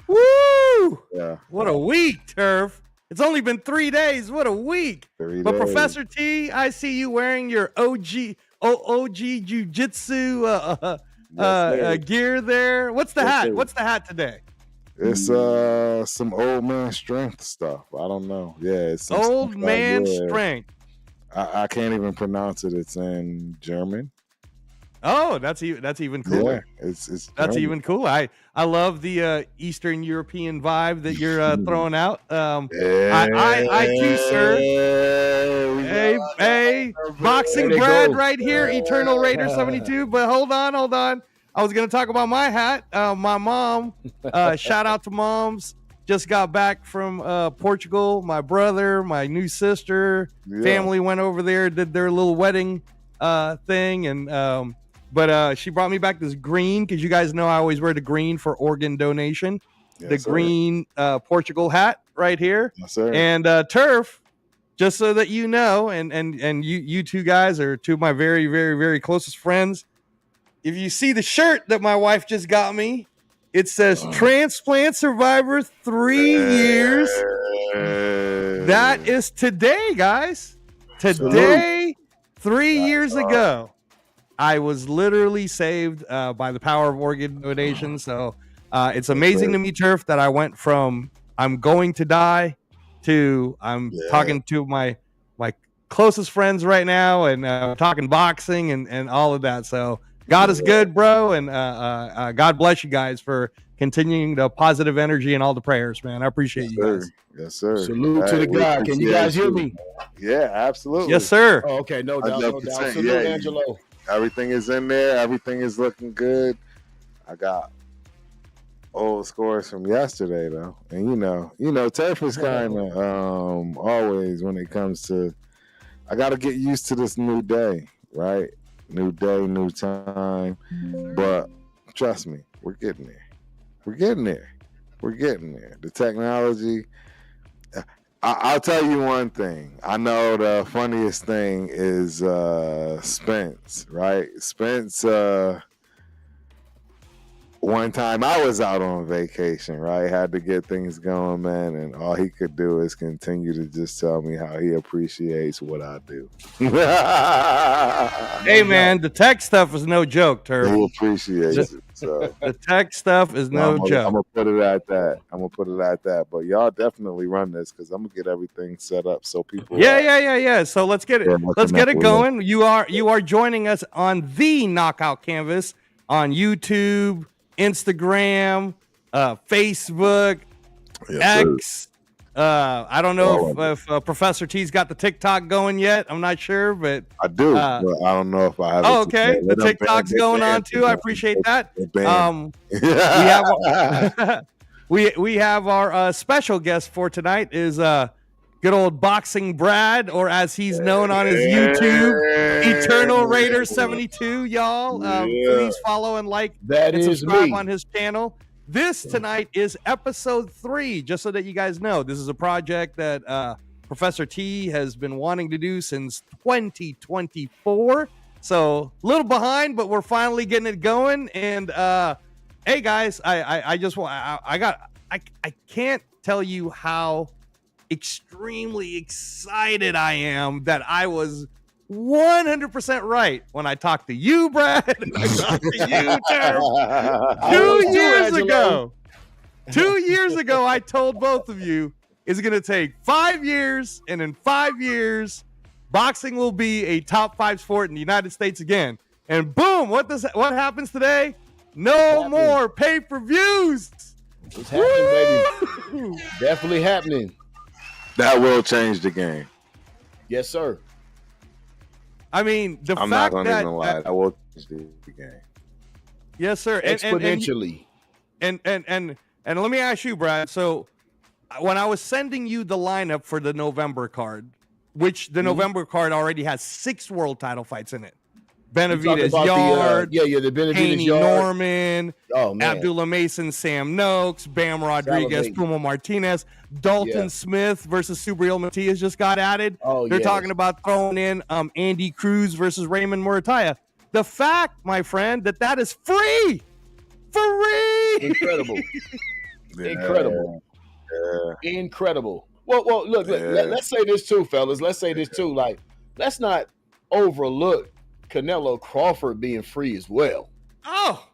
Woo! Yeah. What a week, Turf. It's only been 3 days. What a week. 3 But days. Professor T, I see you wearing your OG Jiu-Jitsu gear there. What's the hat? sir. What's the hat today? It's some old man strength stuff. I don't know. Yeah, it's some Old stuff man I wear. strength. I can't even pronounce it. It's in German. Oh, that's even cooler. Yeah, it's That's German. even cool. I love the Eastern European vibe that you're throwing out. I too, sir. Hey, boxing Brad right here, Eternal Raider 72. But hold on. I was gonna talk about my hat. My mom. Shout out to moms. Just got back from Portugal. My brother, my new sister, family went over there, did their little wedding thing, and but she brought me back this green, because you guys know I always wear the green for organ donation. Yes, the sir. green Portugal hat right here. Yes, sir. And Turf, just so that you know, and you two guys are two of my very, very, very closest friends. If you see the shirt that my wife just got me, it says transplant survivor 3 years. That is today, guys. Today, 3 years ago, I was literally saved by the power of organ donation. So it's amazing to me, Turf, that I went from I'm going to die to I'm talking to my closest friends right now, and talking boxing and all of that. So God is good, bro, and God bless you guys for continuing the positive energy and all the prayers, man. I appreciate you guys. Yes, sir. Salute to the God. Can you guys hear me? Yeah, absolutely. Yes, sir. Oh, okay, no doubt, no doubt. Salute, Angelo. Everything is in there. Everything is looking good. I got old scores from yesterday though, and you know, Turf is kind of always when it comes to. I got to get used to this new day, right? New day, new time. But trust me, we're getting there. We're getting there. We're getting there. The technology. I'll tell you one thing. I know the funniest thing is Spence, right? Spence, one time I was out on vacation, right? Had to get things going, man, and all he could do is continue to just tell me how he appreciates what I do. Hey, man, the tech stuff is no joke, Turf. He appreciates it. So the tech stuff is no joke. I'm gonna put it at that. But y'all definitely run this, because I'm gonna get everything set up so people. Yeah. So let's get it. Let's get it going. You are joining us on the Knockout Canvas on YouTube, Instagram, Facebook, X. I don't know if Professor T's got the TikTok going yet. I'm not sure, but I do. But I don't know if I have. Oh, okay. The TikTok's going on too. I appreciate that. We have our special guest for tonight is good old Boxing Brad, or as he's known on his YouTube, Eternal Raider 72. Y'all, please follow and like and subscribe on his channel. This tonight is episode 3, just so that you guys know. This is a project that Professor T has been wanting to do since 2024. So a little behind, but we're finally getting it going. And hey guys, I can't tell you how extremely excited I am that I was 100% right when I talked to you, Brad. I talked to you, Turf. 2 years ago. 2 years ago, I told both of you it's going to take 5 years, and in 5 years, boxing will be a top 5 sport in the United States again. And boom, what happens today? No more pay-per-views. It's happening, baby. Definitely happening. That will change the game. Yes, sir. I mean, I'm not gonna even lie. That will change the game. Yes, sir. Exponentially. And let me ask you, Brad. So when I was sending you the lineup for the November card, which the November card already has 6 world title fights in it. Benavidez Yard, the Benavidez Haney Yard, Norman, Abdullah Mason, Sam Noakes, Bam Rodriguez, Puma Martinez, Dalton Smith versus Subriel Matias just got added. They're talking about throwing in Andy Cruz versus Raymond Murataya. The fact, my friend, that is free, for Incredible. Yeah, Incredible. yeah. Incredible. Well, look, Yeah. let's say this too, fellas. Let's say this too. Like, let's not overlook Canelo Crawford being free as well. Oh,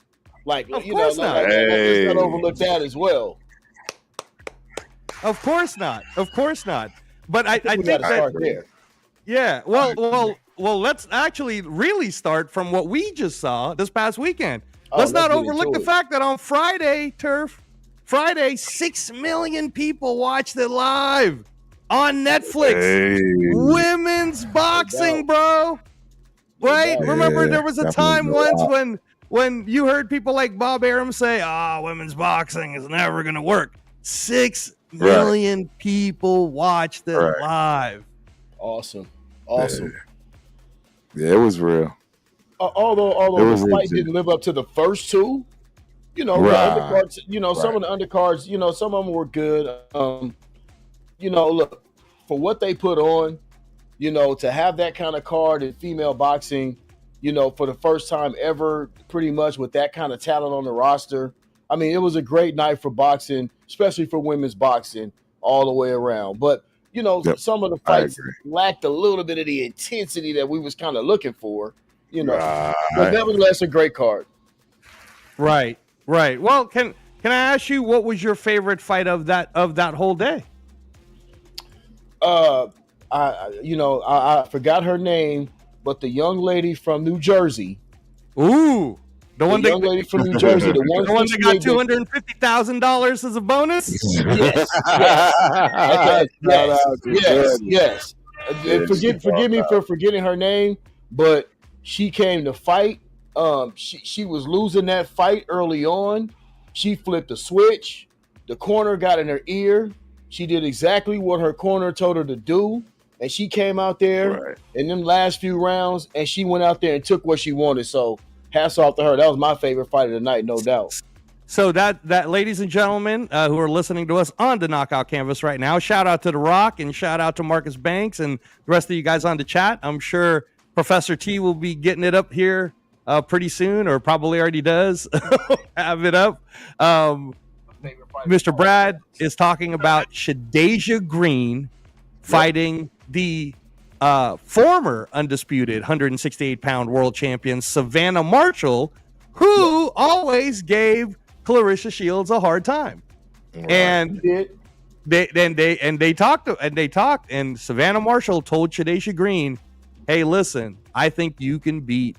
Like, of you know, course not. let's not overlook that as well. Of course not. Of course not. But I we think gotta that start there. yeah. Well. Let's actually really start from what we just saw this past weekend. Let's not get overlook into the it. fact that on Friday, 6 million people watched it live on Netflix. Hey. Women's boxing, bro. Right? doubt. Remember, there was a time definitely once when you heard people like Bob Arum say, women's boxing is never going to work. 6 million people watched it live. Awesome. Yeah, it was real. Although was the fight legit. didn't live up to the first two, you know, the undercards, you know, some of the undercards, you know, some of them were good. You know, look, for what they put on, you know, to have that kind of card in female boxing, you know, for the first time ever, pretty much with that kind of talent on the roster. I mean, it was a great night for boxing, especially for women's boxing all the way around. But, you know, some of the fights lacked a little bit of the intensity that we was kind of looking for, you know. But nevertheless, a great card. Right. Well, can I ask you what was your favorite fight of that whole day? I forgot her name, but the young lady from New Jersey. Ooh, the young lady from New Jersey, the one that got $250,000 as a bonus. Yes. Forgive me for forgetting her name, but she came to fight. She was losing that fight early on. She flipped a switch. The corner got in her ear. She did exactly what her corner told her to do, and she came out there in them last few rounds, and she went out there and took what she wanted. So hats off to her. That was my favorite fight of the night, no doubt. So that ladies and gentlemen who are listening to us on the Knockout Canvas right now, shout out to The Rock and shout out to Marcus Banks and the rest of you guys on the chat. I'm sure Professor T will be getting it up here pretty soon, or probably already does have it up. Mr. Brad is talking about Shadasia Green fighting the former undisputed 168-pound world champion Savannah Marshall, who always gave Clarissa Shields a hard time. And they talked, and Savannah Marshall told Shadasia Green, "Hey, listen, I think you can beat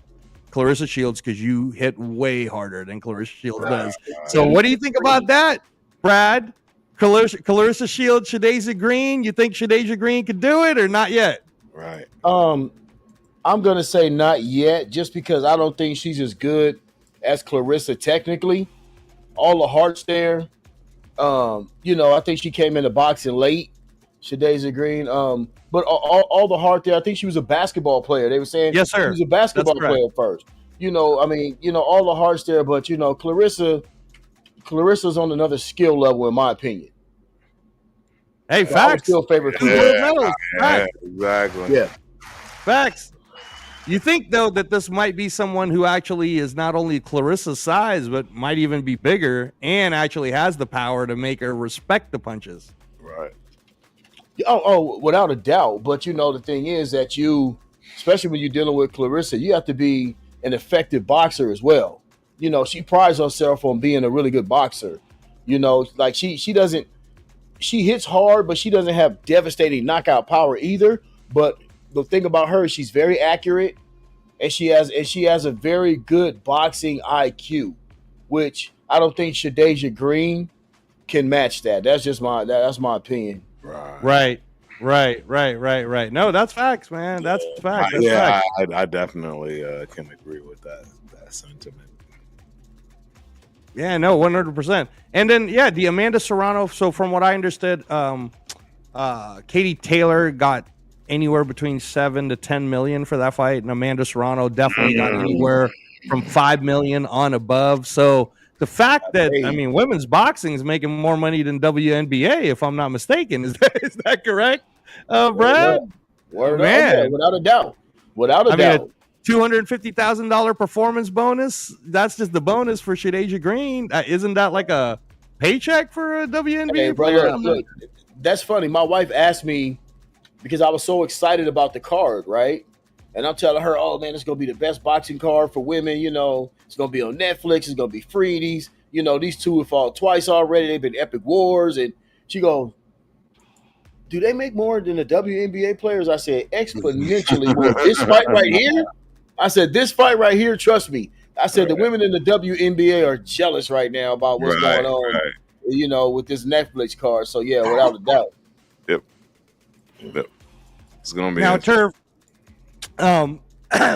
Clarissa Shields because you hit way harder than Clarissa Shields does." So what do you think about that, Brad? Clarissa Shields, Shadasia Green. You think Shadasia Green could do it or not yet? Right. I'm gonna say not yet, just because I don't think she's as good as Clarissa technically. All the hearts there. You know, I think she came into boxing late, Shadasia Green. But all the heart there. I think she was a basketball player. They were saying yes, sir. She was a basketball player first. You know, I mean, you know, all the hearts there, but you know, Clarissa's on another skill level, in my opinion. Hey, so facts. Still favorite. Exactly. Yeah, facts. You think though that this might be someone who actually is not only Clarissa's size, but might even be bigger and actually has the power to make her respect the punches. Right. Oh, without a doubt. But you know, the thing is that you, especially when you're dealing with Clarissa, you have to be an effective boxer as well. You know, she prides herself on being a really good boxer. You know, like she hits hard, but she doesn't have devastating knockout power either. But the thing about her is she's very accurate, and she has a very good boxing IQ, which I don't think Shadasia Green can match that. That's just that's my opinion. Right. No, that's facts, man. That's facts. That's yeah, facts. I definitely can agree with that sentiment. Yeah, no, 100%. And then, yeah, the Amanda Serrano. So from what I understood, Katie Taylor got anywhere between 7 to 10 million for that fight, and Amanda Serrano definitely got anywhere from 5 million on above. So the fact that, I mean, women's boxing is making more money than WNBA, if I'm not mistaken, is that correct, Brad? Word man, without a doubt. Without a doubt. $250,000 performance bonus. That's just the bonus for Shadeja Green. Isn't that like a paycheck for a WNBA player? Look, that's funny. My wife asked me because I was so excited about the card, right? And I'm telling her, oh man, it's gonna be the best boxing card for women. It's gonna be on Netflix. It's gonna be free. These two have fought twice already. They've been epic wars. And she goes, do they make more than the WNBA players? I said, exponentially more. This fight right here, I said, this fight right here, trust me. I said, the women in the WNBA are jealous right now about what's going on, with this Netflix card. So, yeah, without a doubt. Yep. It's going to be. Now, Turf,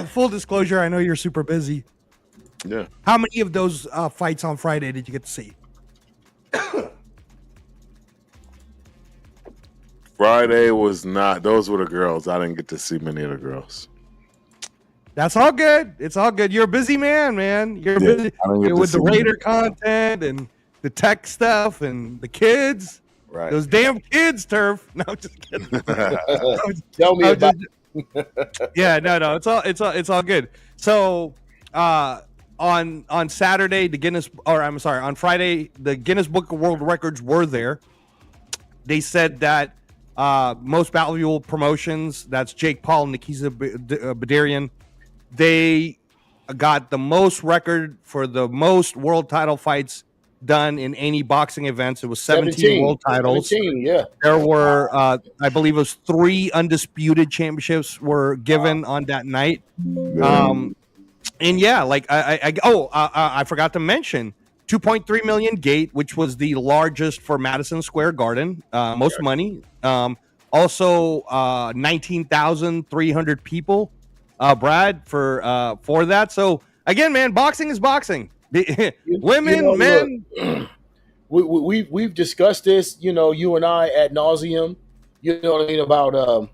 full disclosure, I know you're super busy. Yeah. How many of those fights on Friday did you get to see? Friday was not. Those were the girls. I didn't get to see many of the girls. That's all good. It's all good. You're a busy man. You're busy with the Raider content and the tech stuff and the kids. Right. Those damn kids, Turf. No, I'm just kidding. Tell me about. Yeah, no. It's all good. So, on Saturday, on Friday, the Guinness Book of World Records were there. They said that most valuable promotions, that's Jake Paul and Nikita Badarian, they got the most record for the most world title fights done in any boxing events. It was 17 world titles. 17, yeah. There were, I believe it was 3 undisputed championships were given on that night. And yeah, like I forgot to mention 2.3 million gate, which was the largest for Madison Square Garden, most money. Also, 19,300 people, Brad, for that. So again, man, boxing is boxing. Women, men. Look, we've discussed this, you and I ad nauseum. You know what I mean about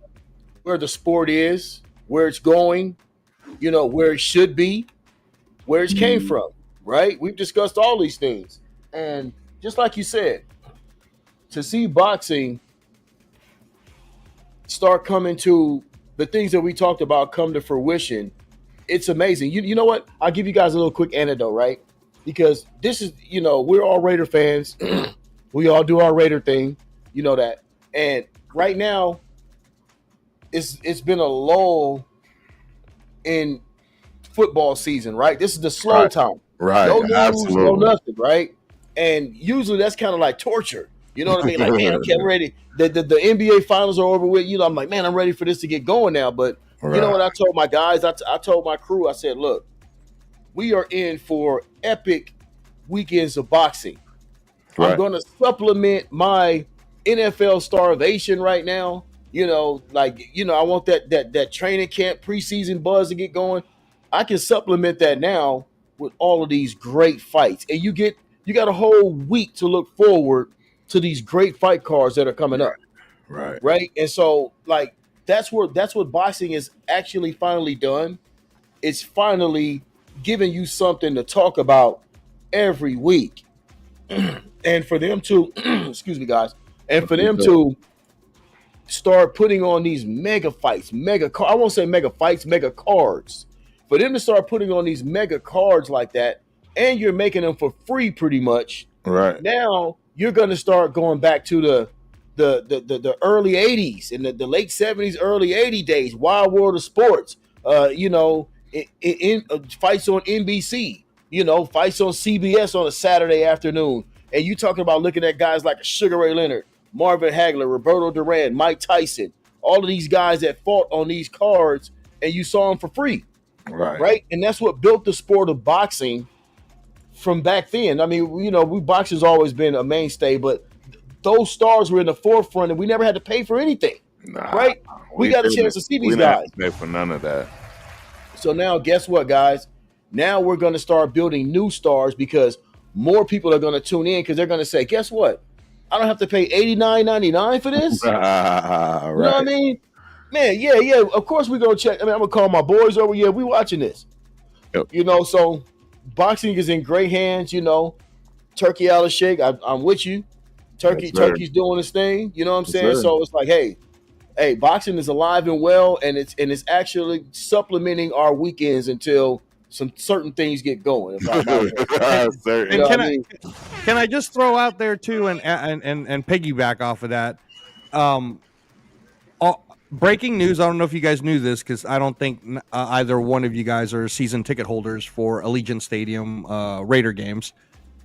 where the sport is, where it's going, where it should be, where it came from. Right? We've discussed all these things. And just like you said, to see boxing start coming to the things that we talked about come to fruition, it's amazing. You know what? I'll give you guys a little quick anecdote, right? Because this is, we're all Raider fans. We all do our Raider thing. You know that. And right now, it's been a lull in football season, right? This is the slow time. Right. No news, no nothing, right? And usually that's kind of like torture. You know what I mean? Like, man, I'm ready. The NBA finals are over with. I'm like, man, I'm ready for this to get going now. But you know what I told my guys? I told my crew, I said, look, we are in for epic weekends of boxing. Right. I'm going to supplement my NFL starvation right now. I want that training camp preseason buzz to get going. I can supplement that now with all of these great fights, and you got a whole week to look forward to these great fight cards that are coming up, right? And so, like, that's what boxing is actually finally done. It's finally giving you something to talk about every week, and for them to, excuse me, guys, and for them to start putting on these mega fights, I won't say mega fights, mega cards. For them to start putting on these mega cards like that, and you're making them for free pretty much. Right. Now you're going to start going back to the early 80s and the late 70s, early 80 days, Wild World of Sports, in fights on NBC, fights on CBS on a Saturday afternoon. And you talking about looking at guys like Sugar Ray Leonard, Marvin Hagler, Roberto Duran, Mike Tyson, all of these guys that fought on these cards, and you saw them for free. Right. And that's what built the sport of boxing from back then. I mean, boxing's always been a mainstay, but those stars were in the forefront, and we never had to pay for anything. Right? We got a chance to see these guys. We didn't pay for none of that. So now, guess what, guys? Now we're going to start building new stars because more people are going to tune in because they're going to say, guess what? I don't have to pay $89.99 for this. You know what I mean? Man, yeah. Of course we're gonna check. I mean, I'm gonna call my boys over. Yeah, we watching this. Yep. So boxing is in great hands. Turkey out of shake. I'm with you. Turkey's doing his thing. You know what I'm saying? So it's like, hey, hey, boxing is alive and well, and it's actually supplementing our weekends until some certain things get going. If I'm out there. And can I just throw out there too, and piggyback off of that? Breaking news. I don't know if you guys knew this because I don't think either one of you guys are season ticket holders for Allegiant Stadium Raider games.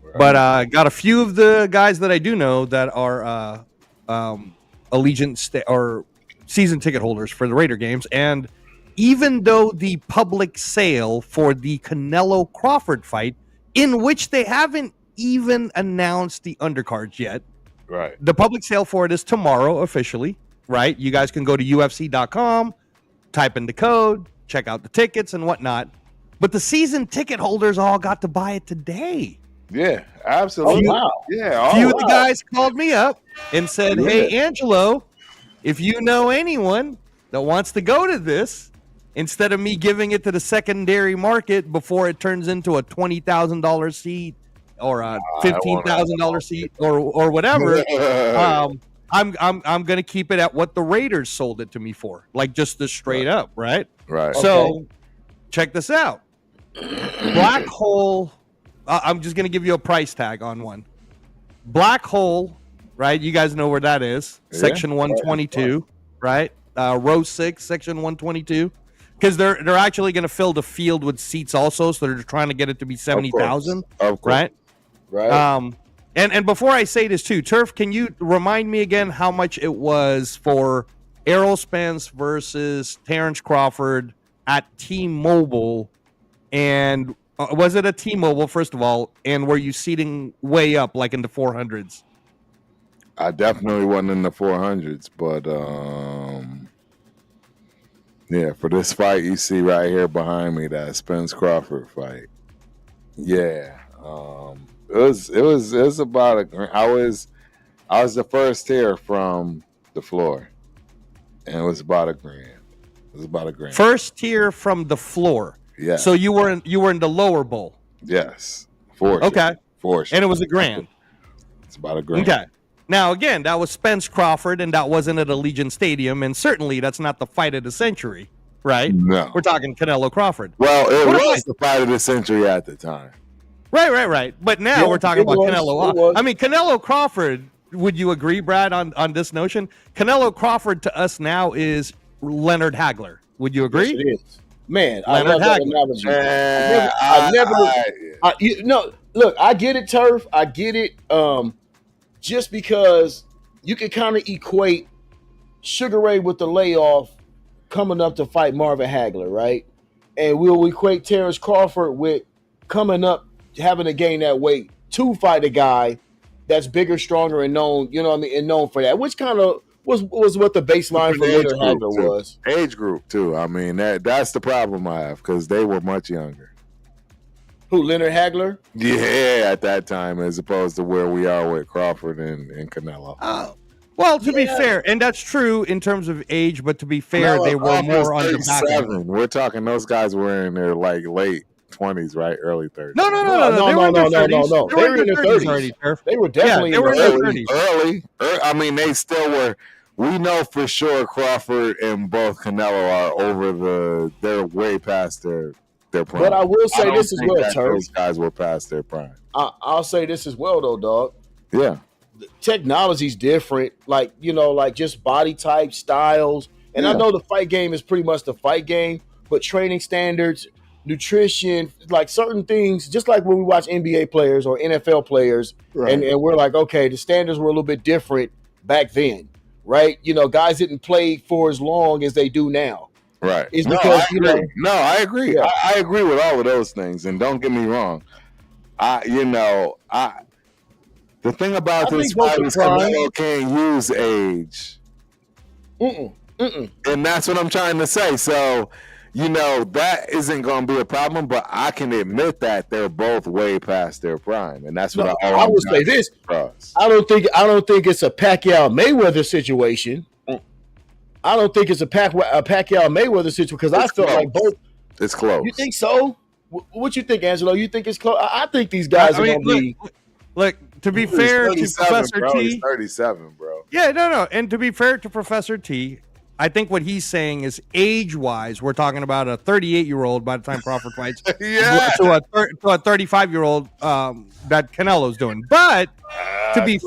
Right. But got a few of the guys that I do know that are Allegiant or season ticket holders for the Raider games. And even though the public sale for the Canelo Crawford fight, in which they haven't even announced the undercards yet, right? The public sale for it is tomorrow officially. Right, you guys can go to UFC.com, type in the code, check out the tickets and whatnot. But the season ticket holders all got to buy it today. Yeah, absolutely. Oh, wow. Yeah, a few of the guys called me up and said, "Hey, Angelo, if you know anyone that wants to go to this, instead of me giving it to the secondary market before it turns into a $20,000 seat or a $15,000 seat or whatever." I'm gonna keep it at what the Raiders sold it to me for, like just the straight up, right? Right. So, check this out. Black Hole. I'm just gonna give you a price tag on one. Black Hole, right? You guys know where that is. Yeah. Section 122, right? Row 6, section 122. Because they're actually gonna fill the field with seats also, so they're trying to get it to be 70,000, right? Right. And before I say this too, Turf, can you remind me again how much it was for Errol Spence versus Terrence Crawford at T-Mobile? And was it a T-Mobile, first of all? And were you seating way up, like in the 400s? I definitely wasn't in the 400s, but yeah, for this fight you see right here behind me, that Spence Crawford fight. Yeah. It was about I was the first tier from the floor, and it was about $1,000. It was about $1,000. First tier from the floor. Yeah. So you were in the lower bowl. Yes. For okay. For sure. And it was $1,000. It's about $1,000. Okay. Now again, that was Spence Crawford, and that wasn't at Allegiant Stadium, and certainly that's not the fight of the century, right? No. We're talking Canelo Crawford. Well, it was the fight of the century at the time. Right. But now we're talking about Canelo. I mean, Canelo Crawford, would you agree, Brad, on this notion? Canelo Crawford to us now is Leonard Hagler. Would you agree? Yes, it is. Man, Leonard Hagler. Look, I get it, Turf. I get it. Just because you can kind of equate Sugar Ray with the layoff coming up to fight Marvin Hagler, right? And we'll equate Terrence Crawford with coming up, having to gain that weight to fight a guy that's bigger, stronger, and known, you know what I mean, and known for that, which kind of was what the baseline for Leonard Hagler was. Age group, too. I mean, that's the problem I have, because they were much younger. Who, Leonard Hagler? Yeah, at that time, as opposed to where we are with Crawford and Canelo. Well, to be fair, and that's true in terms of age, but to be fair, they were more on the back end. We're talking those guys were in their like late 20s, right? Early 30s. No. They were in their 30s. They were in their 30s already. They were definitely in their 30s. Early. I mean, they still were. We know for sure Crawford and both Canelo are over they're way past their prime. But I will say this as well, Turf. Those guys were past their prime. I'll say this as well, though, dog. Yeah. The technology's different, like just body type, styles. And I know the fight game is pretty much the fight game, but training standards, nutrition, like certain things, just like when we watch NBA players or NFL players, right. and we're like, okay, the standards were a little bit different back then, right? Guys didn't play for as long as they do now. Right. It's because, I agree. Yeah. I agree with all of those things. And don't get me wrong. The thing about this fight is Canelo can't use age. And that's what I'm trying to say. So, that isn't going to be a problem, but I can admit that they're both way past their prime. And that's what I would say this. I don't think it's a Pacquiao Mayweather situation. I don't think it's a Pacquiao Mayweather situation because I felt like both. It's close. You think so? What you think, Angelo? You think it's close? I think these guys are going to be. Look, to be fair to Professor T. He's 37, bro. Yeah, no. And to be fair to Professor T, I think what he's saying is age-wise, we're talking about a 38-year-old by the time Crawford fights to a 35-year-old that Canelo's doing. But to be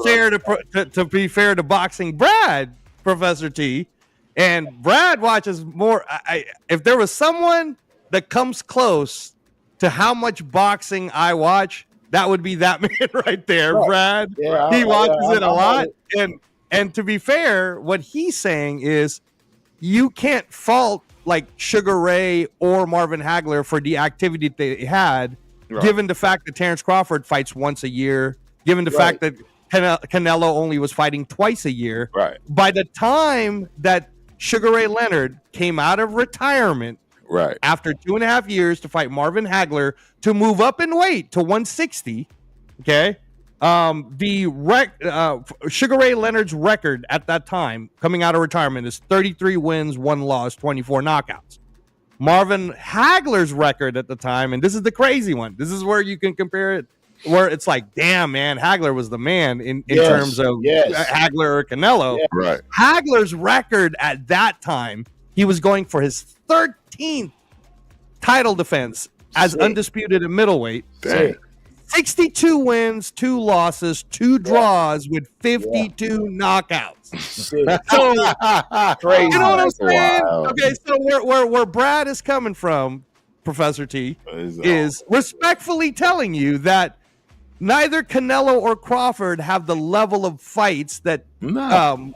fair to boxing Brad, Professor T, and Brad watches more. If there was someone that comes close to how much boxing I watch, that would be that man right there, Brad. Yeah, he watches it a lot. And to be fair, what he's saying is you can't fault like Sugar Ray or Marvin Hagler for the activity they had, given the fact that Terrence Crawford fights once a year, given the fact that Canelo only was fighting twice a year. Right. By the time that Sugar Ray Leonard came out of retirement, after 2.5 years to fight Marvin Hagler to move up in weight to 160, okay, Sugar Ray Leonard's record at that time coming out of retirement is 33 wins, 1 loss, 24 knockouts. Marvin Hagler's record at the time, and this is the crazy one, this is where you can compare it, where it's like, damn, man, Hagler was the man in terms of Hagler or Canelo. Yeah. Right. Hagler's record at that time, he was going for his 13th title defense as undisputed at middleweight. 62 wins, 2 losses, 2 draws with 52 knockouts. So, crazy. You know what I'm saying? Wow. Okay, so where Brad is coming from, Professor T, is respectfully telling you that neither Canelo or Crawford have the level of fights that Marvin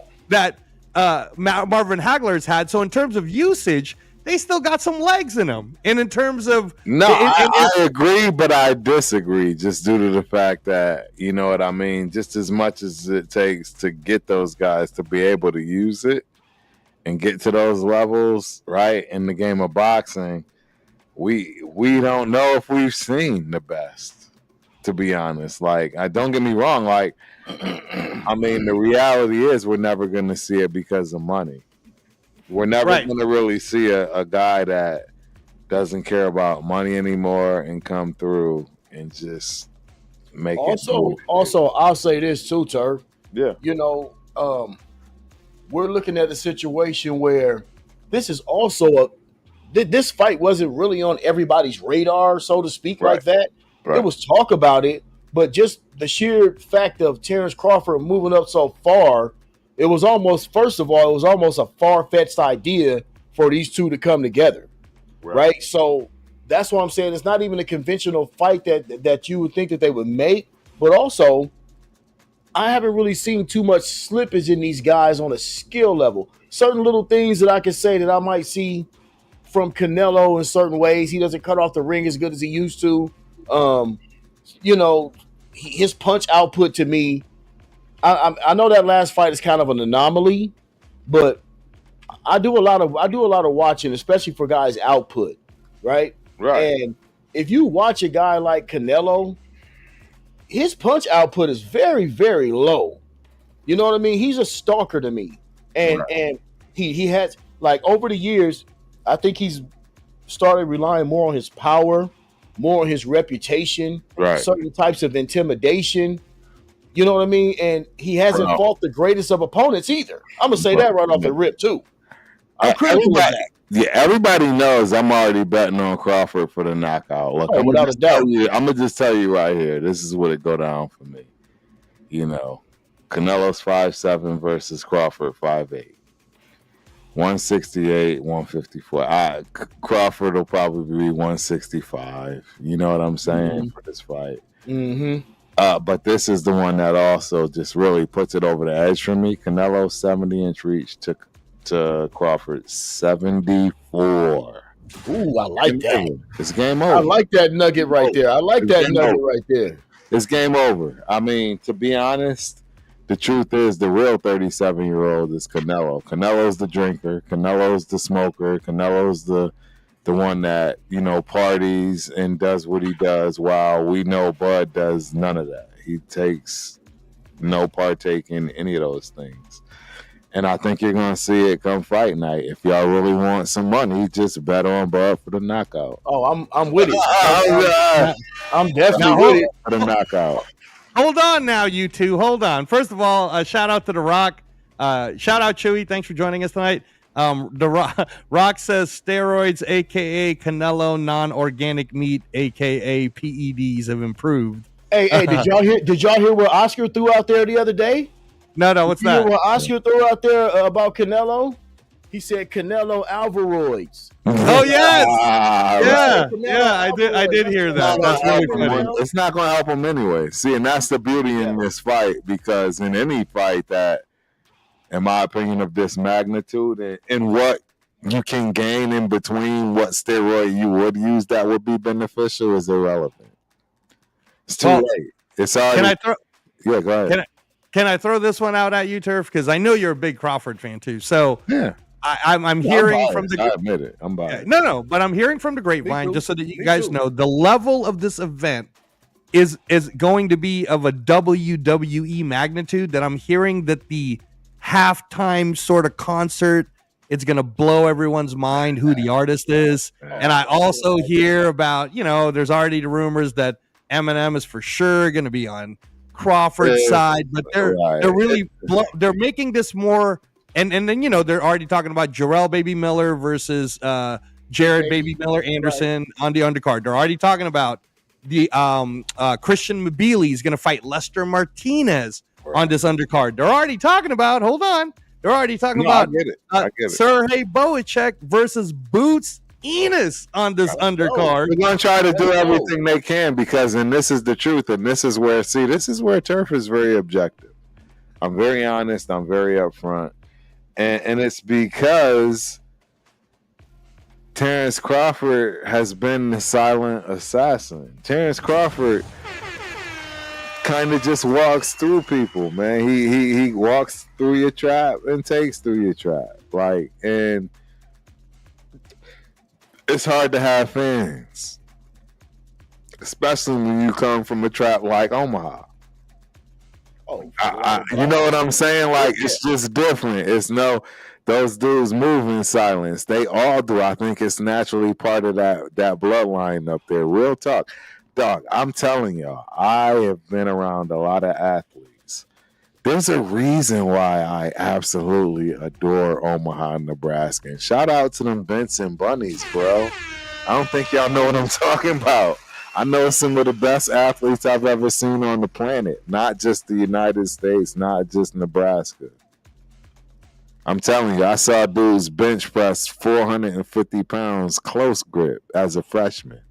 Hagler's had. So in terms of usage, they still got some legs in them. And in terms of I agree, but I disagree just due to the fact that, you know what I mean, just as much as it takes to get those guys to be able to use it and get to those levels, right, in the game of boxing, we don't know if we've seen the best, to be honest. Like, don't get me wrong, like, I mean, the reality is we're never going to see it because of money. We're never going to really see a guy that doesn't care about money anymore and come through and just make it. Also, I'll say this too, Turk. Yeah. You know, we're looking at a situation where this is also this fight wasn't really on everybody's radar, so to speak, like that. There was talk about it, but just the sheer fact of Terrence Crawford moving up so far, it was almost, first of all, it was almost a far-fetched idea for these two to come together, right? So that's what I'm saying. It's not even a conventional fight that you would think that they would make, but also I haven't really seen too much slippage in these guys on a skill level. Certain little things that I can say that I might see from Canelo in certain ways. He doesn't cut off the ring as good as he used to. You know, his punch output to me, I know that last fight is kind of an anomaly, but I do a lot of watching, especially for guys' output, right? And if you watch a guy like Canelo, his punch output is very, very low. You know what I mean? He's a stalker to me, and he has, like, over the years, I think he's started relying more on his power, more on his reputation, certain types of intimidation. You know what I mean? And he hasn't fought the greatest of opponents either. I'm gonna say that right off the rip too. I'm critical of that. Yeah, everybody knows I'm already betting on Crawford for the knockout. Look, without a doubt. I'm gonna just tell you right here. This is what it go down for me. You know, Canelo's 5'7" versus Crawford 5'8". 168, 154. Crawford will probably be 165. You know what I'm saying, for this fight. But this is the one that also just really puts it over the edge for me. Canelo's 70-inch reach to Crawford 74. Ooh, I like that. It's game over. I like that nugget right there. It's game over. I mean, to be honest, the truth is the real 37-year-old is Canelo. Canelo's the drinker. Canelo's the smoker. Canelo's the one that, you know, parties and does what he does, while we know Bud does none of that. He takes no partake in any of those things. And I think you're going to see it come fight night. If y'all really want some money, just bet on Bud for the knockout. Oh, I'm with it. I'm definitely with it for the knockout. Hold on now, you two. Hold on. First of all, shout out to The Rock. Shout out Chewy. Thanks for joining us tonight. Rock says steroids, aka Canelo non-organic meat, aka PEDs, have improved. Hey, did y'all hear? Did y'all hear what Oscar threw out there the other day? No, what's Did you hear that? what Oscar threw out there about Canelo? He said Canelo Alvaroids. Oh yes, Right. I did hear that. That's really funny. It's not going to help him anyway. See, and that's the beauty in this fight, because in any fight that, in my opinion, of this magnitude, and what you can gain in between what steroid you would use that would be beneficial is irrelevant. It's too late. It's already. Can I throw? Yeah, go ahead. Can I throw this one out at you, Turf? Because I know you're a big Crawford fan too. So yeah. I'm hearing from the. I admit it. I'm biased. No, but I'm hearing from the grapevine, just so that you guys know, the level of this event is going to be of a WWE magnitude. That I'm hearing that the halftime sort of concert, it's going to blow everyone's mind who the artist is. And I also hear about, there's already the rumors that Eminem is for sure going to be on Crawford's side, but they're really they're making this more. And then they're already talking about Jarrell Baby Miller versus Jared Baby Miller Anderson on the undercard. They're already talking about the Christian Mabili is going to fight Lester Martinez on this undercard. They're already talking about. Hold on, they're already talking about. I get it. Sergey Boacek versus Boots Enos on this undercard. They're going to try to do everything they can, because, and this is the truth, and this is where Turf is very objective. I'm very honest. I'm very upfront. And it's because Terrence Crawford has been the silent assassin. Terrence Crawford kind of just walks through people, man. He walks through your trap and takes through your trap. And it's hard to have fans, especially when you come from a trap like Omaha. You know what I'm saying? It's just different. It's those dudes move in silence. They all do. I think it's naturally part of that bloodline up there. Real talk. Dog, I'm telling y'all, I have been around a lot of athletes. There's a reason why I absolutely adore Omaha, Nebraska. And shout out to them Benson Bunnies, bro. I don't think y'all know what I'm talking about. I know some of the best athletes I've ever seen on the planet, not just the United States, not just Nebraska. I'm telling you, I saw dudes bench press 450 pounds close grip as a freshman,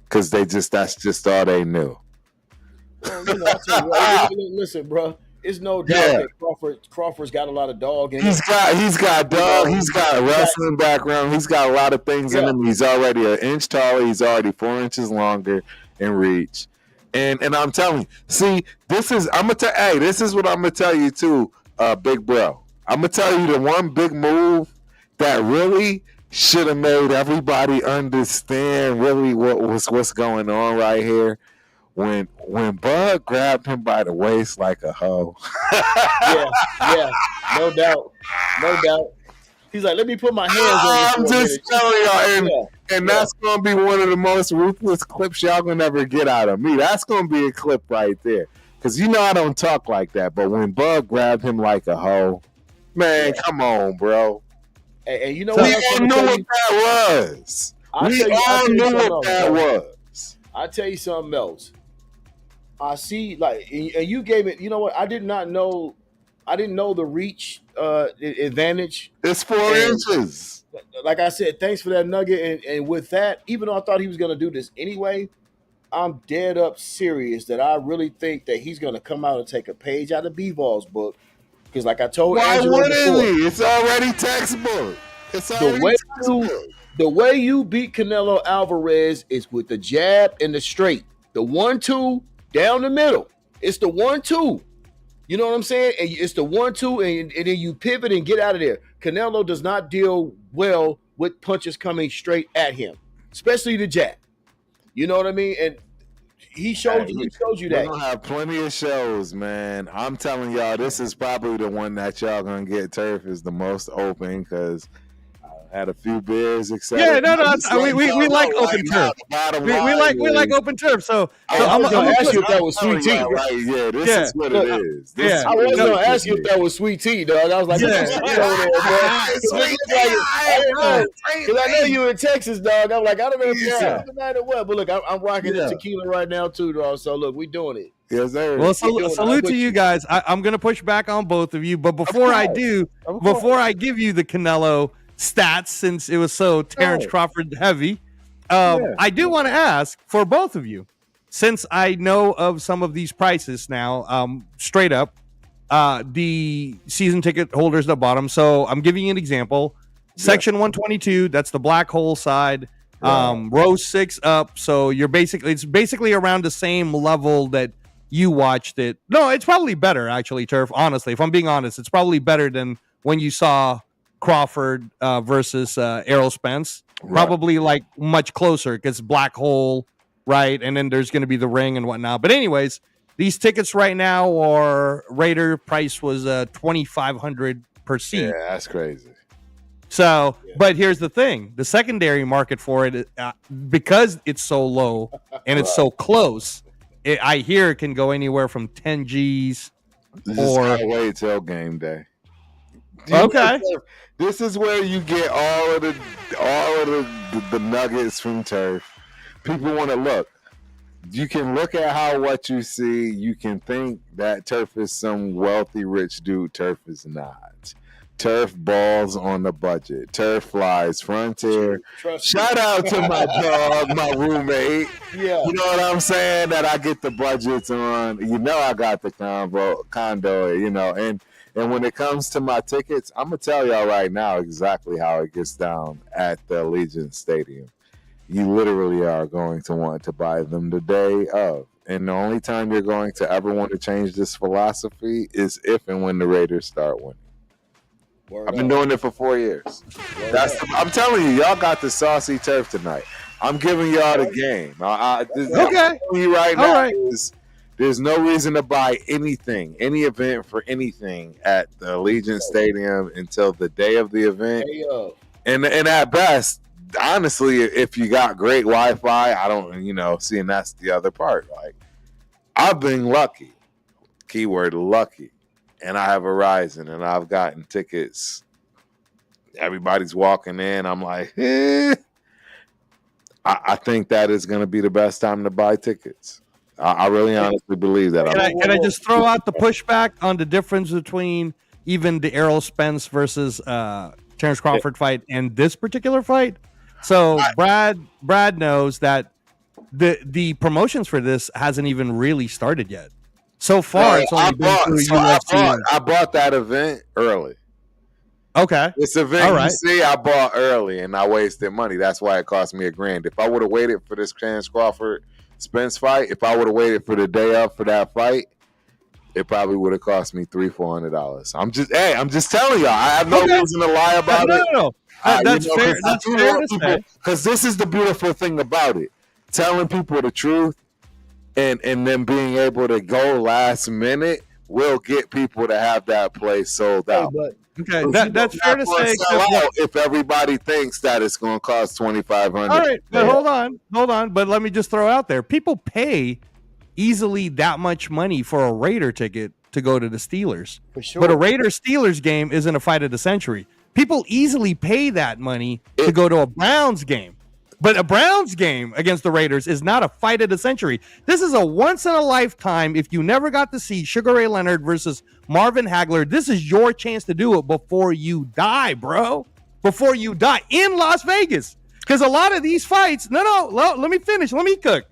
because that's just all they knew. Listen, bro. It's no doubt that Crawford's got a lot of dog in him. He's got dog. He's got a wrestling background. He's got a lot of things in him. He's already an inch taller. He's already 4 inches longer in reach. And I'm telling you, see, this is what I'm gonna tell you too, big bro. I'm gonna tell you the one big move that really should have made everybody understand really what's going on right here. When Bud grabbed him by the waist like a hoe. yeah, no doubt. He's like, let me put my hands on this. I'm just telling y'all, and that's gonna be one of the most ruthless clips y'all gonna ever get out of me. That's gonna be a clip right there, because I don't talk like that. But when Bud grabbed him like a hoe, man, come on, bro. And you know what? We all knew what that was. We all knew what that was. I'll tell you something else. I see, and you gave it. You know what? I didn't know the reach advantage. It's 4 inches. Like I said, thanks for that nugget. And with that, even though I thought he was going to do this anyway, I'm dead up serious that I really think that he's going to come out and take a page out of B-Ball's book. Because like I told Angelo before, it's already textbook. The way you beat Canelo Alvarez is with the jab and the straight. The 1-2 down the middle. It's the 1-2. You know what I'm saying? And it's the 1-2, and then you pivot and get out of there. Canelo does not deal well with punches coming straight at him, especially the jab. You know what I mean? And he showed you that. We're gonna have plenty of shows, man. I'm telling y'all, this is probably the one that y'all gonna get. Turf is the most open, because Had a few beers, Yeah, etc. we like open turf. We like open turf. So I was going to ask you if that was sweet tea. Right, yeah, this is what it is. Yeah. I was going to ask you if that was sweet tea, dog. I was like, Yeah. Because I know you in Texas, dog. I'm like, I don't know if it's tonight or what. But look, I'm rocking this tequila right now, too, dog. So look, we doing it. Yes, sir. Well, salute to you guys. I'm going to push back on both of you. But before I do, before I give you the Canelo stats, since it was so Terrence Crawford heavy, I do want to ask for both of you, since I know of some of these prices now, straight up, the season ticket holders at the bottom. So I'm giving you an example. Section 122, that's the black hole side. Row 6 up. So it's basically around the same level that you watched it. No, it's probably better, actually, Turf. Honestly, if I'm being honest, it's probably better than when you saw Crawford versus Errol Spence. Probably like much closer because black hole, right? And then there's going to be the ring and whatnot. But anyways, these tickets right now are Raider price was $2,500 per seat. Yeah, that's crazy. So, but here's the thing: the secondary market for it, because it's so low and it's so close, I hear it can go anywhere from 10 G's or wait till game day. Okay. This is where you get all of the nuggets from Turf. People want to look. You can look at what you see. You can think that Turf is some wealthy, rich dude. Turf is not. Turf balls on the budget. Turf flies Frontier. Shout out to my dog, my roommate. Yeah. You know what I'm saying? That I get the budgets on. You know I got the condo, you know. And when it comes to my tickets, I'm going to tell y'all right now exactly how it gets down at the Allegiant Stadium. You literally are going to want to buy them the day of. And the only time you're going to ever want to change this philosophy is if and when the Raiders start winning. I've been doing it for 4 years. I'm telling you, y'all got the saucy Turf tonight. I'm giving y'all the game. I'm telling you right now, there's no reason to buy anything, any event for anything at the Allegiant Stadium until the day of the event. And at best, honestly, if you got great Wi-Fi, I don't, see, and that's the other part. Like, I've been lucky, keyword lucky, and I have Verizon, and I've gotten tickets. Everybody's walking in. I'm like, I think that is going to be the best time to buy tickets. I really honestly believe that. Can I just throw out the pushback on the difference between even the Errol Spence versus Terrence Crawford fight and this particular fight? So Brad knows that the promotions for this hasn't even really started yet. So far, it's only been through UFC. I bought that event early. Okay. This event you see, I bought early and I wasted money. That's why it cost me $1,000. If I would have waited for this Terrence Crawford Spence fight, if I would have waited for the day up for that fight, it probably would have cost me $300-400. I'm just telling y'all. I have no reason to lie about it. No. That's fair. That's fair to say. Because this is the beautiful thing about it. Telling people the truth and then being able to go last minute will get people to have that place sold out. Okay, that's fair to say. If everybody thinks that it's going to cost $2,500. All right, but hold on. But let me just throw out there: people pay easily that much money for a Raider ticket to go to the Steelers. For sure. But a Raider-Steelers game isn't a fight of the century. People easily pay that money to go to a Browns game. But a Browns game against the Raiders is not a fight of the century. This is a once-in-a-lifetime. If you never got to see Sugar Ray Leonard versus Marvin Hagler, this is your chance to do it before you die, bro. Before you die in Las Vegas. Because a lot of these fights, let me finish. Let me cook.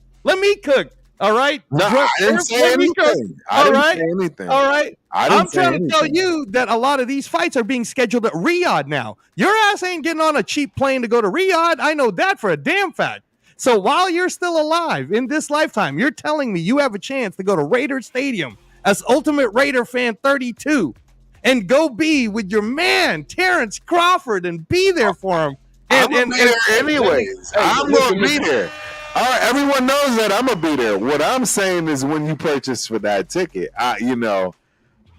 All right? No, I didn't say anything. All right? I'm trying to tell you that a lot of these fights are being scheduled at Riyadh now. Your ass ain't getting on a cheap plane to go to Riyadh. I know that for a damn fact. So while you're still alive in this lifetime, you're telling me you have a chance to go to Raider Stadium as Ultimate Raider Fan 32 and go be with your man, Terrence Crawford, and be there for him. I'm going to be there anyways. I'm going to be there. All right, everyone knows that I'm going to be there. What I'm saying is when you purchase for that ticket, I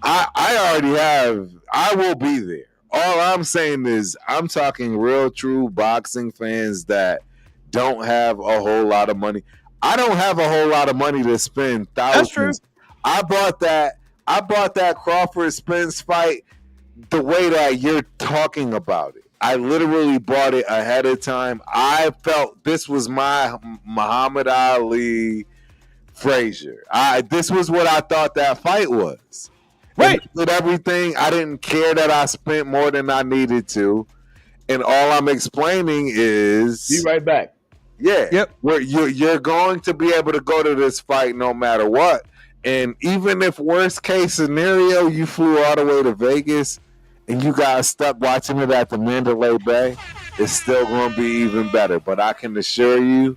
already have, I will be there. all I'm saying is I'm talking real true boxing fans that don't have a whole lot of money. I don't have a whole lot of money to spend thousands. That's true. I bought that Crawford Spence fight the way that you're talking about it. I literally bought it ahead of time. I felt this was my Muhammad Ali Frazier. This was what I thought that fight was. Right. And with everything, I didn't care that I spent more than I needed to. And all I'm explaining is, Be right back. Yeah. Yep. You're going to be able to go to this fight no matter what. And even if worst case scenario, you flew all the way to Vegas and you got stuck watching it at the Mandalay Bay, it's still going to be even better. But I can assure you,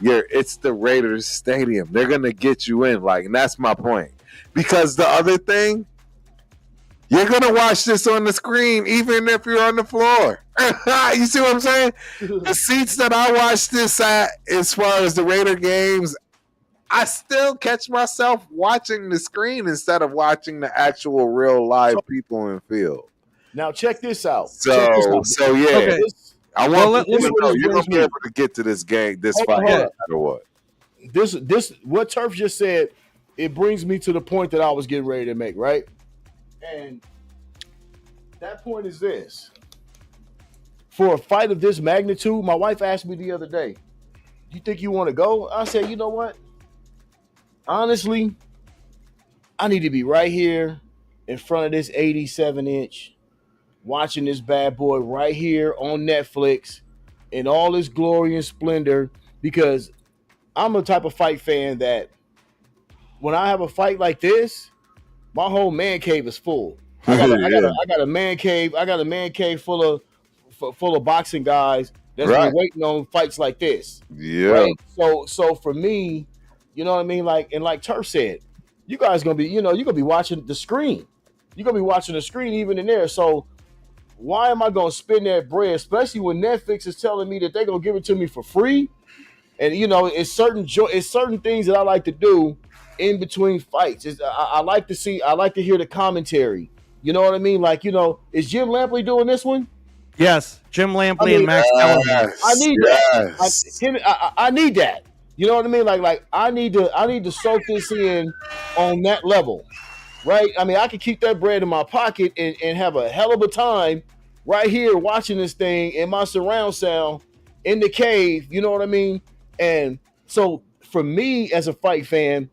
it's the Raiders Stadium. They're going to get you in. And that's my point. Because the other thing, you're going to watch this on the screen even if you're on the floor. You see what I'm saying? The seats that I watch this at, as far as the Raider games, I still catch myself watching the screen instead of watching the actual real live people in field. Now check this out. So yeah. Okay. I want this to know you're going to be me. able to get to this game, this fight, no matter what. This what Turf just said, it brings me to the point that I was getting ready to make, right? And that point is this. For a fight of this magnitude, my wife asked me the other day, "Do you think you want to go?" I said, "You know what? Honestly, I need to be right here in front of this 87-inch, watching this bad boy right here on Netflix in all its glory and splendor, because I'm a type of fight fan that when I have a fight like this, my whole man cave is full. I got a man cave. I got a man cave full of boxing guys that's been waiting on fights like this. Yeah. Right? So for me, you know what I mean? Like Turf said, you guys gonna be, you're gonna be watching the screen. You're gonna be watching the screen even in there. So why am I gonna spend that bread, especially when Netflix is telling me that they're gonna give it to me for free? And it's certain things that I like to do in between fights. I like to hear the commentary. You know what I mean? Is Jim Lampley doing this one? Yes, Jim Lampley and Max Kellerman. I need that. I need that. You know what I mean? I need to soak this in on that level, right? I mean, I could keep that bread in my pocket and have a hell of a time right here watching this thing in my surround sound in the cave. You know what I mean? And so for me as a fight fan,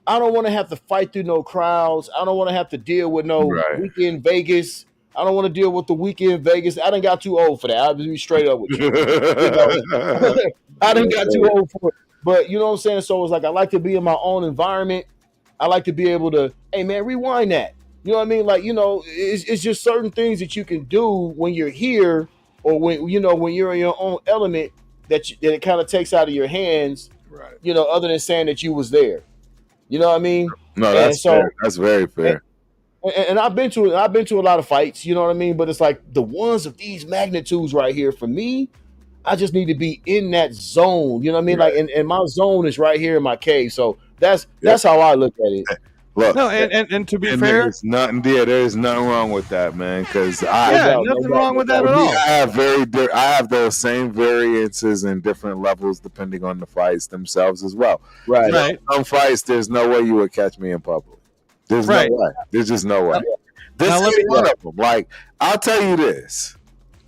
I don't want to have to fight through no crowds. I don't want to have to deal with no weekend Vegas. I don't want to deal with the weekend Vegas. I done got too old for that. I'll be straight up with you. I done got too old for it. But you know what I'm saying? So it's I like to be in my own environment. I like to be able to, hey man, rewind that. You know what I mean? It's just certain things that you can do when you're here, or when you're in your own element that it kind of takes out of your hands. Right. Other than saying that you was there. You know what I mean? No, that's fair. That's very fair. And I've been to a lot of fights, you know what I mean? But it's the ones of these magnitudes right here, for me, I just need to be in that zone. You know what I mean? Right. And my zone is right here in my cave. So that's how I look at it. Look, no, and to be fair, there's nothing wrong with that, man. Because nothing wrong with that at all. I have those same variances and different levels depending on the fights themselves as well. Right. Some fights, there's no way you would catch me in public. There's no way. There's just no way. This is one of them. I'll tell you this.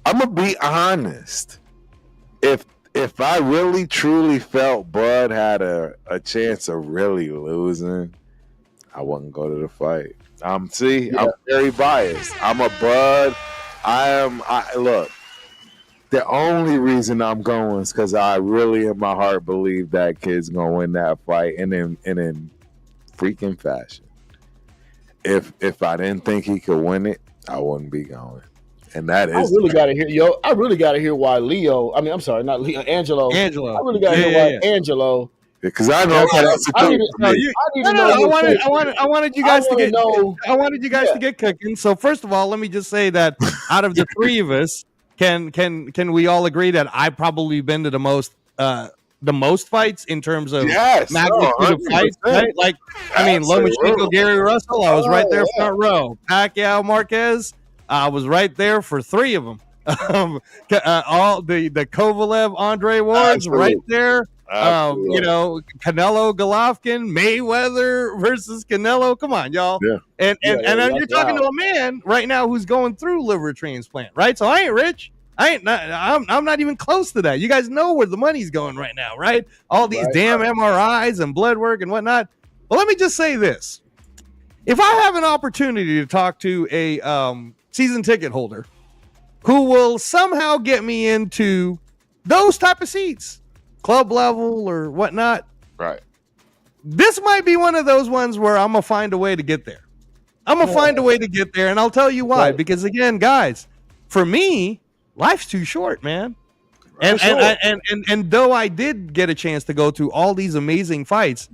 I'm gonna be honest. If I really truly felt Bud had a chance of really losing, I wouldn't go to the fight. I'm very biased. I'm a Bud. Look, the only reason I'm going is because I really in my heart believe that kid's gonna win that fight, and in freaking fashion. If I didn't think he could win it, I wouldn't be going. And that is, I really gotta hear why Leo. I mean, I'm sorry, not Leo. Angelo. I really gotta hear why Angelo. Because I know I wanted you guys to get. I wanted you guys to get cooking. So first of all, let me just say that out of the three of us, can we all agree that I've probably been to the most fights in terms of magnitude of fights, right? Lomachenko, Gary Russell, I was right there front row. Pacquiao, Marquez, I was right there for 3 of them. All the Kovalev Andre Wars right there. Canelo Golovkin, Mayweather versus Canelo. Come on, y'all. Yeah. And you're talking to a man right now who's going through liver transplant, right? So I ain't rich. I'm not even close to that. You guys know where the money's going right now, right? All these damn MRIs and blood work and whatnot. Well, let me just say this. If I have an opportunity to talk to a season ticket holder who will somehow get me into those type of seats, club level or whatnot, right? This might be one of those ones where I'm going to find a way to get there. And I'll tell you why. Right. Because, again, guys, for me, life's too short, man. And though I did get a chance to go to all these amazing fights,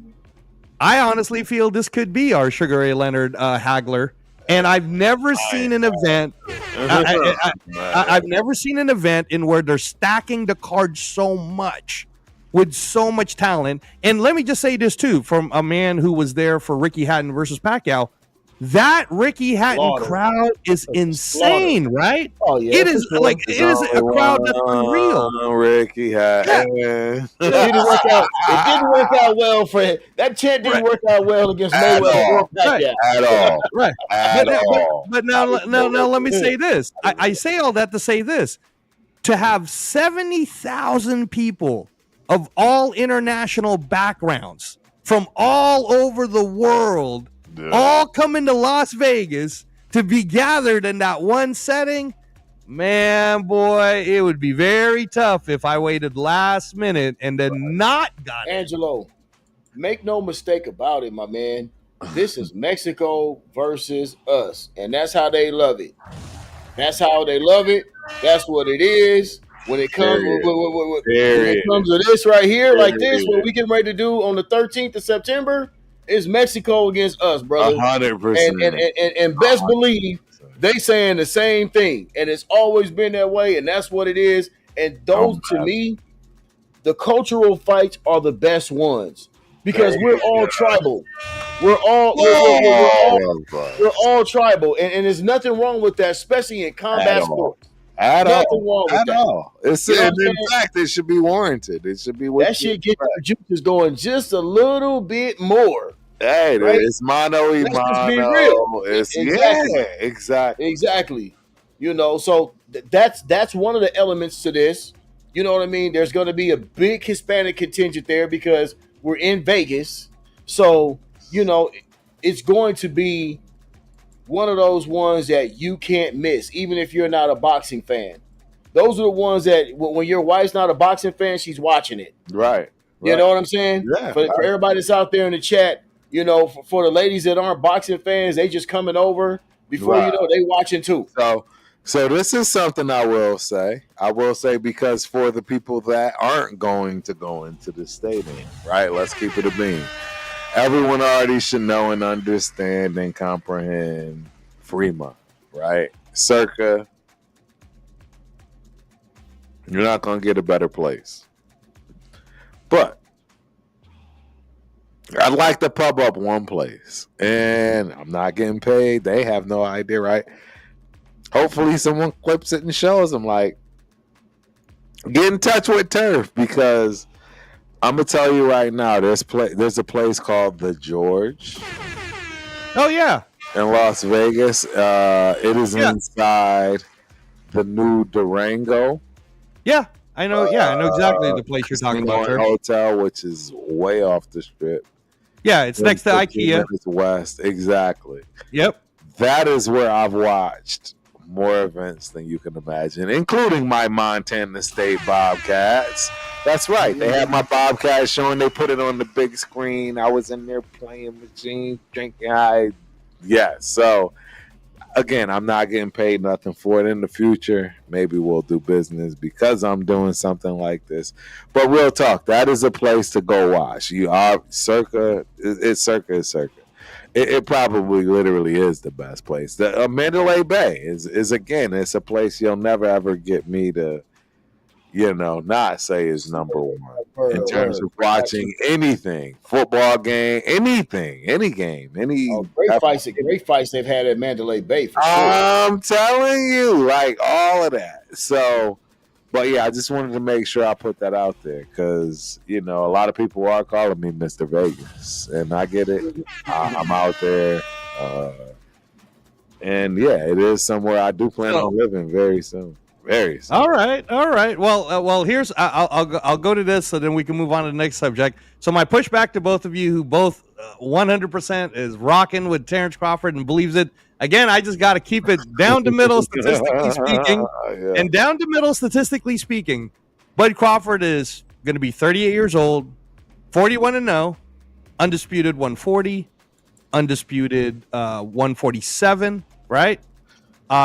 I honestly feel this could be our Sugar Ray Leonard Hagler. And I've never seen an event. I've never seen an event in where they're stacking the card so much with so much talent. And let me just say this too, from a man who was there for Ricky Hatton versus Pacquiao. That Ricky Hatton crowd is insane, right? Oh yeah, it is like it is a crowd that's unreal. Ricky Hatton. It didn't work out well for him. That chant didn't work out well against Mayweather or Pacquiao at all. Right. But now let me say this. I say all that to say this: to have 70,000 people of all international backgrounds from all over the world. Yeah. All coming to Las Vegas to be gathered in that one setting, man, boy, it would be very tough if I waited last minute and then not got it. Angelo, make no mistake about it, my man. This is Mexico versus us, and that's how they love it. That's how they love it. That's what it is. When it comes, when it comes to this right here, like this, what we getting ready to do on the 13th of September, is Mexico against us, brother. 100%. And best believe they saying the same thing, and it's always been that way, and that's what it is. And those, to me, the cultural fights are the best ones because we're all tribal. We're all tribal, and there's nothing wrong with that, especially in combat sports. At all. It's in fact, it should be warranted. It should be that shit get the juices going just a little bit more. Hey, right? It's mono y mono. Be real. Exactly. You know, so that's one of the elements to this. You know what I mean? There's going to be a big Hispanic contingent there because we're in Vegas. So, you know, it's going to be one of those ones that you can't miss, even if you're not a boxing fan. Those are the ones that when your wife's not a boxing fan, she's watching it. Right. You know what I'm saying? Yeah. For everybody that's out there in the chat, you know, for the ladies that aren't boxing fans, they just coming over. Before you know, they watching too. So this is something I will say. Because for the people that aren't going to go into the stadium, right? Let's keep it a bean. Everyone already should know and understand and comprehend Fremont, right? Circa, you're not going to get a better place. But I'd like to pub up one place, and I'm not getting paid. They have no idea, right? Hopefully someone clips it and shows them, like, get in touch with Turf, because I'm going to tell you right now, there's a place called The George. Oh, yeah. In Las Vegas. It is inside the new Durango. Yeah, I know. I know exactly the place you're talking about. Hotel, which is way off the strip. Yeah, it's next to IKEA. It's west, exactly. Yep. That is where I've watched more events than you can imagine, including my Montana State Bobcats. That's right. They had my Bobcats showing. They put it on the big screen. I was in there playing machines, drinking. So, again, I'm not getting paid nothing for it. In the future, maybe we'll do business because I'm doing something like this. But real talk, that is a place to go watch. You are Circa. It's Circa. It probably literally is the best place. The Mandalay Bay is again, it's a place you'll never ever get me to, not say is number one in terms of watching anything, football game, anything, any game, any. Great fights they've had at Mandalay Bay for sure. I'm telling you, like all of that. So, but yeah, I just wanted to make sure I put that out there because a lot of people are calling me Mr. Vegas, and I get it. I'm out there, and yeah, it is somewhere I do plan on living very soon. Very soon. All right. Well, here's I'll go to this, so then we can move on to the next subject. So my pushback to both of you, who both 100% is rocking with Terrence Crawford and believes it. Again, I just got to keep it down to middle, statistically speaking, and down to middle, statistically speaking. Bud Crawford is going to be 38 years old, 41-0, undisputed 140, undisputed 147. Right.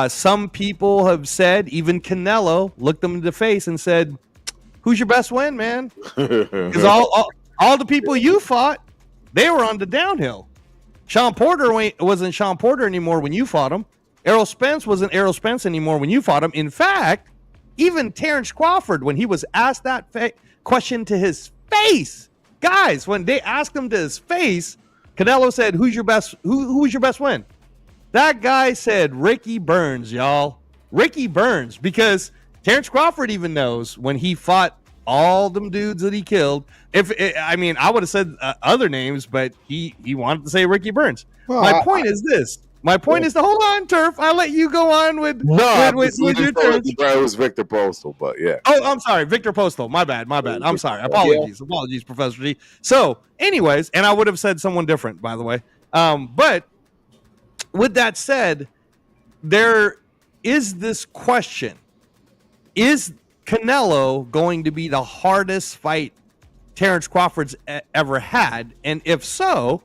Some people have said, even Canelo looked them in the face and said, "Who's your best win, man?" Because all the people you fought, they were on the downhill. Sean Porter wasn't Sean Porter anymore when you fought him. Errol Spence wasn't Errol Spence anymore when you fought him. In fact, even Terrence Crawford, when he was asked that question to his face, guys, when they asked him to his face, Canelo said, "Who's your best? Who was your best win?" That guy said Ricky Burns, y'all. Ricky Burns, because Terrence Crawford even knows when he fought all them dudes that he killed. I would have said other names, but he wanted to say Ricky Burns. Well, my point is this. My point is to hold on, Turf. I'll let you go on with your turn. It was Victor Postal, but yeah. Oh, I'm sorry, Victor Postal. My bad. I'm sorry. Apologies, Professor G. So, anyways, and I would have said someone different, by the way. But with that said, there is this question: is Canelo going to be the hardest fight Terrence Crawford's ever had? And if so,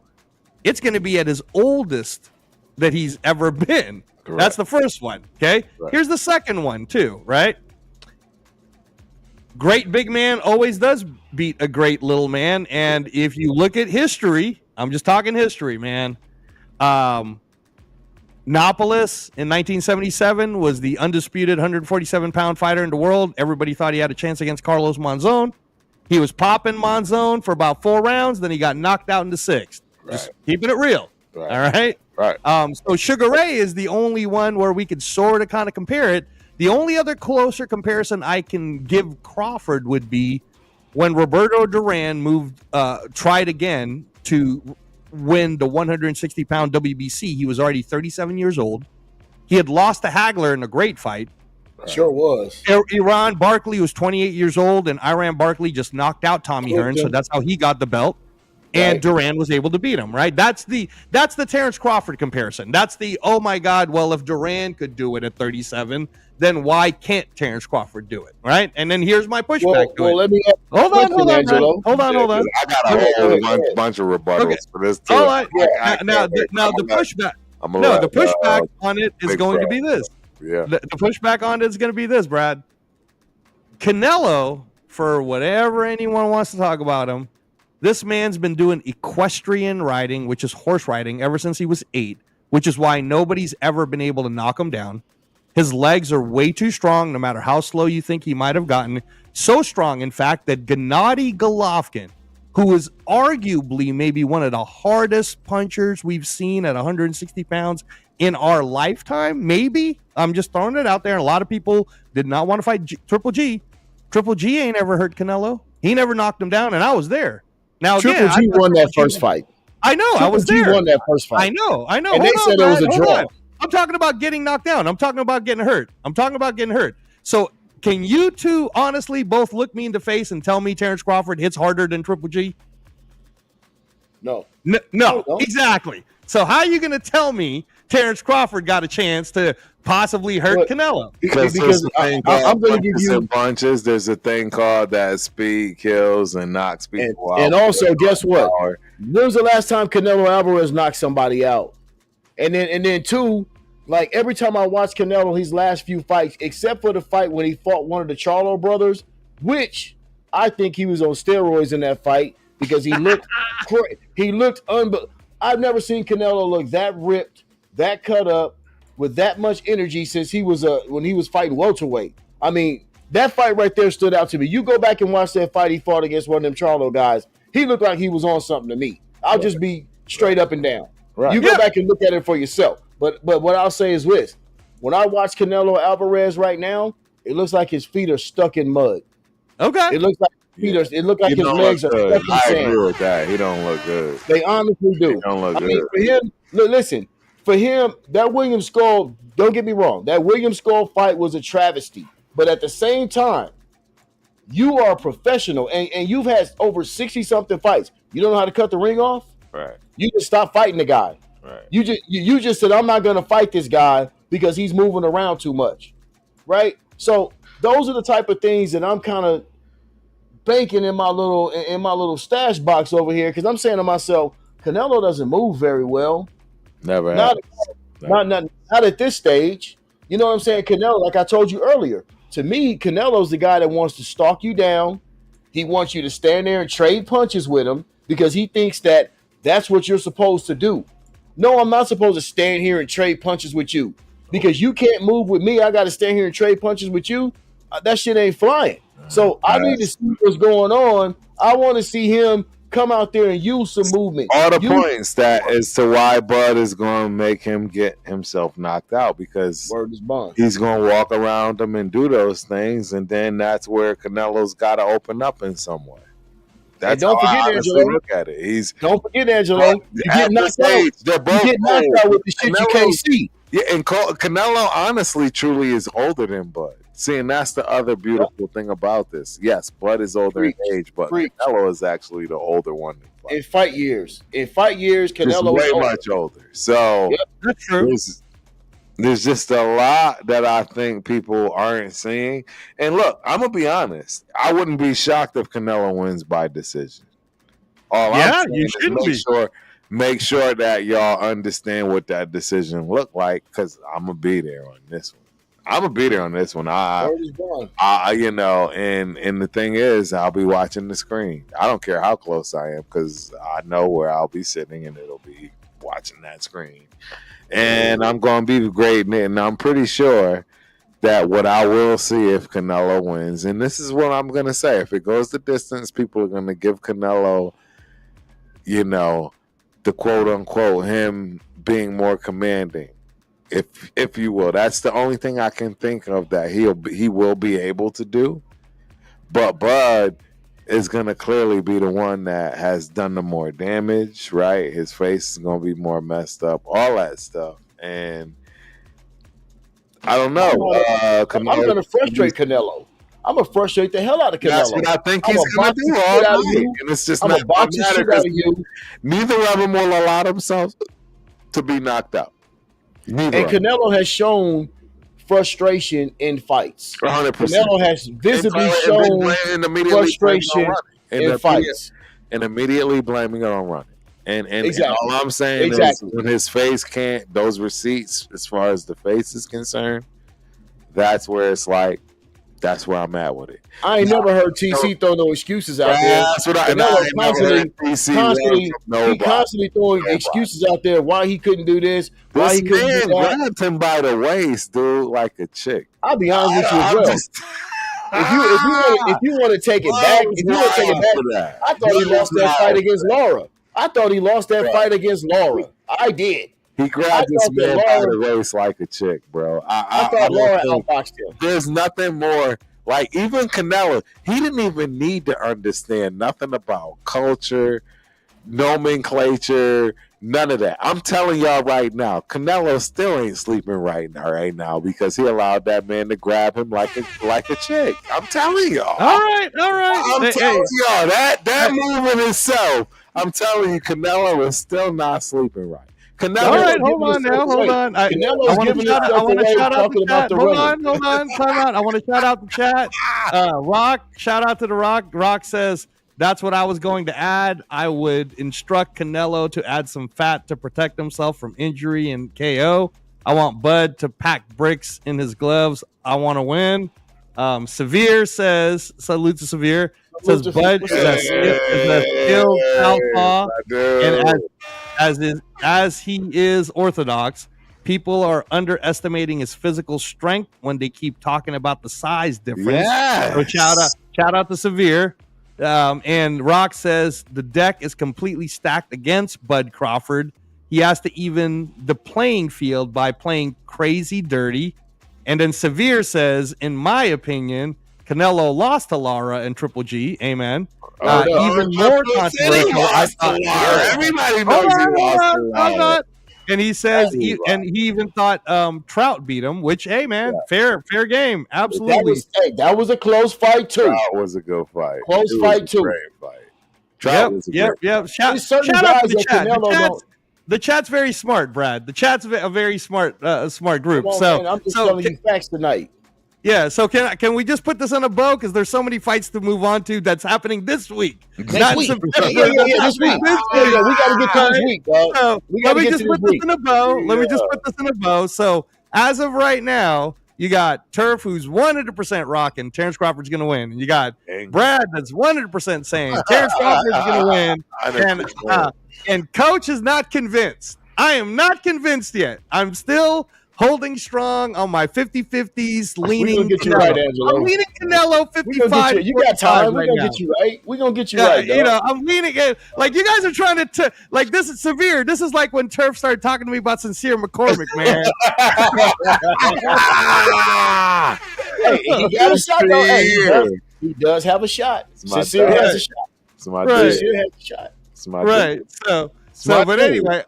it's going to be at his oldest that he's ever been. Correct. That's the first one. Okay. Right. Here's the second one too, right? Great big man always does beat a great little man. And if you look at history, I'm just talking history, man. Nopolis in 1977 was the undisputed 147-pound fighter in the world. Everybody thought he had a chance against Carlos Monzon. He was popping Monzon for about 4 rounds. Then he got knocked out in the 6th. Right. Just keeping it real. Right. All right. Right. So Sugar Ray is the only one where we could sort of kind of compare it. The only other closer comparison I can give Crawford would be when Roberto Duran tried again to win the 160-pound WBC. He was already 37 years old. He had lost to Hagler in a great fight. Sure was. Iran Barkley was 28 years old, and Iran Barkley just knocked out Tommy Hearns, so that's how he got the belt. And Duran was able to beat him, right? That's the Terrence Crawford comparison. That's the, oh my God, well, if Duran could do it at 37, then why can't Terrence Crawford do it, right? And then here's my pushback to it. Let me hold on, Angelo. Hold on. I got a whole bunch of rebuttals for this too. All right. The pushback on it is going to be this. Yeah. The pushback on it is going to be this, Brad. Canelo, for whatever anyone wants to talk about him, this man's been doing equestrian riding, which is horse riding, ever since he was 8, which is why nobody's ever been able to knock him down. His legs are way too strong, no matter how slow you think he might have gotten. So strong, in fact, that Gennady Golovkin, who is arguably maybe one of the hardest punchers we've seen at 160 pounds in our lifetime, maybe. I'm just throwing it out there. A lot of people did not want to fight Triple G. Triple G ain't ever hurt Canelo. He never knocked him down, and I was there. Now, Triple G won that first fight. I know. I was there. Triple G won that first fight. I know. And they said it was a draw. I'm talking about getting knocked down. I'm talking about getting hurt. So can you two honestly both look me in the face and tell me Terrence Crawford hits harder than Triple G? No, exactly. So how are you going to tell me Terrence Crawford got a chance to possibly hurt Canelo? Because I'm going to give you punches. There's a thing called that speed kills and knocks people out. And also, guess what? When was the last time Canelo Alvarez knocked somebody out? And then two, like every time I watch Canelo his last few fights, except for the fight when he fought one of the Charlo brothers, which I think he was on steroids in that fight because he looked I've never seen Canelo look that ripped, that cut up, with that much energy since he was when he was fighting welterweight. I mean, That fight right there stood out to me. You go back and watch that fight he fought against one of them Charlo guys. He looked like he was on something to me. I'll just be straight up and down. Right. You go back and look at it for yourself. But what I'll say is this. When I watch Canelo Alvarez right now, it looks like his feet are stuck in mud. Okay. It looks like it looks like his legs are stuck in sand. I agree with that. He don't look good. They honestly do. He don't look good. Mean, for him, listen, for him, that William Skull, don't get me wrong, that William Skull fight was a travesty. But at the same time, you are a professional and you've had over 60-something fights. You don't know how to cut the ring off? Right. You just stop fighting the guy. Right. You just said, I'm not going to fight this guy because he's moving around too much. Right? So those are the type of things that I'm kind of banking in my little stash box over here, because I'm saying to myself, Canelo doesn't move very well. Never. Not at this stage. You know what I'm saying? Canelo, like I told you earlier, to me, Canelo's the guy that wants to stalk you down. He wants you to stand there and trade punches with him because he thinks that that's what you're supposed to do. No, I'm not supposed to stand here and trade punches with you because you can't move with me. I got to stand here and trade punches with you. That shit ain't flying. So I need to see what's going on. I want to see him come out there and use some movement. All the points that as to why Bud is going to make him get himself knocked out, because he's going to walk around him and do those things, and then that's where Canelo's got to open up in some way. That's don't how forget, I Angelo. look at it. Don't forget, Angelo. You get knocked out. You get knocked out with the shit you can't see. Yeah, and Canelo, honestly, truly is older than Bud. See, and that's the other beautiful thing about this. Yes, Bud is older in age, but Canelo is actually the older one. In fight years, Canelo is way much older. So that's true. There's just a lot that I think people aren't seeing. And look, I'm gonna be honest. I wouldn't be shocked if Canelo wins by decision. You shouldn't be. Make sure that y'all understand what that decision looked like, because I'm gonna be there on this one. I'm gonna be there on this one. You know, and the thing is, I'll be watching the screen. I don't care how close I am, because I know where I'll be sitting, and it'll be watching that screen. And I'm gonna be great, and I'm pretty sure that what I will see if Canelo wins, and this is what I'm gonna say: if it goes the distance, people are gonna give Canelo, you know, the quote unquote him being more commanding. If you will, that's the only thing I can think of that he will be able to do. But Bud is gonna clearly be the one that has done the more damage, right? His face is gonna be more messed up, all that stuff, and I don't know. I'm gonna frustrate Canelo. I'm gonna frustrate the hell out of Canelo. That's what I think he's gonna do all night, and it's just not gonna matter because neither of them will allow themselves to be knocked out. And Canelo has shown frustration in fights. 100%. Canelo has visibly shown frustration in fights. And immediately blaming it on running. And exactly. All I'm saying is when his face can't, those receipts, as far as the face is concerned, that's where it's like, that's where I'm at with it. I ain't never heard TC throw no excuses out there. That's what constantly throwing excuses out there why he couldn't do this, why he couldn't do that. Grabbed him by the waist, dude, like a chick. I'll be honest with you as well. If you want to take it back, I thought he lost that fight against Laura. I did. He grabbed this man by the waist like a chick, bro. I thought Laura outboxed him. There's nothing more. Like, even Canelo, he didn't even need to understand nothing about culture, nomenclature, none of that. I'm telling y'all right now, Canelo still ain't sleeping right now because he allowed that man to grab him like a chick. I'm telling y'all. All right. I'm telling y'all that move in itself. I'm telling you, Canelo is still not sleeping right. Canelo, all right, hold on. I want to shout out the chat. Hold on. Time out. I want to shout out the chat. Rock, shout out to the Rock. Rock says, that's what I was going to add. I would instruct Canelo to add some fat to protect himself from injury and KO. I want Bud to pack bricks in his gloves. I want to win. Severe says, salute to Severe, says Bud is a skilled southpaw, and as he is orthodox, people are underestimating his physical strength when they keep talking about the size difference. Yes. So shout out to Severe. And Rock says the deck is completely stacked against Bud Crawford. He has to even the playing field by playing crazy dirty. And then Severe says, in my opinion, Canelo lost to Lara and Triple G. Amen. Even more controversial. Everybody knows he lost to Lara. And he says, he even thought Trout beat him, which, hey, man, fair game. Absolutely. That was a close fight, too. That was a good fight. Close fight, too. Great fight. Trout was a great fight. Shout out to the chat. The chat's very smart, Brad. The chat's a very smart group. Man, I'm just telling you facts tonight. Yeah, so can we just put this on a bow? Because there's so many fights to move on to that's happening this week. This week. This week. We got to get to this week, dog. So let me just put this in a bow. Let me just put this in a bow. So as of right now, you got Turf, who's 100% rocking. Terrence Crawford's going to win. And you got Brad, that's 100% saying Terrence Crawford's going to win. And Coach is not convinced. I am not convinced yet. I'm still holding strong on my 50-50s, leaning get you right, Angelo. I'm leaning Canelo 55. You got time. We're going to get you right. We're going to get you right, dog. You know, I'm leaning it. Like, you guys are trying to, like, this is Severe. This is like when Turf started talking to me about Sincere McCormick, man. Hey, he got a shot, though. Hey, he does have a shot. Sincere has a shot. Sincere has a shot. Right. So, but anyway,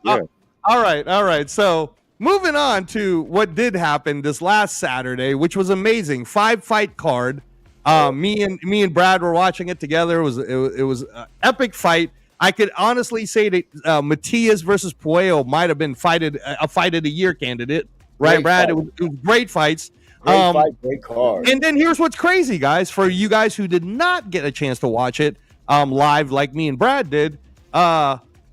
all right. So, moving on to what did happen this last Saturday, which was amazing. 5-fight card. Me and Brad were watching it together. It was an epic fight. I could honestly say that Matias versus Puello might have been a fight of the year candidate, right, Brad? It was great fights. Great fight, great card. And then here's what's crazy, guys. For you guys who did not get a chance to watch it live, like me and Brad did.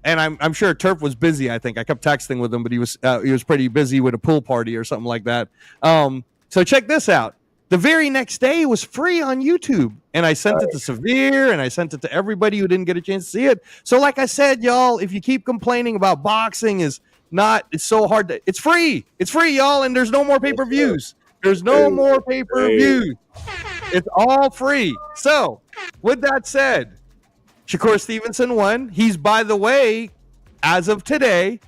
And I'm sure Turf was busy. I think I kept texting with him, but he was pretty busy with a pool party or something like that. So check this out. The very next day, it was free on YouTube, and I sent it to Severe, and I sent it to everybody who didn't get a chance to see it. So, like I said, y'all, if you keep complaining about boxing it's so hard it's free. It's free, y'all, and there's no more pay-per-views. There's no more pay-per-views. It's all free. So, with that said, Shakur Stevenson won. He's, by the way, as of today,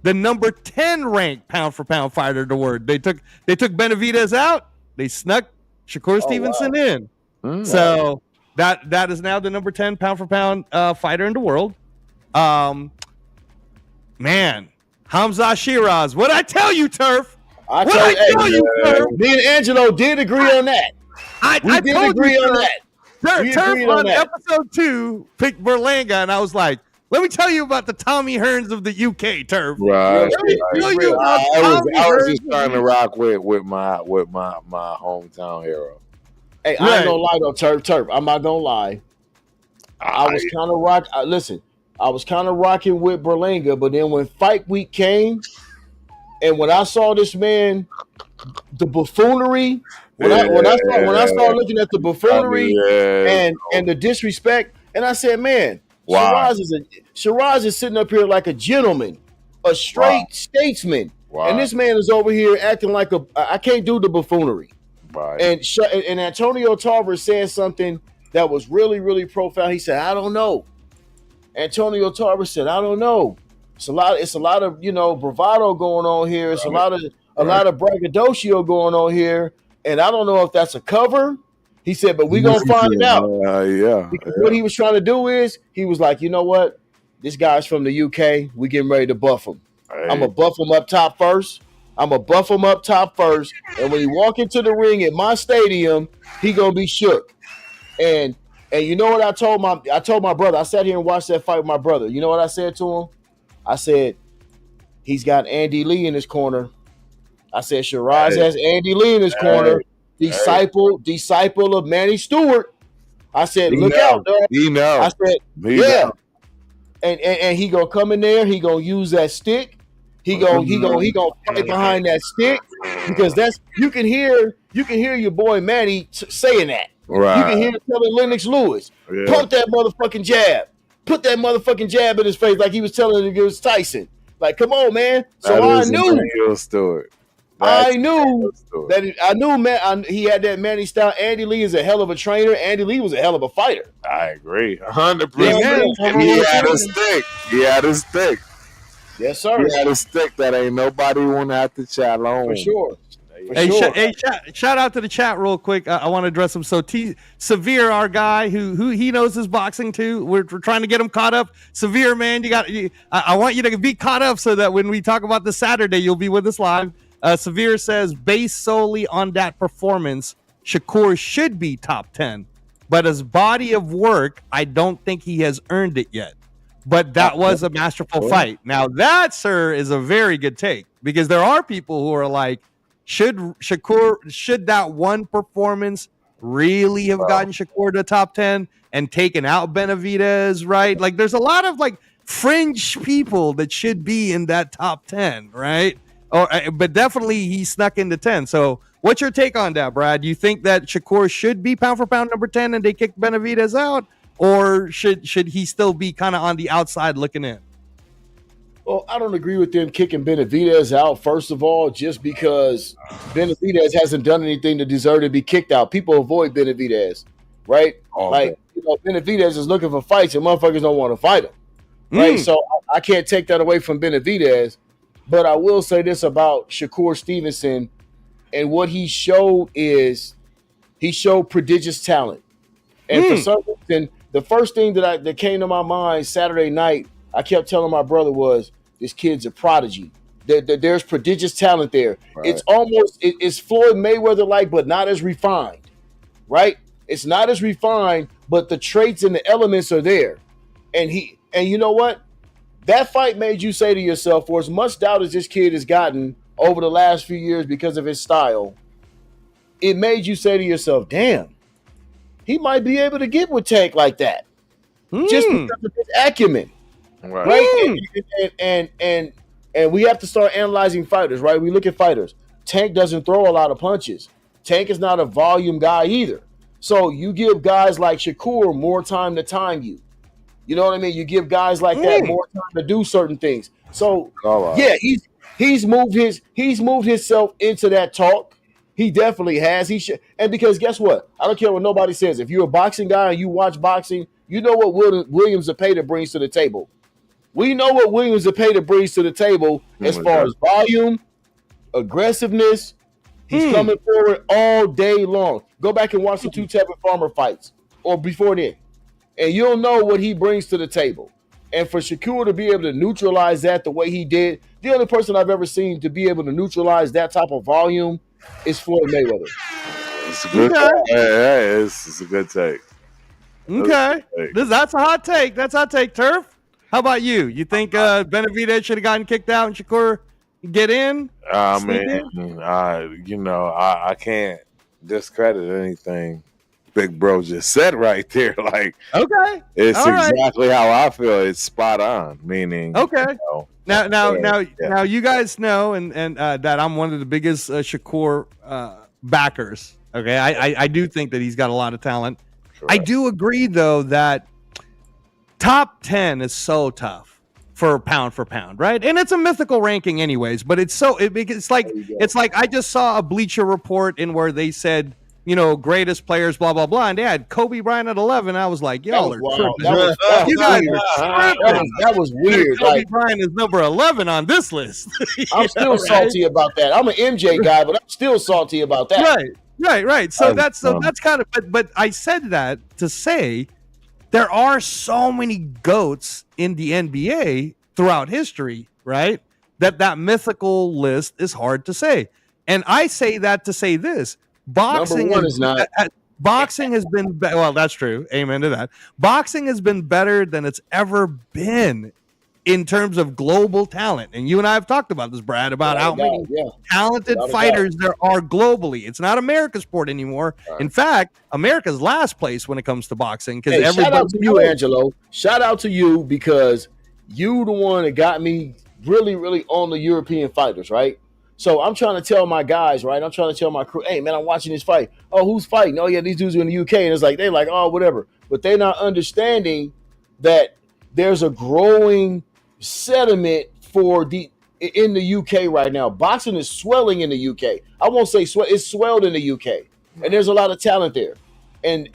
the number 10 ranked pound-for-pound fighter in the world. They took Benavidez out. They snuck Shakur Stevenson in. So that is now the number 10 pound-for-pound fighter in the world. Man, Hamza Shiraz. What'd I tell you, Turf? I tell you, Turf? Me and Angelo did agree on that. I did agree on that. Turf on episode 2 picked Berlanga, and I was like, let me tell you about the Tommy Hearns of the UK, Turf. Right. I was just trying to rock with my hometown hero. Hey, I ain't gonna lie though, Turf. I'm not gonna lie. I was kind of rock. Listen, I was kind of rocking with Berlanga, but then when fight week came, and when I saw this man, the buffoonery. When I started looking at the buffoonery and the disrespect, and I said, man. Wow. Shiraz is sitting up here like a gentleman, a straight statesman, and this man is over here acting like I can't do the buffoonery. Right. And Antonio Tarver said something that was really, really profound. He said, "I don't know." Antonio Tarver said, "I don't know." It's a lot of bravado going on here. It's a lot of braggadocio going on here, and I don't know if that's a cover. He said, but we're going to find out. Because what he was trying to do is, he was like, you know what? This guy's from the UK. We getting ready to buff him. I'm going to buff him up top first. And when he walk into the ring at my stadium, he going to be shook. And you know what I told my brother? I sat here and watched that fight with my brother. You know what I said to him? I said, he's got Andy Lee in his corner. I said, Shiraz has Andy Lee in his corner. Disciple of Manny Stewart. I said, look out, dog. I said, And he gonna come in there. He gonna use that stick. He gonna fight behind that stick because you can hear your boy Manny saying that. Right. You can hear him telling Lennox Lewis, pump that motherfucking jab. Put that motherfucking jab in his face like he was telling him against Tyson. Like, come on, man. So That I is knew. Emmanuel Stewart. I knew man. He had that Manny style. Andy Lee is a hell of a trainer. Andy Lee was a hell of a fighter. I agree, 100%. Amen. He had a stick. He had a stick. Yes, sir. He had a stick that ain't nobody want to have to chat on. For sure. Hey, shout out to the chat real quick. I want to address him. So Severe, our guy, who he knows his boxing too. We're trying to get him caught up. Severe, man, I want you to be caught up so that when we talk about this Saturday, you'll be with us live. Severe says, based solely on that performance, Shakur should be top 10. But his body of work, I don't think he has earned it yet. But that was a masterful fight. Now that, sir, is a very good take, because there are people who are like, should that one performance really have gotten Shakur to top 10 and taken out Benavidez, right? Like, there's a lot of like fringe people that should be in that top 10, right? But definitely he snuck into 10. So what's your take on that, Brad? You think that Shakur should be pound for pound number 10 and they kick Benavidez out? Or should he still be kind of on the outside looking in? Well, I don't agree with them kicking Benavidez out, first of all, just because Benavidez hasn't done anything to deserve to be kicked out. People avoid Benavidez, right? Benavidez is looking for fights and motherfuckers don't want to fight him, right? So I can't take that away from Benavidez, but I will say this about Shakur Stevenson, and what he showed is he showed prodigious talent. And for some reason, the first thing that came to my mind Saturday night, I kept telling my brother was, this kid's a prodigy. There's prodigious talent there. Right. It's almost, it's Floyd Mayweather-like, but not as refined, right? It's not as refined, but the traits and the elements are there. And you know what? That fight made you say to yourself, for as much doubt as this kid has gotten over the last few years because of his style, it made you say to yourself, damn, he might be able to get with Tank like that. Just because of his acumen. Right? And we have to start analyzing fighters, right? We look at fighters. Tank doesn't throw a lot of punches. Tank is not a volume guy either. So you give guys like Shakur more time to time you. You know what I mean? You give guys like that more time to do certain things. So he's moved himself into that talk. He definitely has. He should, and because guess what? I don't care what nobody says. If you're a boxing guy and you watch boxing, you know what Williams Zepeda brings to the table. We know what Williams Zepeda brings to the table as far as volume, aggressiveness. He's coming forward all day long. Go back and watch the two Tevin Farmer fights or before then, and you'll know what he brings to the table. And for Shakur to be able to neutralize that the way he did, the only person I've ever seen to be able to neutralize that type of volume is Floyd Mayweather. It's a good take. Yeah, it's a good take. Okay. That's a hot take. That's a hot take, Turf. How about you? You think Benavidez should have gotten kicked out and Shakur get in? I can't discredit anything Big Bro just said right there. Like, okay, it's exactly how I feel. It's spot on. Meaning, okay. Now, you guys know, and that I'm one of the biggest Shakur backers. Okay, I do think that he's got a lot of talent. Correct. I do agree, though, that top 10 is so tough for pound, right? And it's a mythical ranking anyways, but it's like I just saw a Bleacher Report in where they said, greatest players, blah, blah, blah, and they had Kobe Bryant at 11. I was like, y'all are tripping. You guys are tripping. That was weird. Kobe Bryant is number 11 on this list. I'm still salty about that. I'm an MJ guy, but I'm still salty about that. Right. So that's kind of, but I said that to say there are so many GOATs in the NBA throughout history, right? That mythical list is hard to say. And I say that to say this. Boxing is not. Boxing has been well. That's true. Amen to that. Boxing has been better than it's ever been in terms of global talent. And you and I have talked about this, Brad, about how many talented fighters there are globally. It's not America's sport anymore. Right. In fact, America's last place when it comes to boxing. Because shout out to you, Angelo. Shout out to you because you the one that got me really, really on the European fighters, right? So I'm trying to tell my guys, right? I'm trying to tell my crew, hey, man, I'm watching this fight. Oh, who's fighting? Oh, yeah, these dudes are in the UK. And it's like, they're like, oh, whatever. But they're not understanding that there's a growing sediment in the UK right now. Boxing is swelling in the UK. I won't say swell, it's swelled in the UK. And there's a lot of talent there. And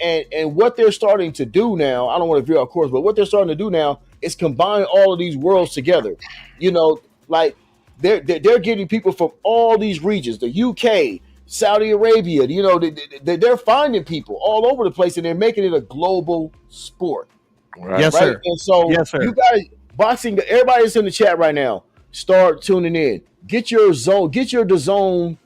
what they're starting to do now, I don't want to veer off course, but what they're starting to do now is combine all of these worlds together. You know, like they're getting people from all these regions, the UK, Saudi Arabia, you know, they're finding people all over the place and they're making it a global sport. Right. Yes, Right. sir. And so Yes, sir. you guys, boxing, everybody that's in the chat right now, start tuning in. Get your DAZN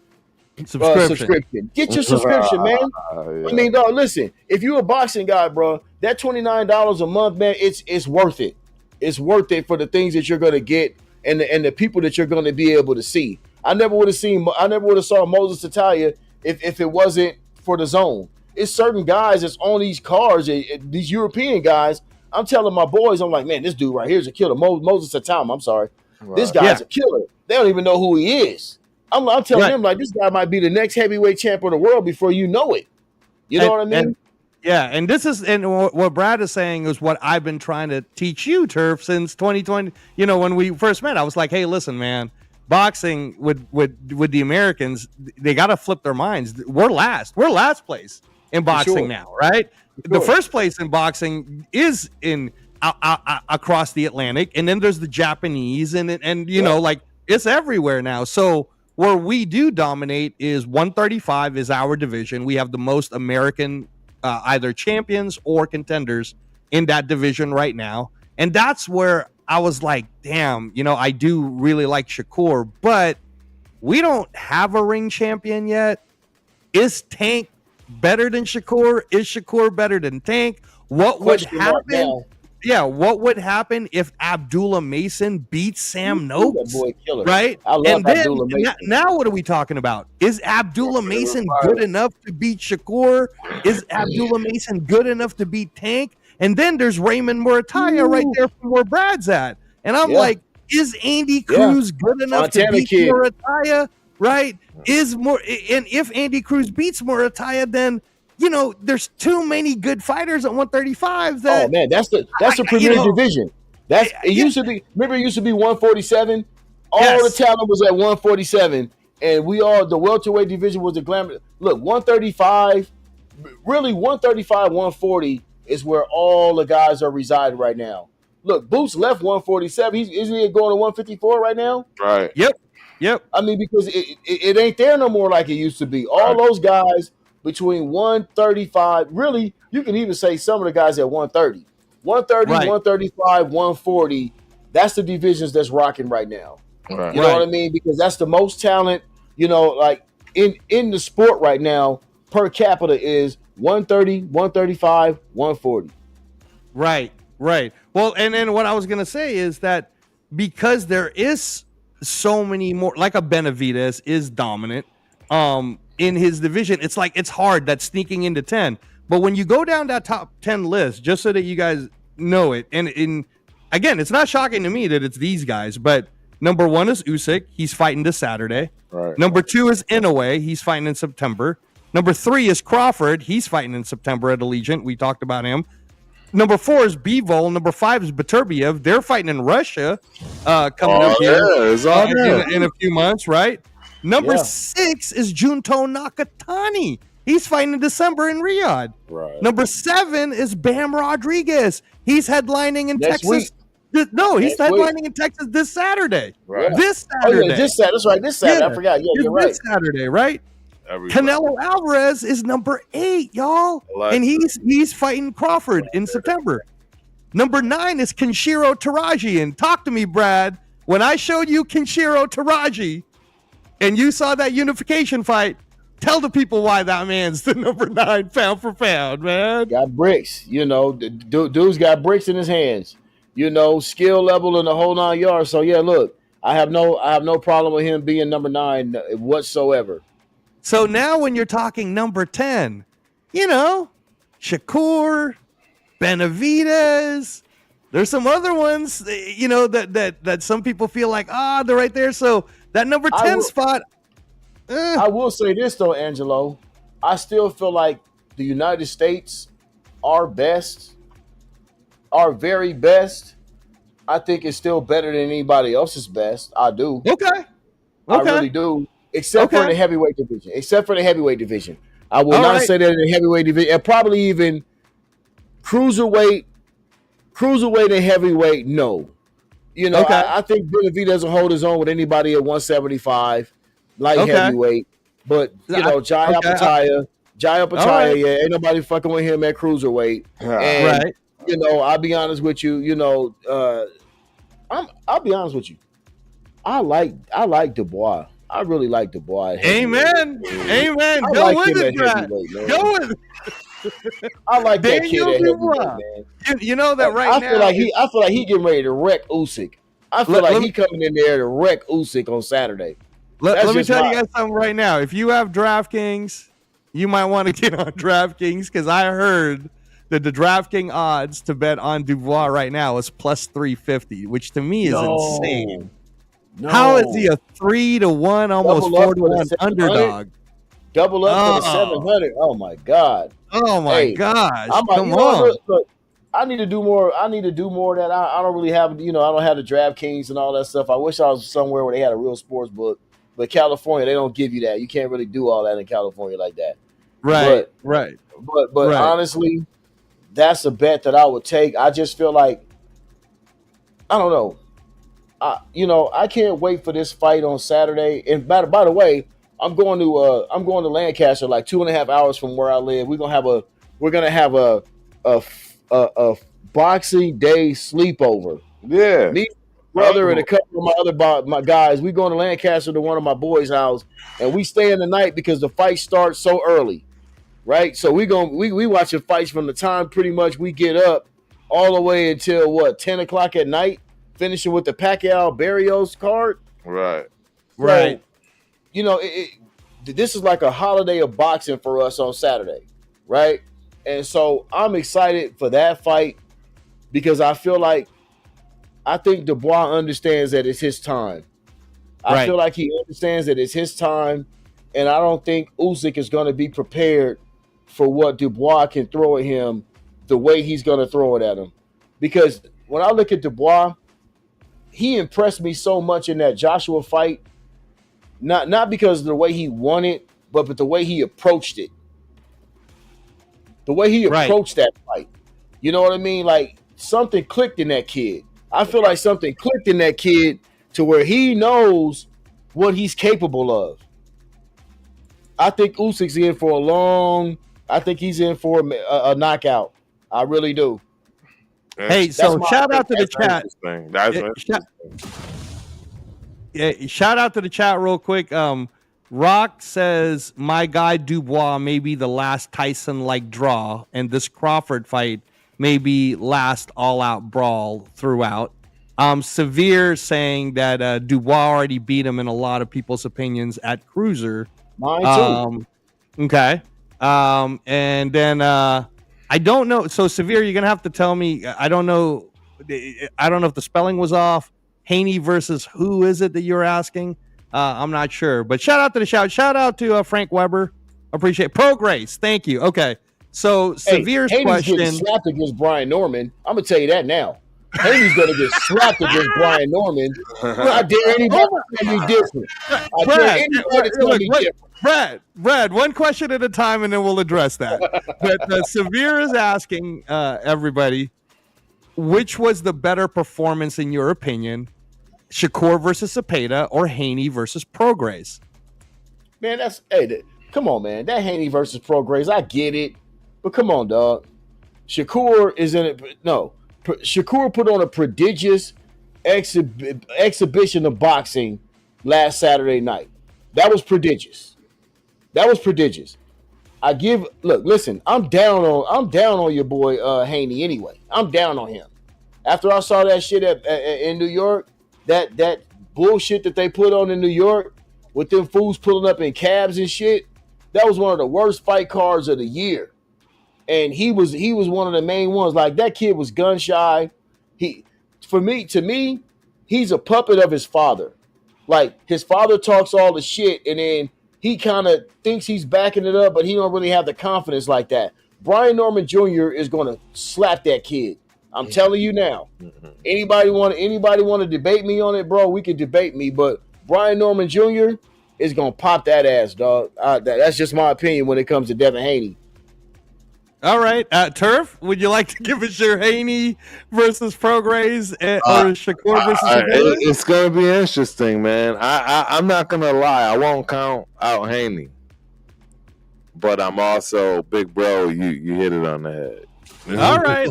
subscription. Get your subscription, man. Yeah. I mean, dog, listen, if you're a boxing guy, bro, that $29 a month, man, it's worth it. It's worth it for the things that you're gonna get and the people that you're gonna be able to see. I never would have saw Moses Sataya if it wasn't for the zone. It's certain guys that's on these cards, these European guys. I'm telling my boys, I'm like, man, this dude right here is a killer. Moses Sataya, I'm sorry. Right. This guy's a killer. They don't even know who he is. I'm telling them, like, this guy might be the next heavyweight champion of the world before you know it. You know what I mean? And this is, and what Brad is saying is what I've been trying to teach you, Turf, since 2020. You know, when we first met, I was like, hey, listen, man, boxing with the Americans, they got to flip their minds. We're last place in boxing now, right? The first place in boxing is in across the Atlantic, and then there's the Japanese, and you know, like, it's everywhere now. So where we do dominate is 135 is our division. We have the most American either champions or contenders in that division right now. And that's where I was like, damn, you know, I do really like Shakur, but we don't have a ring champion yet. Is Tank better than Shakur? Is Shakur better than Tank? What would happen? Yeah, what would happen if Abdullah Mason beats Sam Noakes? That boy killer. Right? I love Abdullah Mason. Now what are we talking about? Is Abdullah Mason good enough to beat Shakur? Is Abdullah Mason good enough to beat Tank? And then there's Raymond Murataya right there from where Brad's at. And I'm like, is Andy Cruz good enough to beat Murataya? Right? And if Andy Cruz beats Murataya, then you know, there's too many good fighters at 135. That, oh man, that's the premier division. It used to be. Remember, it used to be 147. All the talent was at 147, and the welterweight division was the glamour. Look, 135, really 135, 140 is where all the guys are residing right now. Look, Boots left 147. Isn't he going to 154 right now? Right. Yep. I mean, because it ain't there no more like it used to be. All those guys between 135, really, you can even say some of the guys at 130. 130, 135, 140, that's the divisions that's rocking right now. Right. You know what I mean? Because that's the most talent, you know, like in the sport right now, per capita is 130, 135, 140. Right. Well, and then what I was going to say is that because there is so many more, like a Benavidez is dominant, in his division, it's like it's hard that sneaking into 10. But when you go down that top 10 list, just so that you guys know it, and again, it's not shocking to me that it's these guys, but number 1 is Usyk. He's fighting this Saturday. Right. Number 2 is Inoue. He's fighting in September. Number 3 is Crawford. He's fighting in September at Allegiant. We talked about him. Number 4 is Bivol. Number 5 is Beterbiev. They're fighting in Russia coming up here in a few months, right? Number 6 is Junto Nakatani. He's fighting in December in Riyadh. Right. Number 7 is Bam Rodriguez. He's headlining in Texas. He's headlining in Texas this Saturday. Right. This Saturday. That's right. This Saturday. I forgot. Yeah, you're right. This Saturday, right? Canelo Alvarez is number 8, y'all. And he's fighting Crawford in September. Number 9 is Kenshiro Taraji. And talk to me, Brad. When I showed you Kenshiro Taraji, and you saw that unification fight, tell the people why that man's the number 9 pound for pound, man. Got bricks, you know. Dude's got bricks in his hands, you know, skill level and the whole 9 yards. So yeah, look, I have no problem with him being number 9 whatsoever. So now when you're talking number 10, you know, Shakur, Benavidez, there's some other ones, you know, that some people feel like, they're right there. So that number 10 spot. I will say this, though, Angelo. I still feel like the United States, our very best, I think it's still better than anybody else's best. I do. Okay. I really do. Except for in the heavyweight division. I will not say that in the heavyweight division. And probably even cruiserweight and heavyweight, no. You know, I think Benavidez doesn't hold his own with anybody at 175, light heavyweight. But, you know, Jai Apataya, yeah, ain't nobody fucking with him at cruiserweight. And, you know, I'll be honest with you, you know, I'll be honest with you. I like Dubois. I really like Dubois. Amen. Go with it, Brad. Go with it. I like that kid at heavyweight, man. You know that right now. I feel like he getting ready to wreck Usyk. I feel like he coming in there to wreck Usyk on Saturday. Let me tell you guys something right now. If you have DraftKings, you might want to get on DraftKings because I heard that the DraftKings odds to bet on Dubois right now is plus 350, which to me is insane. No. How is he a 3-1, almost 4-1 underdog? Double up for the 700. Oh my God. Oh my gosh. Come on. Look, I need to do more. I need to do more of that. I don't really have, you know, I don't have the DraftKings and all that stuff. I wish I was somewhere where they had a real sports book. But California, they don't give you that. You can't really do all that in California like that. Right. But honestly, that's a bet that I would take. I just feel like, I don't know. I can't wait for this fight on Saturday. And by the way, I'm going to Lancaster, like 2.5 hours from where I live. We're gonna have a boxing day sleepover. Yeah, me, brother, and a couple of my guys. We going to Lancaster to one of my boys' house, and we stay in the night because the fight starts so early, right? So we watching fights from the time pretty much we get up all the way until 10 o'clock at night. Finishing with the Pacquiao Barrios card. Right. So, you know, this is like a holiday of boxing for us on Saturday, right? And so I'm excited for that fight because I think Dubois understands that it's his time. I feel like he understands that it's his time, and I don't think Usyk is going to be prepared for what Dubois can throw at him the way he's going to throw it at him. Because when I look at Dubois, he impressed me so much in that Joshua fight, not because of the way he won it, but the way he approached it. The way he approached that fight. You know what I mean? Like, something clicked in that kid. I feel like something clicked in that kid to where he knows what he's capable of. I think Usyk's in for I think he's in for a knockout. I really do. Hey, so shout out to the chat. Shout out to the chat real quick. Rock says, my guy Dubois may be the last Tyson-like draw, and this Crawford fight may be last all-out brawl throughout. Severe saying that Dubois already beat him in a lot of people's opinions at Cruiser. Mine too. Okay. And then I don't know. So Severe, you're gonna have to tell me. I don't know if the spelling was off. Haney versus who is it that you're asking? I'm not sure. But shout out to the shout out to Frank Weber. Appreciate it. Pro Grace. Thank you. Okay. So Severe's question. Getting slapped against Brian Norman. I'm gonna tell you that now. Haney's gonna get slapped against Brian Norman. I dare anybody to be different. I dare anybody to be different. Brad, one question at a time, and then we'll address that. But Severe is asking everybody, which was the better performance in your opinion, Shakur versus Zepeda or Haney versus Prograis? Man, come on, man. That Haney versus Prograis, I get it, but come on, dog. Shakur is in it. No, Shakur put on a prodigious exhibition of boxing last Saturday night. That was prodigious. Listen, I'm down on your boy Haney anyway. I'm down on him. After I saw that shit in New York, that bullshit that they put on in New York with them fools pulling up in cabs and shit, that was one of the worst fight cards of the year. And he was one of the main ones. Like, that kid was gun shy. To me, he's a puppet of his father. Like, his father talks all the shit, and then he kind of thinks he's backing it up, but he don't really have the confidence like that. Brian Norman Jr. is going to slap that kid. I'm telling you now. Anybody want to debate me on it, bro? We can debate me, but Brian Norman Jr. is gonna pop that ass, dog. That's just my opinion when it comes to Devin Haney. All right, Turf, would you like to give us your Haney versus Prograis or Shakur versus Shakur? It's gonna be interesting, man. I'm not gonna lie. I won't count out Haney, but I'm also big bro. You hit it on the head. All right.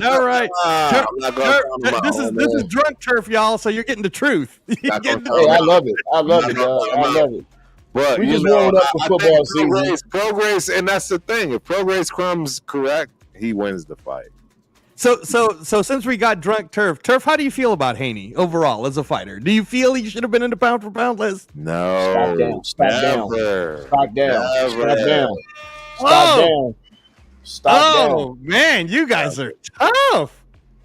This is drunk Turf, y'all. So you're getting the truth. I love it. I love it. But we just warmed up for football season. Progress, and that's the thing. If Progress comes correct, he wins the fight. So since we got drunk Turf, how do you feel about Haney overall as a fighter? Do you feel he should have been in the pound for pound list? No. Stop down. Oh man, you guys are tough.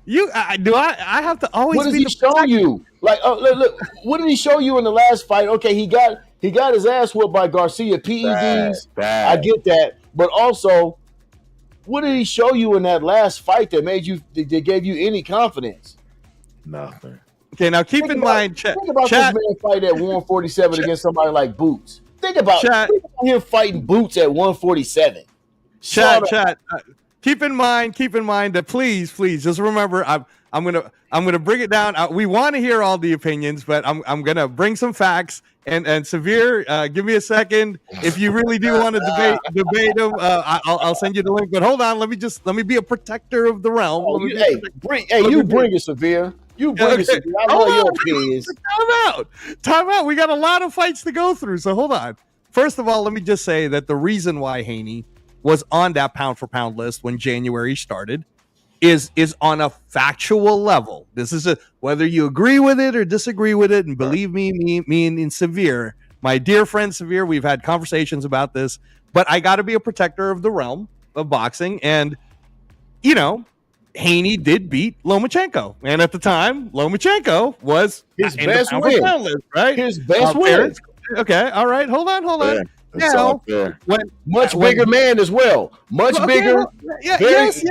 I have to always. What does he show you? Like, look, what did he show you in the last fight? Okay, he got his ass whooped by Garcia. PEDs, I get that, but also, what did he show you in that last fight that gave you any confidence? Nothing. Okay, now keep in mind, think about this man fight at 147 against somebody like Boots. Think about him fighting Boots at 147. Chat. Keep in mind that please just remember I'm gonna bring it down. We want to hear all the opinions, but I'm gonna bring some facts. And Severe, give me a second. If you really do want to debate them, I'll send you the link. But hold on, let me be a protector of the realm. Bring it, Severe. You bring it, Severe. I know your opinions. Time out. We got a lot of fights to go through, so hold on. First of all, let me just say that the reason why Haney was on that pound for pound list when January started is on a factual level. This is whether you agree with it or disagree with it, and believe me and Severe, my dear friend Severe, we've had conversations about this, but I got to be a protector of the realm of boxing, and Haney did beat Lomachenko, and at the time Lomachenko was his best win, right? His best win. Okay, all right, hold on. Yeah. Now, much bigger man as well. Bigger. Yes.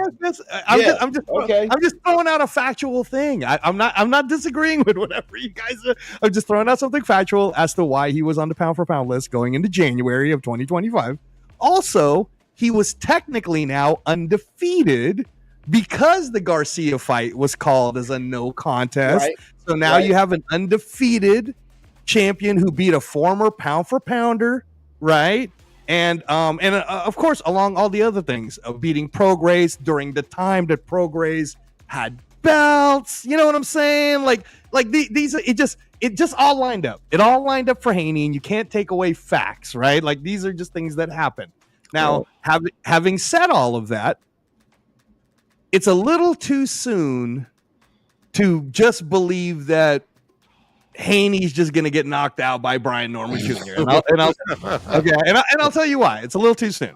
I'm just throwing out a factual thing. I'm not disagreeing with whatever you guys are. I'm just throwing out something factual as to why he was on the pound for pound list going into January of 2025. Also, he was technically now undefeated because the Garcia fight was called as a no contest. Right. So now you have an undefeated champion who beat a former pound for pounder. Right. And of course, along all the other things of beating Prograis during the time that Prograis had belts, you know what I'm saying? Like these, it just all lined up. It all lined up for Haney, and you can't take away facts, right? Like these are just things that happen. Now, having said all of that, it's a little too soon to just believe that Haney's just going to get knocked out by Brian Norman Jr. And I'll tell you why. It's a little too soon.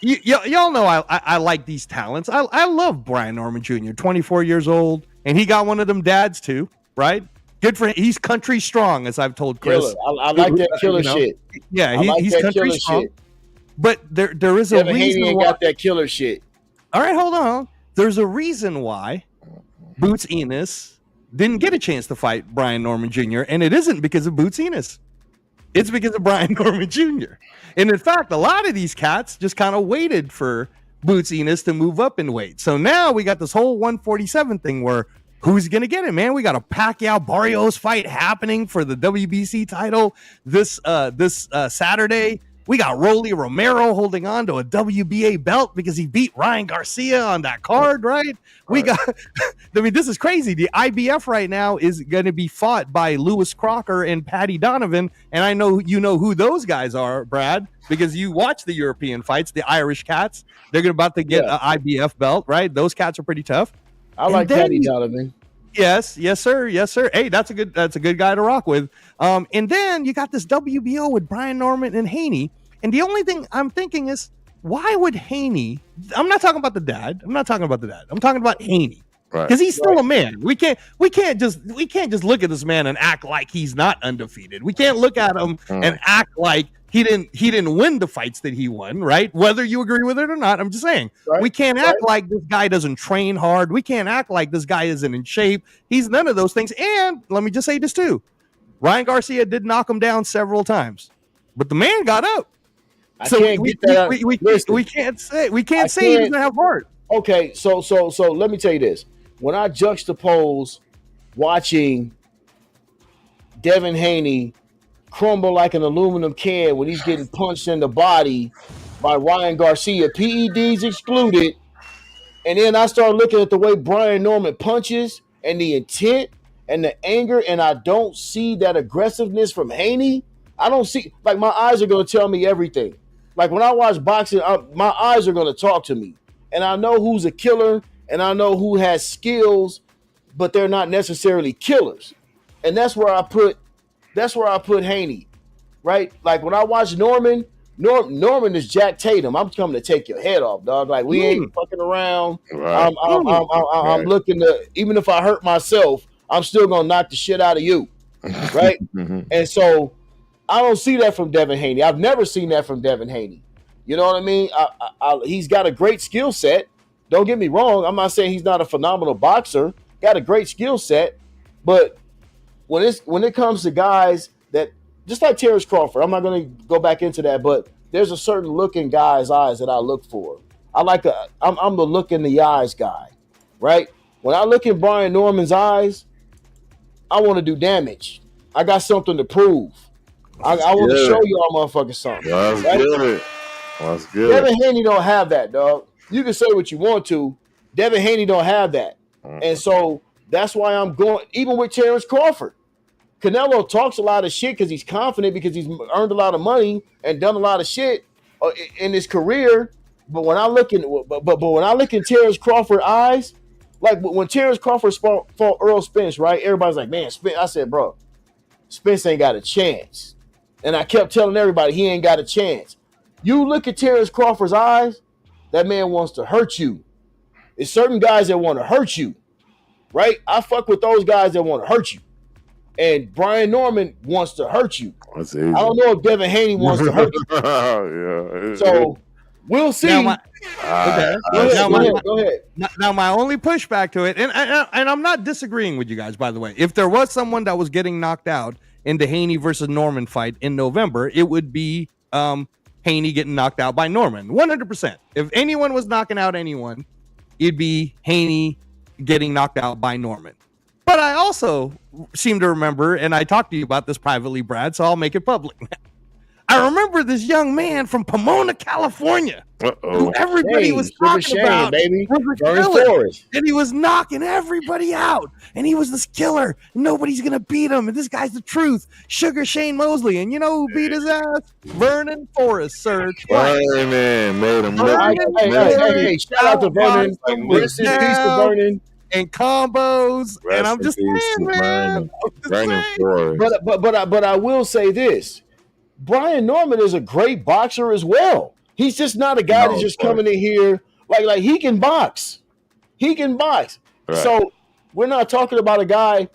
Y'all know I like these talents. I love Brian Norman Jr., 24 years old, and he got one of them dads too, right? Good for him. He's country strong, as I've told Chris. I like that killer shit. Yeah, he's country strong. Shit. But there is a reason Haney ain't got that killer shit. All right, hold on. There's a reason why Boots Enos didn't get a chance to fight Brian Norman Jr., and it isn't because of Boots Enos. It's because of Brian Norman Jr. And in fact, a lot of these cats just kind of waited for Boots Enos to move up in weight. So now we got this whole 147 thing where who's going to get it, man? We got a Pacquiao-Barrios fight happening for the WBC title this Saturday. We got Rolly Romero holding on to a WBA belt because he beat Ryan Garcia on that card, right? We got, this is crazy. The IBF right now is going to be fought by Lewis Crocker and Paddy Donovan. And I know you know who those guys are, Brad, because you watch the European fights, the Irish cats. They're about to get an IBF belt, right? Those cats are pretty tough. I like Paddy Donovan. Yes, sir. Hey, that's a good guy to rock with. And then you got this WBO with Brian Norman and Haney. And the only thing I'm thinking is, why would Haney? I'm not talking about the dad. I'm talking about Haney, because he's still a man. We can't just look at this man and act like he's not undefeated. We can't look at him and act like didn't win the fights that he won, right? Whether you agree with it or not, I'm just saying we can't act like this guy doesn't train hard. We can't act like this guy isn't in shape. He's none of those things. And let me just say this too: Ryan Garcia did knock him down several times, but the man got up. We can't say he doesn't have heart. Okay, so let me tell you this: when I juxtapose watching Devin Haney crumble like an aluminum can when he's getting punched in the body by Ryan Garcia, PEDs excluded, and then I start looking at the way Brian Norman punches and the intent and the anger, and I don't see that aggressiveness from Haney. I don't see, like, my eyes are going to tell me everything. Like, when I watch boxing, my eyes are going to talk to me, and I know who's a killer, and I know who has skills, but they're not necessarily killers. And that's where I put Haney, right? Like, when I watch Norman is Jack Tatum. I'm coming to take your head off, dog. Like, we ain't fucking around. Right. I'm looking to, even if I hurt myself, I'm still gonna knock the shit out of you, right? And so I don't see that from Devin Haney. I've never seen that from Devin Haney. You know what I mean? He's got a great skill set. Don't get me wrong. I'm not saying he's not a phenomenal boxer. Got a great skill set, but when it comes to guys that, just like Terrence Crawford, I'm not going to go back into that, but there's a certain look in guys' eyes that I look for. I'm the look in the eyes guy, right? When I look in Brian Norman's eyes, I want to do damage. I got something to prove. I want to show y'all motherfuckers something. That's right? good. That's good. Devin Haney don't have that, dog. You can say what you want to. Devin Haney don't have that. And so that's why I'm going, even with Terrence Crawford. Canelo talks a lot of shit because he's confident, because he's earned a lot of money and done a lot of shit in his career. But when I look in Terrence Crawford's eyes, like when Terrence Crawford fought Earl Spence, right? Everybody's like, man, Spence. I said, bro, Spence ain't got a chance. And I kept telling everybody he ain't got a chance. You look at Terrence Crawford's eyes, that man wants to hurt you. There's certain guys that want to hurt you, right? I fuck with those guys that want to hurt you. And Brian Norman wants to hurt you. I don't know if Devin Haney wants to hurt you. Yeah. So we'll see. Go ahead. Now, my only pushback to it, and I'm not disagreeing with you guys, by the way. If there was someone that was getting knocked out in the Haney versus Norman fight in November, it would be Haney getting knocked out by Norman. 100%. If anyone was knocking out anyone, it'd be Haney getting knocked out by Norman. But I also seem to remember, and I talked to you about this privately, Brad, so I'll make it public now. I remember this young man from Pomona, California, who everybody was talking about, baby. And he was knocking everybody out, and he was this killer. Nobody's gonna beat him, and this guy's the truth. Sugar Shane Mosley, and you know who beat his ass? Vernon Forrest, sir. Vernon made him. Hey, shout out to Vernon. Rest in peace to Vernon. And combos, and I'm just saying, man. But I will say this: Brian Norman is a great boxer as well. He's just not a guy that's just coming in here like he can box. He can box. Right. So we're not talking about a guy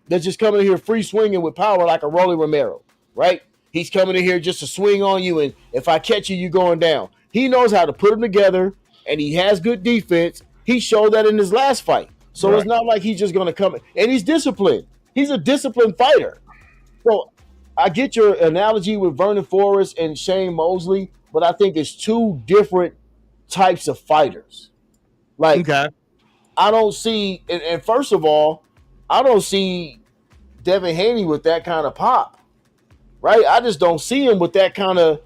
that's just coming in here free swinging with power like a Rolly Romero, right? He's coming in here just to swing on you, and if I catch you, you're going down. He knows how to put them together, and he has good defense. He showed that in his last fight. So It's not like he's just going to come in. And he's disciplined. He's a disciplined fighter. So I get your analogy with Vernon Forrest and Shane Mosley, but I think it's two different types of fighters. Like, I don't see, and first of all, I don't see Devin Haney with that kind of pop, right? I just don't see him with that kind of,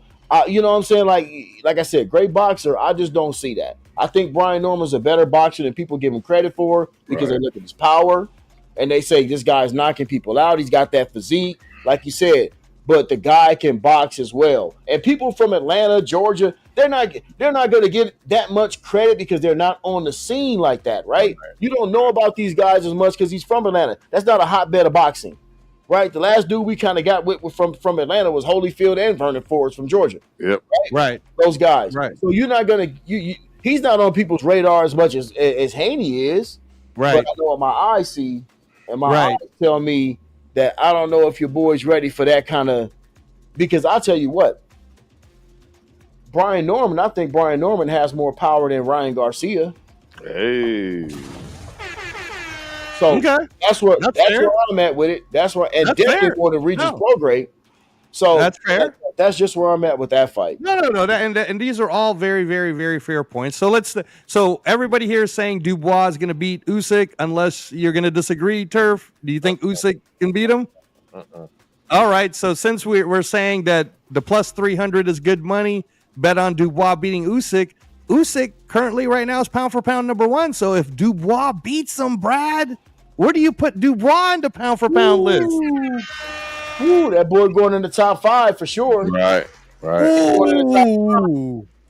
you know what I'm saying? Like I said, great boxer. I just don't see that. I think Brian Norman's a better boxer than people give him credit for because they look at his power and they say this guy's knocking people out. He's got that physique, like you said, but the guy can box as well. And people from Atlanta, Georgia, they're not going to get that much credit because they're not on the scene like that, right? You don't know about these guys as much because he's from Atlanta. That's not a hotbed of boxing, right? The last dude we kind of got with from Atlanta was Holyfield and Vernon Forrest from Georgia. Yep. Right. Those guys. Right. So you're not going to he's not on people's radar as much as Haney is. Right. But I know what my eyes see, and my eyes tell me that I don't know if your boy's ready for that kind of Because I tell you what, I think Brian Norman has more power than Ryan Garcia. Hey. So Okay. that's where fair. I'm at with it. That's where, and That's definitely fair. for the Regis No. Prograde. So That's fair. That's just where I'm at with that fight. No. And these are all very, very, very fair points. So everybody here is saying Dubois is going to beat Usyk unless you're going to disagree, Turf. Do you think Usyk can beat him? All right. So since we're saying that the plus 300 is good money, bet on Dubois beating Usyk. Usyk currently right now is pound for pound number 1. So if Dubois beats him, Brad, where do you put Dubois in the pound for pound list? Ooh, that boy going in the top 5 for sure. Right.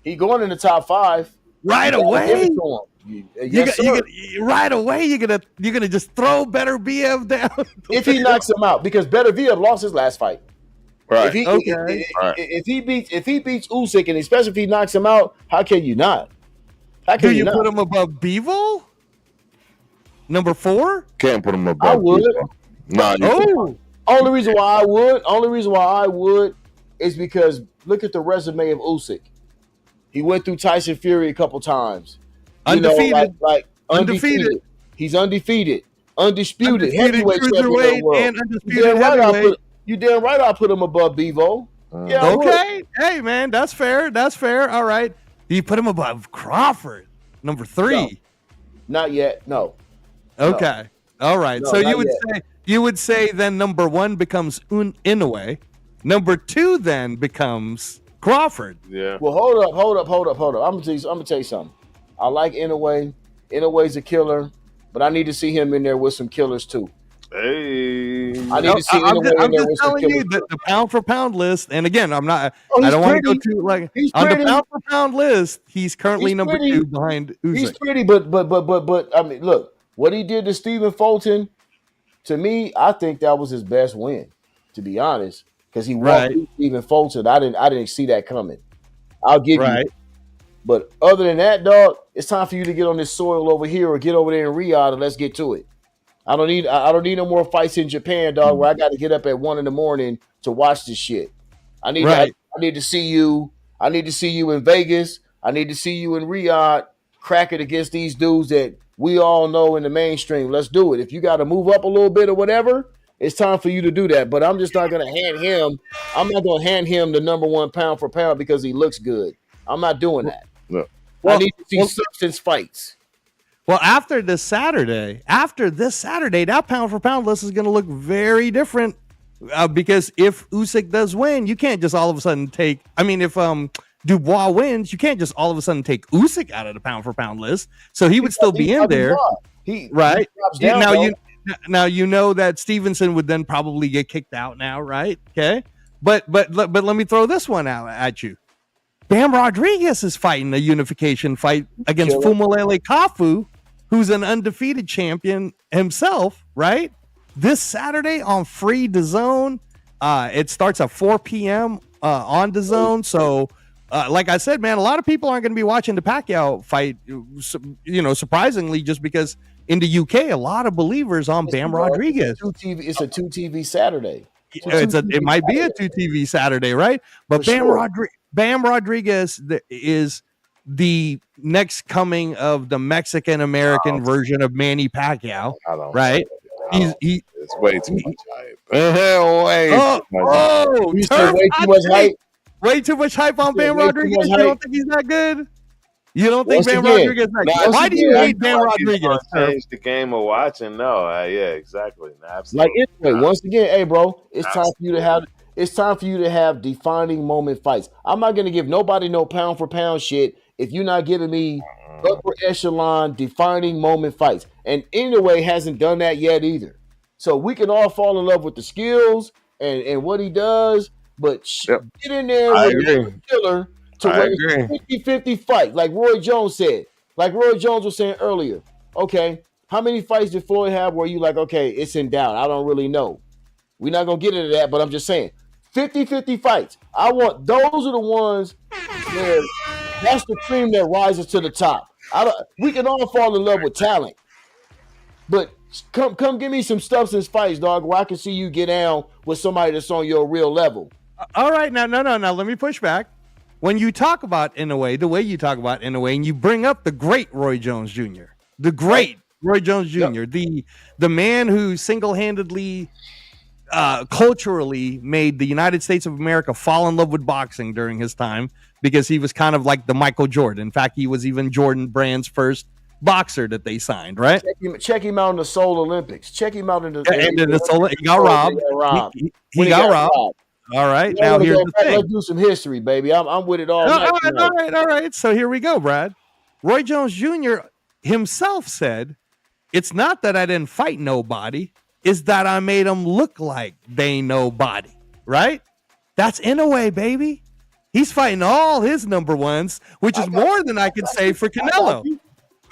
He going in the top 5 right away. Give it to him. Yes, right away. You're gonna just throw Better BF down if he knocks him out, because Better BF lost his last fight. Right. If he beats Usyk, and especially if he knocks him out, how can you not? Do you put him above Bivol? Number 4? Can't put him above. I would. No. Only reason why I would is because look at the resume of Usyk. He went through Tyson Fury a couple times. Undefeated. Like undefeated. He's undefeated. Undisputed. Heavyweight champion of the world. And undisputed heavyweight. You damn right I'll put him above Bivol. Yeah, okay. Hey, man, that's fair. All right. You put him above Crawford, number 3. No. Not yet. No. Okay. No. All right. No, So you would say then number 1 becomes Inoue. Number 2 then becomes Crawford. Yeah. Well, hold up. I'm gonna tell you something. I like Inoue. Inoue's a killer, but I need to see him in there with some killers too. Hey. I need to see Inoue in there with some killers. I'm just telling you the pound for pound list, and again, I'm not. I don't want to go too on the pound for pound list. He's currently number 2 behind Usyk. He's pretty, but I mean, look what he did to Stephen Fulton. To me, I think that was his best win, to be honest, because he walked through Stephen Fulton. I didn't see that coming. I'll give you. But other than that, dog, it's time for you to get on this soil over here or get over there in Riyadh and let's get to it. I don't need no more fights in Japan, dog, where I got to get up at 1 a.m. to watch this shit. I need to see you. I need to see you in Vegas. I need to see you in Riyadh crack it against these dudes that we all know in the mainstream. Let's do it. If you got to move up a little bit or whatever, it's time for you to do that. But I'm just not going to hand him. I'm not going to hand him the number 1 pound for pound because he looks good. I'm not doing that. No. I need to see substance fights. Well, after this Saturday, that pound for pound list is going to look very different because if Usyk does win, you can't just all of a sudden take. I mean, if Dubois wins, you can't just all of a sudden take Usyk out of the pound for pound list. So he would still be in there, right? Now you know that Stevenson would then probably get kicked out now, right? Okay, but let me throw this one out at you. Bam Rodriguez is fighting a unification fight against Fumulele Kafu, who's an undefeated champion himself, right? This Saturday on Free DAZN. It starts at 4 p.m. On DAZN. So, like I said, man, a lot of people aren't going to be watching the Pacquiao fight, surprisingly, just because in the UK, a lot Rodriguez on Bam Rodriguez. It's a 2 TV Saturday. It might be a 2 TV Saturday, right? But Bam Rodriguez is the next coming of the Mexican American version of Manny Pacquiao, right? It's way too much hype. Way too much hype. Way too much hype on Bam Rodriguez. You don't think he's that good? You don't think Bam Rodriguez is that good? Why do you hate Bam Rodriguez? Change the game of watching. No, yeah, exactly. Absolutely. Like anyway, once again, hey, bro, it's time for you to have. It's time for you to have defining moment fights. I'm not going to give nobody no pound for pound shit if you're not giving me upper echelon defining moment fights. And anyway, hasn't done that yet either. So we can all fall in love with the skills and what he does, but get in there with a killer to win a 50-50 fight, like Roy Jones said. Like Roy Jones was saying earlier. Okay, how many fights did Floyd have where you like, okay, it's in doubt? I don't really know. We're not going to get into that, but I'm just saying. 50-50 fights. Those are the ones where that's the cream that rises to the top. We can all fall in love with talent, but come give me some substance fights, dog, where I can see you get down with somebody that's on your real level. All right, now, no. Let me push back. When you talk about Inoue, the way you talk about Inoue, and you bring up the great Roy Jones Jr., the great Roy Jones Jr., the man who single-handedly, culturally made the United States of America fall in love with boxing during his time because he was kind of like the Michael Jordan. In fact, he was even Jordan Brand's first boxer that they signed, right? Check him out in the Seoul Olympics. Check him out in the. He got robbed. He got robbed. All right, now here's the thing. Let's do some history, baby. I'm with it all. All right. So here we go, Brad. Roy Jones Jr. himself said, "It's not that I didn't fight nobody; it's that I made them look like they nobody." Right? That's Inoue, baby. He's fighting all his number ones, which is more than I could say for Canelo.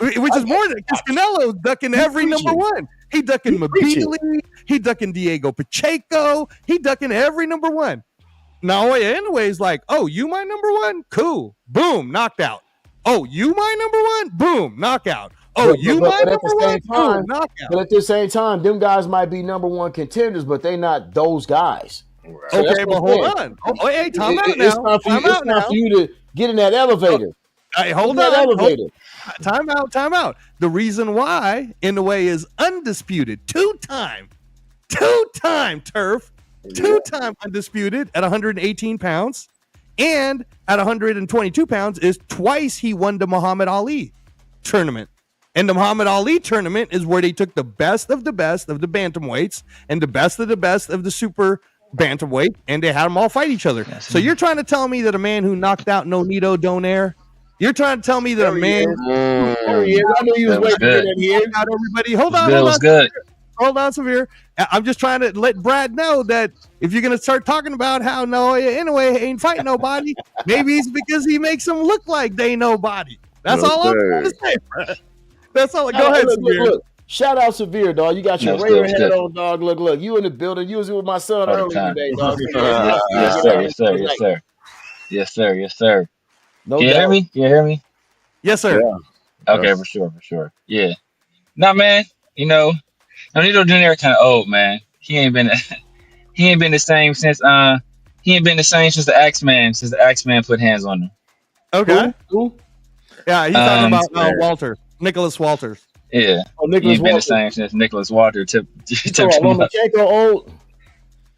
Which is more than because Canelo's ducking every number one. He ducking Mabili. He ducking Diego Pacheco. He ducking every number one. Now, anyways, like, oh, you my number one? Cool. Boom, knocked out. Oh, you my number one? Boom, knockout. Oh, you my number one? Boom, knockout. But at the same time, them guys might be number one contenders, but they not those guys. Right. So okay, but hold on. Oh, hey, time out now. It's time for you to get in that elevator. Hey, hold on. Elevator. Time out. The reason why Inoue is undisputed, two-time turf, two-time undisputed at 118 pounds, and at 122 pounds is twice he won the Muhammad Ali tournament. And the Muhammad Ali tournament is where they took the best of the bantamweights and the best of the super bantamweight, and they had them all fight each other. Yes, so you're trying to tell me that a man who knocked out Nonito Donaire, you're trying to tell me that a man. There he is. I knew you was waiting for that here. Everybody, hold on. Hold on, Severe. I'm just trying to let Brad know that if you're going to start talking about how Inoue ain't fighting nobody, maybe it's because he makes them look like they nobody. That's all I'm trying to say, Brad. That's all. Go ahead, Severe. Look. Shout out Severe, dog. You got your Raider head on, dog. Look. You in the building. You was with my son earlier today, dog. Yes, sir. No Can you hear me? Yes, sir. Yeah. Okay, for sure. Yeah. Nah, man. Nonito Donaire kind of old, man. He ain't been the same since the Axeman put hands on him. Okay. Who? Yeah, he's talking about Walter, Nicholas Walters. Yeah. He ain't been the same since Nicholas Walter took Lomachenko old.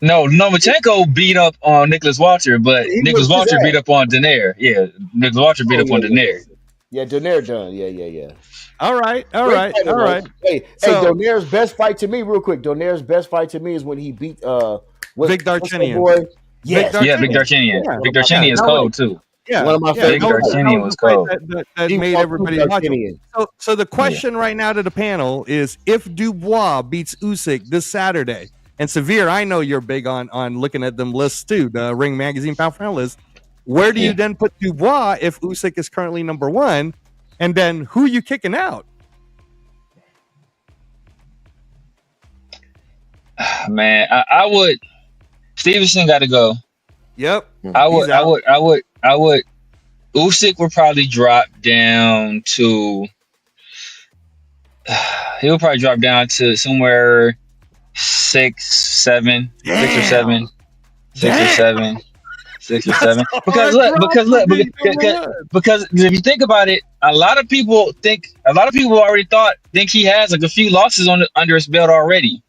No, Lomachenko beat up on Nicholas Walter, but Nicholas Walter beat up on Donaire. Yeah, Nicholas Walter beat up on Donaire. Yeah, Donaire done. Yeah. All right. Hey, Donaire's best fight to me, real quick. Donaire's best fight to me is when he beat Vic Darchinyan. Yes. Vic Darchinyan. Yeah. Vic Darchinyan is cold too. Yeah, one of my favorite. Vic Darchinyan was cold. That made everybody watch it. So the question right now to the panel is: if Dubois beats Usyk this Saturday. And Severe, I know you're big on looking at them lists too, the Ring Magazine Pound for Pound list. Where do you then put Dubois if Usyk is currently number one? And then who are you kicking out? Man, I would. Stevenson got to go. Yep. I would. Usyk would probably drop down to. He'll probably drop down to somewhere. 6 or 7. Because if you think about it, a lot of people think he has like a few losses under his belt already.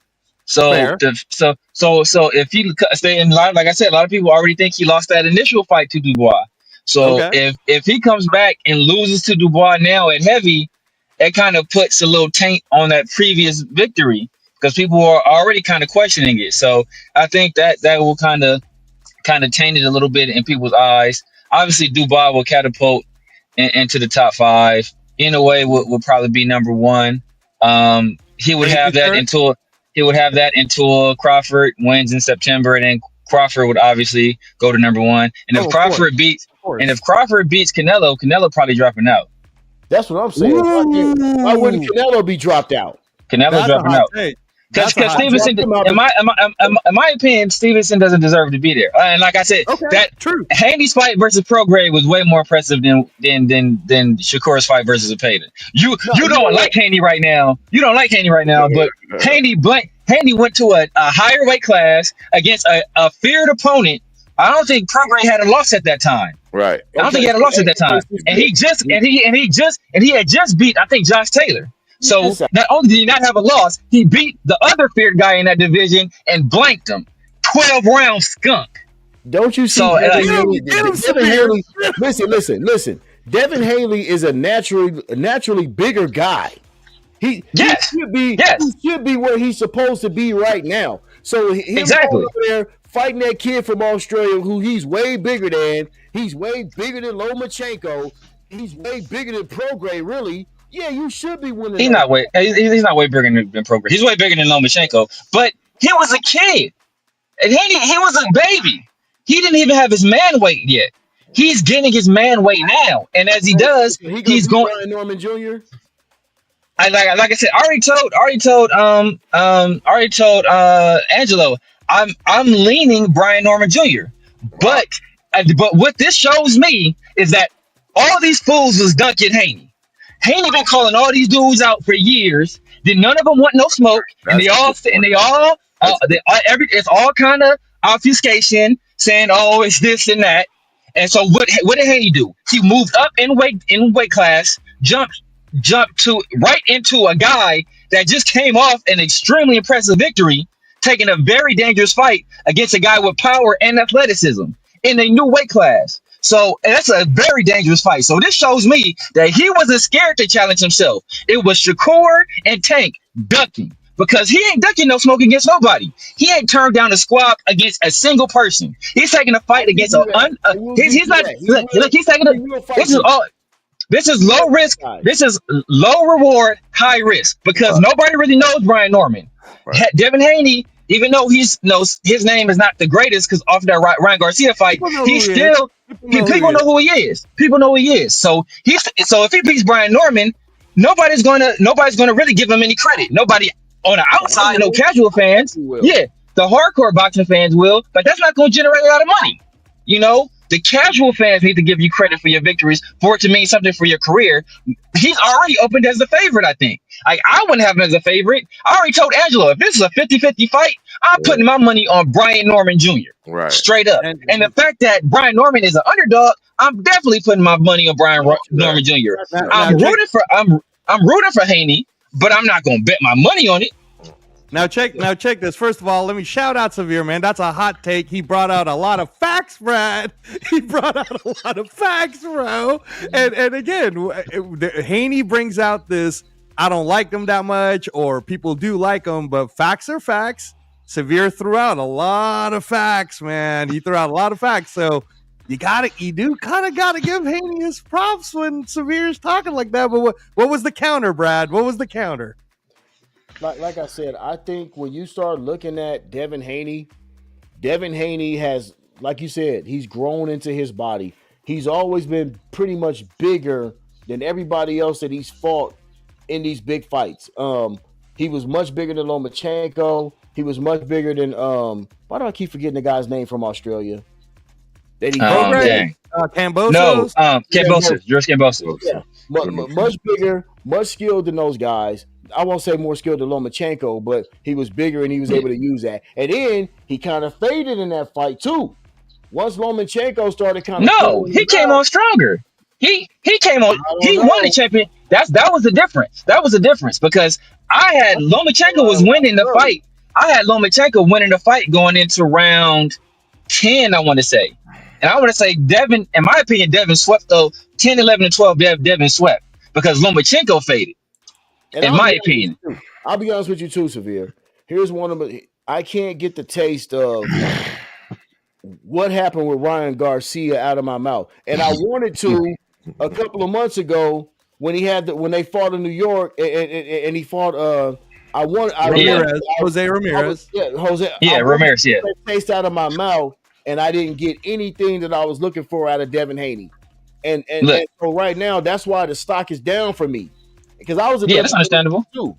So if he stay in line, like I said, a lot of people already think he lost that initial fight to Dubois. So if he comes back and loses to Dubois now at heavy, it kind of puts a little taint on that previous victory. Because people are already kind of questioning it, so I think that will kind of taint it a little bit in people's eyes. Obviously, Dubois will catapult into the top 5. Inoue will probably be number 1. He would have that until Crawford wins in September, and then Crawford would obviously go to number 1. And if Crawford beats Canelo probably dropping out. That's what I'm saying. Why wouldn't Canelo be dropped out? Canelo's dropping out. Because Stevenson, in my opinion, Stevenson doesn't deserve to be there. And like I said, true. Haney's fight versus Prograis was way more impressive than Shakur's fight versus Zepeda. You don't like Haney right now. But Haney went to a higher weight class against a feared opponent I don't think Prograis had a loss at that time. Right. I don't think he had a loss at that time. And he had just beat, I think, Josh Taylor. So not only did he not have a loss, he beat the other feared guy in that division and blanked him. 12-round skunk. Don't you see? So, Devin Haney, listen. Devin Haney is a naturally bigger guy. He should be where he's supposed to be right now. So him over there fighting that kid from Australia who he's way bigger than. He's way bigger than Lomachenko. He's way bigger than Prograis, really. Yeah, you should be winning. He's not way bigger than Prograis. He's way bigger than Lomachenko. But he was a kid. And he was a baby. He didn't even have his man weight yet. He's getting his man weight now. And as he does, he's going Brian Norman Jr. Like I said, I already told Angelo, I'm leaning Brian Norman Jr. But what this shows me is that all these fools was Duncan Haney. Haney been calling all these dudes out for years. Then none of them want no smoke, it's all kind of obfuscation, saying, "Oh, it's this and that." And so what did Haney do? He moved up in weight class, jumped right into a guy that just came off an extremely impressive victory, taking a very dangerous fight against a guy with power and athleticism in a new weight class. So that's a very dangerous fight. So this shows me that he wasn't scared to challenge himself. It was Shakur and Tank ducking, because he ain't ducking no smoke against nobody. He ain't turned down a squab against a single person. He's taking a fight against he's not. Look, he's taking This is low risk. This is low reward, high risk, because nobody really knows Brian Norman. Right. Devin Haney, even though his name is not the greatest, because off that Ryan Garcia fight, people know who he is. People know who he is. So if he beats Brian Norman, nobody's gonna really give him any credit. Nobody on the outside, no casual fans. Yeah, the hardcore boxing fans will, but that's not going to generate a lot of money. You know, the casual fans need to give you credit for your victories, for it to mean something for your career. He's already opened as a favorite, I think. I wouldn't have him as a favorite. I already told Angelo, if this is a 50-50 fight, I'm putting my money on Brian Norman Jr. Right. Straight up. And the fact that Brian Norman is an underdog, I'm definitely putting my money on Brian Norman Jr. I'm rooting for Haney, but I'm not going to bet my money on it. Now check this. First of all, let me shout out Severe, man. That's a hot take. He brought out a lot of facts, Brad. He brought out a lot of facts, bro. And again, Haney brings out this, I don't like them that much, or people do like them, but facts are facts. Severe threw out a lot of facts, man. He threw out a lot of facts. So you do kind of gotta give Haney his props when Severe's talking like that. But what was the counter, Brad? What was the counter? Like I said, I think when you start looking at Devin Haney has, like you said, he's grown into his body. He's always been pretty much bigger than everybody else that he's fought in these big fights. He was much bigger than Lomachenko. He was much bigger than why do I keep forgetting the guy's name from Australia? That he Kambosos? No, Kambosos. George Kambosos. Yeah. Much bigger, much skilled than those guys. I won't say more skilled than Lomachenko, but he was bigger and he was able to use that. And then he kind of faded in that fight too. Once Lomachenko started kind of he came on stronger. He came on. He won the champion. That was the difference. That was the difference, because I had Lomachenko was winning the fight. I had Lomachenko winning the fight going into round 10, I want to say. And I want to say Devin, in my opinion, Devin swept though. 10, 11, and 12, Devin swept because Lomachenko faded. And in my opinion. I'll be honest with you too, Severe. Here's one of the, I can't get the taste of what happened with Ryan Garcia out of my mouth. And I wanted to a couple of months ago when they fought in New York and he fought Jose Ramirez. Ramirez, yeah. Taste out of my mouth, and I didn't get anything that I was looking for out of Devin Haney. And so right now, that's why the stock is down for me. Because I was that's understandable too.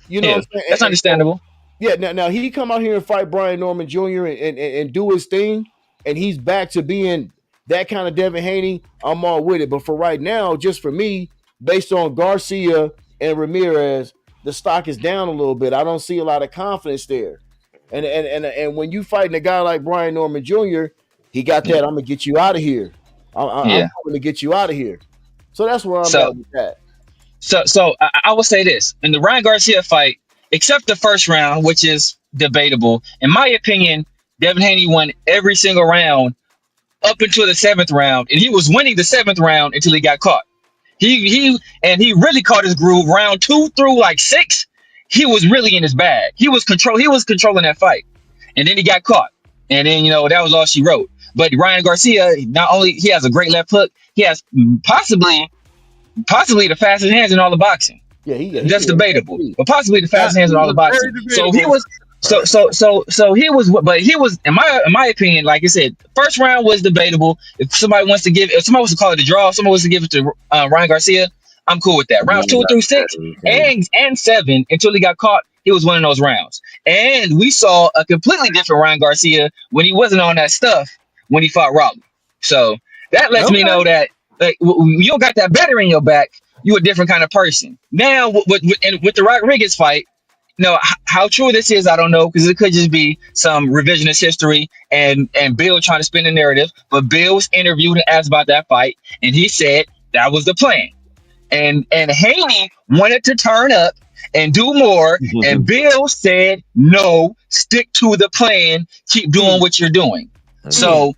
You know what I'm saying? That's understandable. Now he come out here and fight Brian Norman Jr. and do his thing, and he's back to being that kind of Devin Haney. I'm all with it. But for right now, just for me, based on Garcia and Ramirez, the stock is down a little bit. I don't see a lot of confidence there. And when you fighting a guy like Brian Norman Jr., He got that. I'm gonna get you out of here. I'm going to get you out of here. So that's where I'm at with that. So I will say this: in the Ryan Garcia fight, except the first round, which is debatable, in my opinion, Devin Haney won every single round up until the 7th round, and he was winning the 7th round until he got caught. He really caught his groove. Round 2 through like 6, he was really in his bag. He was controlling that fight, and then he got caught, and then that was all she wrote. But Ryan Garcia, not only he has a great left hook, he has possibly the fastest hands in all the boxing. Yeah, that's debatable, but possibly the fastest hands in all the boxing. So he was. So he was, but he was, in my opinion, like I said, first round was debatable. If somebody wants to call it a draw, if somebody wants to give it to Ryan Garcia, I'm cool with that. Rounds 2 through 6 and 7 until he got caught, he was winning those rounds. And we saw a completely different Ryan Garcia when he wasn't on that stuff when he fought Raleigh. So that lets me know that you don't got that better in your back. You're a different kind of person. Now with the Rodriguez fight. No, how true this is, I don't know, because it could just be some revisionist history and Bill trying to spin the narrative. But Bill was interviewed and asked about that fight, and he said that was the plan. And Haney wanted to turn up and do more, and Bill said, no, stick to the plan, keep doing what you're doing. So,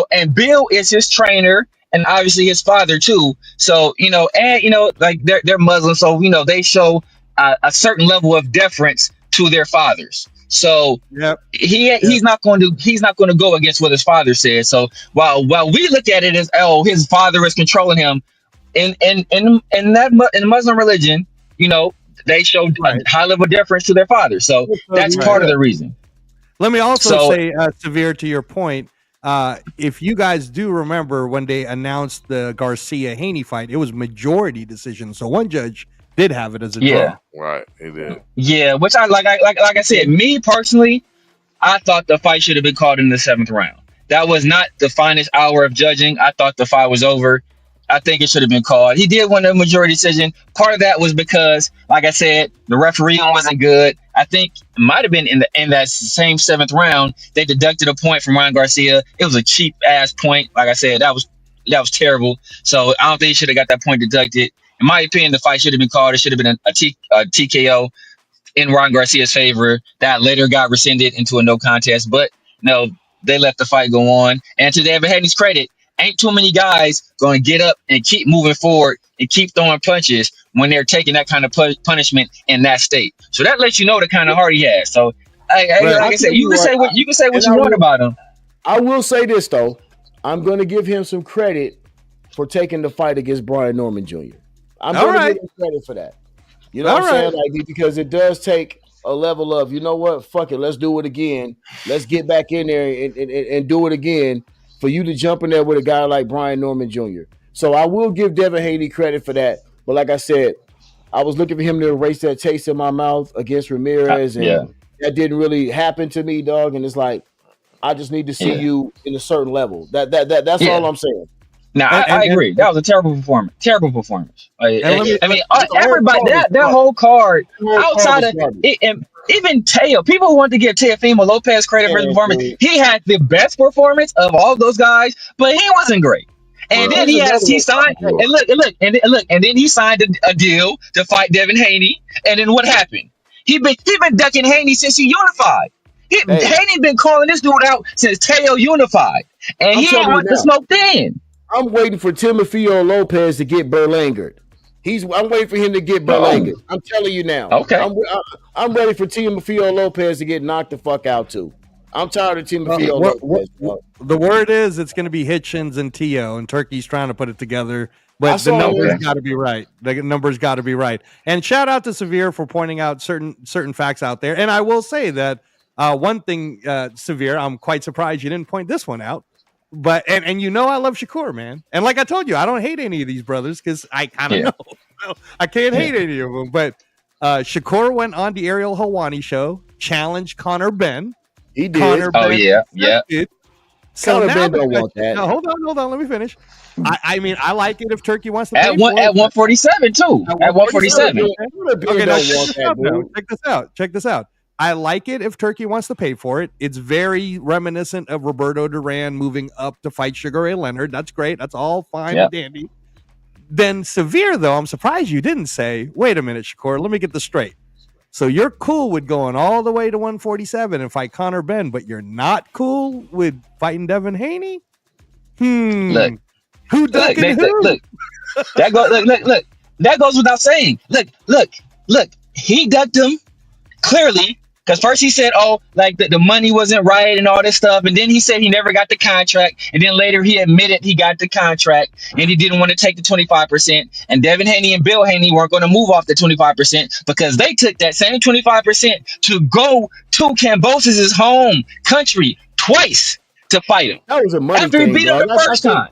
and Bill is his trainer, and obviously his father too. So, like they're Muslim, so they show a certain level of deference to their fathers. So he's not going to go against what his father says. So while we look at it as his father is controlling him, in the Muslim religion, they show a high level of deference to their father. So that's part of the reason. Let me also say, Severe, to your point, if you guys do remember when they announced the Garcia Haney fight, it was majority decision. So one judge did have it as a draw. Right, it did. Yeah, which I like I said, me personally, I thought the fight should have been called in the 7th round. That was not the finest hour of judging. I thought the fight was over. I think it should have been called. He did win the majority decision. Part of that was because, like I said, the referee wasn't good. I think it might have been in that same 7th round, they deducted a point from Ryan Garcia. It was a cheap ass point. Like I said, that was terrible. So I don't think he should have got that point deducted. In my opinion, the fight should have been called. It should have been a TKO in Ryan Garcia's favor. That later got rescinded into a no contest. But no, they let the fight go on. And to Devin Haney's credit, ain't too many guys going to get up and keep moving forward and keep throwing punches when they're taking that kind of punishment in that state. So that lets you know the kind of heart he has. So, like I said, you can say what you want about him. I will say this though, I'm going to give him some credit for taking the fight against Brian Norman Jr. I'm going to give him credit for that. You know what I'm saying? Like, because it does take a level of, you know what, fuck it, let's do it again. Let's get back in there and do it again for you to jump in there with a guy like Brian Norman Jr. So I will give Devin Haney credit for that. But like I said, I was looking for him to erase that taste in my mouth against Ramirez, and that didn't really happen to me, dog. And it's like, I just need to see you in a certain level. That's all I'm saying. No, I agree. That was a terrible performance. Terrible performance. Everybody, that whole card, outside of it, and even Teo, people want to give Teofimo Lopez credit for his performance. He had the best performance of all those guys, but he wasn't great. And then he signed, and then he signed a deal to fight Devin Haney. And then what happened? He been ducking Haney since he unified. Haney been calling this dude out since Teo unified, and he ain't want to smoke then. I'm waiting for Timofeo Lopez to get Berlangered. I'm waiting for him to get Berlangered. I'm telling you now. Okay. I'm ready for Timofeo Lopez to get knocked the fuck out too. I'm tired of Timofeo Lopez. The word is it's going to be Hitchens and Teo, and Turkey's trying to put it together. But the numbers got to be right. The numbers got to be right. And shout out to Severe for pointing out certain facts out there. And I will say that one thing, Severe, I'm quite surprised you didn't point this one out. But and I love Shakur, man. And like I told you, I don't hate any of these brothers because I kind of know. I can't hate any of them. But Shakur went on the Ariel Helwani show, challenged Conor Ben. He did. Did. So Conor Ben don't want that. Now, hold on. Let me finish. I mean, I like it if Turkey wants to at 147 too. At 147. Okay, check this out. I like it if Turkey wants to pay for it. It's very reminiscent of Roberto Duran moving up to fight Sugar Ray Leonard. That's great. That's all fine and dandy. Then Severe, though, I'm surprised you didn't say, wait a minute, Shakur, let me get this straight. So you're cool with going all the way to 147 and fight Conor Benn, but you're not cool with fighting Devin Haney? Look, who ducking who? Look. That look. That goes without saying. Look. He ducked him clearly because first he said, "Oh, like the money wasn't right and all this stuff," and then he said he never got the contract, and then later he admitted he got the contract and he didn't want to take the 25%. And Devin Haney and Bill Haney weren't going to move off the 25% because they took that same 25% to go to Kambosos' home country twice to fight him. That was a money after thing, he beat him the first time.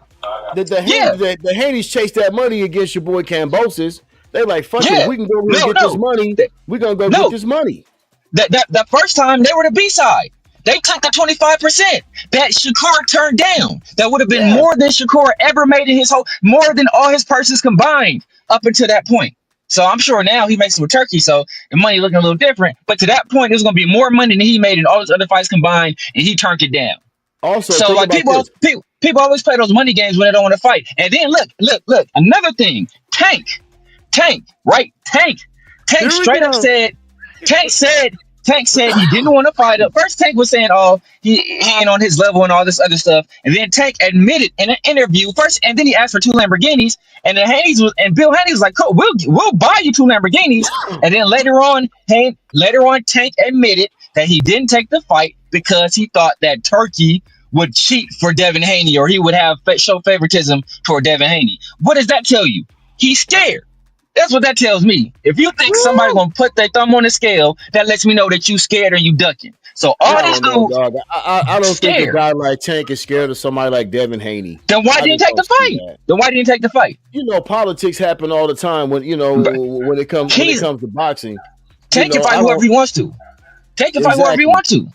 The Haney's chased that money against your boy Kambosos. They're like, fuck it, we can go get this money. We're gonna go get this money. The first time they were the B-side. They took the 25% that Shakur turned down. That would have been more than Shakur ever made in his whole, more than all his purses combined up until that point. So I'm sure now he makes it with Turkey, so the money looking a little different. But to that point, it was going to be more money than he made in all his other fights combined, and he turned it down. Also, so like people always play those money games when they don't want to fight. And then look, another thing, Tank, right? Tank straight up said, Tank said he didn't want to fight up. First, Tank was saying, "Oh, he ain't on his level" and all this other stuff. And then Tank admitted in an interview first, and then he asked for 2 Lamborghinis. And then Bill Haney was like, "Cool, we'll buy you 2 Lamborghinis." And then later on, Tank admitted that he didn't take the fight because he thought that Turkey would cheat for Devin Haney, or he would have show favoritism toward Devin Haney. What does that tell you? He's scared. That's what that tells me. If you think somebody gonna put their thumb on the scale, that lets me know that you scared or you ducking. So all this dudes, I don't think a guy like Tank is scared of somebody like Devin Haney. Then why didn't he take the fight? You know, politics happen all the time when when it comes to boxing. Tank can fight whoever he wants to. Tank can fight whoever he wants to.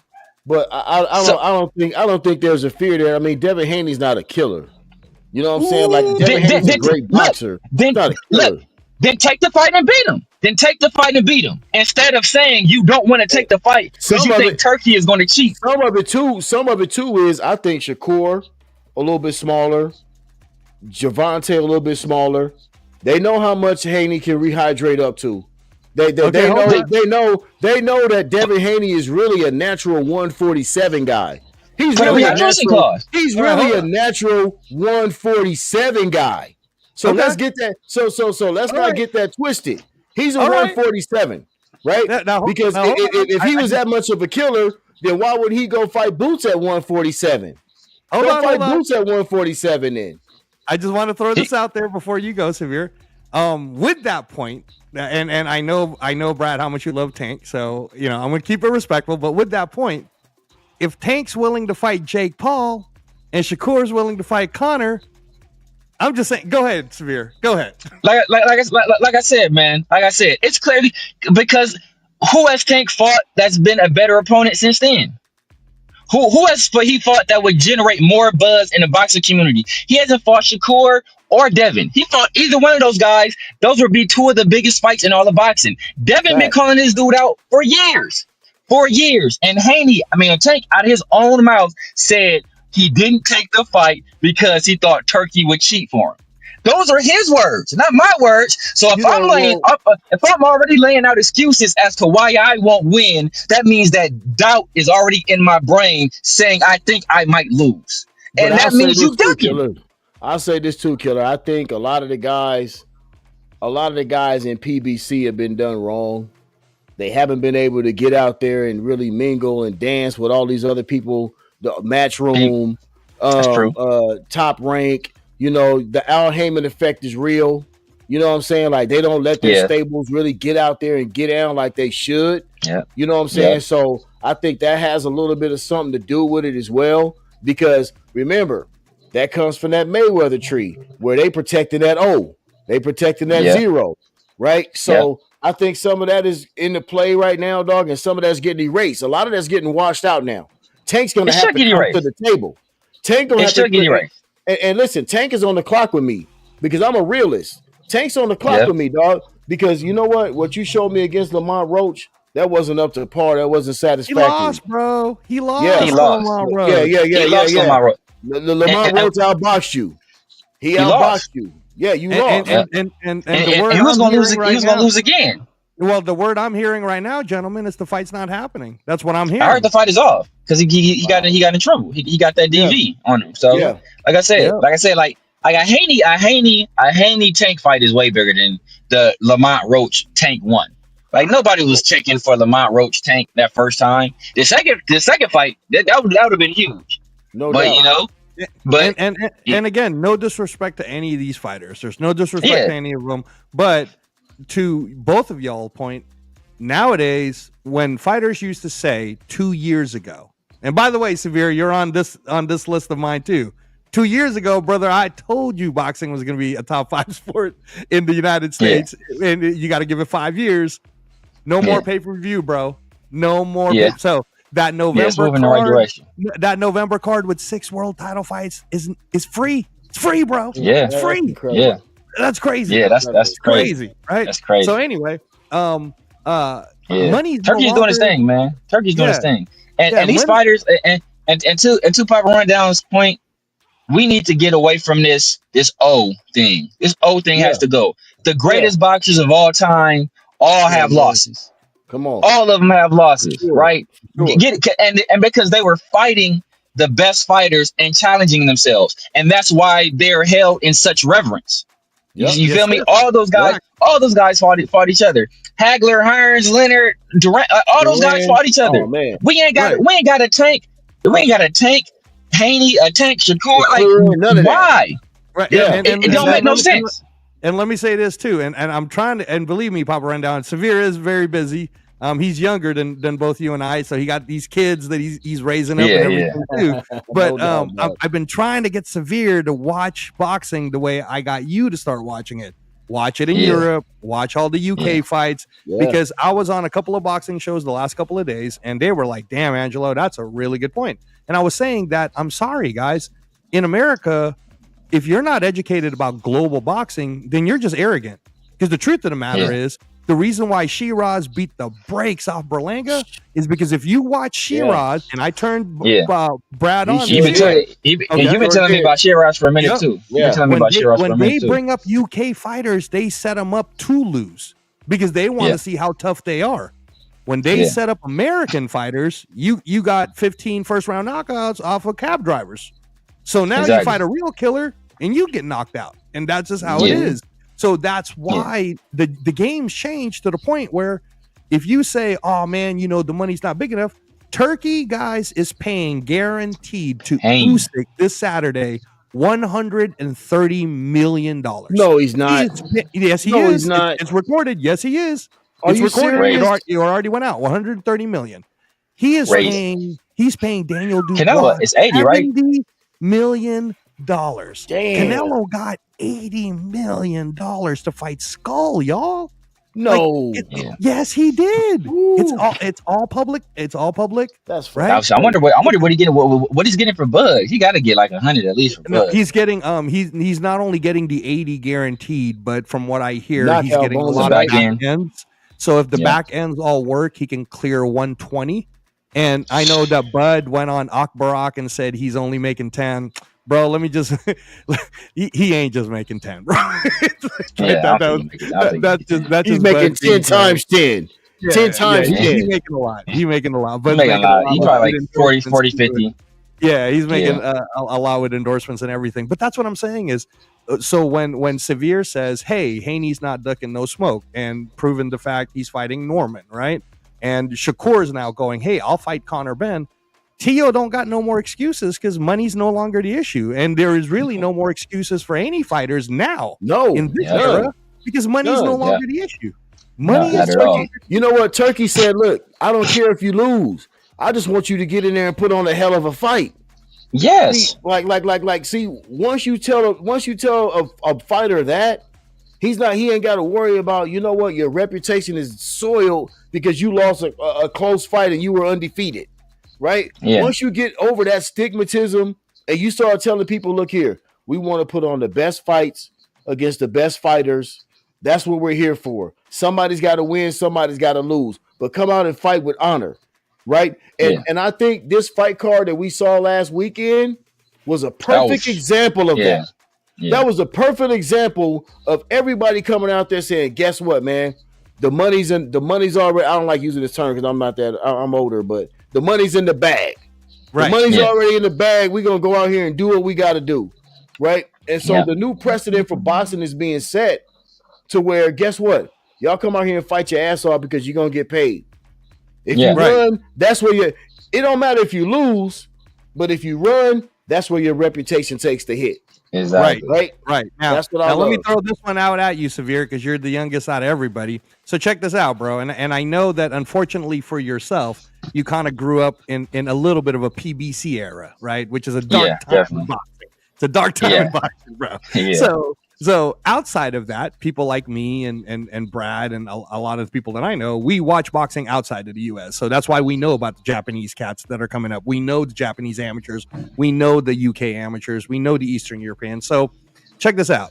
But I don't think there's a fear there. I mean, Devin Haney's not a killer. You know what I'm saying? Like Devin Haney's a great boxer. Not a killer. Then take the fight and beat him. Instead of saying you don't want to take the fight because you think Turkey is going to cheat. Some of it too is I think Shakur a little bit smaller, Javante a little bit smaller. They know how much Haney can rehydrate up to. They know that Devin Haney is really a natural 147 guy. He's really a natural 147 guy. So let's get that. So let's not get that twisted. He's a 147, right? Because if he was that much of a killer, then why would he go fight Boots at 147? Fight Boots at 147 then. I just want to throw this out there before you go, Severe. With that point, and I know Brad how much you love Tank, so I'm gonna keep it respectful. But with that point, if Tank's willing to fight Jake Paul and Shakur's willing to fight Conor, I'm just saying, go ahead, Severe. Go ahead. Like I said, man. Like I said, it's clearly because who has Tank fought that's been a better opponent since then? Who has he fought that would generate more buzz in the boxing community? He hasn't fought Shakur or Devin. He fought either one of those guys. Those would be 2 of the biggest fights in all of boxing. Devin been calling this dude out for years. And Tank out of his own mouth said he didn't take the fight because he thought Turkey would cheat for him. Those are his words, not my words. So if I'm already laying out excuses as to why I won't win, that means that doubt is already in my brain saying I think I might lose. And that means you ducking. I'll say this too, Killer. I think a lot of the guys in PBC have been done wrong. They haven't been able to get out there and really mingle and dance with all these other people. The Matchroom, Top Rank, the Al Heyman effect is real. You know what I'm saying? Like they don't let their stables really get out there and get down like they should. Yeah. You know what I'm saying? Yeah. So I think that has a little bit of something to do with it as well. Because remember, that comes from that Mayweather tree where they protecting that O. They protecting that 0. Right? So I think some of that is in the play right now, dog, and some of that's getting erased. A lot of that's getting washed out now. Tank's going to have to come to the table. Tank going to have to get erased. And listen, Tank is on the clock with me because I'm a realist. Tank's on the clock with me, dog, because you know what? What you showed me against Lamont Roach, That wasn't up to par. That wasn't He satisfactory. lost, bro. He lost. Yeah. He on lost. Lamont Yeah, Road. yeah. He lost on my road. Lamont Roach outboxed you. He outboxed lost. you. Yeah, you And lost. and And the word he was I'm gonna lose. hearing He right was gonna now. lose again. Well, the word I'm hearing right now, gentlemen, is the fight's not happening. That's what I'm hearing. I heard the fight is off because he got in trouble. He got that DV on him. So Yeah. like I said, Yeah. like a Haney Tank fight is way bigger than the Lamont Roach Tank one. Like nobody was checking for Lamont Roach Tank that first time. The second fight that would have been huge. No But doubt. you know, but and again, no disrespect to any of these fighters. There's no disrespect to any of them. But to both of y'all point, nowadays, when fighters used to say 2 years ago, and by the way, Severe, you're on this list of mine too. 2 years ago, brother, I told you boxing was going to be a top 5 sport in the United States, and you got to give it 5 years. No more pay-per-view, bro. No more. So that November it's moving in the right direction. That November card with 6 world title fights is free. It's free, bro. Yeah, it's free. Yeah, that's crazy. Yeah, that's crazy, right? That's crazy. So anyway, money's Turkey's doing his thing, man. Turkey's doing his thing, and these fighters, and to Papa Rundown's point, we need to get away from this O thing. This O thing has to go. The greatest boxers of all time all have losses. Come on, all of them have losses, right? Get it, and because they were fighting the best fighters and challenging themselves, and that's why they're held in such reverence. You feel me? All those guys, fought each other. Hagler, Hearns, Leonard, Durant, all those guys fought each other. Oh, man. We ain't got a tank. We ain't got a tank. Haney, a tank, Shakur. Like, why? Right. Yeah. It don't make no sense. And let me say this too, and I'm trying to, and believe me, Papa Rundown, Severe is very busy. He's younger than both you and I, so he got these kids that he's raising up and everything too. But I've been trying to get Severe to watch boxing the way I got you to start watching it. Watch it in Europe, watch all the UK fights, because I was on a couple of boxing shows the last couple of days, and they were like, damn, Angelo, that's a really good point. And I was saying that, I'm sorry, guys, in America, if you're not educated about global boxing, then you're just arrogant. Because the truth of the matter is, the reason why Shiraz beat the brakes off Berlanga is because if you watch Shiraz, and I turned Brad on. You've been telling me about Shiraz for a minute too. When they bring up UK fighters, they set them up to lose because they want to see how tough they are. When they set up American fighters, you got 15 first-round knockouts off of cab drivers. So now you fight a real killer and you get knocked out. And that's just how it is. So that's why the game's changed to the point where if you say, oh man, the money's not big enough, Turkey, guys, is paying guaranteed to Usyk this Saturday $130 million. No, he's not. Yes, he is. He's not. It's recorded. Yes, he is. It's recorded. It already went out. $130 million. He is paying. He's paying Daniel Dubois. Canelo is 80, right? $70 million. Damn. Canelo got $80 million to fight Skull, y'all. No. Yes, he did. It's all public. It's all public. That's right. I wonder what he getting. What he's getting for Bud. He got to get like 100 at least for Bud. No, he's getting he's not only getting the 80 guaranteed, but from what I hear, he's getting a lot of back ends. So if the back ends all work, he can clear 120. And I know that Bud went on Akbarak and said he's only making 10. Bro, let me just he ain't just making 10, bro. He's making 10 times 10. 10 times 10. He's making a lot. He's making a lot. But he's probably like 40, 50. Yeah, he's making a lot with endorsements and everything. But that's what I'm saying is, so when Severe says, hey, Haney's not ducking no smoke, and proving the fact he's fighting Norman, right? And Shakur is now going, hey, I'll fight Conor Benn. Tio don't got no more excuses because money's no longer the issue. And there is really no more excuses for any fighters now in this era because money's no longer the issue. Money is Turkey. You know what? Turkey said, look, I don't care if you lose. I just want you to get in there and put on a hell of a fight. Yes. See, once you tell a fighter that, he ain't got to worry about, you know what, your reputation is soiled because you lost a close fight and you were undefeated. Right? Yeah. Once you get over that stigmatism and you start telling people, look here, we want to put on the best fights against the best fighters. That's what we're here for. Somebody's got to win. Somebody's got to lose. but come out and fight with honor, right? And I think this fight card that we saw last weekend was a perfect example of that. Yeah. That was a perfect example of everybody coming out there saying, "Guess what, man? The money's already." I don't like using this term because I'm not that. I'm older, but the money's in the bag. Right. The money's already in the bag. We're gonna go out here and do what we got to do, right? And so the new precedent for boxing is being set to where, guess what? Y'all come out here and fight your ass off because you're gonna get paid. If you run, that's where you. It don't matter if you lose, but if you run, that's where your reputation takes the hit. Exactly. Right. Now, that's what I love. Let me throw this one out at you, Severe, because you're the youngest out of everybody. So check this out, bro. And I know that unfortunately for yourself, you kind of grew up in a little bit of a PBC era, right? Which is a dark time in boxing. It's a dark time in boxing, bro. Yeah. So outside of that, people like me and Brad and a lot of the people that I know, we watch boxing outside of the U.S. So that's why we know about the Japanese cats that are coming up. We know the Japanese amateurs. We know the UK amateurs. We know the Eastern Europeans. So check this out.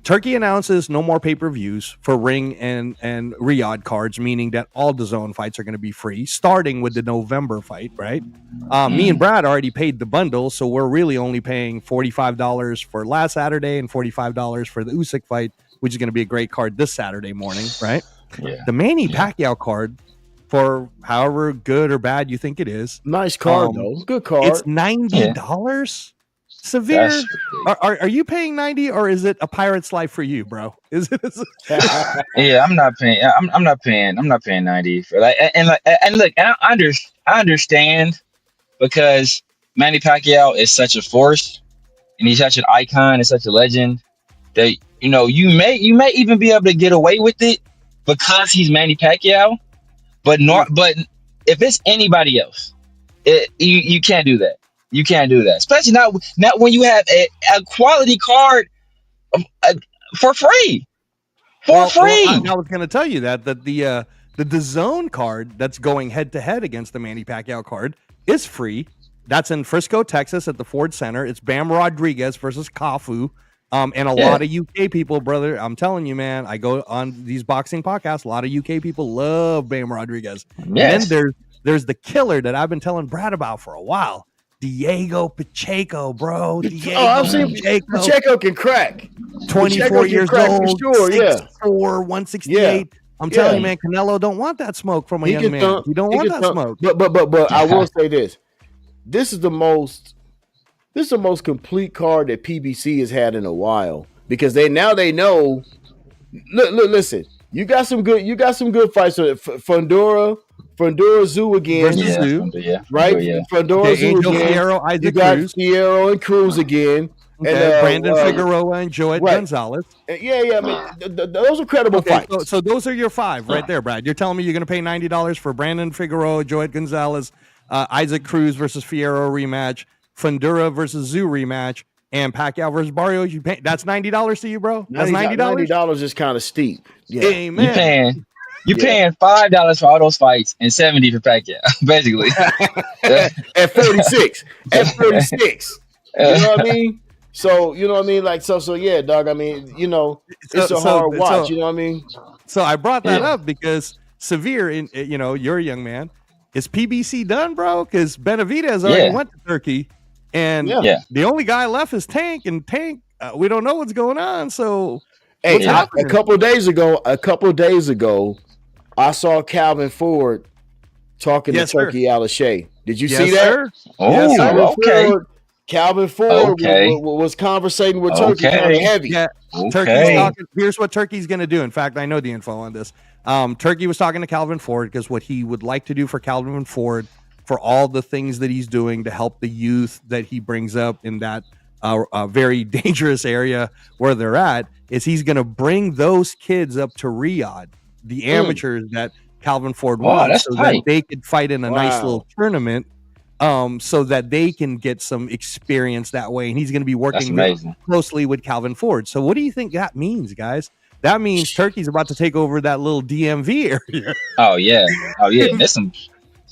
Turkey announces no more pay-per-views for Ring and Riyadh cards, meaning that all the zone fights are going to be free, starting with the November fight, right? Me and Brad already paid the bundle, so we're really only paying $45 for last Saturday and $45 for the Usyk fight, which is going to be a great card this Saturday morning, right? Yeah. The Manny Pacquiao card, for however good or bad you think it is. Nice card, though. Good card. It's $90. Severe, are you paying 90 or is it a pirate's life for you, bro? Is it? Yeah, I'm not paying. I'm not paying 90 for that. And look, I understand because Manny Pacquiao is such a force and he's such an icon and such a legend that you may even be able to get away with it because he's Manny Pacquiao, but if it's anybody else, you can't do that. You can't do that, especially not when you have a quality card for free. Well, I was going to tell you that the zone card that's going head to head against the Manny Pacquiao card is free. That's in Frisco, Texas, at the Ford Center. It's Bam Rodriguez versus Kafu, and a lot of UK people, brother. I'm telling you, man. I go on these boxing podcasts. A lot of UK people love Bam Rodriguez. Yes. And then there's the killer that I've been telling Brad about for a while. Diego Pacheco, bro. I've seen Pacheco can crack. 24 years old, for sure, 6'4", 168. I'm telling you, man, Canelo don't want that smoke from a young man. He don't want that smoke. But I will say this. This is the most complete card that PBC has had in a while because they know. Look, listen. You got some good fights. Fundora Zoo again, right? Fundora Zoo again. Fierro, you got Cruz. Fierro and Cruz again, and Brandon Figueroa and Joet Gonzalez. Yeah. I mean, those are credible fights. So those are your five right there, Brad. You're telling me you're going to pay $90 for Brandon Figueroa, Joet Gonzalez, Isaac Cruz versus Fierro rematch, Fundora versus Zoo rematch, and Pacquiao versus Barrios. That's $90 to you, bro. That's $90. $90 is kind of steep. Yeah. Amen. You're paying $5 for all those fights and $70 for Pacquiao, basically. At 46. You know what I mean? So, you know what I mean? Like, so yeah, dog. I mean, it's a hard watch. You know what I mean? So I brought that up because Severe, you're a young man. Is PBC done, bro? Because Benavidez already went to Turkey. And the only guy left is Tank. And Tank, we don't know what's going on. So, hey, a couple of days ago, I saw Calvin Ford talking to Turkey Al-Shea. Did you see that? Sir. Oh, Calvin Ford was conversating with Turkey kind of heavy. Yeah. Turkey's talking. Here's what Turkey's going to do. In fact, I know the info on this. Turkey was talking to Calvin Ford because what he would like to do for Calvin Ford, for all the things that he's doing to help the youth that he brings up in that very dangerous area where they're at, is he's going to bring those kids up to Riyadh, the amateurs that Calvin Ford wants, so that they could fight in a nice little tournament, so that they can get some experience that way. And he's going to be working closely with Calvin Ford. So what do you think that means, guys? That means Turkey's about to take over that little DMV area. Oh yeah. There's some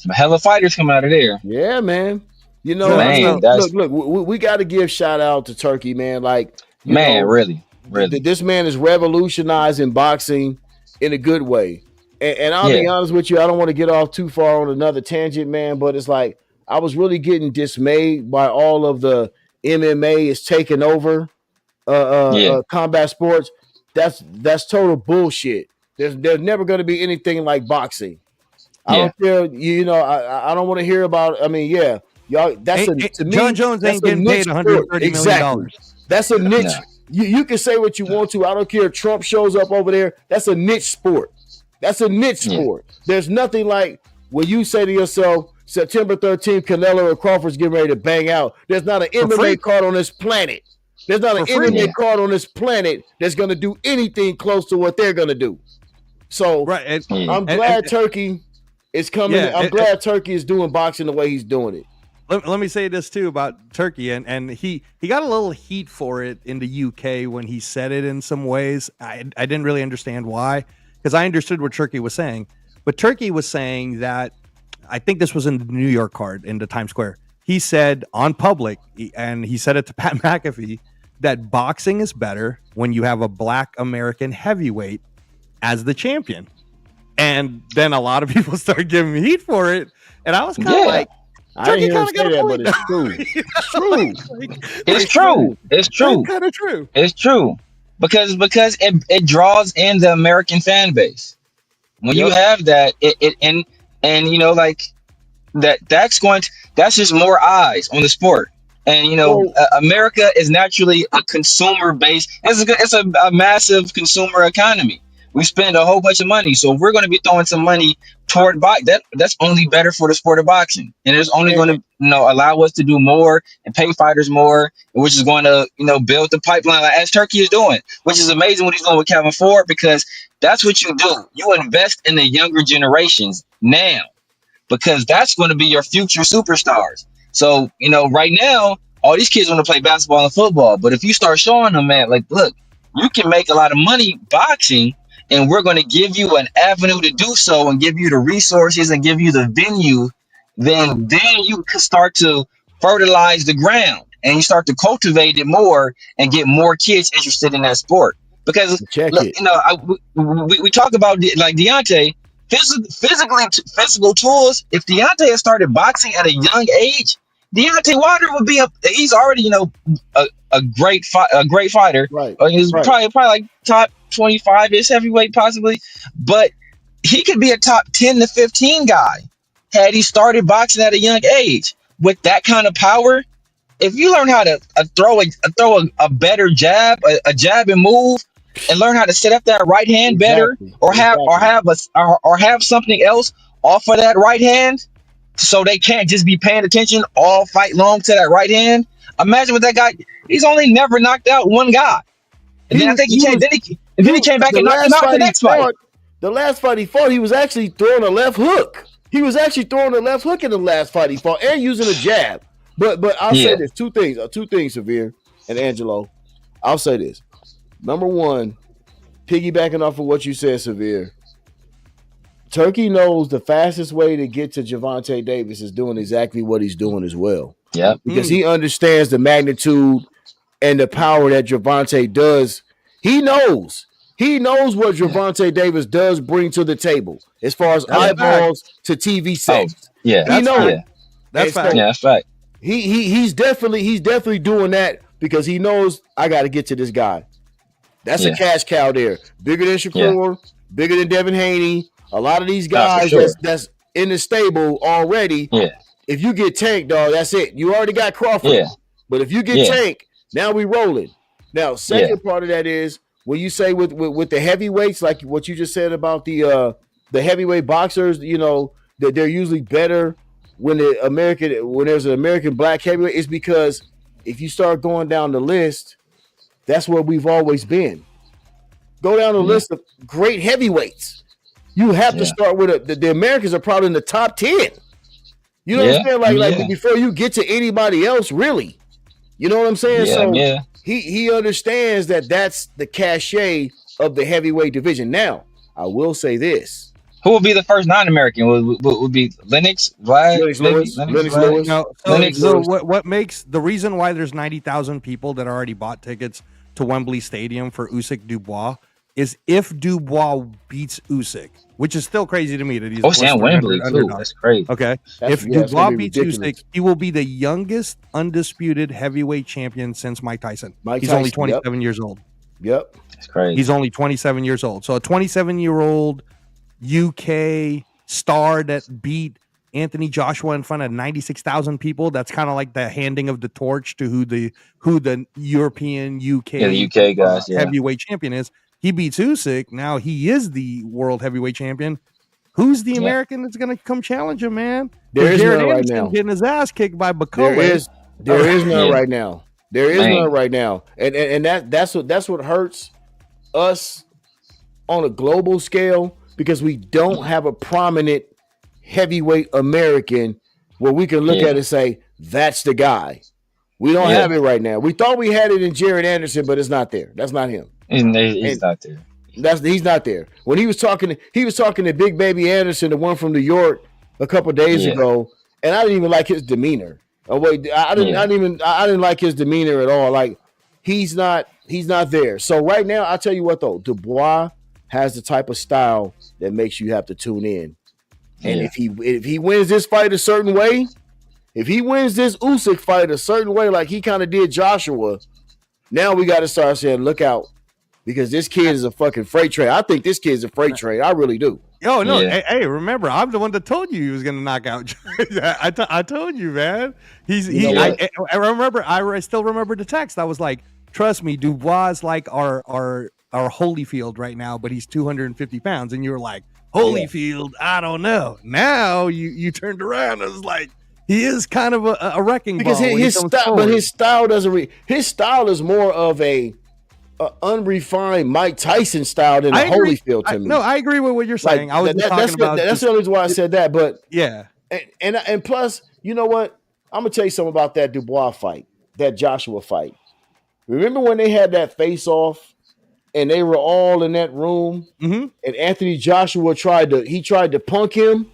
hella fighters coming out of there. Yeah, man. Look, we got to give shout out to Turkey, man. Like, really. This man is revolutionizing boxing in a good way. And I'll be honest with you, I don't want to get off too far on another tangent, man. But it's like I was really getting dismayed by all of the MMA is taking over combat sports. That's total bullshit. There's never going to be anything like boxing. I don't care. I don't want to hear about. I mean, yeah, y'all. To me, John Jones ain't getting paid $130 million. That's a niche. You can say what you want to. I don't care if Trump shows up over there. That's a niche sport. That's a niche sport. There's nothing like when you say to yourself, September 13th, Canelo and Crawford's getting ready to bang out. There's not an MMA card on this planet. There's not an MMA card on this planet that's going to do anything close to what they're going to do. So I'm glad Turkey is coming. I'm glad Turkey is doing boxing the way he's doing it. Let me say this too about Turkey, and he got a little heat for it in the UK when he said it in some ways. I didn't really understand why, because I understood what Turkey was saying. But Turkey was saying that, I think this was in the New York card in the Times Square. He said on public, and he said it to Pat McAfee, that boxing is better when you have a black American heavyweight as the champion. And then a lot of people started giving me heat for it. And I was kind of like, I didn't hear him say that, but it's true. It's true. It's true. It's kind of true. It's true. Because it draws in the American fan base. When you have that, and you know, like that's just more eyes on the sport. And you know, America is naturally a consumer based. It's a massive consumer economy. We spend a whole bunch of money, so if we're going to be throwing some money toward that's only better for the sport of boxing, and it's only going to allow us to do more and pay fighters more, which is going to build the pipeline like as Turkey is doing, which is amazing what he's doing with Kevin Ford, because that's what you do. You invest in the younger generations now, because that's going to be your future superstars. So right now, all these kids want to play basketball and football, but if you start showing them, man, like, look, you can make a lot of money boxing. And we're going to give you an avenue to do so and give you the resources and give you the venue, then you can start to fertilize the ground and you start to cultivate it more and get more kids interested in that sport. Because, we talk about like Deontay, physical tools. If Deontay had started boxing at a young age, Deontay Wilder would be he's already, a great fighter. Right. He's probably like top 25-ish heavyweight possibly, but he could be a top 10 to 15 guy had he started boxing at a young age with that kind of power. If you learn how to throw a better jab, a jab and move, and learn how to set up that right hand better, or have something else off of that right hand, so they can't just be paying attention all fight long to that right hand. Imagine what that guy. He's only never knocked out one guy. And then I think he came back and knocked him out the next fight. The last fight he fought, he was actually throwing a left hook. He was actually throwing a left hook in the last fight he fought and using a jab. But I'll say this, two things, Severe and Angelo. I'll say this. Number one, piggybacking off of what you said, Severe, Turkey knows the fastest way to get to Gervonta Davis is doing exactly what he's doing as well. Yeah. Because he understands the magnitude and the power that Gervonta does. He knows what Gervonta Davis does bring to the table as far as eyeballs to TV sets. He knows. That's fact. Yeah, that's right. He's definitely doing that because he knows I got to get to this guy. That's a cash cow there. Bigger than Shakur, bigger than Devin Haney. A lot of these guys that's in the stable already. Yeah. If you get Tank, dog, that's it. You already got Crawford. Yeah. But if you get Tank, now we rolling. Now, second part of that is when you say with the heavyweights, like what you just said about the heavyweight boxers, that they're usually better when there's an American black heavyweight, is because if you start going down the list, that's where we've always been. Go down the list of great heavyweights. You have to start with the Americans are probably in the top 10. You know what I'm saying? Like before you get to anybody else, really. You know what I'm saying? He understands that that's the cachet of the heavyweight division. Now, I will say this. Who would be the first non-American? Would be Lennox, Vlad? Lennox Lewis. So what makes the reason why there's 90,000 people that already bought tickets to Wembley Stadium for Usyk Dubois is if Dubois beats Usyk, which is still crazy to me that he's and Wembley too. underdog. That's crazy. Okay, if Dubois beats Usyk, he will be the youngest undisputed heavyweight champion since Mike Tyson. He's only 27 years old. Yep, that's crazy. He's only 27 years old. So a 27-year-old UK star that beat Anthony Joshua in front of 96,000 people. That's kind of like the handing of the torch to who the European UK guys heavyweight champion is. He beats Usyk. Now he is the world heavyweight champion. Who's the American that's going to come challenge him, man? There is none right now. Getting his ass kicked by Bakole. There is none right now. There is none right now, and that's what hurts us on a global scale, because we don't have a prominent heavyweight American where we can look at it and say that's the guy. We don't have it right now. We thought we had it in Jared Anderson, but it's not there. That's not him. He's not there. He's not there. When he was talking to Big Baby Anderson, the one from New York, a couple of days ago, and I didn't even like his demeanor. Oh wait, I didn't like his demeanor at all. Like he's not there. So right now, I tell you what though, Dubois has the type of style that makes you have to tune in. And if he wins this fight a certain way, if he wins this Usyk fight a certain way, like he kind of did Joshua, now we got to start saying, look out, because this kid is a fucking freight train. I think this kid's a freight train. I really do. Oh no! Yeah. Hey, remember, I'm the one that told you he was going to knock out. I told you, man. I remember. I still remember the text. I was like, trust me, Dubois is like our Holyfield right now, but he's 250 pounds, and you were like, Holyfield, I don't know. Now you turned around and was like, he is kind of a wrecking ball. Because his style doesn't. His style is more of a unrefined Mike Tyson style than a Holyfield to me. No, I agree with what you're saying. Like, that's the only reason why I said that. But yeah, and plus, you know what? I'm gonna tell you something about that Dubois fight, that Joshua fight. Remember when they had that face off? And they were all in that room, and Anthony Joshua tried to punk him.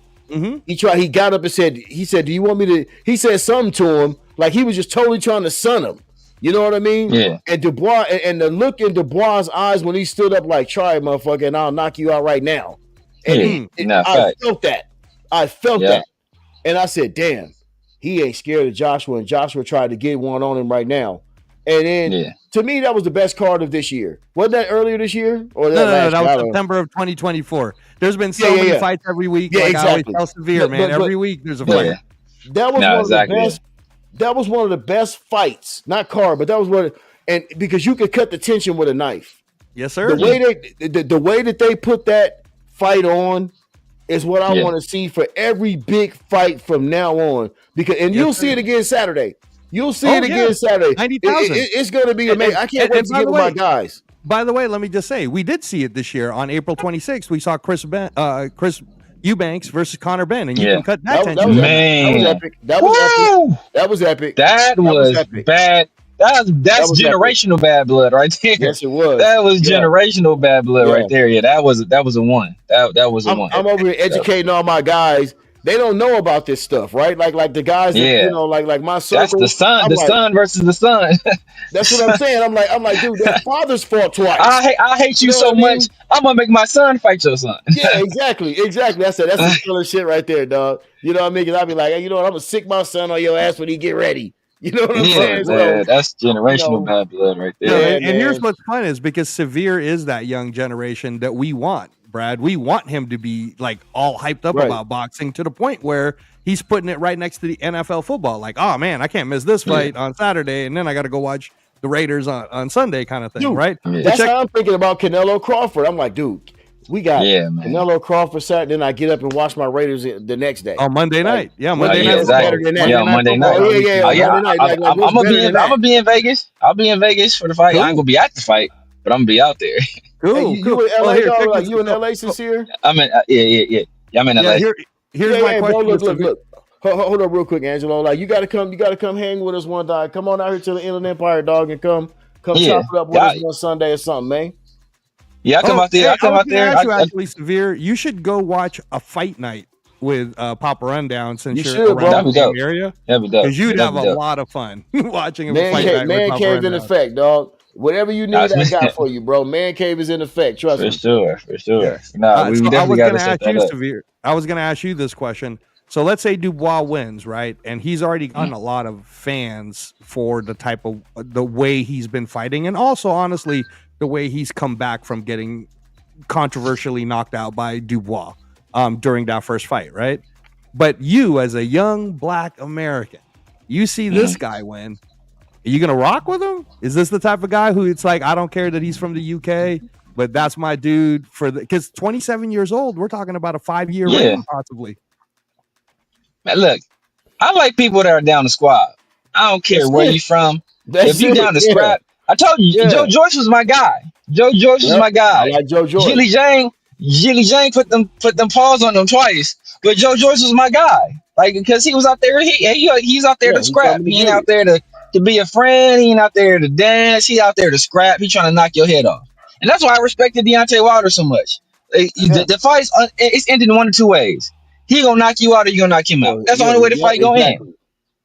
He got up and said, do you want me to? He said something to him, like he was just totally trying to sun him. You know what I mean? Yeah. And Dubois, and the look in Dubois' eyes when he stood up, like, try it, motherfucker, and I'll knock you out right now. And I felt that. That. And I said, damn, he ain't scared of Joshua, and Joshua tried to get one on him right now. And then, to me, that was the best card of this year. Wasn't that earlier this year? Or that was September of 2024. There's been so many fights every week. Yeah, exactly. I always tell Severe, man. Every week there's a fight. That was one of the best. That was one of the best fights. Not card, but that was one. And because you could cut the tension with a knife. Yes, sir. The way that they put that fight on is what I want to see for every big fight from now on. You'll see it again Saturday. You'll see it again Saturday. 90,000. It's going to be amazing. I can't wait to get with my guys. By the way, let me just say, we did see it this year on April 26th. We saw Chris Eubanks versus Conor Benn, and you can cut that tension. That was epic. That was epic. That was bad. That's generational bad blood right there. Yes, it was. That was generational bad blood right there. Yeah, that was a one. That was a one. I'm over here educating all my guys. They don't know about this stuff, right? Like the guys, that, like my circle. That's the son. The son versus the son. That's what I'm saying. I'm like, dude, their fathers fought twice. I hate you so much. I'm gonna make my son fight your son. Yeah, exactly. That's the killer shit right there, dog. You know what I mean? Because I'll be like, hey, you know what? I'm gonna sick my son on your ass when he get ready. You know what I'm saying? So, that's generational bad blood right there. And here's what's fun is because Severe is that young generation that we want. Brad, we want him to be like all hyped up about boxing to the point where he's putting it right next to the NFL football. Like, oh man, I can't miss this fight on Saturday, and then I got to go watch the Raiders on Sunday, kind of thing, right? That's how I'm thinking about Canelo Crawford. I'm like, dude, we got Canelo Crawford Saturday, then I get up and watch my Raiders the next day on Monday night. Monday night was better than that. Monday night. I'm gonna be in Vegas. I'll be in Vegas for the fight. I ain't gonna be at the fight, but I'm gonna be out there. Cool. You in LA? You in LA sincere? I'm in. Yeah. I'm in LA. Here's my question. Look. Hold up, real quick, Angelo. Like you gotta come hang with us one day. Come on out here to the Inland Empire, dog, and come chop it up with us one Sunday or something, man. Yeah, I come out there. I come out there. Actually, Severe, you should go watch a fight night with Papa Rundown since you're around the same area. Because you'd have a lot of fun watching him fight night. Man cave in effect, dog. Whatever you need, I got for you, bro. Man cave is in effect. Trust me. For sure. Yeah. No, we So I definitely was got going to to set ask that you, up. Severe. I was going to ask you this question. So let's say Dubois wins, right? And he's already gotten a lot of fans for the type of the way he's been fighting, and also honestly the way he's come back from getting controversially knocked out by Dubois during that first fight, right? But you, as a young Black American, you see this guy win. Are you gonna rock with him? Is this the type of guy who it's like, I don't care that he's from the UK, but that's my dude for the because 27 years old, we're talking about a 5-year reign possibly. Man, look, I like people that are down to squad. I don't care where you from. If you down to scrap, I told you, Joe Joyce was my guy. Joe Joyce was my guy. I like Joe Joyce. Jilly Jane put them paws on them twice, but Joe Joyce was my guy. Like because he was out there, he's out there to scrap. He ain't out there to be a friend. He ain't out there to dance. He out there to scrap. He trying to knock your head off, and that's why I respected Deontay Wilder so much. The fight's it's ended in one of two ways. He gonna knock you out, or you gonna knock him out. That's the only way the fight go in.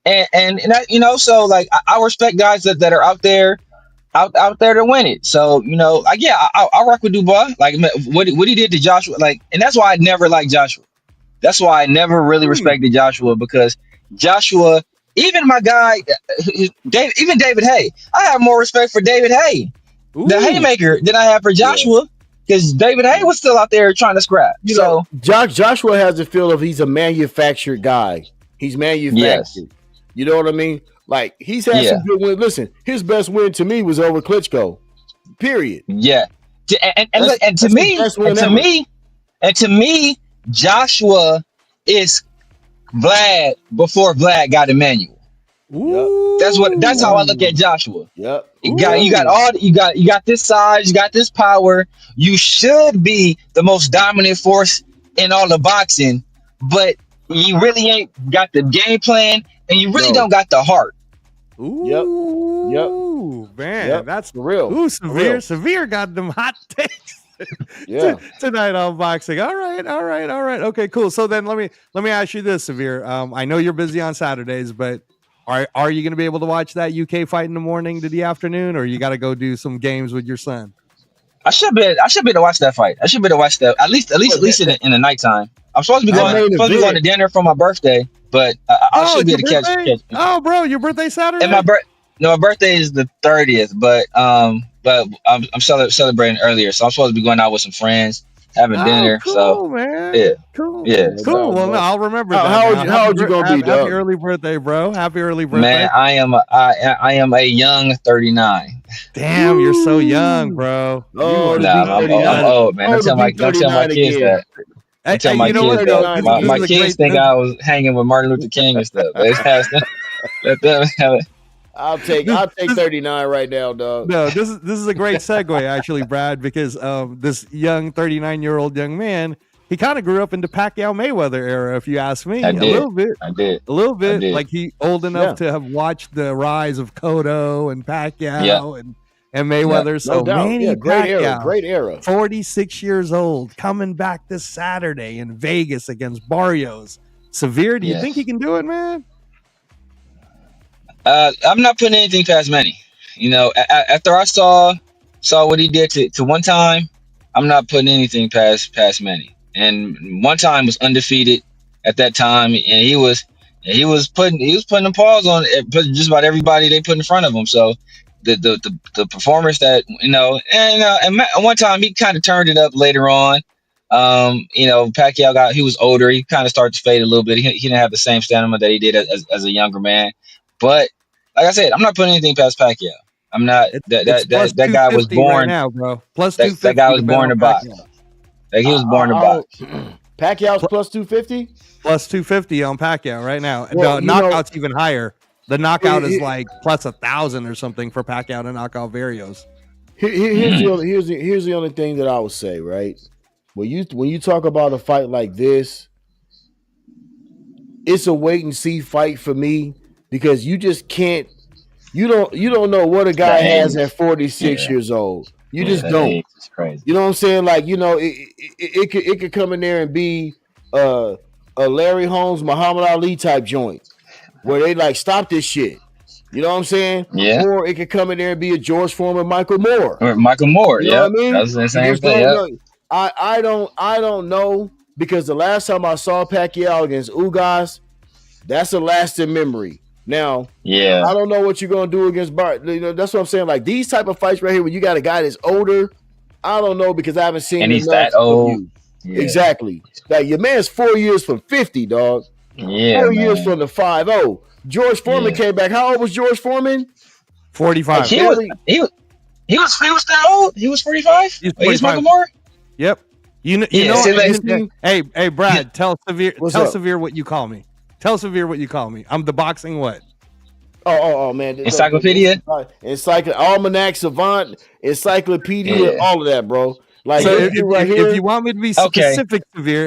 And that, so like I respect guys that are out there to win it. So I rock with Dubois. Like what he did to Joshua, like, and that's why I never liked Joshua. That's why I never really respected Joshua, because Joshua, even my guy, David Hay, I have more respect for David Hay, the Haymaker, than I have for Joshua, because David Hay was still out there trying to scrap. Joshua has the feel of he's a manufactured guy. He's manufactured. Yes. You know what I mean? Like he's had some good wins. Listen, his best win to me was over Klitschko. Period. Yeah, to me, Joshua is Vlad before Vlad got Emmanuel. Ooh. That's how I look at Joshua. Yep. You got this size, you got this power. You should be the most dominant force in all the boxing, but you really ain't got the game plan, and you really don't got the heart. Ooh, man, that's for real. Ooh, Severe got them hot takes. Tonight on boxing. All right. Okay, cool. So then let me ask you this, Severe. I know you're busy on Saturdays, but are you going to be able to watch that UK fight in the morning to the afternoon, or you got to go do some games with your son? I should be able to watch that fight. I should be able to watch that at least in the nighttime. I'm supposed to be going to dinner for my birthday, but I should be able to catch. Oh, bro, your birthday Saturday? And my birthday is the 30th, but I'm celebrating earlier, so I'm supposed to be going out with some friends, having dinner. Cool, so man. Cool. Well, no, I'll remember that. How old you gonna be, Happy early birthday, bro. Happy early birthday. Man, I am a young 39. Damn, you're so young, bro. I'm old, man. Don't tell my kids that. Tell my kids that. My kids think I was hanging with Martin Luther King and stuff. Let them have it. I'll take 39 right now, dog. No, this is a great segue, actually, Brad, because this young 39-year-old young man, he kind of grew up in the Pacquiao Mayweather era, if you ask me. I did. A little bit. Like he old enough to have watched the rise of Cotto and Pacquiao and Mayweather. So Manny Pacquiao, great era. 46 years old, coming back this Saturday in Vegas against Barrios. Severe, do you think he can do it, man? I'm not putting anything past Manny. After I saw what he did to one time, I'm not putting anything past Manny. And one time was undefeated at that time, and he was putting the paws on just about everybody they put in front of him. So the performance that and one time he kind of turned it up later on. Pacquiao he was older. He kind of started to fade a little bit. He didn't have the same stamina that he did as a younger man. But like I said, I'm not putting anything past Pacquiao. I'm not. That guy was born right now, bro. Plus 250. That guy was born to box. Like he was born to box. Pacquiao's plus 250. Plus 250 on Pacquiao right now. Well, the knockout's even higher. The knockout is like plus 1,000 or something for Pacquiao to knock out Barrios. Here's the only thing that I would say, right? When you talk about a fight like this, it's a wait and see fight for me, because you just can't. You don't know what a guy has at 46 years old. You just don't. It's crazy. You know what I'm saying? Like, it could come in there and be a Larry Holmes, Muhammad Ali type joint where they like, stop this shit. You know what I'm saying? Yeah. Or it could come in there and be a George Foreman, Michael Moore. Or Michael Moore. You know Yeah. what I mean? That's the You same just thing. don't Yeah. know. I don't know, because the last time I saw Pacquiao against Ugas, that's a lasting memory. Now, Yeah. I don't know what you're gonna do against Bart. You know, that's what I'm saying. Like these type of fights right here, when you got a guy that's older, I don't know, because I haven't seen And he's enough that old. of you. Yeah. Exactly. Like your man's 4 years from 50, dog. Yeah. 4 years man. from the 5-0. George Foreman came back. How old was George Foreman? 45. He was that old. He was 45. He's He's 45. Michael Moore. Yep. You know. Hey, Brad. Tell Severe. Severe what you call me. Tell Severe what you call me. I'm the boxing what? Oh man. Encyclopedia. Almanac, Savant, Encyclopedia, all of that, bro. Like so if you want me to be specific, Severe,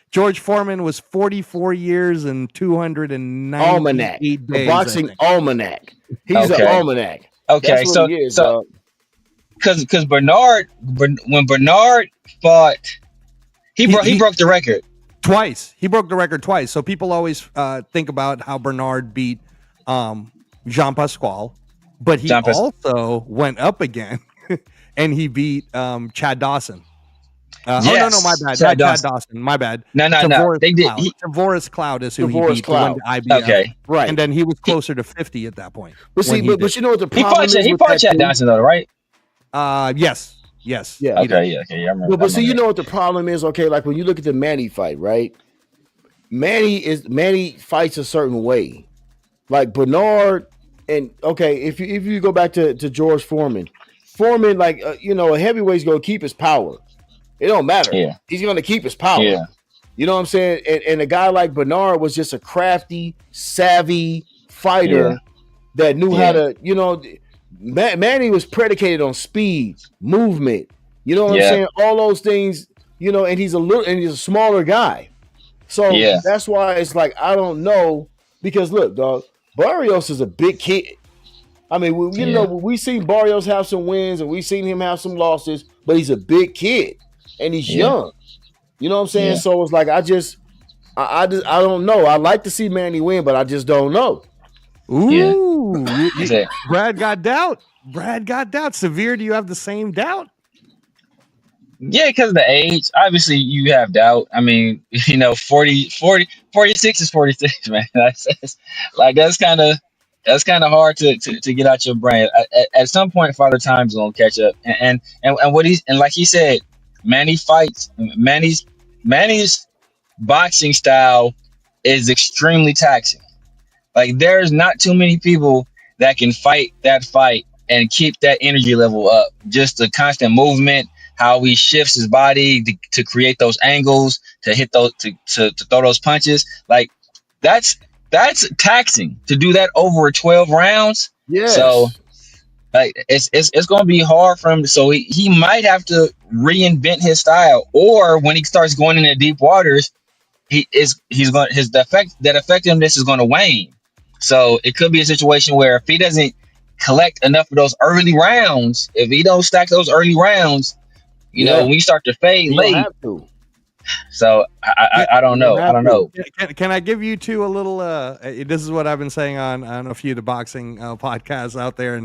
George Foreman was 44 years and 298 days. A boxing almanac. He's an almanac. Okay, that's what he is, so because Bernard, when Bernard fought, he broke the record twice. He broke the record twice. So people always think about how Bernard beat Jean Pasquale, but he also went up again and he beat Chad Dawson. My bad. Chad Dawson. My bad. No. They did. Tavoris Cloud is who Tavoris he beat. Cloud. IBF. Okay, right. And then he was closer to 50 at that point. But see, but you know what the problem is? He fought Chad Dawson though, right? Yes. Yeah. Okay. Yeah. I remember. But see, you know what the problem is? Okay, like when you look at the Manny fight, right? Manny fights a certain way. Like Bernard, and okay, if you go back to George Foreman, like a heavyweight's gonna keep his power. It don't matter. Yeah. He's gonna keep his power. Yeah. You know what I'm saying? And a guy like Bernard was just a crafty, savvy fighter that knew how to, Manny was predicated on speed, movement. You know what I'm saying? All those things, and he's a smaller guy. So that's why it's like, I don't know, because look, dog, Barrios is a big kid. I mean, we've seen Barrios have some wins and we've seen him have some losses, but he's a big kid and he's young. You know what I'm saying? Yeah. So it's like, I don't know. I like to see Manny win, but I just don't know. Ooh, Brad got doubt. Severe, do you have the same doubt? Yeah, because of the age. Obviously, you have doubt. I mean, 46 is 46, man. That's kind of hard to get out your brain. At some point, Father Time's gonna catch up. And like he said, Manny's boxing style is extremely taxing. Like there's not too many people that can fight that fight and keep that energy level up. Just the constant movement, how he shifts his body to create those angles, to hit those, to throw those punches. Like that's taxing to do that over 12 rounds. Yeah. So like it's gonna be hard for him. So he might have to reinvent his style, or when he starts going into deep waters, his effectiveness is going to wane. So it could be a situation where if he doesn't collect enough of those early rounds, if he don't stack those early rounds, when you start to fade late. So I don't know. I don't know. Can I give you two a little? This is what I've been saying on a few of the boxing podcasts out there,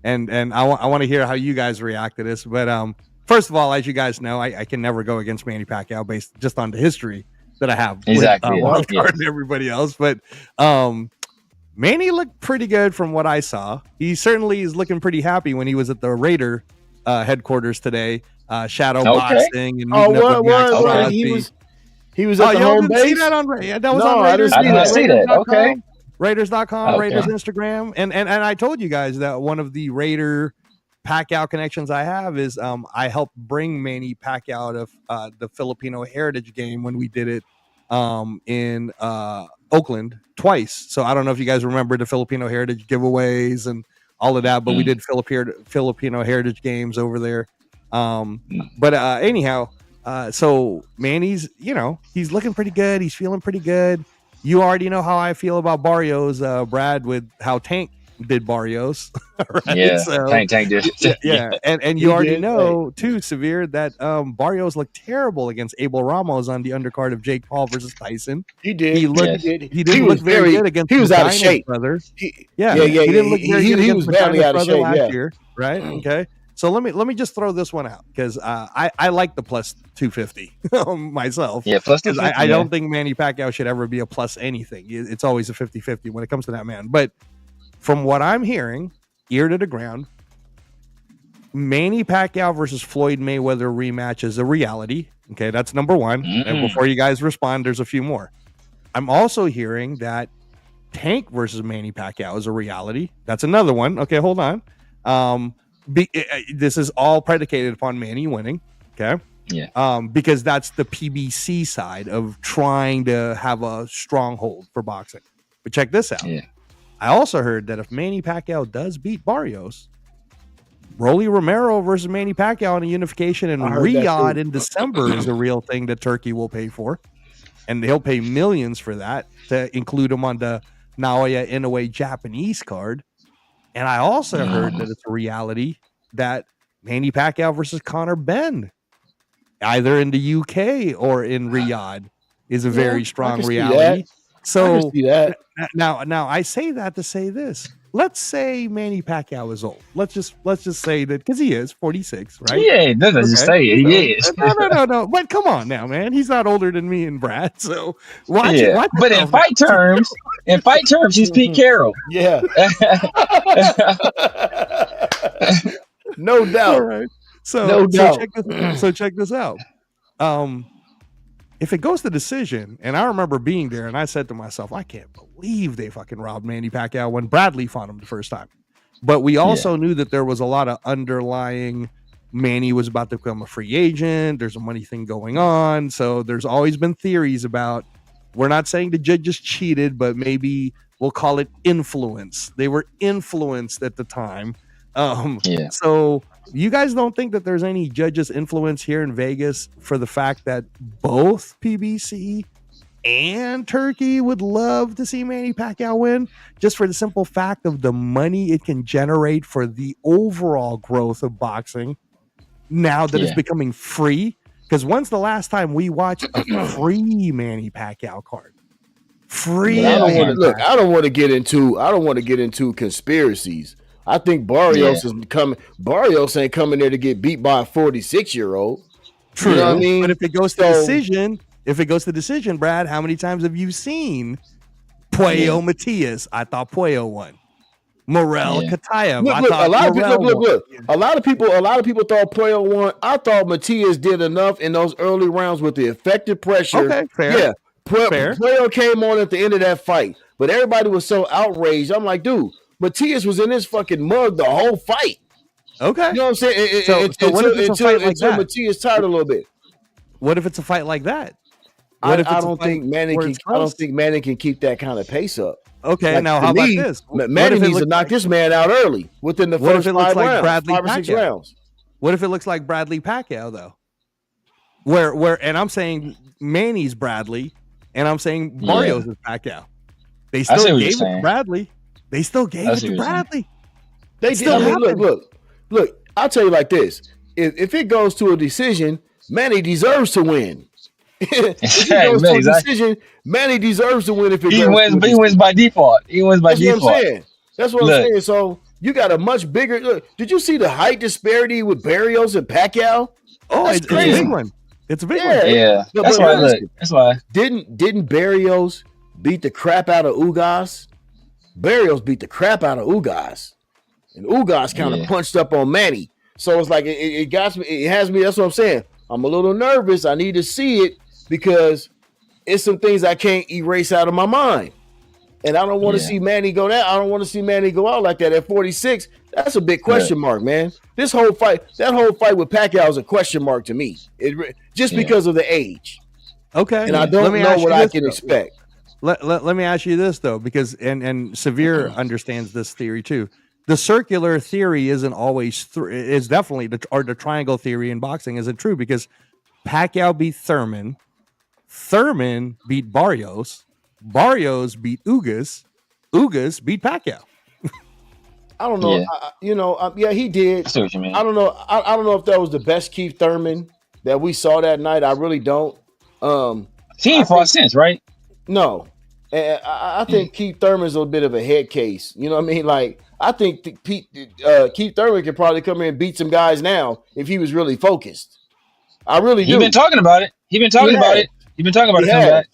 and I want to hear how you guys react to this. But first of all, as you guys know, I can never go against Manny Pacquiao based just on the history that I have with and everybody else. But Manny looked pretty good from what I saw. He certainly is looking pretty happy when he was at the Raider headquarters today, shadow boxing and meeting up with Max Crosby. He was at the home base. See that on that was on Raiders. I didn't see that. Okay. Raiders.com, Raiders Instagram. And I told you guys that one of the Raider Pacquiao connections I have is I helped bring Manny Pacquiao to the Filipino Heritage game when we did it in Oakland twice. So I don't know if you guys remember the Filipino Heritage giveaways and all of that, but we did Filipino Heritage games over there. But anyhow, so Manny's, he's looking pretty good. He's feeling pretty good. You already know how I feel about Barrios, Brad, with how Tank did Barrios. Right? Yeah, So, Tank did. yeah. And you already know too, Severe, that Barrios looked terrible against Abel Ramos on the undercard of Jake Paul versus Tyson. He did. He looked. He did. He didn't look very good against. He was out of Medina's shape, brother. He didn't look very good he against was badly Medina's out of brother shape. last Yeah. year, right? Okay. So let me just throw this one out because I like the plus 250 myself. Yeah, plus 250. I don't think Manny Pacquiao should ever be a plus anything. It's always a 50-50 when it comes to that man. But from what I'm hearing, ear to the ground, Manny Pacquiao versus Floyd Mayweather rematch is a reality. Okay, that's number one. And before you guys respond, there's a few more. I'm also hearing that Tank versus Manny Pacquiao is a reality. That's another one. Okay, hold on. This is all predicated upon Manny winning. Okay. Yeah. Because that's the PBC side of trying to have a stronghold for boxing. But check this out. Yeah. I also heard that if Manny Pacquiao does beat Barrios, Rolly Romero versus Manny Pacquiao in a unification in Riyadh in December is a real thing that Turkey will pay for. And he'll pay millions for that to include him on the Naoya Inoue Japanese card. And I also heard that it's a reality that Manny Pacquiao versus Conor Benn, either in the UK or in Riyadh, is a very strong reality. So I can see that. Now I say that to say this. Let's say Manny Pacquiao is old. Let's just say that because he is 46, right? Yeah, that doesn't say it. He is. No. But come on now, man. He's not older than me and Brad. So watch it. But in fight terms, he's Pete Carroll. Yeah. No doubt. All right. So check this out. If it goes to decision, and I remember being there, and I said to myself, I can't believe they fucking robbed Manny Pacquiao when Bradley fought him the first time. But we also knew that there was a lot of underlying. Manny was about to become a free agent. There's a money thing going on. So there's always been theories about, we're not saying the judges cheated, but maybe we'll call it influence. They were influenced at the time. So you guys don't think that there's any judges influence here in Vegas for the fact that both PBC and Turkey would love to see Manny Pacquiao win, just for the simple fact of the money it can generate for the overall growth of boxing now that it's becoming free? Because when's the last time we watched a free Manny Pacquiao card? Free. I don't want to get into conspiracies. I think Barrios is coming. Barrios ain't coming there to get beat by a 46-year-old. True. You know what I mean? But if it goes to decision, Brad, how many times have you seen Puello Matias? I thought Puello won. Morel Katayev. A lot of people thought Puello won. I thought Matias did enough in those early rounds with the effective pressure. Okay, fair. Yeah. Puello came on at the end of that fight, but everybody was so outraged. I'm like, dude, Matias was in his fucking mug the whole fight. Okay. You know what I'm saying? Until Matias tired a little bit. What if it's a fight like that? I don't think Manny can keep that kind of pace up. Okay, now how about this? Manny needs to knock this man out early within the first 5 rounds, 5 or 6 rounds. What if it looks like Bradley Pacquiao though? Where and I'm saying Manny's Bradley, and I'm saying Barrios is Pacquiao. They still gave it to Bradley. They still gave it to Bradley. They still look. I'll tell you like this: if it goes to a decision, Manny deserves to win. If it goes to a decision, Manny deserves to win. If he wins by default. That's what I'm saying. That's what I'm saying. So you got a much bigger look. Did you see the height disparity with Barrios and Pacquiao? Oh, it's crazy. It's a big one. It's a big one. Yeah. That's why. Didn't Barrios beat the crap out of Ugas? Barrios beat the crap out of Ugas, and Ugas kind of punched up on Manny. So it's like it got me. It has me. That's what I'm saying. I'm a little nervous. I need to see it because it's some things I can't erase out of my mind, and I don't want to see Manny go down. I don't want to see Manny go out like that at 46. That's a big question mark, man. That whole fight with Pacquiao is a question mark to me. Just because of the age. Okay, and I don't know what I can expect. Let me ask you this though, because and Severe understands this theory too. The circular theory isn't always is definitely the triangle theory in boxing isn't true, because Pacquiao beat Thurman beat Barrios beat Ugas beat Pacquiao. I don't know. Yeah, Yeah, he did. I see what you mean. I don't know. I don't know if that was the best Keith Thurman that we saw that night. I really don't. He I ain't fought think since, right? no. And I think Keith Thurman's a bit of a head case. You know what I mean? Like I think Keith Thurman could probably come here and beat some guys now if he was really focused. I really He been do. talking about it. He been He talking about has. it. He been talking about He it coming has. back.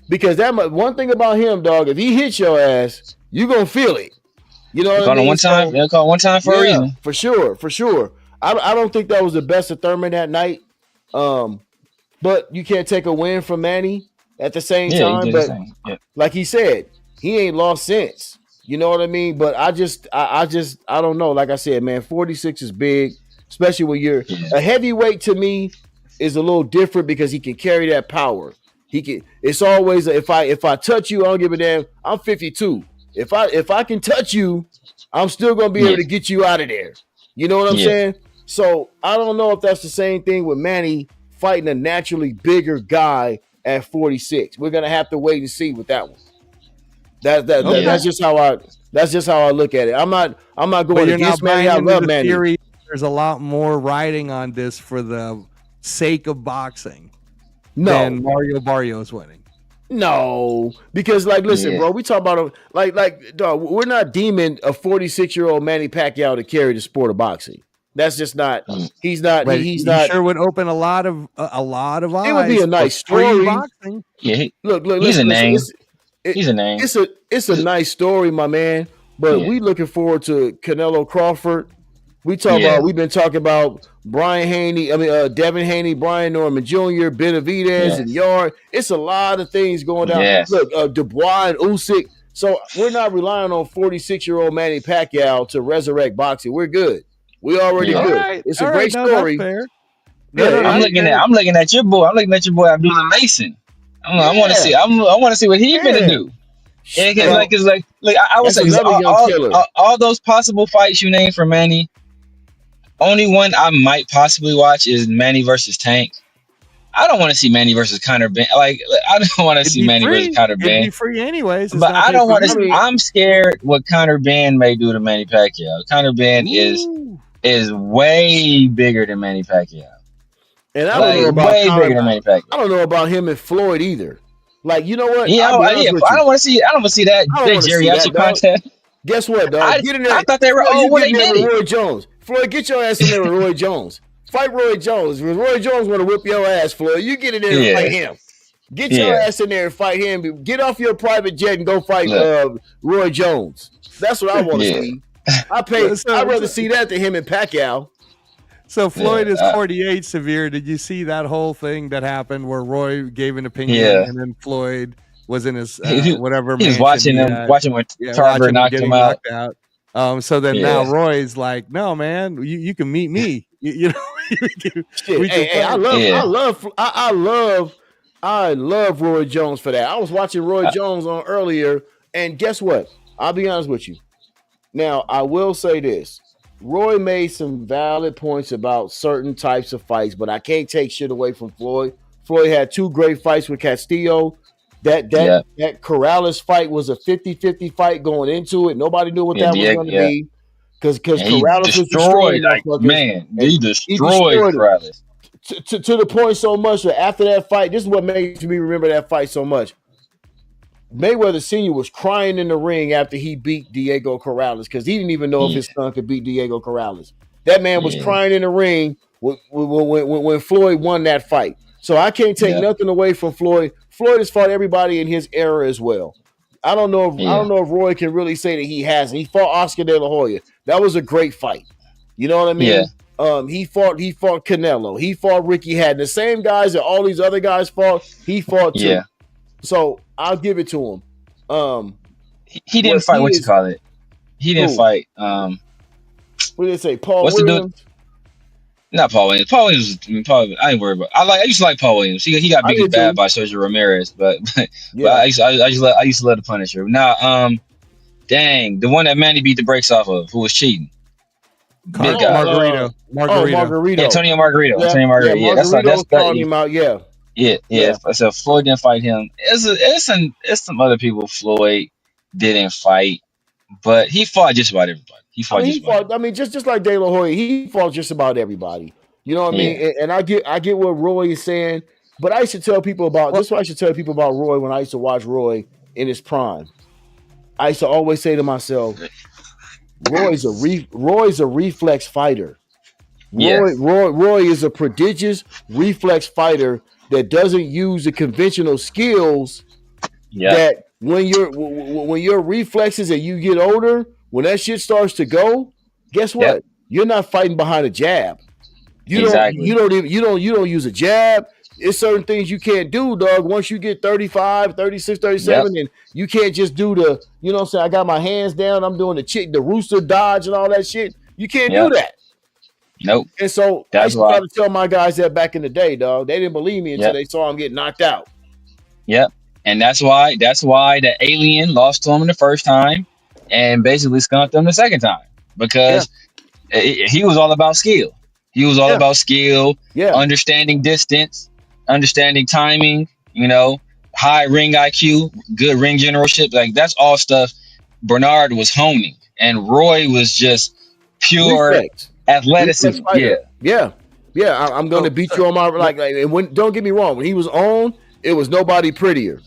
Because one thing about him, dog, if he hits your ass, you gonna feel it. You know They what I called him mean? one time. So They called one time for a yeah, reason. for sure, for sure. I don't think that was the best of Thurman that night. But you can't take a win from Manny at the same Yeah, he time. did his But thing. Yeah, like he said, he ain't lost since. You know what I mean? But I don't know. Like I said, man, 46 is big, especially when you're yeah, a heavyweight. To me, is a little different because he can carry that power. He can. It's always if I touch you, I don't give a damn. I'm 52. If I can touch you, I'm still gonna be able yeah, to get you out of there. You know what I'm yeah. saying? So I don't know if that's the same thing with Manny fighting a naturally bigger guy at 46. We're gonna have to wait and see with that one. Okay. That's just how I look at it. I'm not But going you're not against Manny. buying I into love the Manny. theory. There's a lot more riding on this for the sake of boxing than No, Mario Barrios winning. no, because like, listen, Yeah. bro, we talk about dog, we're not deeming a 46-year-old Manny Pacquiao to carry the sport of boxing. That's just not. He's not. But He's he not. sure would open a lot of It would be eyes a for nice free story. boxing. Yeah, Look, he's a listen. name. He's a name. It's a nice story, my man. But Yeah. we looking forward to Canelo Crawford. We've been talking about Brian Haney. I mean, Devin Haney, Brian Norman Jr., Benavidez, and Yes. Yard. It's a lot of things going down. Yes. Look, Dubois and Usyk. So we're not relying on 46-year-old Manny Pacquiao to resurrect boxing. We're good. We already Yeah. good. It's a All great right. No, that's story. fair. Yeah, No, I'm looking at your boy. I'm looking at your boy Abdullah Mason. I want to see. I want to see what he finna do. Yeah, Well, it's like I would that's say another young killer. all those possible fights you named for Manny. Only one I might possibly watch is Manny versus Tank. I don't want to see Manny versus Conor Ben. Like I don't want to it'd see be Manny versus free. Conor It'd Ben. be free anyways. It's But not I don't want to. pay-per-view. I mean- I'm scared what Conor Ben may do to Manny Pacquiao. Conor Ben Ooh. is way bigger than Manny Pacquiao. And I don't know about way bigger than Manny Pacquiao. I don't know about him and Floyd either. Like, you know what? Yeah, I'll be honest with I you. don't want to see. I don't want to see that I don't wanna see geriatric that, dog. contest. Guess what, dog? I Get in there. thought they were Floyd, old you when get they in there did with it. Roy Jones. Floyd, get your ass in there with Roy Jones. Fight Roy Jones. If Roy Jones want to whip your ass, Floyd, you get in there and fight him. Get your ass in there and fight him. Get off your private jet and go fight Roy Jones. That's what I want to see. I'd rather see that than him and Pacquiao. So Floyd is 48 severe. Did you see that whole thing that happened where Roy gave an opinion and then Floyd was in his whatever He was mansion watching when Tarver knocked him out. So then now Roy's like, no, man, you can meet me. You know, I love Roy Jones for that. I was watching Roy Jones on earlier, and guess what? I'll be honest with you. Now, I will say this. Roy made some valid points about certain types of fights, but I can't take shit away from Floyd. Floyd had two great fights with Castillo. That Corrales fight was a 50-50 fight going into it. Nobody knew what that was going to be. Because Corrales was destroyed. He destroyed Corrales. To the point so much that after that fight, this is what makes me remember that fight so much. Mayweather Sr. was crying in the ring after he beat Diego Corrales because he didn't even know if his son could beat Diego Corrales. That man was crying in the ring when Floyd won that fight. So I can't take nothing away from Floyd. Floyd has fought everybody in his era as well. I don't know if Roy can really say that he hasn't. He fought Oscar De La Hoya. That was a great fight. You know what I mean? Yeah. He fought Canelo. He fought Ricky Hatton. The same guys that all these other guys fought, he fought too. Yeah. So I'll give it to him. He didn't fight. What you call it? He didn't fight. What did they say? Paul what's Williams? Not Paul Williams. I ain't worried about. I used to like Paul Williams. He got beat bad by Sergio Ramirez, but I used to love the Punisher. Now, dang, the one that Manny beat the brakes off of, who was cheating. Big guy. Margarito. Margarito. Antonio Margarito. Yeah. Antonio Margarito. Yeah, that's calling him out. Yeah. So Floyd didn't fight him. It's some other people Floyd didn't fight, but he fought just about everybody. He fought just about everybody. I mean, just like De La Hoya, he fought just about everybody. You know what I mean? And I get what Roy is saying, but I used to tell people about this. Is what I should tell people about Roy when I used to watch Roy in his prime. I used to always say to myself, Roy's a reflex fighter. Roy is a prodigious reflex fighter that doesn't use the conventional skills. That when your reflexes and you get older, when that shit starts to go, guess what? Yep. You're not fighting behind a jab. You don't use a jab. It's certain things you can't do, dog. Once you get 35, 36, 37, and you can't just do the, you know what I'm saying? I got my hands down, I'm doing the rooster dodge and all that shit. You can't do that. Nope. And so I used to try to tell my guys that back in the day, dog. They didn't believe me until they saw him get knocked out. Yep. And that's why the alien lost to him the first time and basically skunked him the second time. Because he was all about skill. He was all about skill, understanding distance, understanding timing, high ring IQ, good ring generalship. Like, that's all stuff Bernard was honing. And Roy was just pure athleticism. Yeah. I'm going to beat you on my and when, don't get me wrong, when he was on, it was nobody prettier.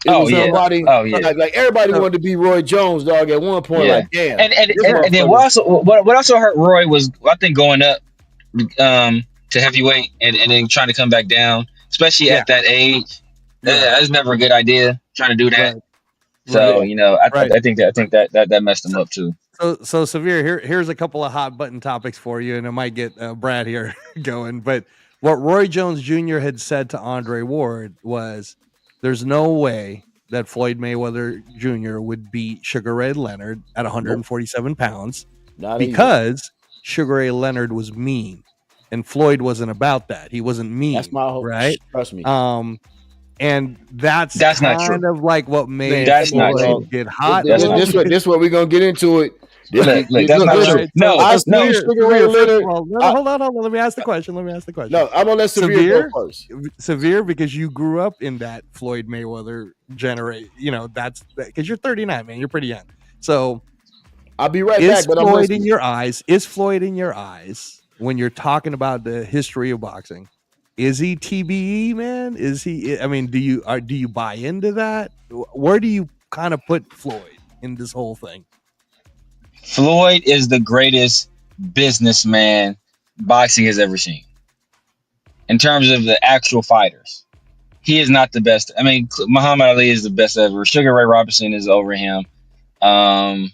Nobody. Like everybody wanted to be Roy Jones, dog. At one point, like damn. And then what also hurt Roy was, I think, going up to heavyweight and then trying to come back down, especially at that age. That's never a good idea trying to do that. So I think that messed him up too. So Severe, here's a couple of hot button topics for you, and it might get Brad here going. But what Roy Jones Jr. had said to Andre Ward was, there's no way that Floyd Mayweather Jr. would beat Sugar Ray Leonard at 147 pounds because Sugar Ray Leonard was mean, and Floyd wasn't about that. He wasn't mean. That's my hope. Right? Trust me. And that's not kind true. of like what made Floyd get hot. This what we're gonna get into it. Look, that's not true. No. Hold on. Let me ask the question. No, I'm gonna let Severe go first. Severe, because you grew up in that Floyd Mayweather generation. That's because you're 39, man. You're pretty young. So I'll be right back. But Floyd in your eyes? Is Floyd in your eyes when you're talking about the history of boxing? Is he TBE, man? Is he? I mean, do you buy into that? Where do you kind of put Floyd in this whole thing? Floyd is the greatest businessman boxing has ever seen. In terms of the actual fighters, he is not the best. I mean, Muhammad Ali is the best ever. Sugar Ray Robinson is over him. Those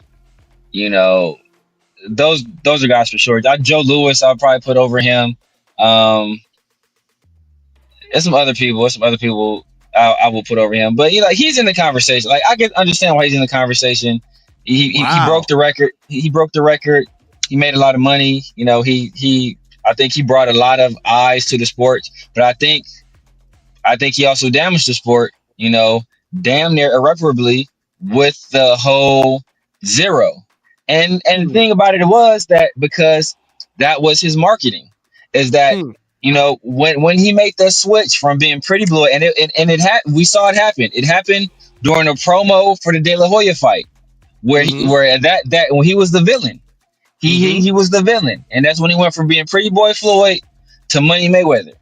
are guys for sure. Joe Louis, I'll probably put over him. There's some other people I will put over him. But he's in the conversation. Like, I can understand why he's in the conversation. He broke the record. He broke the record. He made a lot of money. I think he brought a lot of eyes to the sport. But I think he also damaged the sport, damn near irreparably with the whole zero. And the thing about it was that because that was his marketing, is that when he made that switch from being Pretty Boy, we saw it happen. It happened during a promo for the De La Hoya fight, where when he was the villain, he was the villain, and that's when he went from being Pretty Boy Floyd to Money Mayweather,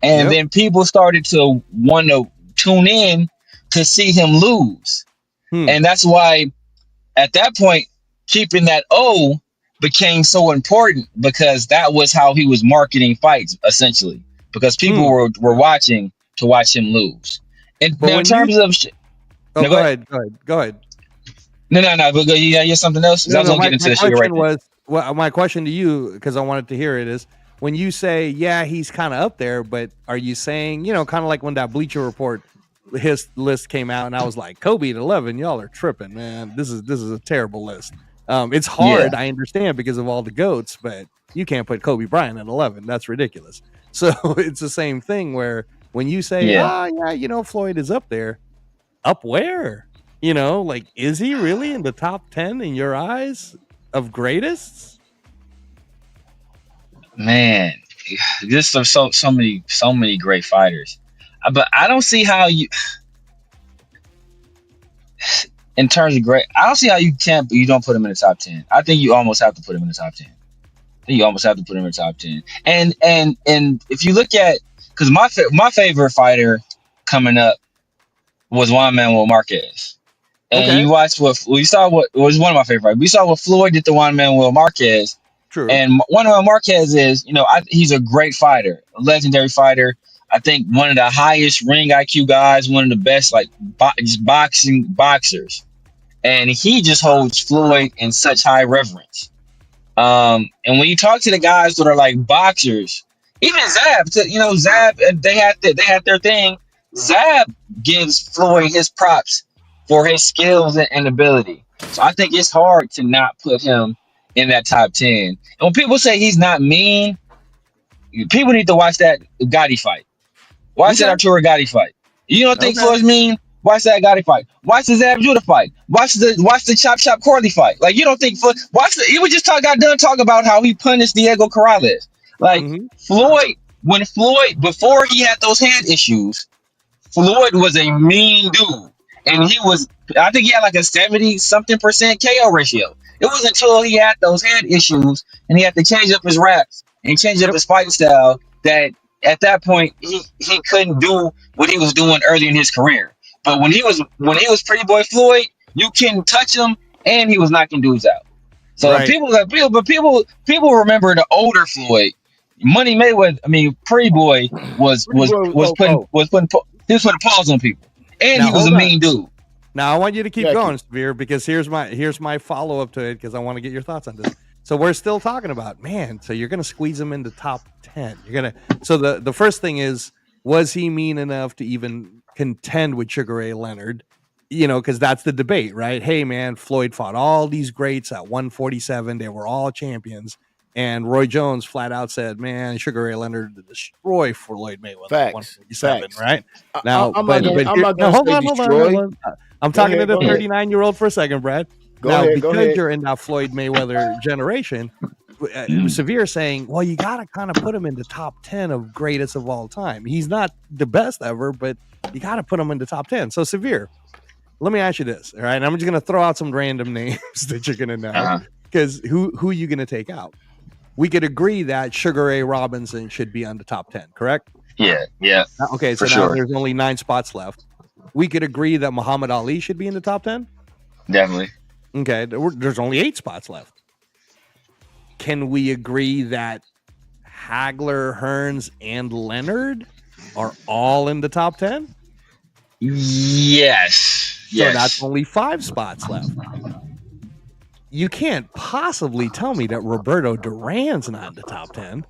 and then people started to want to tune in to see him lose, and that's why at that point keeping that O became so important, because that was how he was marketing fights, essentially, because people were watching to watch him lose. And now in terms of go ahead. No. But you have something else? I was gonna get into the sugar right now. My question to you, because I wanted to hear it, is when you say, he's kind of up there, but are you saying, kind of like when that Bleacher Report his list came out, and I was like, Kobe at 11, y'all are tripping, man. This is a terrible list. It's hard, I understand, because of all the GOATs, but you can't put Kobe Bryant at 11. That's ridiculous. So it's the same thing where when you say, Floyd is up there, up where? Like, is he really in the top 10 in your eyes of greatest? Man, this are so many great fighters. But I don't see how you... in terms of great, I don't see how you can't. You don't put him in the top 10. I think you almost have to put him in the top 10. I think you almost have to put him in the top 10. And if you look at, because my favorite fighter coming up was Juan Manuel Marquez. And Okay. you watched we saw what was one of my favorite. We saw what Floyd did to Juan Manuel Marquez. True. And Juan Manuel Marquez is, he's a great fighter, a legendary fighter. I think one of the highest ring IQ guys, one of the best like boxers, and he just holds Floyd in such high reverence. And when you talk to the guys that are like boxers, even Zab, Zab, they had their thing. Zab gives Floyd his props for his skills and ability. So I think it's hard to not put him in that top 10. And when people say he's not mean, people need to watch that Gotti fight. Watch that Arturo Gotti fight. You don't think Floyd's mean? Watch that Gotti fight. Watch the Zab Judah fight. Watch the Chop Corley fight. Like, you don't think Floyd? He was just got done talking about how he punished Diego Corrales. Like Floyd, before he had those hand issues, Floyd was a mean dude, and I think he had like a 70-something% KO ratio. It wasn't until he had those hand issues and he had to change up his raps and change up his fighting style that at that point he couldn't do what he was doing early in his career. But when he was Pretty Boy Floyd, you couldn't touch him and he was knocking dudes out. So people remember the older Floyd. Money Mayweather, Pretty Boy was putting paws on people, and now, he was a mean dude. Now I want you to keep going, Severe, because here's my follow up to it, because I want to get your thoughts on this. So we're still talking about, man. So you're gonna squeeze him into top 10. So the first thing is, was he mean enough to even contend with Sugar Ray Leonard? Because that's the debate, right? Hey, man, Floyd fought all these greats at 147. They were all champions. And Roy Jones flat out said, man, Sugar Ray Leonard destroy Floyd Mayweather at 147, right? Now, hold on. I'm talking to the 39-year-old for a second, Brad. Go ahead. You're in that Floyd Mayweather generation, Severe saying, well, you got to kind of put him in the top 10 of greatest of all time. He's not the best ever, but you got to put him in the top 10. So, Severe, let me ask you this, all right? I'm just going to throw out some random names that you're going to know, because who are you going to take out? We could agree that Sugar Ray Robinson should be on the top 10, correct? Yeah. Okay, so now there's only 9 spots left. We could agree that Muhammad Ali should be in the top 10? Definitely. Okay, there's only 8 spots left. Can we agree that Hagler, Hearns, and Leonard are all in the top 10? Yes. So that's only 5 spots left. You can't possibly tell me that Roberto Duran's not in the top 10.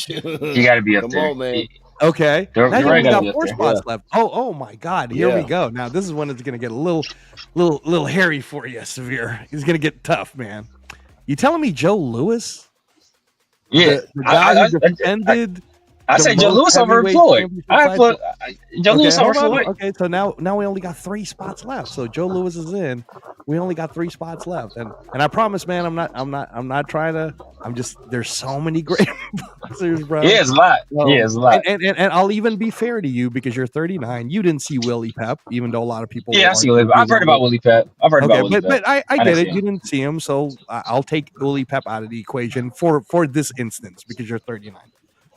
You got to be up there. Come on, man. Okay. Now you got 4 spots left. Oh my God. Here we go. Now this is when it's going to get a little hairy for you, Severe. It's going to get tough, man. You telling me Joe Lewis? Yeah. The guy who defended... I say Joe Lewis over Floyd. I put Joe Lewis over Floyd. Okay, so now we only got 3 spots left. So Joe Lewis is in. We only got 3 spots left, and I promise, man, I'm not trying to. I'm just, there's so many great boxers, bro. Yeah, it's a lot. It's a lot. And I'll even be fair to you, because you're 39. You didn't see Willie Pep, even though a lot of people. Yeah, I see Willie. I've heard about Willie Pep. But I get it. You didn't see him, so I'll take Willie Pep out of the equation for this instance, because you're 39.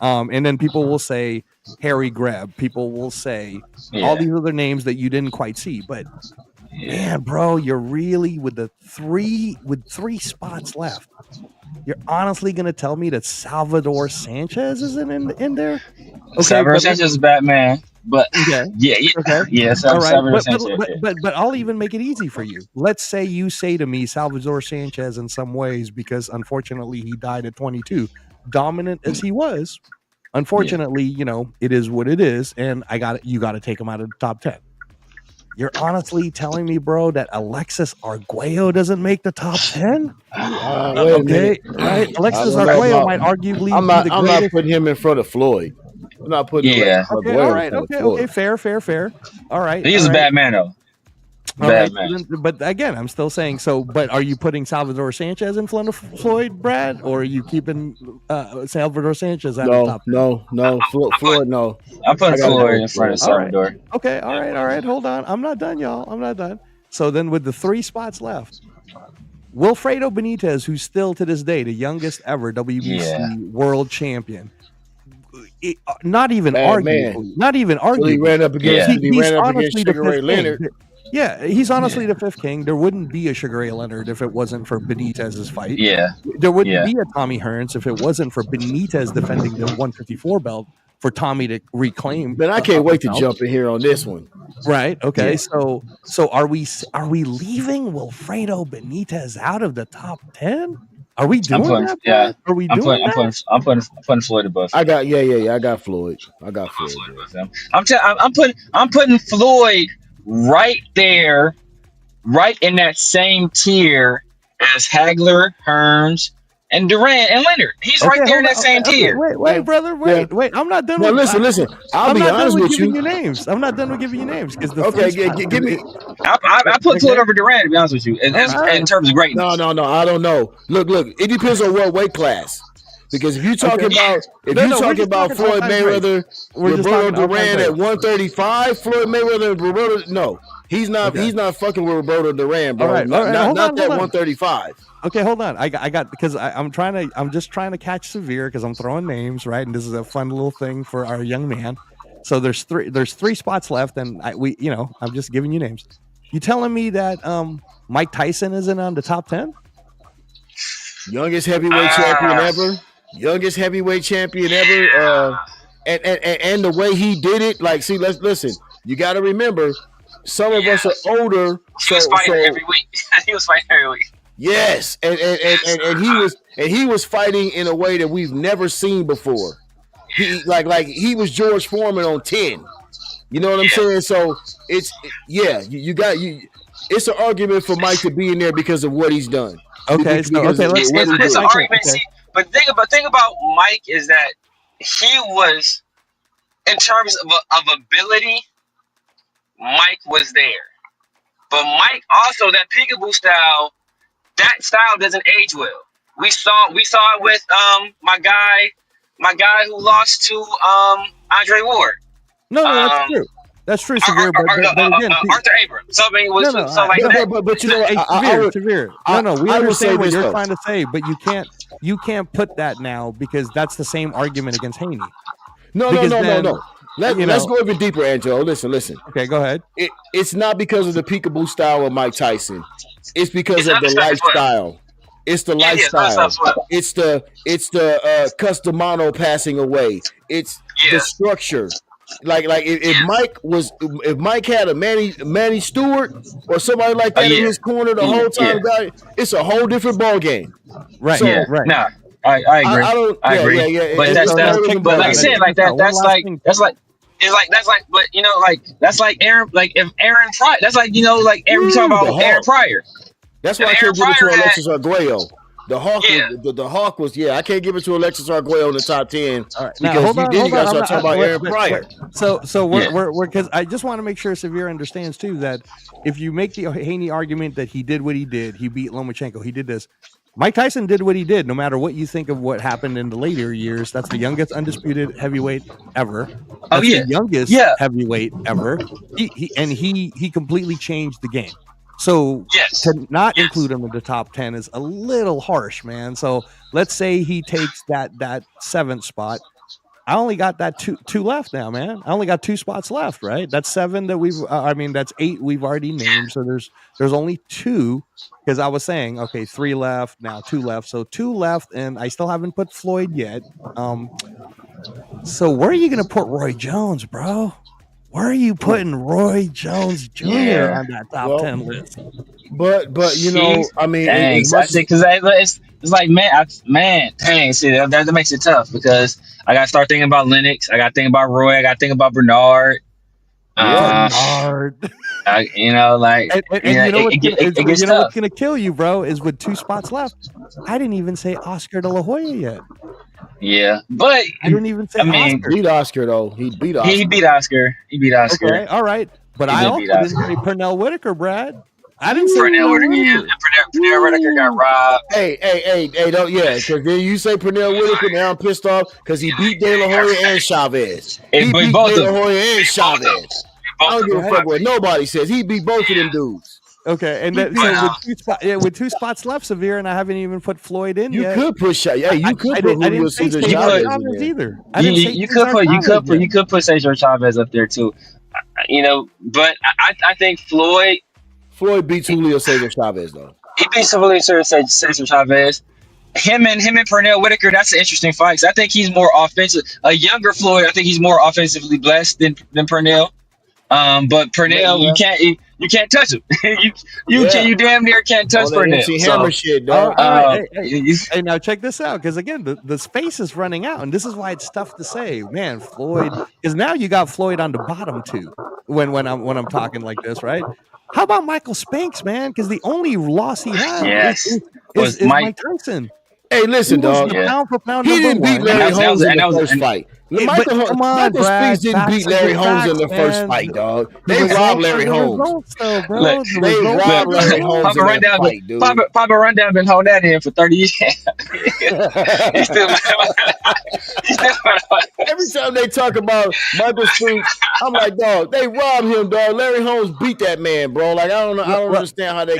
And then people will say Harry Greb. People will say all these other names that you didn't quite see. But man, bro, you're really with 3 spots left. You're honestly gonna tell me that Salvador Sanchez isn't in there? Okay, Salvador Sanchez is Batman. But yeah. All right. But I'll even make it easy for you. Let's say you say to me Salvador Sanchez in some ways, because unfortunately he died at 22. Dominant as he was, unfortunately, it is what it is, and you got to take him out of the top 10. You're honestly telling me, bro, that Alexis Arguello doesn't make the top 10? Okay, right? Alexis Arguello might arguably I'm not putting him in front of Floyd. I'm not putting him in front of Floyd. Okay, fair. All right. He's a bad man, though. Right, but again, I'm still saying so. But are you putting Salvador Sanchez in front of Floyd, Brad, or are you keeping Salvador Sanchez at the top? No, Floyd, no. I'm putting Floyd in front of Salvador. All right. Hold on, I'm not done, y'all. I'm not done. So then with the 3 spots left, Wilfredo Benitez, who's still to this day the youngest ever WBC world champion, not even arguably. So he ran up against Sugar Ray Leonard. Yeah, he's honestly the 5th king. There wouldn't be a Sugar Ray Leonard if it wasn't for Benitez's fight. Yeah. There wouldn't be a Tommy Hearns if it wasn't for Benitez defending the 154 belt for Tommy to reclaim. But I can't wait to jump in here on this one. Right. Okay. Yeah. So are we leaving Wilfredo Benitez out of the top 10? Are we doing that? Yeah. Are we doing that? I'm putting Floyd above. I got I got Floyd. I'm putting Floyd right there, right in that same tier as Hagler, Hearns, and Durant and Leonard. He's right there in that same tier. Wait, brother. Wait. I'm not done. Listen. I'll be honest with you. I'm not done with giving you names because give me. I put Floyd over Durant, to be honest with you, in terms of greatness. No. I don't know. Look. It depends on what weight class. Because if you talking about Floyd Mayweather, Roberto Duran at 135, Floyd Mayweather and Roberto, no, he's not fucking with Roberto Duran, bro. Not that 135. Okay, hold on. I got because I'm just trying to catch Severe because I'm throwing names, right? And this is a fun little thing for our young man. So there's 3 spots left, and I'm just giving you names. You telling me that Mike Tyson isn't on the top 10? Youngest heavyweight champion ever. And the way he did it, like, see, let's listen. You got to remember, some of us are older. He was fighting every week. Yes, and he was fighting in a way that we've never seen before. He he was George Foreman on 10. You know what I'm saying? So it's it's an argument for Mike to be in there because of what he's done. Okay, it's an argument. See, but thing about Mike is that he was, in terms of ability, Mike was there. But Mike also, that peekaboo style, that style doesn't age well. We saw it with my guy who lost to Andre Ward. No, that's true. That's true, Severe. But again, Arthur Abrams. Something was but you know, Severe. We understand what you're trying to say, but you can't put that now because that's the same argument against Haney. No. Let's go even deeper, Angelo. Listen. Okay, go ahead. It's not because of the peekaboo style of Mike Tyson. It's because of the lifestyle. It's the lifestyle. It's the Customano passing away. It's the structure. Like if Mike had a Manny Stewart or somebody like that in his corner the whole time, it's a whole different ball game. Right. So, right. Nah, I agree. I agree. Yeah. But but like I said, but you know, like that's like Aaron, like if Aaron Pryor, that's like, you know, like Aaron talking about Aaron Pryor. That's why I can't give it to Alexis Arguello. The Hawk was, I can't give it to Alexis Arguello in the top 10 because you guys are talking about Aaron Pryor. So we're because I just want to make sure Severe understands too that if you make the Haney argument that he did what he did, he beat Lomachenko, he did this. Mike Tyson did what he did, no matter what you think of what happened in the later years. That's the youngest undisputed heavyweight ever. That's the youngest heavyweight ever. He completely changed the game. So to not include him in the top 10 is a little harsh, man. So let's say he takes that 7th spot. I only got that two left now, man. I only got 2 spots left, right? That's 7 that that's 8 we've already named. So there's only 2 because I was saying, okay, 3 left, now 2 left. So 2 left, and I still haven't put Floyd yet. So where are you going to put Roy Jones, bro? Where are you putting Roy Jones Jr. on that top 10 list? But you know, I mean, because it's like man, dang, see that makes it tough because I got to start thinking about Lennox, I got to think about Roy, I got to think about Bernard. You know, like, you know what's gonna kill you, bro, is with 2 spots left. I didn't even say Oscar De La Hoya yet. Yeah, but I didn't even say Oscar. He beat Oscar though. He beat Oscar. Okay, all right. But I also didn't say Pernell Whitaker, Brad. I didn't say Pernell Whitaker. Pernell Whitaker got robbed. Hey, don't, because then you say Pernell Whitaker, now I'm pissed off because he beat De La Hoya and Chavez. He beat De La Hoya and Chavez. I don't give a fuck what nobody says. He beat both of them dudes. Okay, and then, so with two spots left, Severe, and I haven't even put Floyd in You yet. could put I Julio didn't say Cesar Cesar Chavez in Chavez there. either. I didn't say You Cesar Chavez you could put Cesar Chavez up there too. But I think Floyd beats Julio Cesar Chavez though. he beats Cesar Chavez. Him and Pernell Whitaker, that's an interesting fight. So I think he's more offensive. A younger Floyd, I think he's more offensively blessed than Pernell. But Pernell, you can't touch him. you damn near can't touch All that Pernell. MC Hammer shit, dog. All right. Hey, now check this out, because again, the space is running out, and this is why it's tough to say, man, Floyd, because now you got Floyd on the bottom too. When I'm talking like this, right? How about Michael Spanks, man? Because the only loss he had is Mike Tyson. Hey, listen, dog. Pound for pound he didn't beat Larry Holmes in the first fight. Michael Spinks didn't beat Larry Holmes in the first fight, dog. They robbed Larry Holmes. They robbed Larry Holmes in that fight, dude. Papa Rundown been holding that in for 30 years. He's still Every time they talk about Michael Spinks, I'm like, dog, they robbed him, dog. Larry Holmes beat that man, bro. Like, I don't understand how they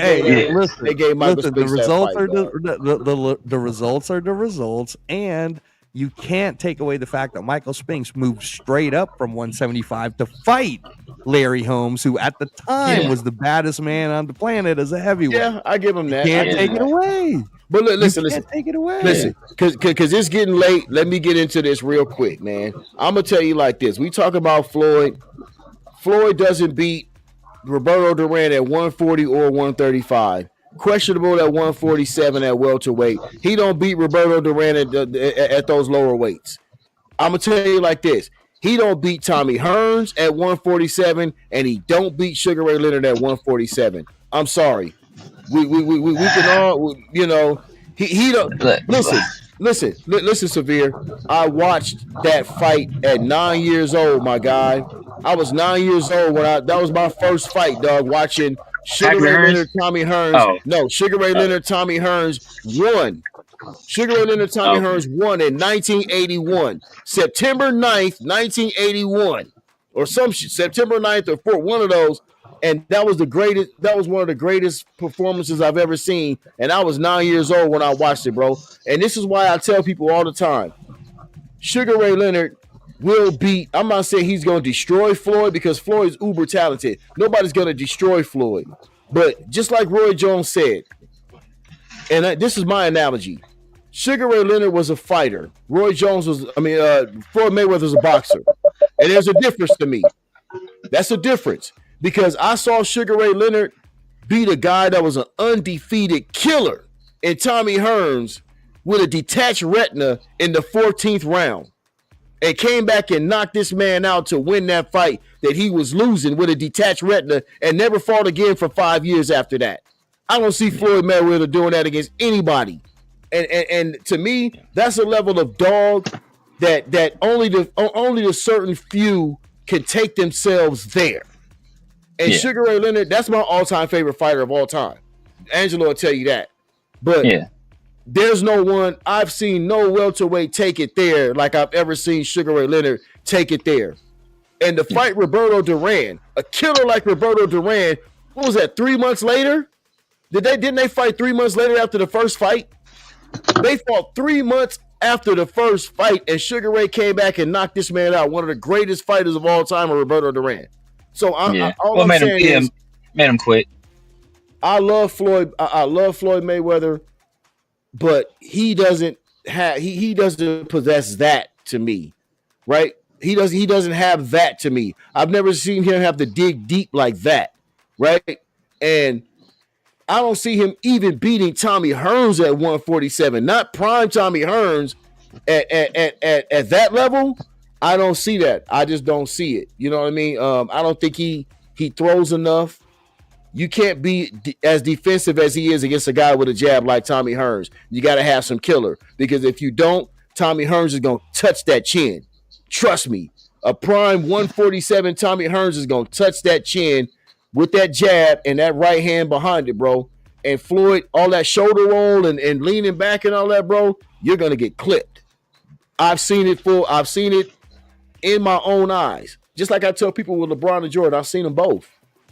gave Michael Spinks that fight. The results are the results, and you can't take away the fact that Michael Spinks moved straight up from 175 to fight Larry Holmes, who at the time was the baddest man on the planet as a heavyweight. Yeah, I give him that. Can't take it away. But listen. Take it away. Listen, because it's getting late. Let me get into this real quick, man. I'm gonna tell you like this. We talk about Floyd. Floyd doesn't beat Roberto Duran at 140 or 135. Questionable at 147 at welterweight. He don't beat Roberto Duran at those lower weights. I'm gonna tell you like this. He don't beat Tommy Hearns at 147, and he don't beat Sugar Ray Leonard at 147. I'm sorry. We can all, he don't listen, Severe. I watched that fight at 9 years old, my guy. I was 9 years old that was my first fight, dog, watching Sugar Ray Leonard, Tommy Hearns. Oh. No, Sugar Ray Leonard, Tommy Hearns won. Sugar Ray Leonard, Tommy Hearns won in 1981. September 9th, 1981. Or some shit. September 9th or 4th, one of those. And that was one of the greatest performances I've ever seen. And I was 9 years old when I watched it, bro. And this is why I tell people all the time, Sugar Ray Leonard will beat. I'm not saying he's going to destroy Floyd, because Floyd's uber talented. Nobody's going to destroy Floyd. But just like Roy Jones said, and this is my analogy, Sugar Ray Leonard was a fighter. Floyd Mayweather was a boxer. And there's a difference to me. That's a difference. Because I saw Sugar Ray Leonard beat a guy that was an undefeated killer in Tommy Hearns with a detached retina in the 14th round, and came back and knocked this man out to win that fight that he was losing with a detached retina, and never fought again for 5 years after that. I don't see Floyd Mayweather doing that against anybody. And to me, that's a level of dog that only the certain few can take themselves there. And Sugar Ray Leonard, that's my all-time favorite fighter of all time. Angelo will tell you that. But there's no one, I've seen no welterweight take it there like I've ever seen Sugar Ray Leonard take it there. And to fight Roberto Duran, a killer like Roberto Duran, what was that, 3 months later? Didn't they fight 3 months later after the first fight? They fought 3 months after the first fight, and Sugar Ray came back and knocked this man out. One of the greatest fighters of all time, Roberto Duran. So made him quit. I love Floyd. I love Floyd Mayweather, but he doesn't possess that to me, right? He doesn't have that to me. I've never seen him have to dig deep like that, right? And I don't see him even beating Tommy Hearns at 147. Not prime Tommy Hearns at that level. I don't see that. I just don't see it. You know what I mean? I don't think he throws enough. You can't be as defensive as he is against a guy with a jab like Tommy Hearns. You got to have some killer, because if you don't, Tommy Hearns is going to touch that chin. Trust me. A prime 147 Tommy Hearns is going to touch that chin with that jab and that right hand behind it, bro. And Floyd, all that shoulder roll and leaning back and all that, bro, you're going to get clipped. I've seen it in my own eyes. Just like I tell people with LeBron and Jordan, I've seen them both.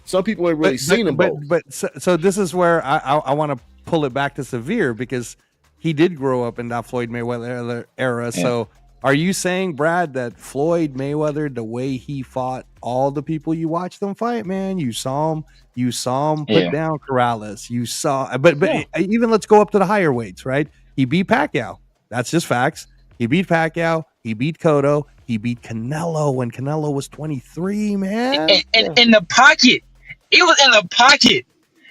Some people ain't really seen them both. But so this is where I want to pull it back to Severe, because he did grow up in that Floyd Mayweather era. Yeah. So are you saying, Brad, that Floyd Mayweather, the way he fought all the people you watched them fight, man, you saw him put down Corrales. You saw, but even let's go up to the higher weights, right? He beat Pacquiao. That's just facts. He beat Pacquiao. He beat Cotto. He beat Canelo when Canelo was 23, man. And in the pocket. It was in the pocket.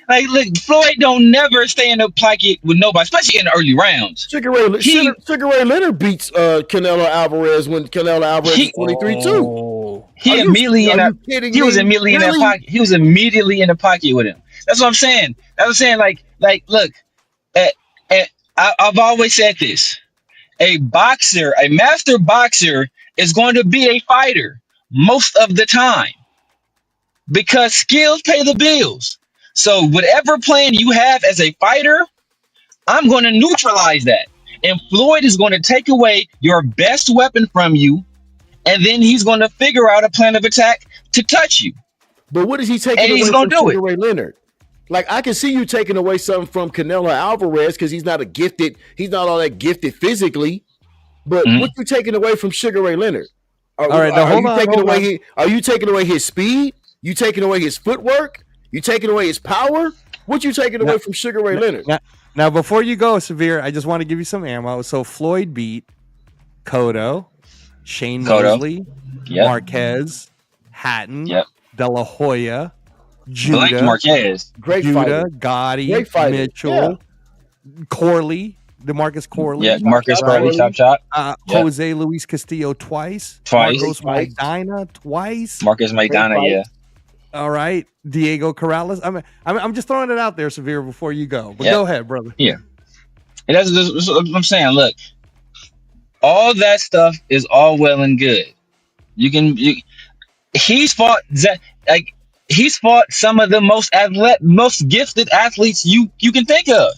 Like, look, Floyd don't never stay in the pocket with nobody, especially in the early rounds. Sugar Ray Leonard beats Canelo Alvarez when Canelo Alvarez was 23 too. He was immediately in that pocket. He was immediately in the pocket with him. That's what I'm saying. Like, look, I've always said this: a master boxer, is going to be a fighter most of the time, because skills pay the bills. So whatever plan you have as a fighter, I'm going to neutralize that. And Floyd is going to take away your best weapon from you, and then he's going to figure out a plan of attack to touch you. But what is he taking away from Sugar Ray Leonard? Like, I can see you taking away something from Canelo Alvarez because he's not all that gifted physically. But what you taking away from Sugar Ray Leonard? Are you taking away his speed? You taking away his footwork? You taking away his power? What you taking away from Sugar Ray Leonard? Now, before you go, Severe, I just want to give you some ammo. So Floyd beat Cotto, Shane Mosley, Marquez, Hatton, De La Hoya, Judah, Marquez, Gotti, Mitchell, Corley, DeMarcus Corley, Marcus Corley, chop. Jose Luis Castillo twice. Marcos Maidana twice. Marcus Maidana, All right, Diego Corrales. I'm just throwing it out there, Severe, before you go. But go ahead, brother. Yeah, and that's what I'm saying. Look, all that stuff is all well and good. He's fought some of the most gifted athletes you can think of.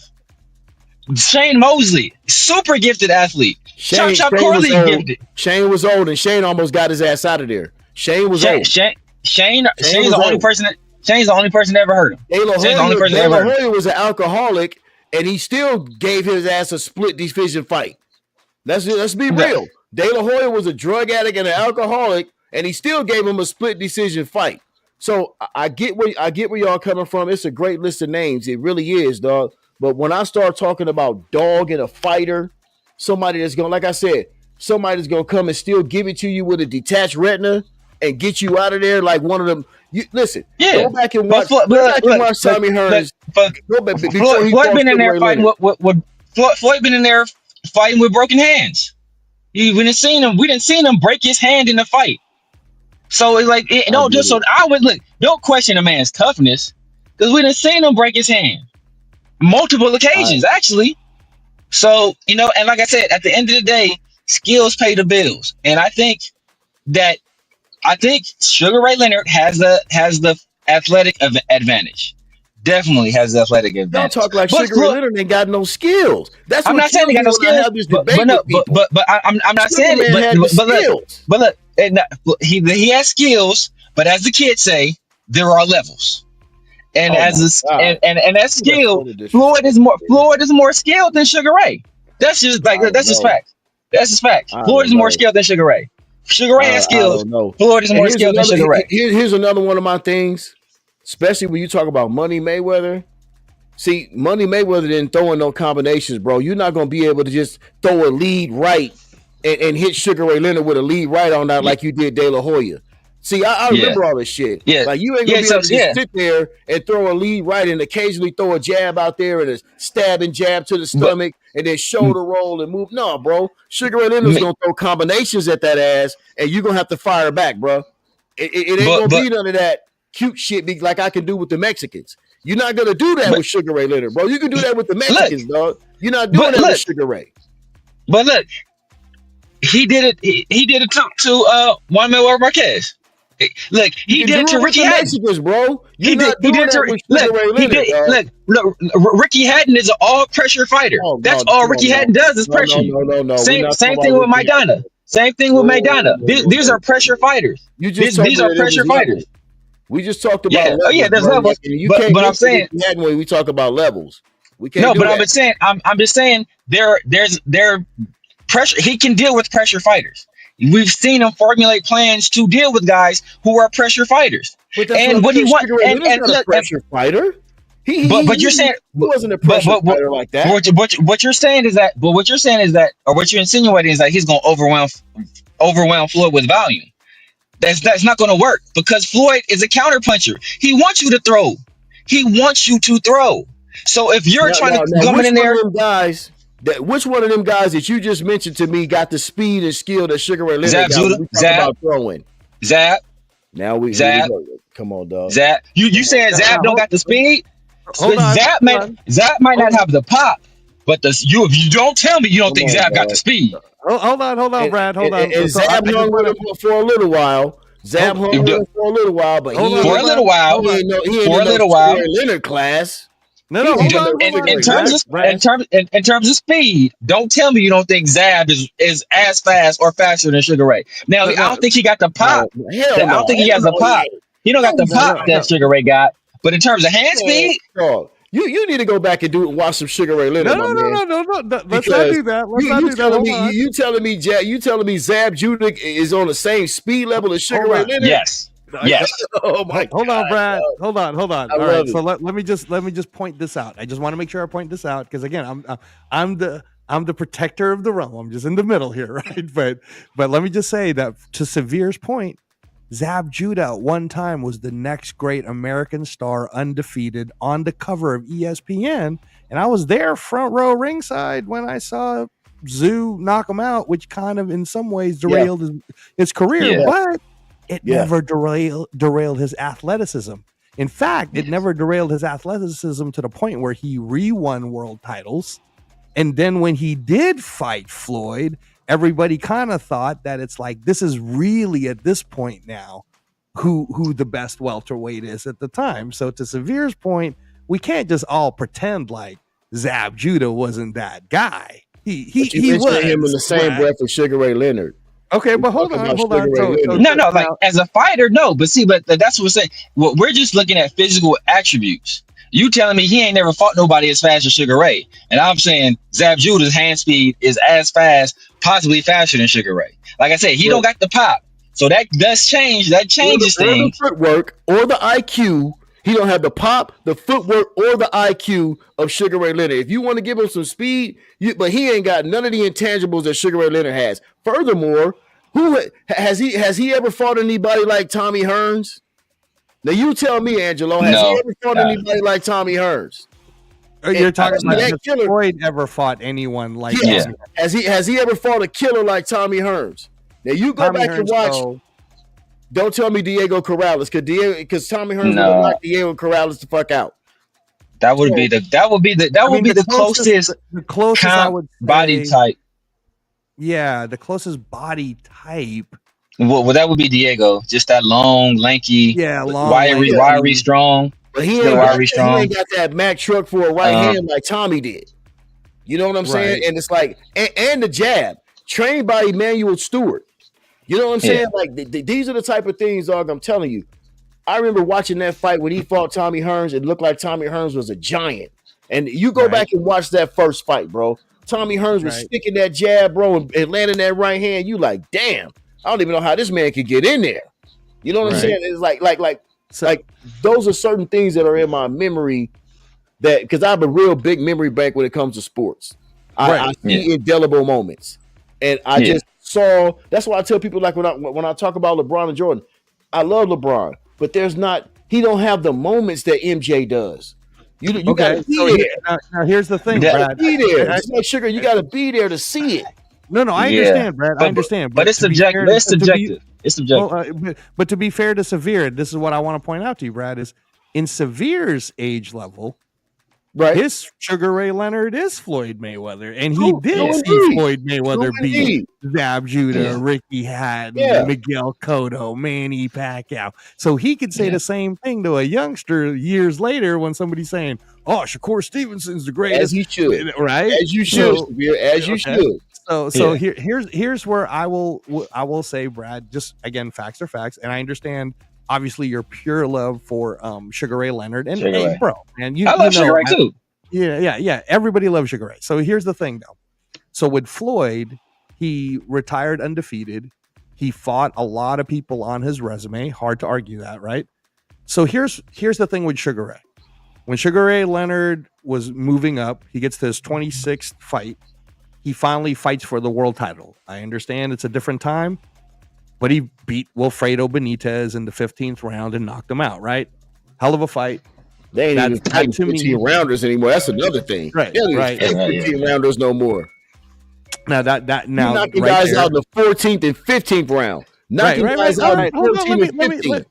Shane Mosley, super gifted athlete. Chop Corley gifted. Shane was old, and Shane almost got his ass out of there. Shane was old. Shane's the only person that ever heard him. De La Hoya was an alcoholic, and he still gave his ass a split decision fight. Let's be real. De La Hoya was a drug addict and an alcoholic, and he still gave him a split decision fight. So I get where y'all coming from. It's a great list of names. It really is, dog. But when I start talking about dog and a fighter, somebody that's going, like I said, somebody that's going to come and still give it to you with a detached retina and get you out of there like one of them. Go back and watch Tommy Hearns. Floyd been in there fighting Floyd been in there fighting with broken hands. We didn't see him break his hand in the fight. So it's like, don't question a man's toughness, because we didn't see him break his hand multiple occasions, actually. So, and like I said, at the end of the day, skills pay the bills. And I think Sugar Ray Leonard has the athletic advantage. Definitely has the athletic advantage. Don't talk like Sugar Ray Leonard ain't got no skills. I'm not saying he got no skills, but I'm not saying it. But look, he has skills. But as the kids say, there are levels. And that skill, Floyd is more skilled than Sugar Ray. That's just fact. That's just fact. Floyd is more skilled than Sugar Ray. Sugar Ray has skills. Floyd is more skilled than Sugar Ray. Here's another one of my things, especially when you talk about Money Mayweather. See, Money Mayweather didn't throw in no combinations, bro. You're not gonna be able to just throw a lead right and hit Sugar Ray Leonard with a lead right on that like you did De La Hoya. See, I remember all this shit. Yeah. Like, you ain't gonna be able to just sit there and throw a lead right and occasionally throw a jab out there and a stabbing jab to the stomach and then shoulder roll and move. No, bro. Sugar Ray Leonard's gonna throw combinations at that ass, and you're gonna have to fire back, bro. It ain't gonna be none of that cute shit like I can do with the Mexicans. You're not gonna do that with Sugar Ray Leonard, bro. You can do that with the Mexicans, dog. You're not doing that with Sugar Ray. But look, he did it. He did it to Juan Manuel Marquez. Look, he did it to Ricky Hatton, bro. He did it to Ricky Hatton is an all pressure fighter. That's all Ricky Hatton does is pressure. No. Same thing with Maidana. Same thing with Maidana. These are pressure fighters. These are pressure fighters. We just talked about Yeah. levels, Oh yeah, there's bro. levels. You But can't I'm saying when we talk about levels. We can't no. do But that. I'm just saying there pressure. He can deal with pressure fighters. We've seen him formulate plans to deal with guys who are pressure fighters. But that's what And I'm what he saying. want Sugar Ray and Leonard's not a look, pressure fighter. but you're saying He wasn't a but pressure fighter like that. what you're saying is that or what you're insinuating is that he's going to overwhelm Floyd with volume. That's not going to work because Floyd is a counterpuncher. He wants you to throw. He wants you to throw. So if you're trying to Now, come which in one there, of them guys? Which one of them guys that you just mentioned to me got the speed and skill that Sugar Ray Leonard Zab got when Judah, we talk Zab, about throwing? Zab, Now here we Zab, go. Come on, dog. Zab. You saying Zab don't got the speed? Hold on. Zab might not have the pop, but if you don't tell me you don't think Zab got the speed. Hold on, Brad. Hold on. And So Zab hung with him for a little while. Zab hung with him for a little while, but for a little while, he ain't for a in little no while. Sugar Ray Leonard class. No, hold on. In terms of speed, don't tell me you don't think Zab is as fast or faster than Sugar Ray. Now, I don't think he got the pop. I don't think he has the pop. He don't got the pop that Sugar Ray got. But in terms of hand speed, dog, you need to go back and watch some Sugar Ray Leonard. No. Let's not do that. Let's not do that. You telling me Zab Judah is on the same speed level as Sugar Ray Leonard? yes. Yes. Oh my God. Hold on, Brad. Hold on. All right. it. So let me just point this out. I just want to make sure I point this out because again, I'm the protector of the realm. I'm just in the middle here, right? But let me just say that to Severe's point, Zab Judah at one time was the next great American star, undefeated, on the cover of ESPN, and I was there front row ringside when I saw Zoo knock him out, which kind of in some ways derailed his career, but it never derailed his athleticism. In fact, it never derailed his athleticism to the point where he re-won world titles. And then when he did fight Floyd, everybody kind of thought that it's like, this is really at this point now who the best welterweight is at the time. So to Severe's point, we can't just all pretend like Zab Judah wasn't that guy. He was him in the same breath as Sugar Ray Leonard. Okay, but hold on. No, like as a fighter, no. But that's what we're saying. We're just looking at physical attributes. You telling me he ain't never fought nobody as fast as Sugar Ray, and I'm saying Zab Judah's hand speed is as fast, possibly faster than Sugar Ray. Like I said, he don't got the pop, so that does change. That changes things. The footwork or the IQ. He don't have the pop, the footwork, or the IQ of Sugar Ray Leonard. If you want to give him some speed, but he ain't got none of the intangibles that Sugar Ray Leonard has. Furthermore, who has he ever fought anybody like Tommy Hearns? Now you tell me, Angelo, has he ever fought anybody like Tommy Hearns? You're talking about has Floyd ever fought anyone like that? Has he ever fought a killer like Tommy Hearns? Now you go back and watch. Don't tell me Diego Corrales, because Tommy Hearns would knock Diego Corrales the fuck out. That would be the closest I would say, body type. Yeah, the closest body type. Well, that would be Diego. Just that long, lanky, wiry, strong. But he ain't got that Mack truck for a right hand like Tommy did. You know what I'm saying? And it's like, and the jab, trained by Emmanuel Stewart. You know what I'm saying? Like these are the type of things, dog. I'm telling you. I remember watching that fight when he fought Tommy Hearns. It looked like Tommy Hearns was a giant. And you go back and watch that first fight, bro. Tommy Hearns was sticking that jab, bro, and landing that right hand. You like, damn. I don't even know how this man could get in there. You know what I'm saying? It's like those are certain things that are in my memory that because I have a real big memory bank when it comes to sports. I see indelible moments, and I just saw. That's why I tell people like when I talk about LeBron and Jordan, I love LeBron, but he don't have the moments that MJ does. You gotta be there. Now here's the thing, Brad. Be there. It's like Sugar. You gotta be there to see it. No, I understand, Brad. I understand, but it's subjective. It's subjective. It's subjective. Well, but to be fair to Severe, this is what I want to point out to you, Brad. Is in Severe's age level, his Sugar Ray Leonard is Floyd Mayweather, and he did see Floyd Mayweather beat Zab Judah, Ricky Hatton, Miguel Cotto, Manny Pacquiao. So he could say the same thing to a youngster years later when somebody's saying, "Oh, Shakur Stevenson's the greatest," as he should, right? As you should, as you should. So here's where I will say, Brad. Just again, facts are facts, and I understand obviously your pure love for Sugar Ray Leonard. And Sugar hey, Ray. bro, man, I love Sugar Ray too. Yeah. Everybody loves Sugar Ray. So here's the thing, though. So with Floyd, he retired undefeated. He fought a lot of people on his resume. Hard to argue that, right? So here's the thing with Sugar Ray. When Sugar Ray Leonard was moving up, he gets to his 26th fight. He finally fights for the world title. I understand it's a different time, but he beat Wilfredo Benitez in the 15th round and knocked him out, right? Hell of a fight. They ain't even fighting 15 rounders anymore. That's another thing. Right. They don't even fight 15 rounders no more. Now now you knocking guys out in the 14th and 15th round. Knocking guys out in 14th and 15th.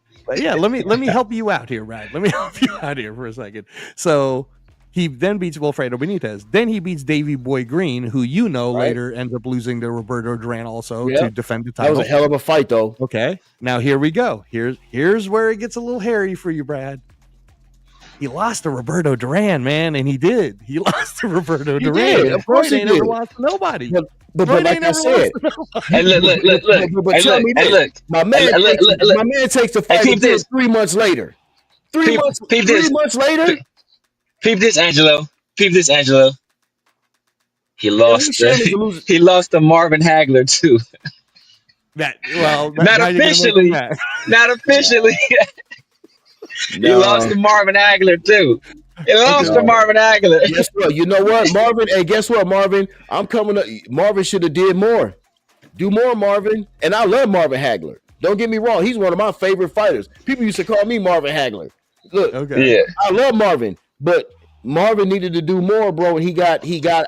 Let me help you out here, Brad. Let me help you out here for a second. So he then beats Wilfredo Benitez. Then he beats Davey Boy Green, who later ends up losing to Roberto Duran also to defend the title. That was a hell of a fight, though. Okay, now here we go. Here's where it gets a little hairy for you, Brad. He lost to Roberto Duran, man, and he did. He lost to Roberto Duran. Did. Of course he never lost to nobody. But like I said, and look, my man takes the fight 3 months later. 3 months later. Peep this, Angelo. He lost. He lost to Marvin Hagler too. Not officially. Not officially. He lost to Marvin Hagler too. He lost to Marvin Hagler. Guess what? You know what, Marvin? Hey, guess what, Marvin? I'm coming up. Marvin should have did more. Do more, Marvin. And I love Marvin Hagler. Don't get me wrong. He's one of my favorite fighters. People used to call me Marvin Hagler. Look, I love Marvin, but Marvin needed to do more, bro. And he got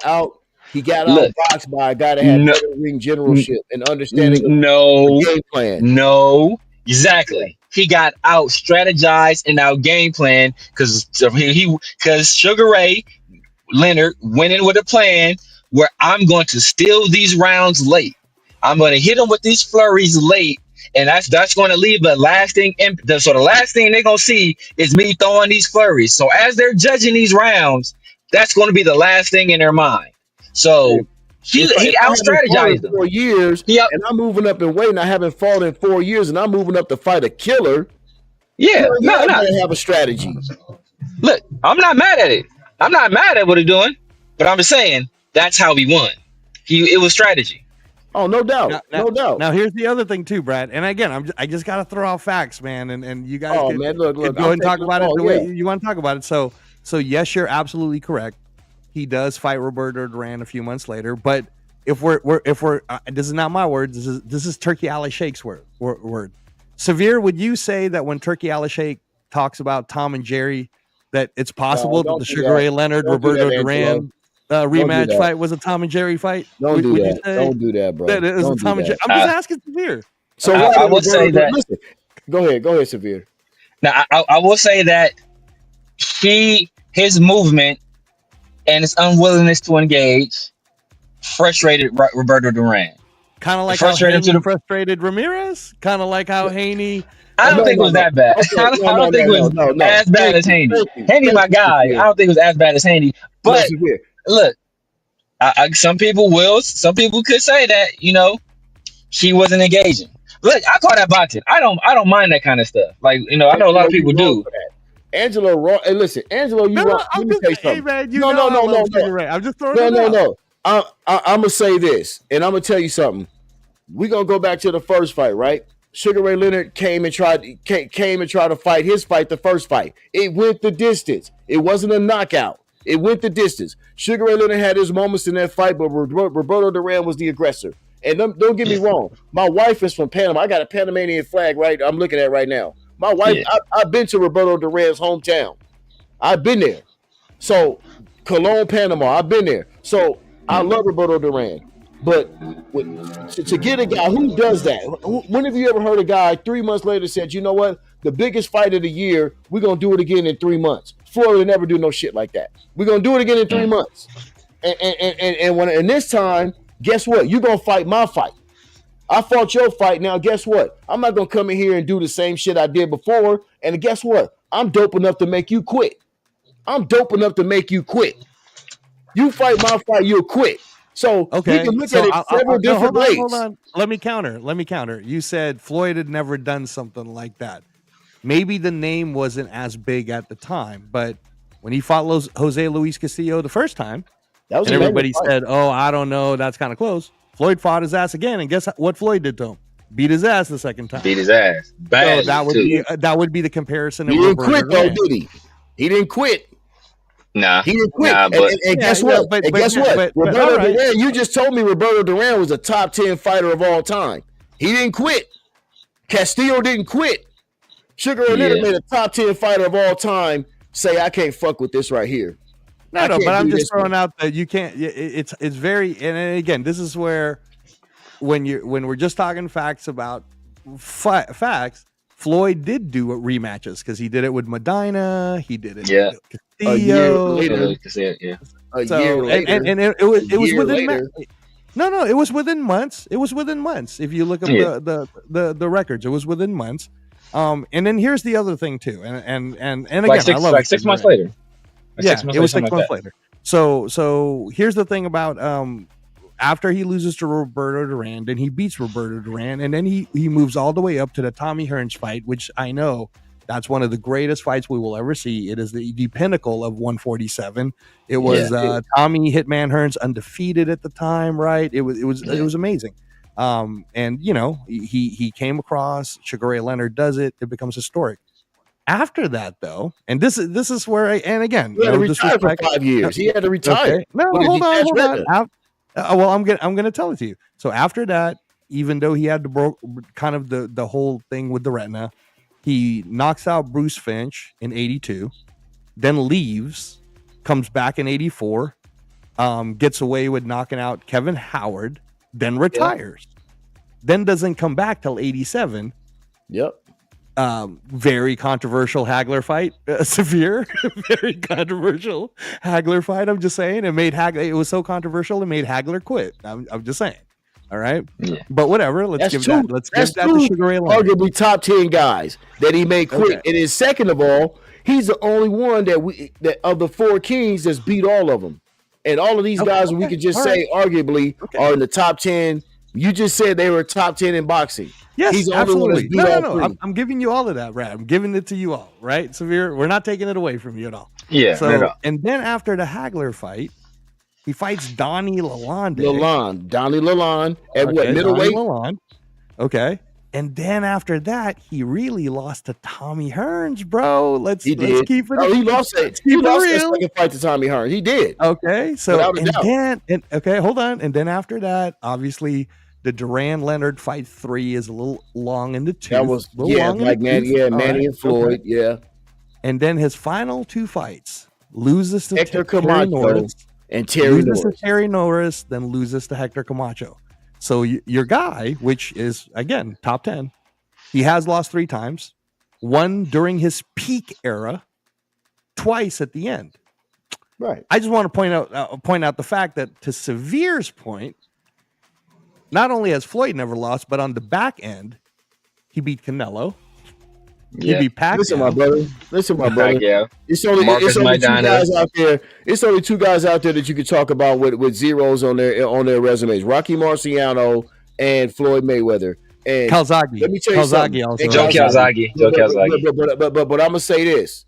out. He got outboxed by a guy that had better ring generalship and understanding of the game plan. No, exactly. He got out strategized and out game plan because Sugar Ray Leonard went in with a plan where I'm going to steal these rounds late. I'm going to hit them with these flurries late, and that's going to leave a lasting impact. So the last thing they're going to see is me throwing these flurries. So as they're judging these rounds, that's going to be the last thing in their mind. So he out strategized them. 4 years, and I'm moving up in weight, and I haven't fought in 4 years, and I'm moving up to fight a killer. Yeah, I have a strategy. Look, I'm not mad at it. I'm not mad at what he's doing, but I'm just saying that's how he won. It was strategy. Oh, no doubt, no doubt. Now here's the other thing too, Brad. And again, I just got to throw out facts, man. And you guys, look, go and talk about it the way you want to talk about it. So yes, you're absolutely correct. He does fight Roberto Duran a few months later, but if we're this is not my words. This is Turkey Ali Sheikh's word. Severe, would you say that when Turkey Ali Sheikh talks about Tom and Jerry, that it's possible that the Sugar Ray Leonard Roberto Duran rematch fight was a Tom and Jerry fight? Don't do that. Don't do that, bro. That it was a Tom and Jerry. I'm just asking Severe. So I would say that. Listen, go ahead, Severe. Now I will say that his movement and his unwillingness to engage frustrated Roberto Duran. Kind of like how Haney frustrated Ramirez. Kind of like how Haney. I don't think it was that bad. I don't think it was as bad as Haney. Haney, my guy. I don't think it was as bad as Haney. But look, some people could say that he wasn't engaging. Look, I call that boxing. I don't mind that kind of stuff. Like I know a lot of people do. Angelo, hey, listen, Angelo, let me say something. Hey, man, no. I'm just throwing it out. No. I'm gonna say this, and I'm gonna tell you something. We're gonna go back to the first fight, right? Sugar Ray Leonard came and tried to fight his fight, the first fight. It went the distance. It wasn't a knockout. It went the distance. Sugar Ray Leonard had his moments in that fight, but Roberto Duran was the aggressor. And don't get me wrong. My wife is from Panama. I got a Panamanian flag I'm looking at right now. My wife, I've been to Roberto Duran's hometown. I've been there. So, Cologne, Panama, I've been there. So, I love Roberto Duran. But to get a guy who does that, when have you ever heard a guy 3 months later said, you know what, the biggest fight of the year, we're going to do it again in 3 months. Florida never do no shit like that. We're going to do it again in 3 months. And this time, guess what? You're going to fight my fight. I fought your fight. Now, guess what? I'm not going to come in here and do the same shit I did before. And guess what? I'm dope enough to make you quit. You fight my fight, you'll quit. So we can look at it several different ways. Hold on. Let me counter. You said Floyd had never done something like that. maybe the name wasn't as big at the time, but when he fought Jose Luis Castillo the first time, That was and a everybody fight. said, "Oh, I don't know, that's kind of close." Floyd fought his ass again, and guess what Floyd did to him? Beat his ass the second time. Beat his ass. Bad. So that would be the comparison. He of didn't Roberto quit though, Duran. did he? He didn't quit. Nah, He didn't quit. Nah, but and guess what? But Roberto all right. Duran, you just told me Roberto Duran was a top 10 fighter of all time. He didn't quit. Castillo didn't quit. Sugar Ray Leonard made a top 10 fighter of all time say, I can't fuck with this right here. No, but I'm just throwing out that you can't. It's very, and again, this is where when we're just talking facts about facts, Floyd did do rematches because he did it with Medina. He did it. Yeah. With Castillo. A year later. A year later. And it was within. No, it was within months. It was within months. If you look up the records, it was within months. And then here's the other thing too. And again, I love like 6 months later. It was 6 months later. So here's the thing about after he loses to Roberto Duran, then he beats Roberto Duran, and then he moves all the way up to the Tommy Hearns fight, which I know that's one of the greatest fights we will ever see. It is the pinnacle of 147. It was Tommy Hitman Hearns undefeated at the time, right? It was amazing. And you know, he came across, Sugar Ray Leonard does it. It becomes historic. After that, though, and this is where and again, he had to retire for 5 years. He had to retire. Okay. No, hold on. Well, I'm gonna tell it to you. So after that, even though he had to kind of the whole thing with the retina, he knocks out Bruce Finch in 82, then leaves, comes back in 84, gets away with knocking out Kevin Howard, then retires, then doesn't come back till 87. Yep. Very controversial Hagler fight, severe, very controversial Hagler fight. I'm just saying, it made Hagler. It was so controversial, it made Hagler quit. I'm just saying. All right, but whatever. Let's give that to Sugar Ray Leonard. Arguably top 10 guys that he made quit. Okay. And then second of all, he's the only one that of the 4 kings that's beat all of them. And all of these guys, we could just say, arguably, are in the top 10. You just said they were top 10 in boxing. Yes, he's absolutely. No. I'm giving you all of that, Brad. I'm giving it to you all, right? Severe. We're not taking it away from you at all. Yeah. So, and then after the Hagler fight, he fights Donnie Lalonde. Donnie Lalonde at what, middleweight? Lalonde. Okay. And then after that, he really lost to Tommy Hearns, bro. Let's keep it. Oh, he lost it. He lost that second fight to Tommy Hearns. He did. Okay. So hold on. And then after that, obviously, the Duran Leonard fight 3 is a little long in the tooth. That was Manny and Floyd, And then his final 2 fights, loses to Hector Camacho Norris and Terry Norris. To Terry Norris, then loses to Hector Camacho. So your guy, which is again top 10, he has lost 3 times, one during his peak era, twice at the end. Right. I just want to point out the fact that, to Severe's point, not only has Floyd never lost, but on the back end, he beat Canelo. He beat Pacquiao. Listen, my brother. Yeah. It's only 2 guys out there. It's only 2 guys out there that you could talk about with zeros on their resumes: Rocky Marciano and Floyd Mayweather. And Calzaghe. Let me tell you something. Also. Joe Calzaghe. But I'm gonna say this: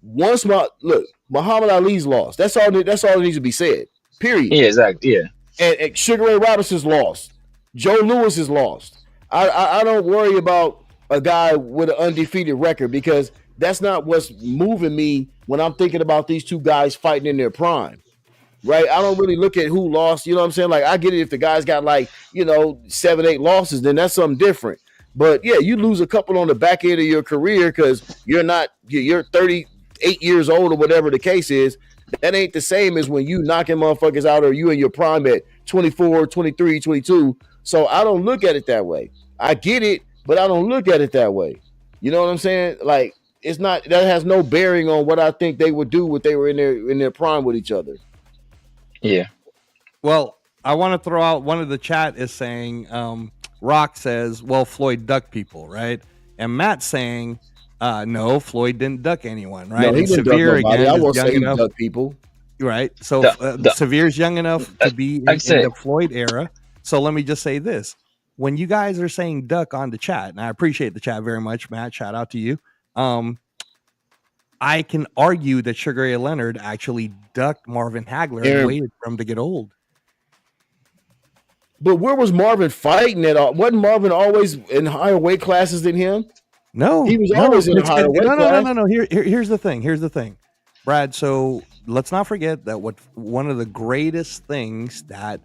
Muhammad Ali's lost. That's all that needs to be said. Period. Yeah, exactly. Yeah. And Sugar Ray Robinson's lost. Joe Louis is lost. I don't worry about a guy with an undefeated record, because that's not what's moving me when I'm thinking about these 2 guys fighting in their prime, right? I don't really look at who lost. You know what I'm saying? Like, I get it if the guy's got 7, 8 losses, then that's something different. But yeah, you lose a couple on the back end of your career because you're 38 years old or whatever the case is. That ain't the same as when you knocking motherfuckers out, or you in your prime at 24, 23, 22. So I don't look at it that way. I get it, but I don't look at it that way. You know what I'm saying? Like, it's not, that has no bearing on what I think they would do if they were in their prime with each other. Yeah. Well, I want to throw out, one of the chat is saying, Rock says, well, Floyd ducked people, right? And Matt's saying, no, Floyd didn't duck anyone, right? No, he didn't duck nobody. I won't say he ducked people. Right. So Severe's young enough to be in the Floyd era. So let me just say this. when you guys are saying duck on the chat, and I appreciate the chat very much, Matt, shout out to you. I can argue that Sugar Ray Leonard actually ducked Marvin Hagler and waited for him to get old. But where was Marvin fighting at all? Wasn't Marvin always in higher weight classes than him? No, he was always in a higher weight class. No. Here's the thing, Brad. So let's not forget that one of the greatest things that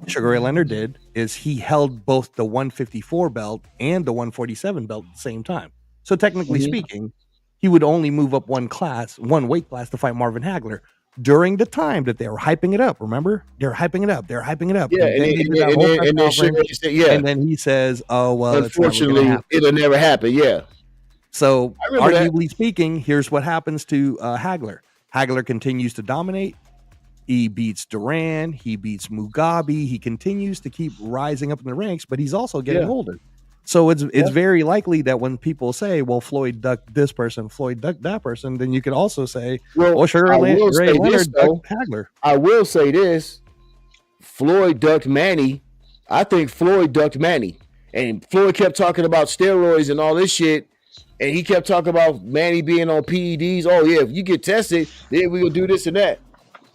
Sugar Ray Leonard did is he held both the 154 belt and the 147 belt at the same time. So technically speaking, he would only move up one weight class to fight Marvin Hagler during the time that they were hyping it up. Remember, they're hyping it up. Yeah, and then he says, "Oh well, unfortunately, it'll never happen." Yeah. So arguably speaking, here's what happens to Hagler. Hagler continues to dominate. He beats Duran. He beats Mugabe. He continues to keep rising up in the ranks, but he's also getting older. So it's very likely that when people say, "Well, Floyd ducked this person, Floyd ducked that person," then you could also say, "Well, Sugar Ray Leonard ducked Hagler." I will say this: Floyd ducked Manny. I think Floyd ducked Manny, and Floyd kept talking about steroids and all this shit, and he kept talking about Manny being on PEDs. Oh yeah, if you get tested, then we will do this and that.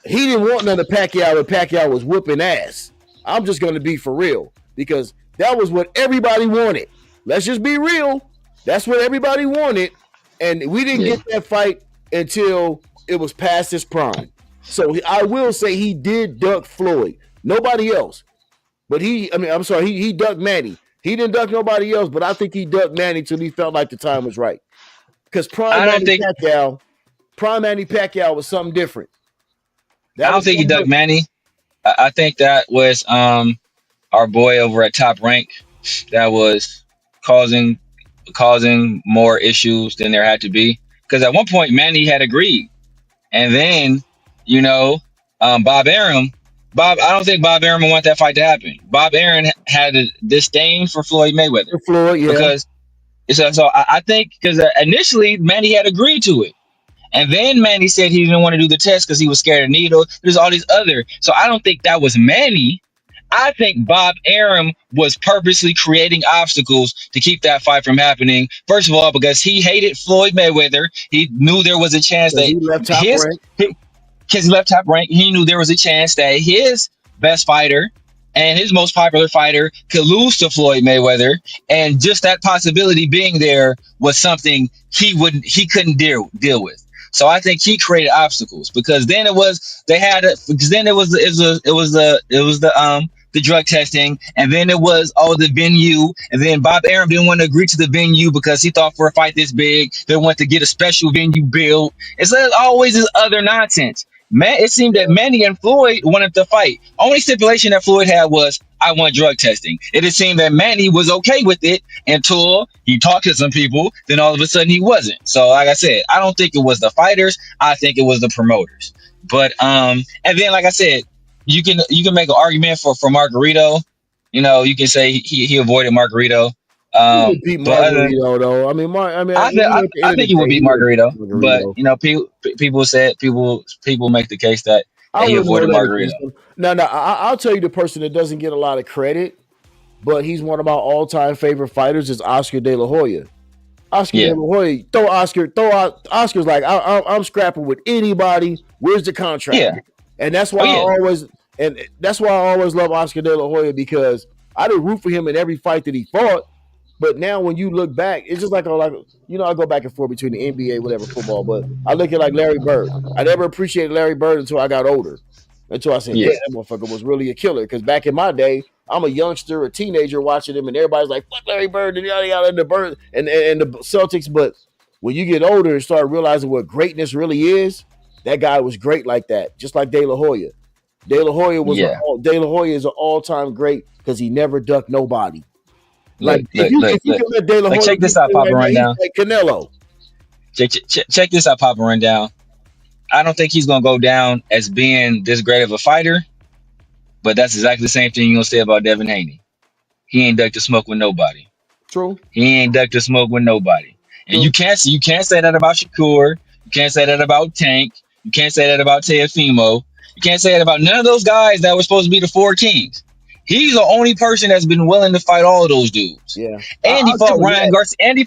He didn't want none of Pacquiao when Pacquiao was whooping ass. I'm just going to be for real because that was what everybody wanted. Let's just be real. That's what everybody wanted. And we didn't get that fight until it was past his prime. So I will say he did duck Floyd. Nobody else. But he ducked Manny. He didn't duck nobody else, but I think he ducked Manny till he felt like the time was right. Because prime Manny Pacquiao was something different. I don't think he ducked Manny. I think that was our boy over at Top Rank that was causing more issues than there had to be. Because at one point Manny had agreed, and then Bob Arum. I don't think Bob Arum wanted that fight to happen. Bob Arum had a disdain for Floyd Mayweather. For Floyd, yeah. Because I think because initially Manny had agreed to it. And then Manny said he didn't want to do the test because he was scared of needles. There's all these other. So I don't think that was Manny. I think Bob Arum was purposely creating obstacles to keep that fight from happening. First of all, because he hated Floyd Mayweather. He knew there was a chance that he left Top Rank. He knew there was a chance that his best fighter and his most popular fighter could lose to Floyd Mayweather. And just that possibility being there was something he couldn't deal with. So I think he created obstacles because then the drug testing, and then it was the venue, and then Bob Arum didn't want to agree to the venue because he thought for a fight this big they wanted to get a special venue built. It's always this other nonsense. Man, it seemed that Manny and Floyd wanted to fight. Only stipulation that Floyd had was, I want drug testing. It seemed that Manny was okay with it until he talked to some people. Then all of a sudden he wasn't. So like I said, I don't think it was the fighters. I think it was the promoters. But and then like I said, you can make an argument for Margarito. You can say he avoided Margarito. He would beat Margarito though. I think he would beat Margarito. But people make the case that he avoided Margarito. No, I'll tell you the person that doesn't get a lot of credit, but he's one of my all-time favorite fighters is Oscar De La Hoya. De La Hoya, Oscar's like I'm scrapping with anybody. Where's the contract? Yeah. And that's why I always love Oscar De La Hoya because I didn't root for him in every fight that he fought. But now when you look back, it's just like I go back and forth between the NBA, whatever, football. But I look at like Larry Bird. I never appreciated Larry Bird until I got older. Until I said, that motherfucker was really a killer. Because back in my day, I'm a youngster, a teenager watching him, and everybody's like, fuck Larry Bird and yada yada and the Bird and the Celtics. But when you get older and start realizing what greatness really is, that guy was great like that. Just like De La Hoya. De La Hoya is an all-time great because he never ducked nobody. Like if you can let De La Hoya, check this out, Papa Rundown. Like Canelo. Check this out, Papa Rundown. I don't think he's gonna go down as being this great of a fighter, but that's exactly the same thing you're gonna say about Devin Haney. He ain't ducked the smoke with nobody. True. He ain't ducked the smoke with nobody. And you can't say that about Shakur. You can't say that about Tank. You can't say that about Teofimo. You can't say that about none of those guys that were supposed to be the four kings. He's the only person that's been willing to fight all of those dudes. Yeah, And he I'll fought give him Ryan that. Garcia. And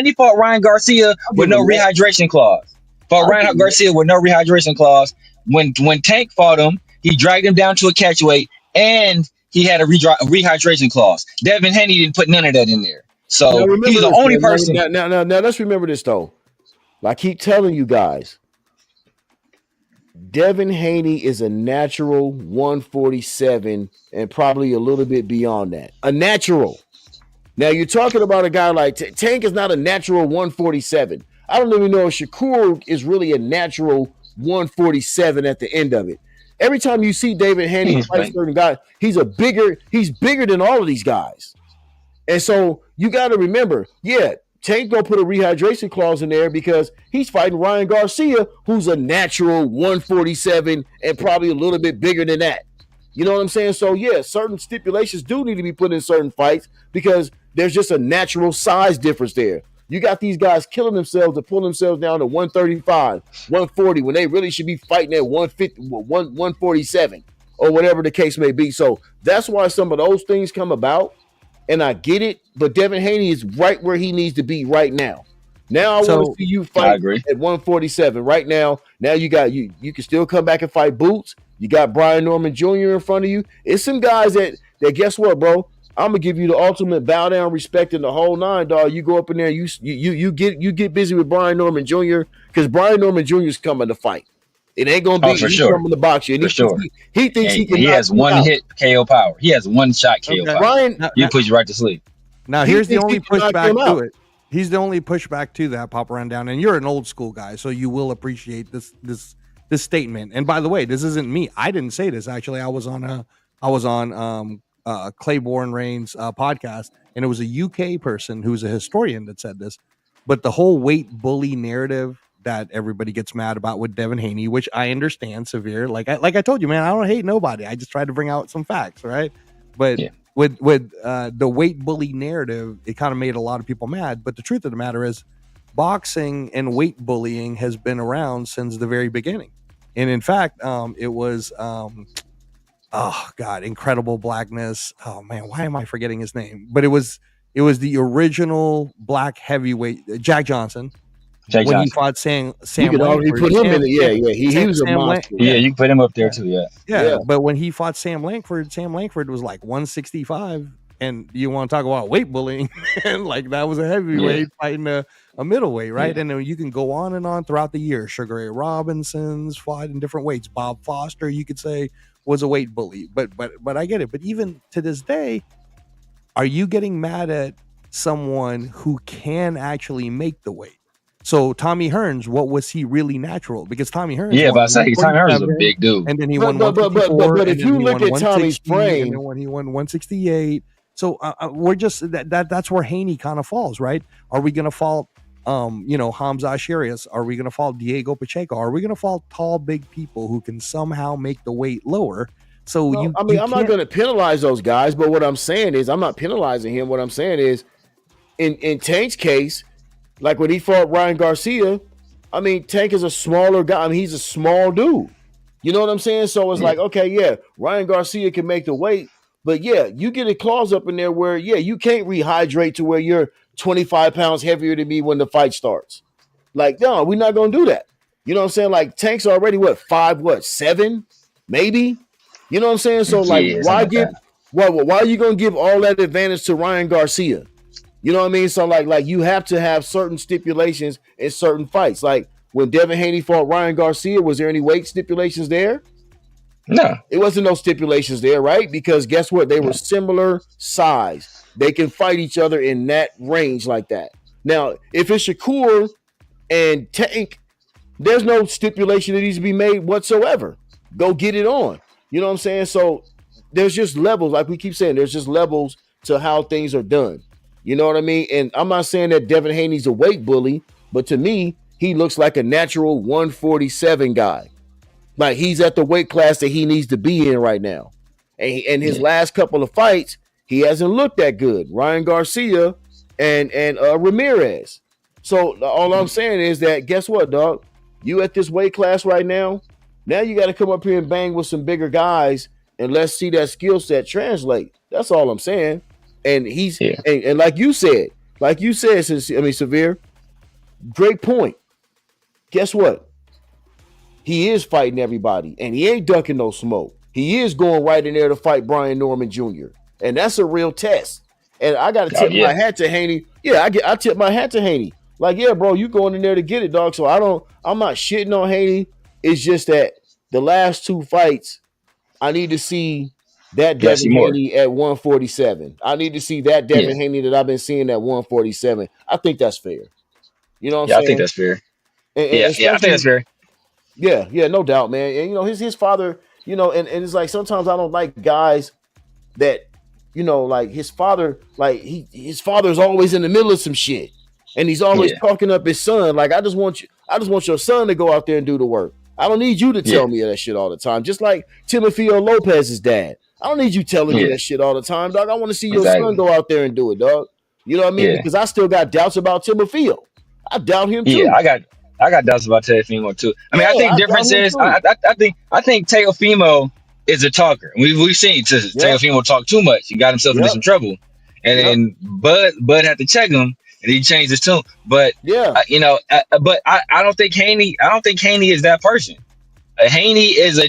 he fought Ryan Garcia I'll with give no him that. rehydration clause. Fought I'll give Ryan him Garcia with no rehydration clause. When Tank fought him, he dragged him down to a catchweight, and he had a rehydration clause. Devin Haney didn't put none of that in there. Now So he's remember the this. only person. Now, let's remember this though. I keep telling you guys, Devin Haney is a natural 147 and probably a little bit beyond that. A natural. Now you're talking about a guy like Tank is not a natural 147. I don't even know if Shakur is really a natural 147 at the end of it. Every time you see David Haney fight certain guys, he's bigger than all of these guys. And so you got to remember, Tank gonna put a rehydration clause in there because he's fighting Ryan Garcia, who's a natural 147 and probably a little bit bigger than that. You know what I'm saying? So certain stipulations do need to be put in certain fights because there's just a natural size difference there. You got these guys killing themselves to pull themselves down to 135, 140 when they really should be fighting at 150, 147 or whatever the case may be. So that's why some of those things come about. And I get it, but Devin Haney is right where he needs to be right now. Now I want to see you fight at 147 right now. Now you can still come back and fight Boots. You got Brian Norman Jr. in front of you. It's some guys that guess what, bro? I'm gonna give you the ultimate bow down, respect in the whole nine, dog. You go up in there, you get busy with Brian Norman Jr. because Brian Norman Jr. is coming to fight. It ain't gonna be coming to box you. And he thinks he can. He has one hit KO power. He has one shot KO power. Brian, you push you right to sleep. Now here's the only pushback to it. He's the only pushback to that, Papa Rundown. And you're an old school guy, so you will appreciate this statement. And by the way, this isn't me. I didn't say this. Actually, I was on Claiborne Rain's podcast, and it was a UK person who's a historian that said this. But the whole weight bully narrative that everybody gets mad about with Devin Haney, which I understand severe. Like I told you, man, I don't hate nobody. I just try to bring out some facts, right? But with the weight bully narrative, it kind of made a lot of people mad. But the truth of the matter is, boxing and weight bullying has been around since the very beginning. And in fact, it was Incredible Blackness. Oh man, why am I forgetting his name? But it was the original black heavyweight, Jack Johnson. When he fought Sam Langford, put him in it. He was a monster. You can put him up there too. Yeah. But when he fought Sam Langford was like 165, and you want to talk about weight bullying, and like that was a heavyweight fighting a middleweight, right? And then you can go on and on throughout the year. Sugar Ray Robinson's fought in different weights. Bob Foster, you could say, was a weight bully, but I get it. But even to this day, are you getting mad at someone who can actually make the weight? So Tommy Hearns, what was he really natural? Because Tommy Hearns, Tommy Hearns is a big dude, and then he won. But if you look at Tommy's frame, and then when he won 168, so we're just that's where Haney kind of falls, right? Are we going to fault, Hamza Asharias? Are we going to fault Diego Pacheco? Are we going to fault tall, big people who can somehow make the weight lower? So I'm not going to penalize those guys, but what I'm saying is I'm not penalizing him. What I'm saying is, in Tank's case, like when he fought Ryan Garcia, I mean, Tank is a smaller guy. I mean, he's a small dude. You know what I'm saying? So it's like, okay, Ryan Garcia can make the weight, but you get a clause up in there where, you can't rehydrate to where you're 25 pounds heavier than me when the fight starts. Like, no, we're not going to do that. You know what I'm saying? Like, Tank's already, 7, maybe? You know what I'm saying? So, like, why are you going to give all that advantage to Ryan Garcia? You know what I mean? So like you have to have certain stipulations in certain fights. Like when Devin Haney fought Ryan Garcia, was there any weight stipulations there? No. It wasn't no stipulations there, right? Because guess what? They were similar size. They can fight each other in that range like that. Now, if it's Shakur and Tank, there's no stipulation that needs to be made whatsoever. Go get it on. You know what I'm saying? So there's just levels. Like we keep saying, there's just levels to how things are done. You know what I mean? And I'm not saying that Devin Haney's a weight bully, but to me, he looks like a natural 147 guy. Like he's at the weight class that he needs to be in right now. And his last couple of fights, he hasn't looked that good. Ryan Garcia and Ramirez. So all I'm saying is that guess what, dog? You at this weight class right now. Now you got to come up here and bang with some bigger guys and let's see that skill set translate. That's all I'm saying. And he's Yeah. and like you said, Severe, great point. Guess what? He is fighting everybody, and he ain't ducking no smoke. He is going right in there to fight Brian Norman Jr., and that's a real test. And I got to tip my hat to Haney. Yeah, I tip my hat to Haney. Like, yeah, bro, you going in there to get it, dog. So I'm not shitting on Haney. It's just that the last two fights, I need to see that Devin Haney at 147. I need to see that Devin Haney that I've been seeing at 147. I think that's fair. You know what I'm saying? I think that's fair. And I think that's fair. Yeah, no doubt, man. And his father, and it's like sometimes I don't like guys that, like his father, like his father's always in the middle of some shit. And he's always talking up his son. Like, I just want your son to go out there and do the work. I don't need you to tell me that shit all the time. Just like Timofeo Lopez's dad. I don't need you telling me that shit all the time, dog. I want to see your son go out there and do it, dog. You know what I mean? Because I still got doubts about Timofeo. I doubt him too. Yeah, I got doubts about Teofimo too. I mean, I think the difference is I think Teofimo is a talker. We've seen Teofimo talk too much. He got himself into some trouble, and then Bud had to check him, and he changed his tune. But but I don't think Haney. I don't think Haney is that person. Haney is I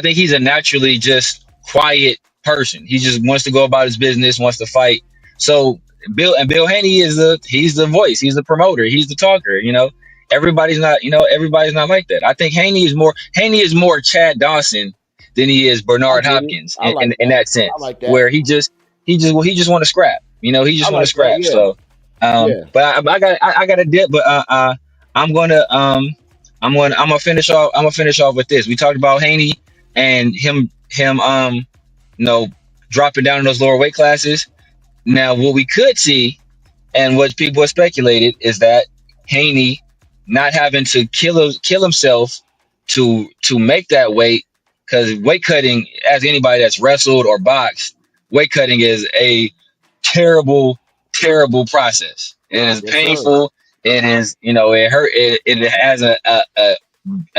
think he's a naturally just quiet person. He just wants to go about his business, wants to fight. So Bill Haney he's the voice, he's the promoter, he's the talker. Everybody's not like that. I think Haney is more Chad Dawson than he is Bernard Hopkins in that sense. I like that. Where he just want to scrap. He just want to scrap. Yeah. So, but I got a dip. But I'm gonna finish off with this. We talked about Haney and him dropping down in those lower weight classes. Now, what we could see, and what people have speculated, is that Haney not having to kill himself to make that weight, because weight cutting, as anybody that's wrestled or boxed, weight cutting is a terrible, terrible process. It is painful. It is, it hurt. It has a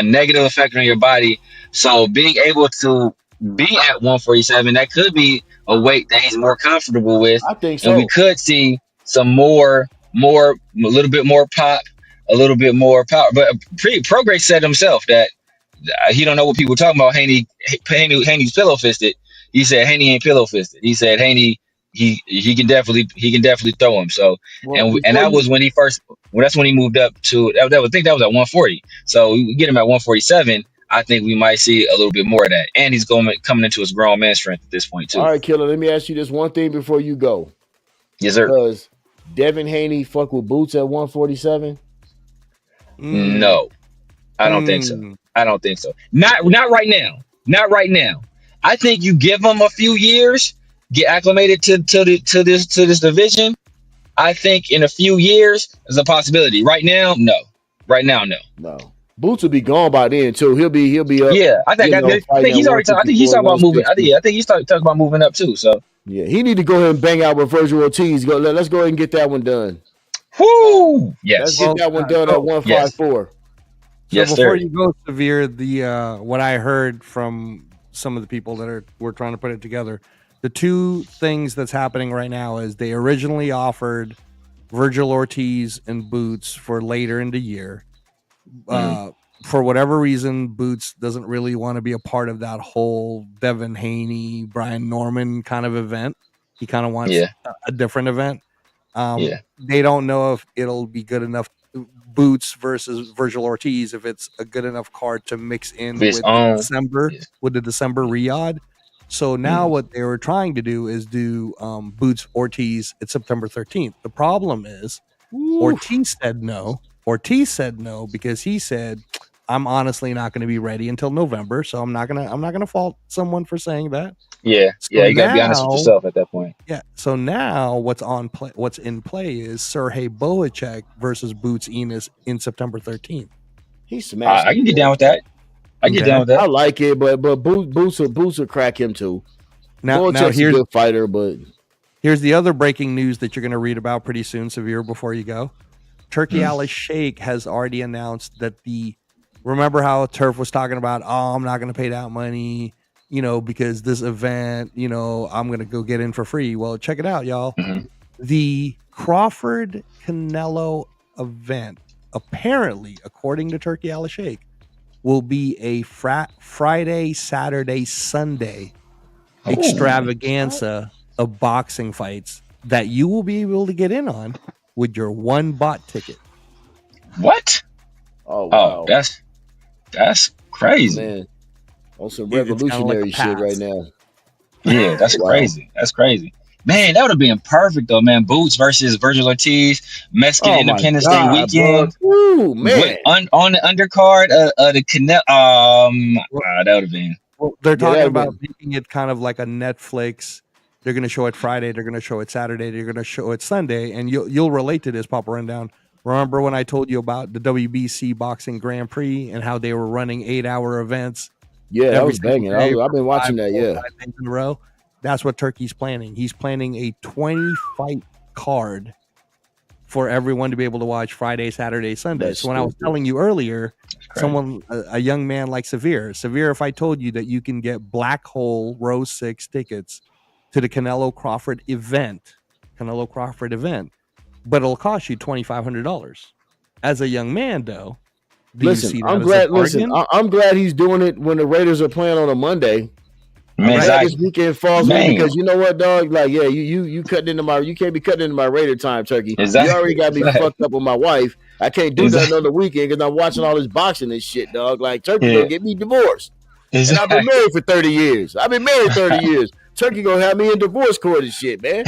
negative effect on your body. So being able to be at 147, that could be a weight that he's more comfortable with. I think so. And we could see some a little bit more pop, a little bit more power. But Prograis said himself that he don't know what people are talking about. Haney's pillow fisted. He said Haney ain't pillow fisted. He said Haney he can definitely throw him. So and that was when he first. Well, that's when he moved up to. I think that was at 140. So we get him at 147. I think we might see a little bit more of that. And he's coming into his grown man strength at this point too. All right, Killer, let me ask you this one thing before you go. Yes, sir. Does Devin Haney fuck with Boots at 147? No. I don't think so. I don't think so. Not right now. Not right now. I think you give him a few years, get acclimated to this division. I think in a few years there's a possibility. Right now, no. Right now, no. No. Boots will be gone by then too. He'll be up. Yeah, I think he's already. I think he's talking about moving. I think he's talking about moving up too. So yeah, he need to go ahead and bang out with Virgil Ortiz. Let's go ahead and get that one done. Whoo! Yes, let's get that one done at 154. Yes. So before you go, Severe, the what I heard from some of the people that were trying to put it together, the two things that's happening right now is they originally offered Virgil Ortiz and Boots for later in the year. For whatever reason, Boots doesn't really want to be a part of that whole Devin Haney, Brian Norman kind of event. He kind of wants a different event. They don't know if it'll be good enough. Boots versus Virgil Ortiz, if it's a good enough card to mix in with the December Riyadh. So now what they were trying to do is do Boots Ortiz at September 13th. The problem is Ortiz said no. Ortiz said no because he said, I'm honestly not going to be ready until November, so I'm not gonna fault someone for saying that. Yeah, you got to be honest with yourself at that point. Yeah. So now what's in play is Sergey Bohacek versus Boots Enos in September 13th. He smashed. I can get down with that. I like it, but Boots will crack him too. Now here's a good fighter, but here's the other breaking news that you're going to read about pretty soon, Severe, before you go. Turkey Ali Sheikh has already announced that remember how Turf was talking about, I'm not going to pay that money. because this event, I'm going to go get in for free. Well, check it out, y'all. Mhm. The Crawford Canelo event, apparently, according to Turkey Al Sheikh, will be a Friday, Saturday, Sunday extravaganza of boxing fights that you will be able to get in on with your one bot ticket. What? Oh wow, that's crazy. man, on some It's kinda revolutionary like a shit right pass. now. Yeah, that's Wow. crazy. That's crazy. Man, that would have been perfect though, man. Boots versus Virgil Ortiz, Mexican Oh my Independence Day God, bro. weekend. Ooh, man. On the undercard the Canelo. That would have been. Well, they're Yeah, talking that'd about making it kind of like a Netflix. They're going to show it Friday. They're going to show it Saturday. They're going to show it Sunday, and you'll relate to this, Papa Rundown. Remember when I told you about the WBC Boxing Grand Prix and how they were running 8-hour events? Yeah, that every was single banging. day I've been for watching that. 4 Yeah, 5 days in a row. That's what Turkey's planning. He's planning a 20-fight card for everyone to be able to watch Friday, Saturday, Sunday. That's so when I was stupid. telling you earlier, Crazy. a young man like Severe, if I told you that you can get Black Hole Row 6 tickets to the Canelo Crawford event, but it'll cost you $2,500. As a young man, though, do you see that I'm as glad. a bargain? I'm glad he's doing it when the Raiders are playing on a Monday. Man, I'm glad exactly. this weekend falls Man. with, because you know what, dog? Like, yeah, you cutting into my, you can't be cutting into my Raider time, Turkey. Exactly. You already got me Exactly. fucked up with my wife. I can't do Exactly. nothing on the weekend because I'm watching all this boxing and shit, dog. Like, Turkey Yeah. gonna get me divorced. Exactly. And I've been married for 30 years. I've been married 30 years. Turkey gonna have me in divorce court and shit, man.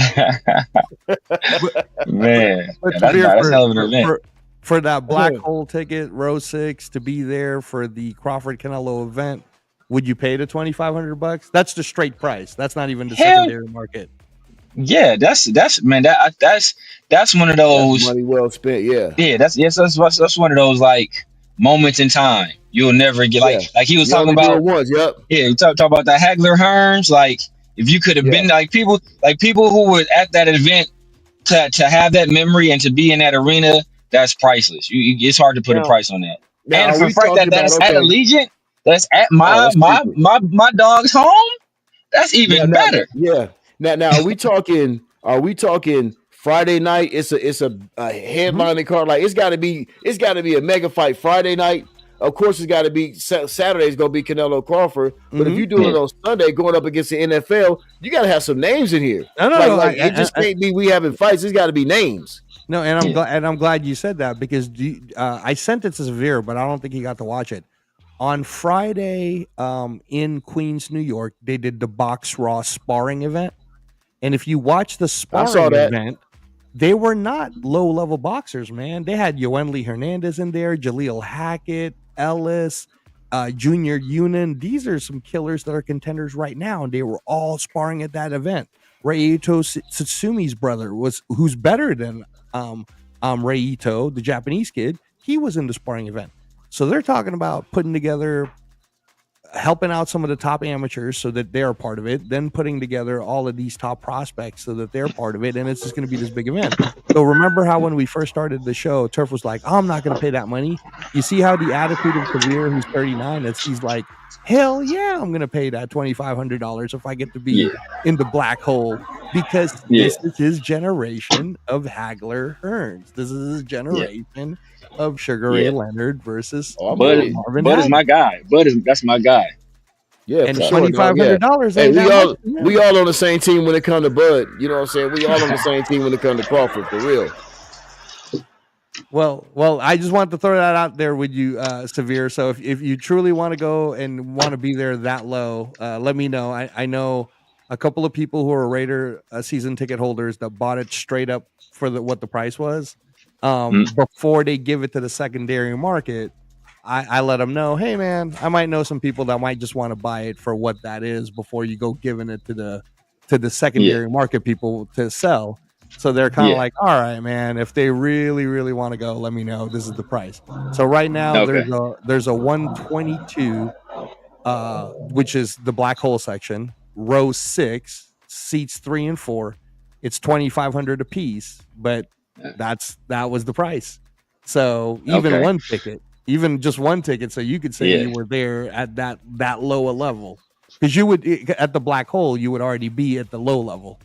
Man, But that's Severe, a hell of an event. for that Black Hole ticket, row 6, to be there for the Crawford Canelo event, would you pay the $2,500? That's the straight price. That's not even the Hell, secondary market. Yeah, that's man, that's one of those. That's money well spent. Yeah. Yeah, that's one of those like moments in time you'll never get. Like he was You talking only do about. it once. Yep. Yeah, you talk about the Hagler Hearns. Like if you could have been like people who were at that event to have that memory and to be in that arena, that's priceless. It's hard to put a price on that. Now, And for are the we fact that talking that's about, at Allegiant, that's at my dog's home, that's even better. Yeah. Now are we talking Friday night? It's a headlining card. Like it's gotta be a mega fight Friday night. Of course, it's got to be Saturday's going to be Canelo Crawford. But if you're doing it on Sunday, going up against the NFL, you got to have some names in here. It just can't be we having fights. It's got to be names. No, and I'm glad you said that, because I sent it to Severe, but I don't think he got to watch it. On Friday, in Queens, New York, they did the Box Raw sparring event, and if you watch the sparring event, they were not low-level boxers, man. They had Yoenli Hernandez in there, Jaleel Hackett, Ellis, Junior Yunin. These are some killers that are contenders right now, and they were all sparring at that event. Reito Tsutsumi brother who's better than Reito, the Japanese kid. He was in the sparring event. So they're talking about putting together, helping out some of the top amateurs so that they're part of it, then putting together all of these top prospects so that they're part of it, and it's just going to be this big event. So remember how when we first started the show, Turf was like, I'm not going to pay that money. You see how the attitude of Severe, who's 39, he's like, hell yeah, I'm going to pay that $2,500 if I get to be in the Black Hole, because this is his generation of Hagler Hearns. This is his generation of Sugar Ray Leonard versus Marvin Bud is my guy. That's my guy. Yeah, and $2,500. Hey, we all on the same team when it comes to Bud. You know what I'm saying? We all on the same team when it comes to Crawford, for real. Well, I just want to throw that out there with you, Severe. So if you truly want to go and want to be there that low, let me know. I know a couple of people who are Raider season ticket holders that bought it straight up for what the price was. Before they give it to the secondary market, I let them know, hey man, I might know some people that might just want to buy it for what that is before you go giving it to the secondary market people to sell. So they're kind of like, all right, man, if they really, really want to go, let me know. This is the price. So right now there's a 122, which is the Black Hole section, row 6, seats 3 and 4. It's $2,500 a piece, but that was the price. So even just one ticket, so you could say you were there at that low a level. because you would at the black hole, you would already be at the low level.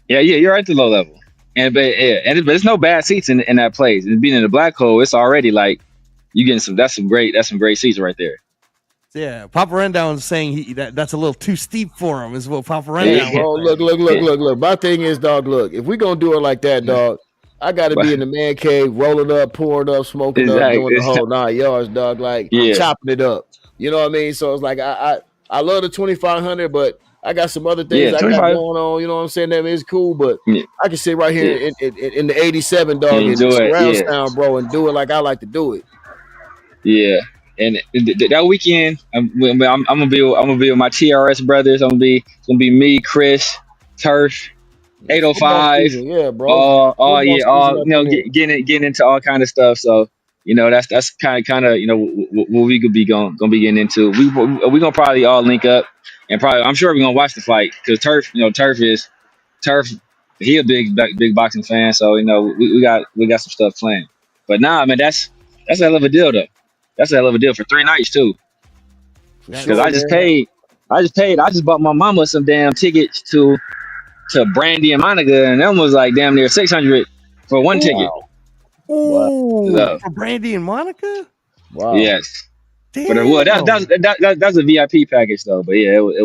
Yeah, you're at the low level, but there's no bad seats in that place. And being in the black hole, it's already like you getting some. That's some great seats right there. Yeah, Papa Rundown's saying that's a little too steep for him. Is what Papa Rundown. Hey, bro, look. My thing is, dog. Look, if we gonna do it like that, dog, I got to be in the man cave, rolling up, pouring up, smoking up, doing the whole 9 yards, dog. Like chopping it up. You know what I mean? So it's like I love the 2500, but I got some other things I got going on. You know what I'm saying? That is cool, but I can sit right here in the 87, dog, and surround sound, bro, and do it like I like to do it. Yeah. And that weekend, I'm gonna be with my TRS brothers. It's gonna be me, Chris, Turf, 805. Yeah, bro. Getting into all kind of stuff. So that's kind of what we could be gonna be getting into. We gonna probably all link up, and probably I'm sure we're gonna watch the fight because Turf is he a big boxing fan. So we got some stuff planned. But nah, man, that's a hell of a deal though. That's a hell of a deal for 3 nights too. Because I just bought my mama some damn tickets to Brandy and Monica, and them was like damn near $600 for one ticket. Ooh, for Brandy and Monica? Wow. Yes. Damn. But that's a VIP package though. But yeah, it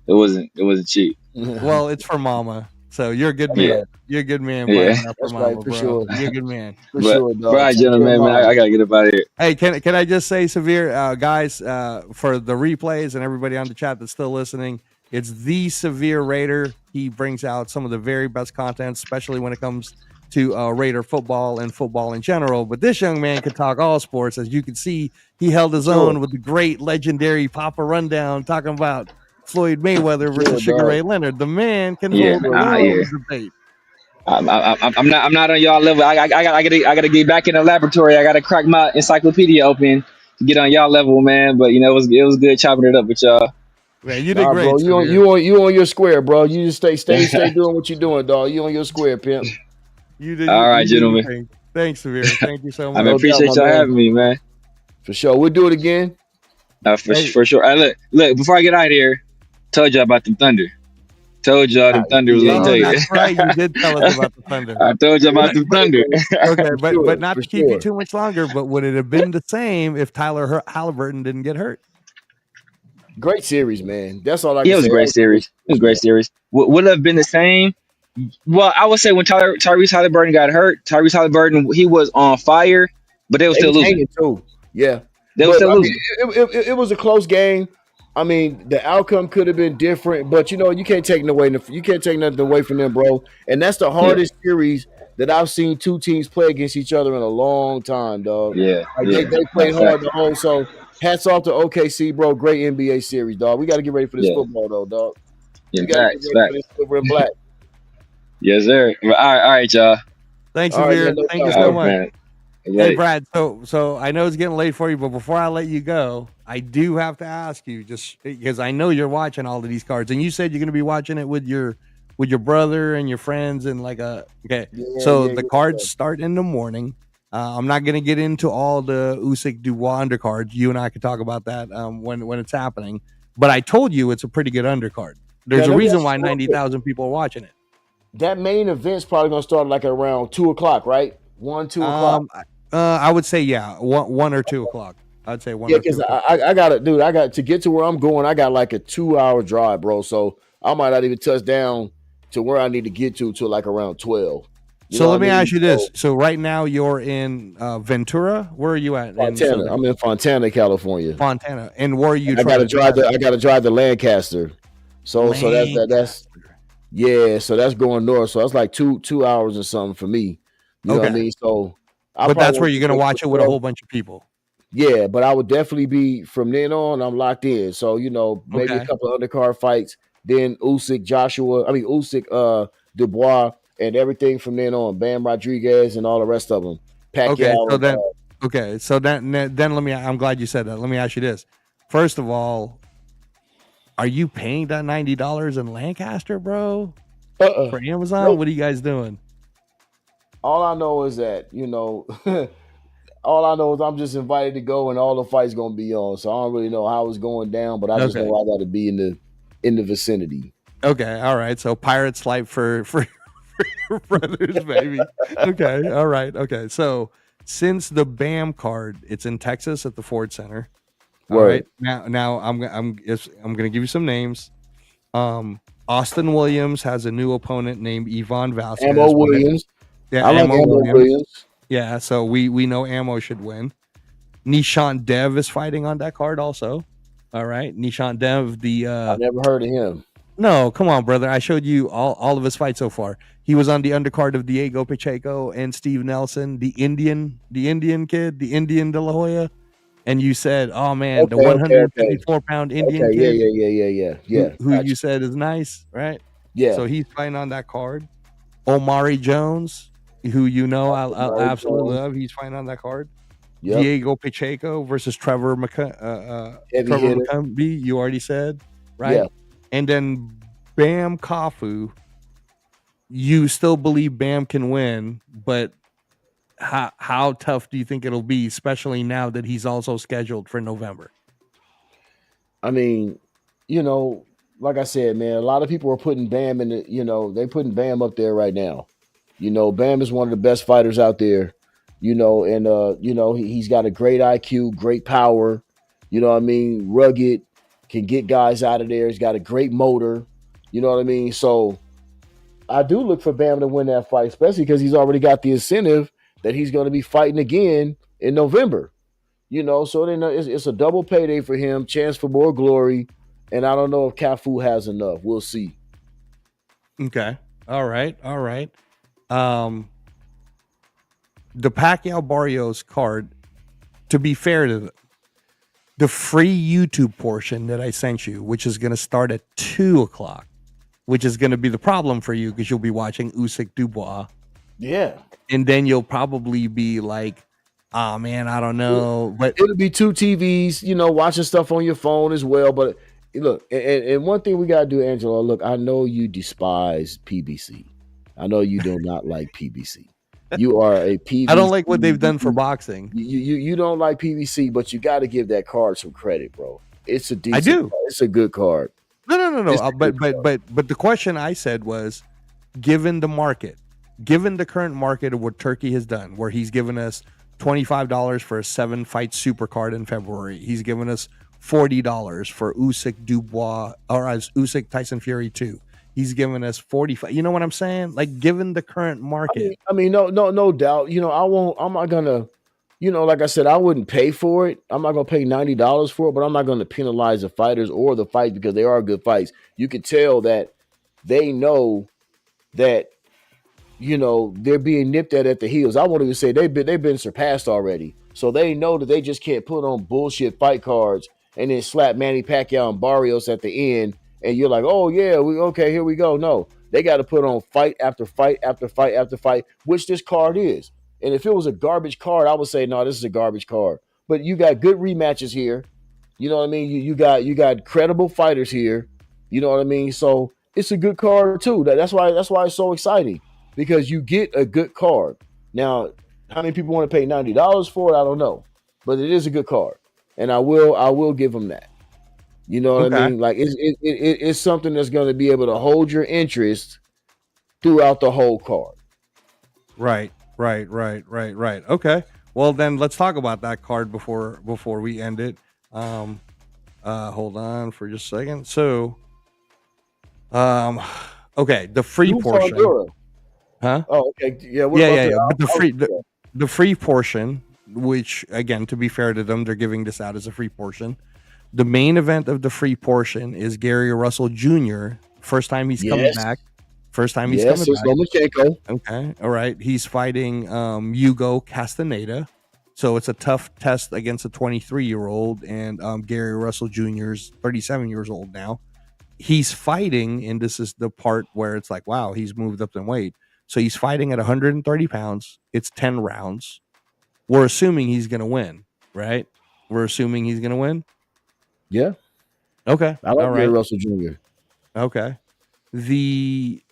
wasn't cheap. Well, it's for mama. So you're a good man. Yeah. You're a good man. Yeah, that's right, for sure. You're a good man. For sure, dog. All right, gentlemen, man, I gotta get up out of here. Hey, can I just say, Severe, guys, for the replays and everybody on the chat that's still listening, it's the Severe Raider. He brings out some of the very best content, especially when it comes to Raider football and football in general. But this young man can talk all sports. As you can see, he held his own with the great legendary Papa Rundown talking about Floyd Mayweather versus Sugar Ray Leonard. The man can hold the debate. I'm not on y'all level. I gotta get back in the laboratory. I gotta crack my encyclopedia open to get on y'all level, man. But it was good chopping it up with y'all. Man, you did great, bro. You on your square, bro. You just stay doing what you're doing, dog. You on your square, pimp. You did. All right, gentlemen. Thanks, Severe. Thank you so much. I appreciate y'all having me, man. For sure, we'll do it again. For sure. Look, before I get out of here, told y'all about the Thunder. Told y'all the Thunder was gonna tell you. That's right. You did tell us about the Thunder. I told you about the Thunder. Okay, but not to keep you too much longer. But would it have been the same if Tyler Halliburton didn't get hurt? Great series, man. That's all I can say. It was a great series. It was a great series. Would it have been the same? Well, I would say when Tyrese Halliburton got hurt, Tyrese Halliburton, he was on fire, but they were still losing. Too. Yeah. They were still losing. It was a close game. I mean, the outcome could have been different, but you can't take nothing away from them, bro. And that's the hardest series that I've seen two teams play against each other in a long time, dog. Yeah. They played hard the whole. So hats off to OKC, bro. Great NBA series, dog. We got to get ready for this football, though, dog. Yeah, facts. For this silver and black. Yes, sir. All right, y'all. Thanks, Severe. Thank you so much. Man. Hey, Brad. So I know it's getting late for you, but before I let you go, I do have to ask you, just because I know you're watching all of these cards, and you said you're going to be watching it with your brother and your friends and the cards start in the morning. I'm not going to get into all the Usyk Dubois undercards. You and I could talk about that when it's happening. But I told you it's a pretty good undercard. There's a reason why 90,000 people are watching it. That main event's probably going to start like around 2 o'clock, right? 1, 2 o'clock. I would say 1 or 2 o'clock. I'd say 1 or 2 because o'clock. I got to get to where I'm going. I got like a 2-hour drive, bro. So I might not even touch down to where I need to get to till like around 12. So let me ask you this. So right now you're in Ventura. Where are you at? Fontana. I'm in Fontana, California. Fontana. And where are you? I got to drive to Lancaster. So that's yeah. So that's going north. So that's like two hours or something for me. You know what I mean? So, but that's where you're gonna watch it with a whole bunch of people. Yeah, but I would definitely be from then on. I'm locked in. So maybe a couple of undercard fights. Then Usyk, Dubois, and everything from then on. Bam Rodriguez and all the rest of them. Pacquiao. So then let me. I'm glad you said that. Let me ask you this. First of all, are you paying that $90 in Lancaster, bro? For Amazon? Nope. What are you guys doing? All I know is that all I know is I'm just invited to go, and all the fights gonna be on. So I don't really know how it's going down, but I just know I got to be in the vicinity. Okay, all right. So Pirates life for your brothers, baby. Okay, all right. Okay, so since the BAM card, it's in Texas at the Ford Center. All right. Now I'm gonna give you some names. Austin Williams has a new opponent named Yvonne Vasquez. Ammo Williams. Yeah, I like Ammo Williams. Yeah, so we know Ammo should win. Nishant Dev is fighting on that card also. All right, Nishant Dev, I've never heard of him. No, come on, brother. I showed you all of his fights so far. He was on the undercard of Diego Pacheco and Steve Nelson, the Indian kid, the Indian De La Hoya. And you said, "Oh man, the 154-pound Indian kid." Yeah. Who you said is nice, right? Yeah. So he's fighting on that card. Omari Jones, who I'll absolutely love. He's fighting on that card. Yep. Diego Pacheco versus Trevor McCumbee. You already said, right? Yeah. And then Bam Kafu. You still believe Bam can win, but how tough do you think it'll be, especially now that he's also scheduled for November? I mean, like I said, man, a lot of people are putting Bam in the, they're putting Bam up there right now. Bam is one of the best fighters out there, and he's got a great IQ, great power, rugged, can get guys out of there. He's got a great motor, you know what I mean? So I do look for Bam to win that fight, especially because he's already got the incentive that he's going to be fighting again in November. So then it's a double payday for him, chance for more glory, and I don't know if Cafu has enough. We'll see. Okay. All right. The Pacquiao Barrios card, to be fair to them, the free YouTube portion that I sent you, which is going to start at 2:00, which is going to be the problem for you because you'll be watching Usyk Dubois. Yeah. And then you'll probably be like, oh man, I don't know. But it'll be two TVs, watching stuff on your phone as well. But look, and one thing we got to do, Angelo, look, I know you despise PBC. I know you do not like PBC. You are a PBC. I don't like what they've done for boxing. You don't like PBC, but you got to give that card some credit, bro. It's a decent. I do. Card. It's a good card. No. But the question I said was, given the market, given the current market of what Turkey has done, where he's given us $25 for a 7-fight super card in February, he's given us $40 for Usyk Dubois or as Usyk Tyson Fury 2. He's giving us 45. You know what I'm saying? Like, given the current market. I mean, no doubt. I'm not gonna, like I said, I wouldn't pay for it. I'm not gonna pay $90 for it, but I'm not gonna penalize the fighters or the fights because they are good fights. You can tell that they know that, they're being nipped at the heels. I won't even say they've been surpassed already. So they know that they just can't put on bullshit fight cards and then slap Manny Pacquiao and Barrios at the end. And you're like, oh, yeah, okay, here we go. No, they got to put on fight after fight after fight after fight, which this card is. And if it was a garbage card, I would say, no, this is a garbage card. But you got good rematches here. You know what I mean? You got credible fighters here. You know what I mean? So it's a good card, too. That's why it's so exciting, because you get a good card. Now, how many people want to pay $90 for it? I don't know. But it is a good card. And I will give them that. You know what I mean? Like it's something that's going to be able to hold your interest throughout the whole card. Right. Okay. Well, then let's talk about that card before we end it. Hold on for just a second. So, okay, the free portion. Huh? Oh, okay. Yeah. But the free portion, which again, to be fair to them, they're giving this out as a free portion. The main event of the free portion is Gary Russell Jr. First time he's coming back. Coming back. Lomachenko. Okay. All right. He's fighting Hugo Castaneda. So it's a tough test against a 23-year-old. And Gary Russell Jr. is 37 years old now. He's fighting, and this is the part where it's like, wow, he's moved up in weight. So he's fighting at 130 pounds. It's 10 rounds. We're assuming he's going to win, right? We're assuming he's going to win? Yeah. Okay. I like Gary Russell Jr. Okay. The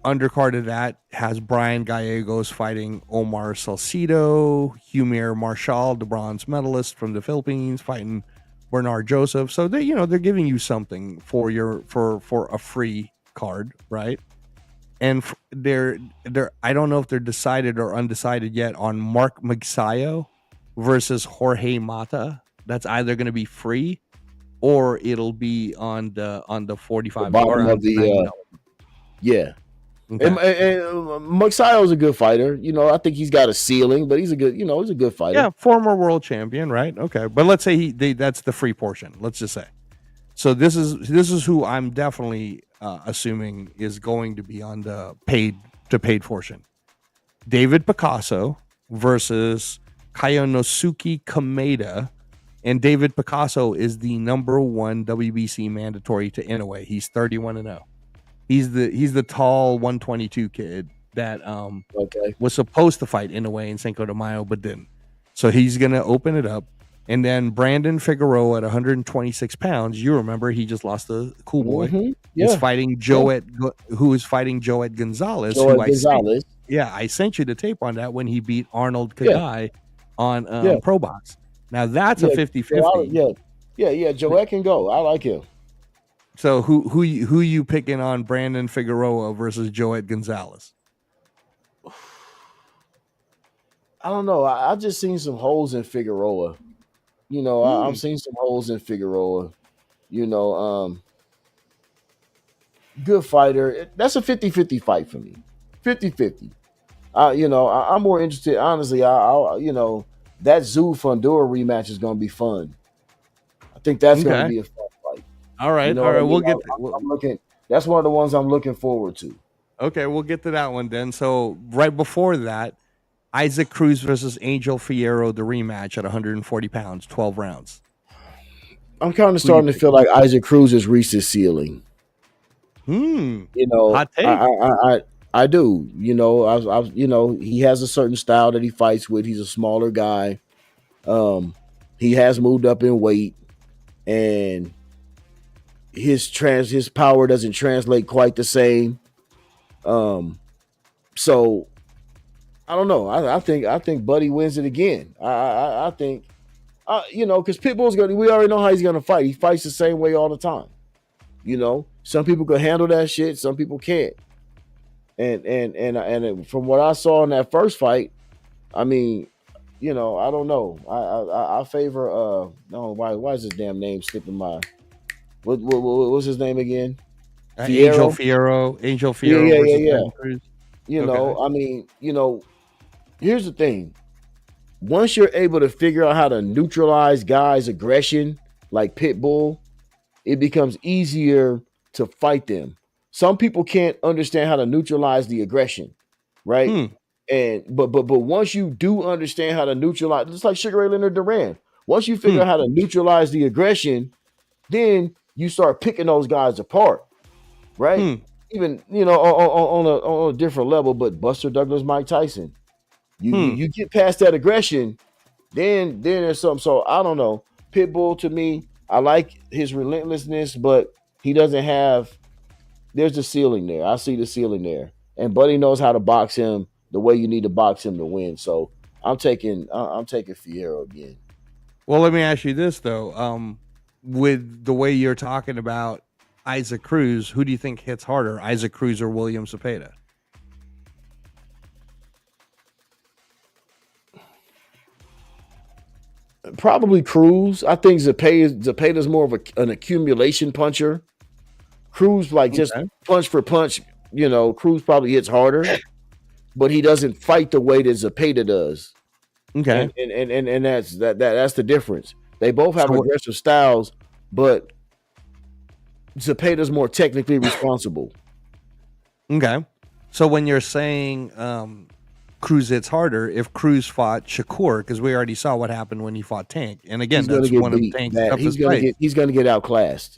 undercard of that has Brian Gallegos fighting Omar Salcido, Humir Marshall, the bronze medalist from the Philippines, fighting Bernard Joseph. So they're giving you something for a free card, right? And they're I don't know if they're decided or undecided yet on Mark Magsayo versus Jorge Mata. That's either going to be free or it'll be on the $45 bottom of the yeah. Okay. And Magsayo's a good fighter. I think he's got a ceiling, but he's a good fighter. Yeah, former world champion, right? Okay, but let's say that's the free portion. Let's just say. So this is who I'm definitely assuming is going to be on the paid portion. David Picasso versus Kayonosuke Kameda, and David Picasso is the number 1 WBC mandatory to Inoue. He's 31-0. He's the tall 122 kid that was supposed to fight Inoue in Cinco de Mayo but didn't. So he's gonna open it up. And then Brandon Figueroa at 126 pounds. You remember he just lost the cool boy. Mm-hmm. Yeah. He's fighting who is fighting Joet Gonzalez. I sent you the tape on that when he beat Arnold Kadai on Pro Box. Now that's a 50-50. Yeah. Joet can go. I like him. So who you picking on Brandon Figueroa versus Joet Gonzalez? I don't know. I just seen some holes in Figueroa. I'm seeing some holes in Figueroa. Good fighter. That's a 50-50 fight for me. 50-50. I'm more interested. Honestly, that Zoo Fundora rematch is going to be fun. I think that's going to be a fun fight. All right. We'll get. I'm looking. That's one of the ones I'm looking forward to. Okay, we'll get to that one then. So right before that, Isaac Cruz versus Angel Fierro, the rematch at 140 pounds, 12 rounds. I'm kind of starting to feel like Isaac Cruz has reached his ceiling. Hot take. I do. He has a certain style that he fights with. He's a smaller guy. He has moved up in weight, and his power doesn't translate quite the same. So I don't know. I think Buddy wins it again. I think, because Pitbull's we already know how he's gonna fight. He fights the same way all the time. Some people can handle that shit. Some people can't. And from what I saw in that first fight, I mean, I don't know. I favor. No, why is his damn name slipping my? What's his name again? Angel Fierro. Yeah. I mean, here's the thing. Once you're able to figure out how to neutralize guys' aggression, like Pitbull, it becomes easier to fight them. Some people can't understand how to neutralize the aggression, right? But once you do understand how to neutralize, it's like Sugar Ray Leonard Duran. Once you figure out how to neutralize the aggression, then you start picking those guys apart, right? Even on a different level. But Buster Douglas, Mike Tyson, you get past that aggression, then there's something. So I don't know. Pitbull, to me, I like his relentlessness, but he doesn't have. There's the ceiling there. I see the ceiling there, and Buddy knows how to box him the way you need to box him to win. So I'm taking Fierro again. Well, let me ask you this though. With the way you're talking about Isaac Cruz, who do you think hits harder, Isaac Cruz or William Zepeda? Probably Cruz. I think Zepeda's more of an accumulation puncher. Cruz just punch for punch. Cruz probably hits harder, but he doesn't fight the way that Zepeda does. Okay, and that's the difference. They both have aggressive styles, but Zepeda's more technically responsible. Okay, so when you're saying Cruz hits harder, if Cruz fought Shakur, because we already saw what happened when he fought Tank, and again, that's one of Tank's toughest fights. He's going to get outclassed.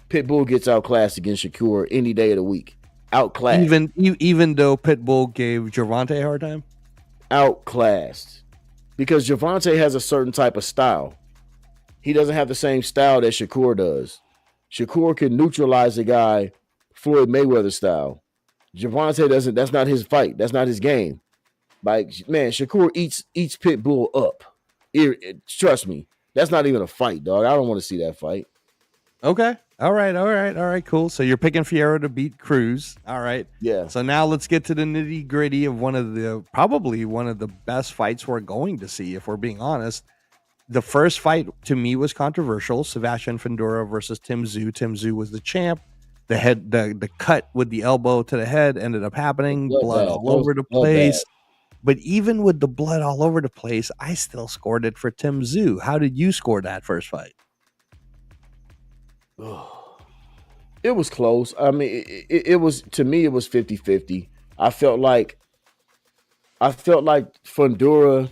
Pitbull gets outclassed against Shakur any day of the week. Outclassed. Even though Pitbull gave Gervonta a hard time? Outclassed. Because Gervonta has a certain type of style. He doesn't have the same style that Shakur does. Shakur can neutralize a guy Floyd Mayweather style. Javante doesn't. That's not his fight. That's not his game. Like, man, Shakur eats pit bull up. Trust me, that's not even a fight, dog. I don't want to see that fight. Okay. All right. Cool. So you're picking Fierro to beat Cruz. All right. Yeah. So now let's get to the nitty gritty of probably one of the best fights we're going to see, if we're being honest. The first fight to me was controversial. Sebastian Fundora versus Tim Tszyu. Tim Tszyu was the champ. The cut with the elbow to the head ended up happening. Blood all over the place. But even with the blood all over the place, I still scored it for Tim Tszyu. How did you score that first fight? It was close. I mean, it was, to me, it was 50-50. I felt like Fundora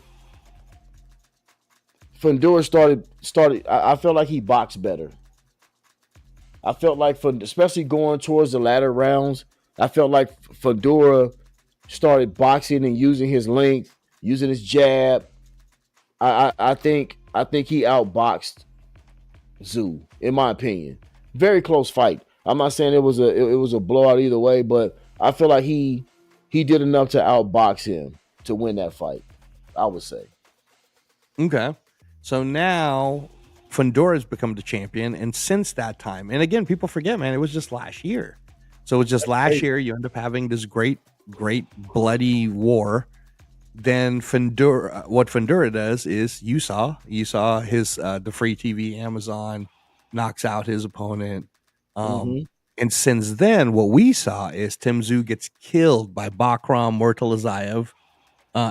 started. I felt like he boxed better. I felt like, especially going towards the latter rounds, I felt like Fundora started boxing and using his length, using his jab. I think he outboxed Tszyu, in my opinion. Very close fight. I'm not saying it was a blowout either way, but I feel like he did enough to outbox him to win that fight, I would say. Okay. So now Fundora's become the champion, and since that time, and again, people forget, man, it was just last year. So it's just last year you end up having this great bloody war. Then what Fundora does is you saw his the free TV Amazon knocks out his opponent. And since then, what we saw is Tim Tszyu gets killed by Bakram Murtalazayev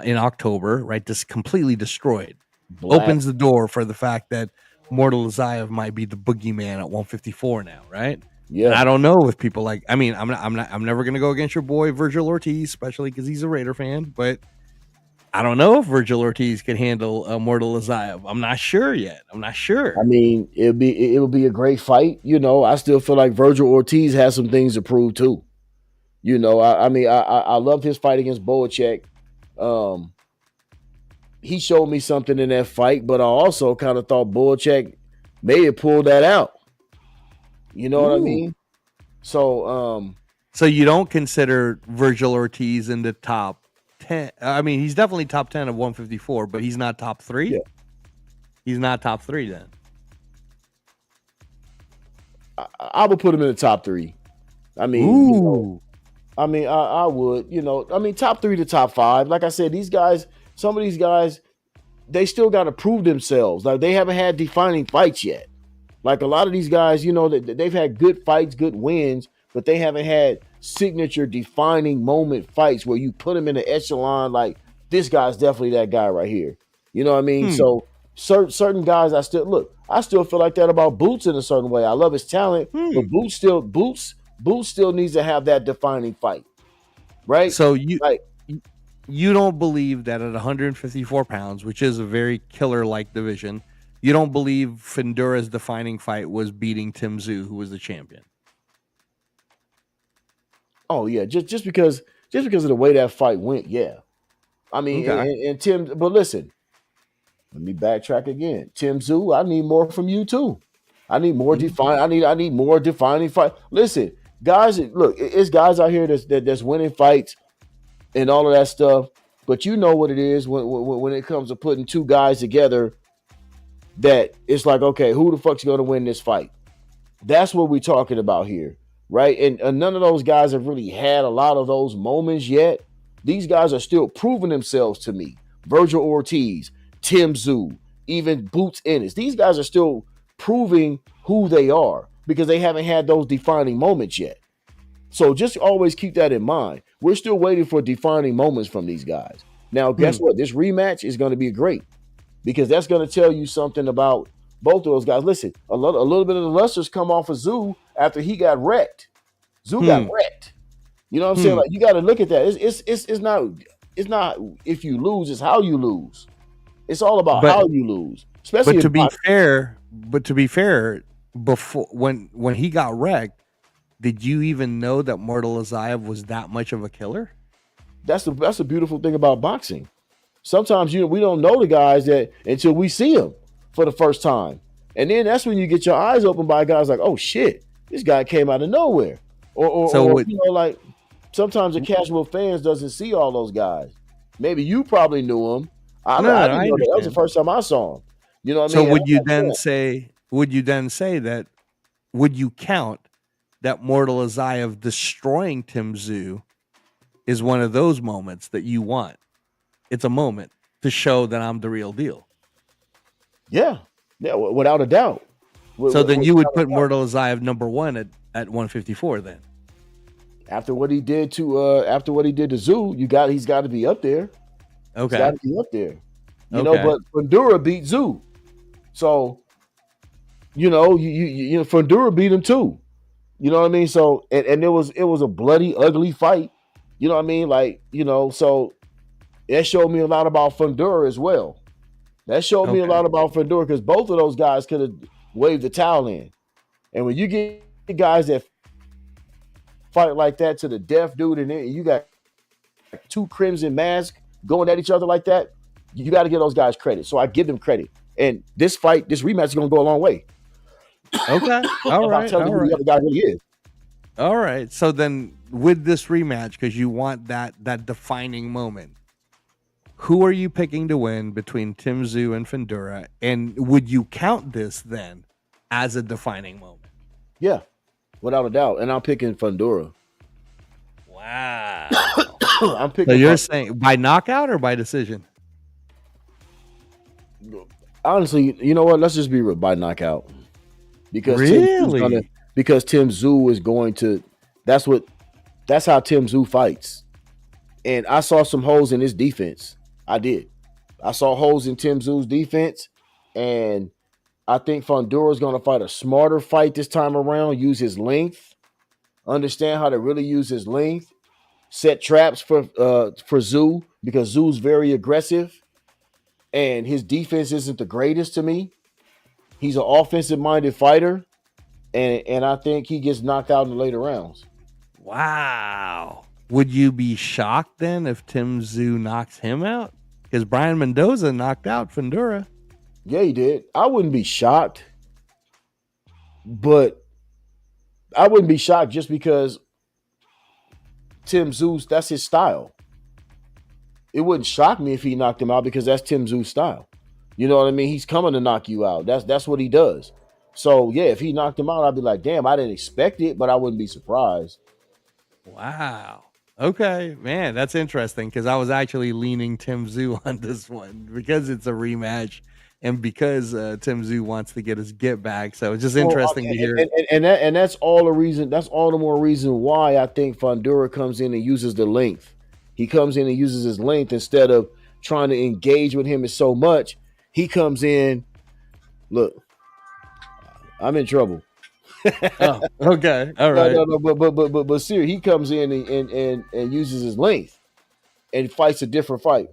in October, right? Just completely destroyed. Opens the door for the fact that Murtalazayev might be the boogeyman at 154 now, right? Yeah. And I don't know if people like. I mean, I'm never gonna go against your boy Virgil Ortiz, especially because he's a Raider fan. But I don't know if Virgil Ortiz can handle Murtalazayev. I'm not sure yet. I'm not sure. I mean, it would be a great fight. You know, I still feel like Virgil Ortiz has some things to prove too. You know, I mean, I loved his fight against Boacek. He showed me something in that fight, but I also kind of thought Boacek may have pulled that out. You know what I mean? So, so you don't consider Virgil Ortiz in the top 10? I mean, he's definitely top 10 of 154, but he's not top 3. Yeah. He's not top 3 then. I would put him in the top 3. I mean, you know, I would, you know, I mean, top 3 to top 5. Like I said, these guys, some of these guys, they still got to prove themselves. Like, they haven't had defining fights yet. Like, a lot of these guys, you know, they've had good fights, good wins, but they haven't had signature defining moment fights where you put them in the echelon. Like, this guy's definitely that guy right here. You know what I mean? So certain guys, I still feel like that about Boots in a certain way. I love his talent, but Boots still needs to have that defining fight, right? So you don't believe that at 154 pounds, which is a very killer-like division, you don't believe Fundura's defining fight was beating Tim Tszyu, who was the champion? Oh yeah, just because of the way that fight went, yeah. I mean, and Tim, but listen, let me backtrack again. Tim Tszyu, I need more from you too. I need more I need more defining fight. Listen, guys, look, it's guys out here that's winning fights and all of that stuff. But you know what it is when it comes to putting two guys together, that it's like, okay, who the fuck's going to win this fight? That's what we're talking about here, right? And none of those guys have really had a lot of those moments yet. These guys are still proving themselves to me. Virgil Ortiz, Tim Tszyu, even Boots Ennis. These guys are still proving who they are because they haven't had those defining moments yet. So just always keep that in mind. We're still waiting for defining moments from these guys. Now, guess what? This rematch is going to be great because that's going to tell you something about both of those guys. Listen, a little bit of the luster's come off of Tszyu after he got wrecked. Tszyu got wrecked. You know what I'm saying? Like, you got to look at that. It's not if you lose, it's how you lose. It's all about how you lose. Especially but to be fair, before when he got wrecked, did you even know that Murtalazayev was that much of a killer? That's the beautiful thing about boxing. Sometimes we don't know the guys that until we see them for the first time. And then that's when you get your eyes opened by guys like, oh shit, this guy came out of nowhere. So sometimes the casual fans doesn't see all those guys. Maybe you probably knew him. I No, didn't know that. That was the first time I saw him. You know what I So mean? would you then say? Would you count that Mortal Azayev destroying Tim Tszyu is one of those moments that you want? It's a moment to show that I'm the real deal. Yeah, without a doubt. So then you would put Mortal Azayev number 1 at 154 then. After what he did to Tszyu, he's got to be up there. Okay, he's got to be up there. You know, but Fundura beat Tszyu, so you know Fundura beat him too. You know what I mean? So and it was a bloody, ugly fight. You know what I mean? Like, you know, so that showed me a lot about Fundura as well. That showed me a lot about Fundura because both of those guys could have waved the towel in. And when you get guys that fight like that to the death, dude, and then you got 2 crimson masks going at each other like that, you got to give those guys credit. So I give them credit. And this rematch is going to go a long way. Okay. All right. Telling you who the other guy really is. All right. So then with this rematch, because you want that defining moment, who are you picking to win between Tim Tszyu and Fundura? And would you count this then as a defining moment? Yeah, without a doubt. And I'm picking Fundura. Wow. I'm picking. So you're saying by knockout or by decision? Honestly, you know what? Let's just be real, by knockout. Because really? Tim Tszyu is going to. That's how Tim Tszyu fights. And I saw some holes in his defense. I did. I saw holes in Tim Tszyu's defense, and I think Fundura is going to fight a smarter fight this time around. Use his length, understand how to really use his length, set traps for Tszyu because Tszyu's very aggressive, and his defense isn't the greatest to me. He's an offensive-minded fighter, and I think he gets knocked out in the later rounds. Wow. Would you be shocked then if Tim Tszyu knocks him out? Because Brian Mendoza knocked out Fundura. Yeah, he did. I wouldn't be shocked. But I wouldn't be shocked just because Tim Tszyu, that's his style. It wouldn't shock me if he knocked him out because that's Tim Tszyu's style. You know what I mean? He's coming to knock you out. That's what he does. So, yeah, if he knocked him out, I'd be like, damn, I didn't expect it, but I wouldn't be surprised. Wow. Okay, man, that's interesting because I was actually leaning Tim Tszyu on this one because it's a rematch and because Tim Tszyu wants to get his get back. So it's just interesting to hear. And that's all the reason. That's all the more reason why I think Fundura comes in and uses the length. He comes in and uses his length instead of trying to engage with him so much. He comes in. Look, I'm in trouble. Oh, okay, all right. No, but seriously, he comes in and uses his length and fights a different fight.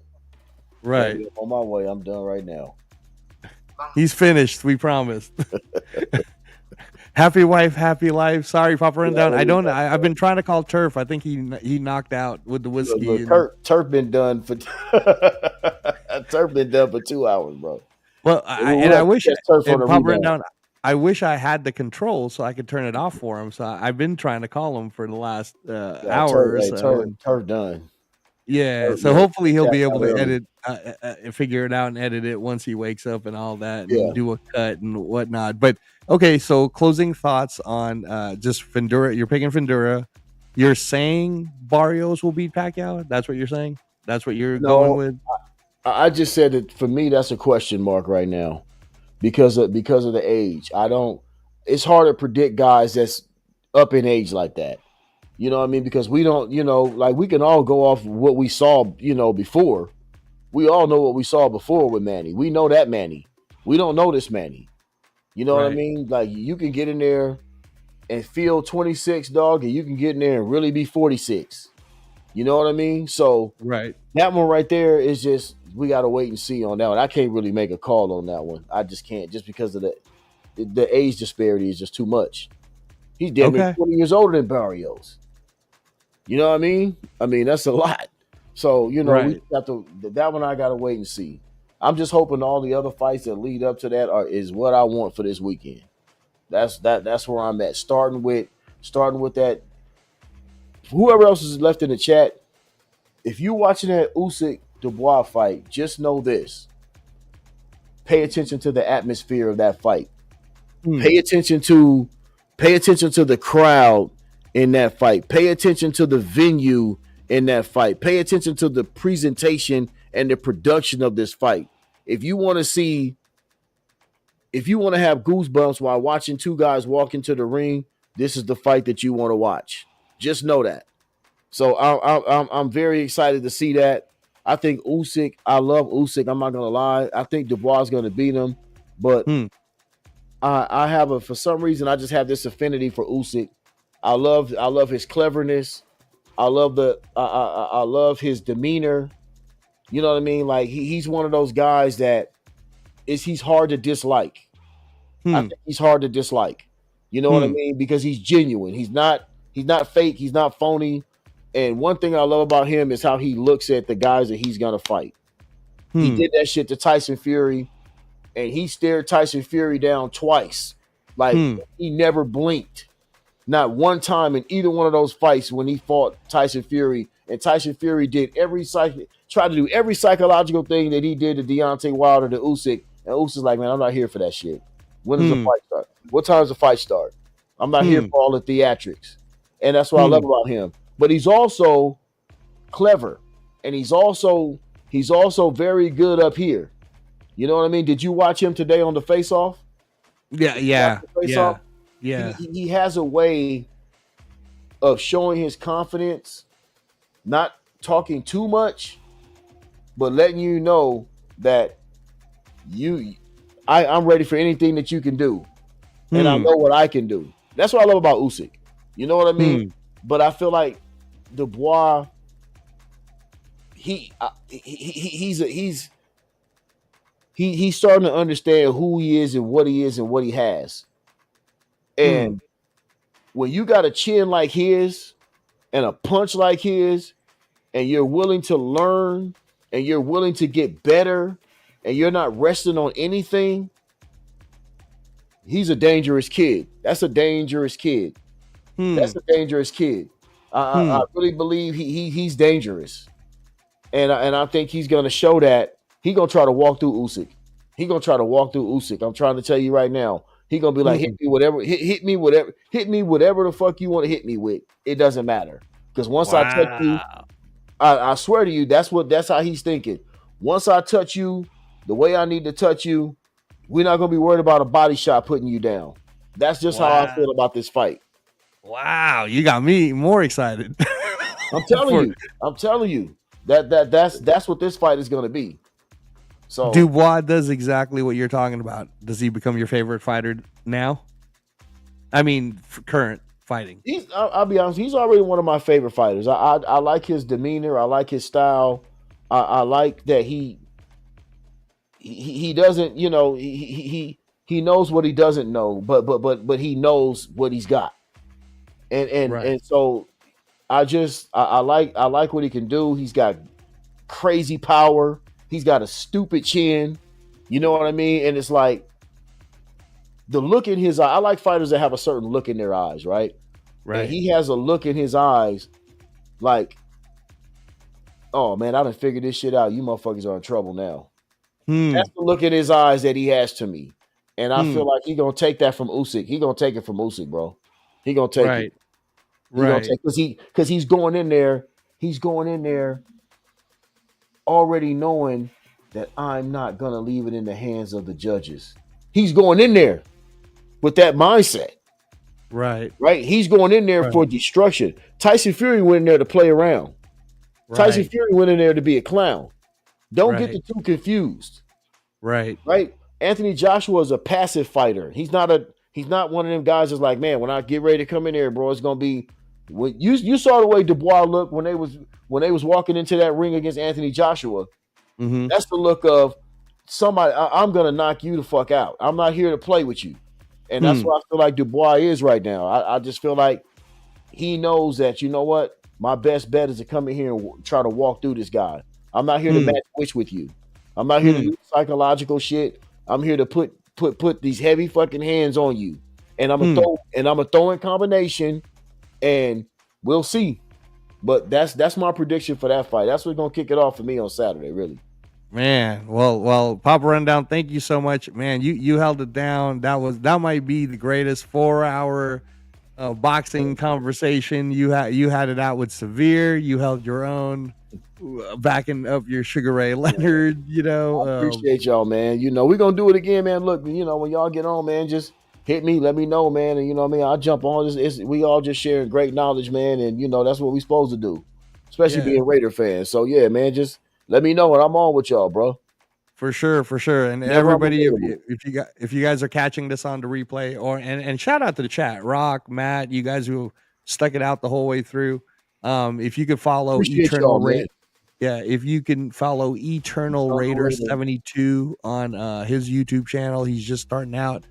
Right. On my way, I'm done right now. He's finished. We promised. Happy wife, happy life. Sorry, Papa Rundown. I've been trying to call Turf. I think he knocked out with the whiskey. Look, Turf been done for Turf been done for 2 hours, bro. Well, I wish Papa Rundown. I wish I had the control so I could turn it off for him. So I've been trying to call him for the last hour or so. Turf done. Yeah, so hopefully he'll be able to edit, figure it out and edit it once he wakes up and all that, and do a cut and whatnot. But okay, so closing thoughts on just Fundura. You're picking Fundura. You're saying Barrios will beat Pacquiao? That's what you're saying? That's what you're going with? I just said that for me, that's a question mark right now. Because of the age. It's hard to predict guys that's up in age like that. You know what I mean? Because we don't, like we can all go off what we saw, before. We all know what we saw before with Manny. We know that Manny. We don't know this Manny. You know what I mean? Like you can get in there and feel 26, dog, and you can get in there and really be 46. You know what I mean? So that one right there is just, we got to wait and see on that one. I can't really make a call on that one. I just can't, just because of the age disparity is just too much. He's damn near 20 years older than Barrios. You know what I mean? I mean, that's a lot. So, we got that one I got to wait and see. I'm just hoping all the other fights that lead up to that is what I want for this weekend. That's where I'm at. Starting with that whoever else is left in the chat, if you're watching that Usyk Dubois fight, just know this: pay attention to the atmosphere of that fight. Pay attention to the crowd in that fight. Pay attention to the venue in that fight. Pay attention to the presentation and the production of this fight. If you want to have goosebumps while watching two guys walk into the ring, this is the fight that you want to watch. Just know that. So I'm very excited to see that. I think Usyk, I love Usyk. I'm not gonna lie. I think Dubois is gonna beat him, but I have for some reason I just have this affinity for Usyk. I love his cleverness. I love his demeanor. You know what I mean? Like he's one of those guys that he's hard to dislike. I think he's hard to dislike. You know what I mean? Because he's genuine. He's not fake. He's not phony. And one thing I love about him is how he looks at the guys that he's gonna fight. He did that shit to Tyson Fury, and he stared Tyson Fury down twice. Like he never blinked. Not one time in either one of those fights when he fought Tyson Fury. And Tyson Fury did tried to do every psychological thing that he did to Deontay Wilder to Usyk. And Usyk's like, man, I'm not here for that shit. When does the fight start? What time does the fight start? I'm not here for all the theatrics. And that's what I love about him. But he's also clever. And he's also very good up here. You know what I mean? Did you watch him today on the face-off? Yeah. He has a way of showing his confidence, not talking too much, but letting you know that I'm ready for anything that you can do. And I know what I can do. That's what I love about Usyk. You know what I mean? But I feel like Dubois, he's starting to understand who he is and what he has. And when you got a chin like his and a punch like his, and you're willing to learn and you're willing to get better and you're not resting on anything, he's a dangerous kid. That's a dangerous kid. That's a dangerous kid. I really believe he's dangerous. And I think he's going to show that. He's going to try to walk through Usyk. I'm trying to tell you right now. He's going to be like, hit me whatever the fuck you want to hit me with. It doesn't matter. Because once I touch you, I swear to you, that's how he's thinking. Once I touch you the way I need to touch you, we're not going to be worried about a body shot putting you down. That's just how I feel about this fight. Wow, you got me more excited. I'm telling you. That's what this fight is going to be. So Dubois does exactly what you're talking about. Does he become your favorite fighter now? I mean, for current fighting. I'll be honest. He's already one of my favorite fighters. I like his demeanor. I like his style. I like that he doesn't. You know, he knows what he doesn't know, but he knows what he's got. And so I like what he can do. He's got crazy power. He's got a stupid chin. You know what I mean? And it's like the look in his eye. I like fighters that have a certain look in their eyes, right? Right. And he has a look in his eyes like, oh man, I done figured this shit out. You motherfuckers are in trouble now. That's the look in his eyes that he has to me. And I feel like he's gonna take that from Usyk. He's gonna take it from Usyk, bro. He's gonna take it. Right. Because he's going in there already knowing that I'm not gonna leave it in the hands of the judges. He's going in there with that mindset. Right. He's going in there for destruction. Tyson Fury went in there to play around. Tyson Fury went in there to be a clown. Don't get the two confused. Right. Anthony Joshua is a passive fighter. He's not one of them guys that's like, man, when I get ready to come in there, bro, it's gonna be. You saw the way Dubois looked when they was walking into that ring against Anthony Joshua. That's the look of somebody. I'm gonna knock you the fuck out. I'm not here to play with you, and that's what I feel like Dubois is right now. I just feel like he knows that, you know what, my best bet is to come in here and try to walk through this guy. I'm not here to match witch with you. I'm not here to do psychological shit. I'm here to put these heavy fucking hands on you, and I'm gonna throw in combination. And we'll see. But that's my prediction for that fight. That's what's gonna kick it off for me on Saturday, really. Man, well, Papa Rundown, thank you so much, man. You held it down. That might be the greatest 4 hour boxing conversation. You had it out with Severe. You held your own, backing up your Sugar Ray Leonard. I appreciate y'all, man. We're gonna do it again, man. Look, when y'all get on, man, just hit me, let me know, man. And what I mean, I'll jump on this. We all just sharing great knowledge, man, and that's what we supposed to do, especially being Raider fans. So yeah, man, just let me know and I'm on with y'all, bro. For sure. And Never everybody, if you guys are catching this on the replay, and shout out to the chat, Rock, Matt, you guys who stuck it out the whole way through. If you could follow Appreciate Eternal y'all, Raider, man. yeah, if you can follow Eternal Raider 72 on his YouTube channel, he's just starting out.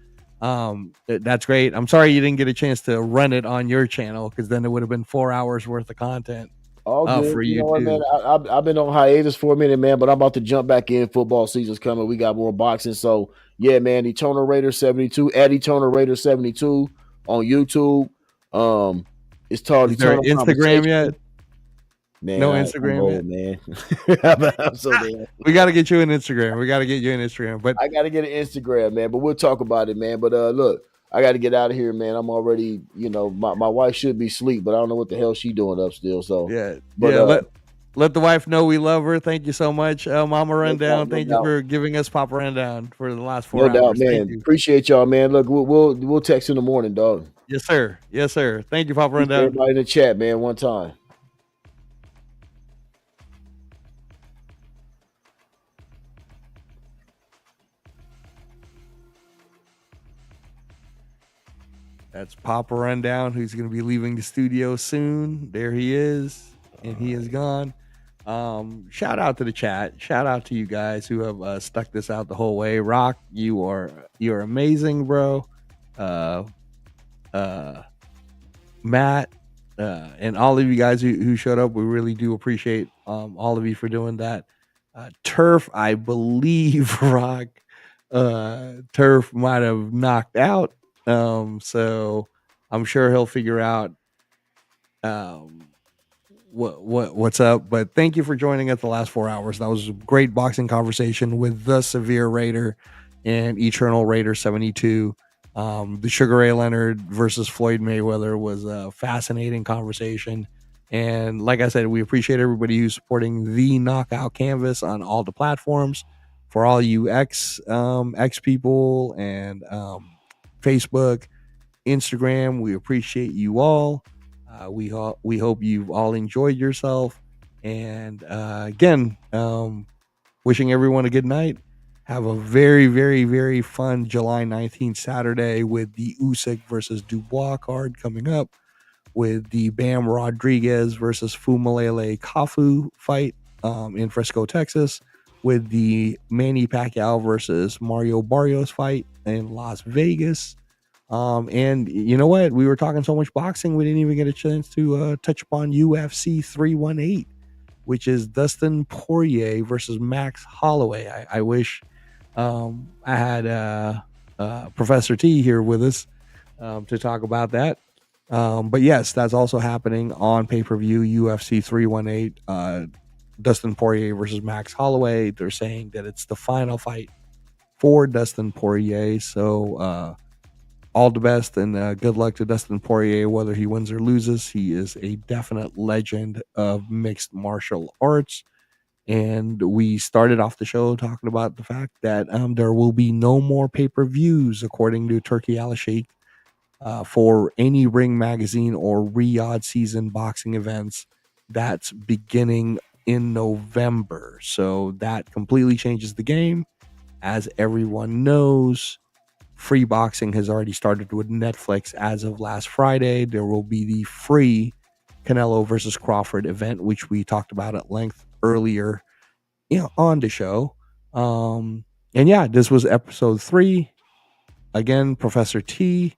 That's great. I'm sorry you didn't get a chance to run it on your channel, because then it would have been 4 hours worth of content. All good. For you know what, man? I've been on hiatus for a minute, man, but I'm about to jump back in. Football season's coming. We got more boxing. So, yeah, man, Eternal Raider 72, at Eternal Raider 72 on YouTube. It's called Is there Eternal Instagram yet? Man, no Instagram yet? Man. I'm so bad. We got to get you an Instagram. But I got to get an Instagram, man, but we'll talk about it, man. But look, I got to get out of here, man. I'm already, my wife should be asleep, but I don't know what the hell she doing up still. So let the wife know we love her. Thank you so much, Mama Rundown. Thank you for giving us Papa Rundown for the last 4 hours. No doubt, man. Appreciate y'all, man. Look, we'll text in the morning, dog. Yes, sir. Thank you, Papa Rundown. Everybody in the chat, man. One time. That's Papa Rundown, who's going to be leaving the studio soon. There he is, and he is gone. Shout out to the chat. Shout out to you guys who have stuck this out the whole way. Rock, you're amazing, bro. Matt, and all of you guys who showed up, we really do appreciate all of you for doing that. Turf, I believe Rock, Turf might have knocked out. So I'm sure he'll figure out what's up. But thank you for joining us the last 4 hours. That was a great boxing conversation with the Severe Raider and Eternal Raider 72. The Sugar Ray Leonard versus Floyd Mayweather was a fascinating conversation. And like I said, we appreciate everybody who's supporting the Knockout Canvas on all the platforms. For all you X people and Facebook, Instagram, we appreciate you all. We hope you've all enjoyed yourself. And again, wishing everyone a good night. Have a very, very, very fun July 19th Saturday with the Usyk versus Dubois card coming up, with the Bam Rodriguez versus Fumalele Kafu fight in Frisco, Texas, with the Manny Pacquiao versus Mario Barrios fight in Las Vegas. And you know what? We were talking so much boxing, we didn't even get a chance to touch upon UFC 318, which is Dustin Poirier versus Max Holloway. I wish I had Professor T here with us to talk about that. But yes, that's also happening on pay-per-view, UFC 318, Dustin Poirier versus Max Holloway. They're saying that it's the final fight for Dustin Poirier. So all the best and good luck to Dustin Poirier, whether he wins or loses. He is a definite legend of mixed martial arts. And we started off the show talking about the fact that there will be no more pay-per-views, according to Turkey Al-Sheikh, for any Ring Magazine or Riyadh season boxing events. That's beginning in November. So that completely changes the game. As everyone knows, free boxing has already started with Netflix as of last Friday. There will be the free Canelo versus Crawford event, which we talked about at length earlier, on the show. And yeah, this was episode 3. Again, Professor T,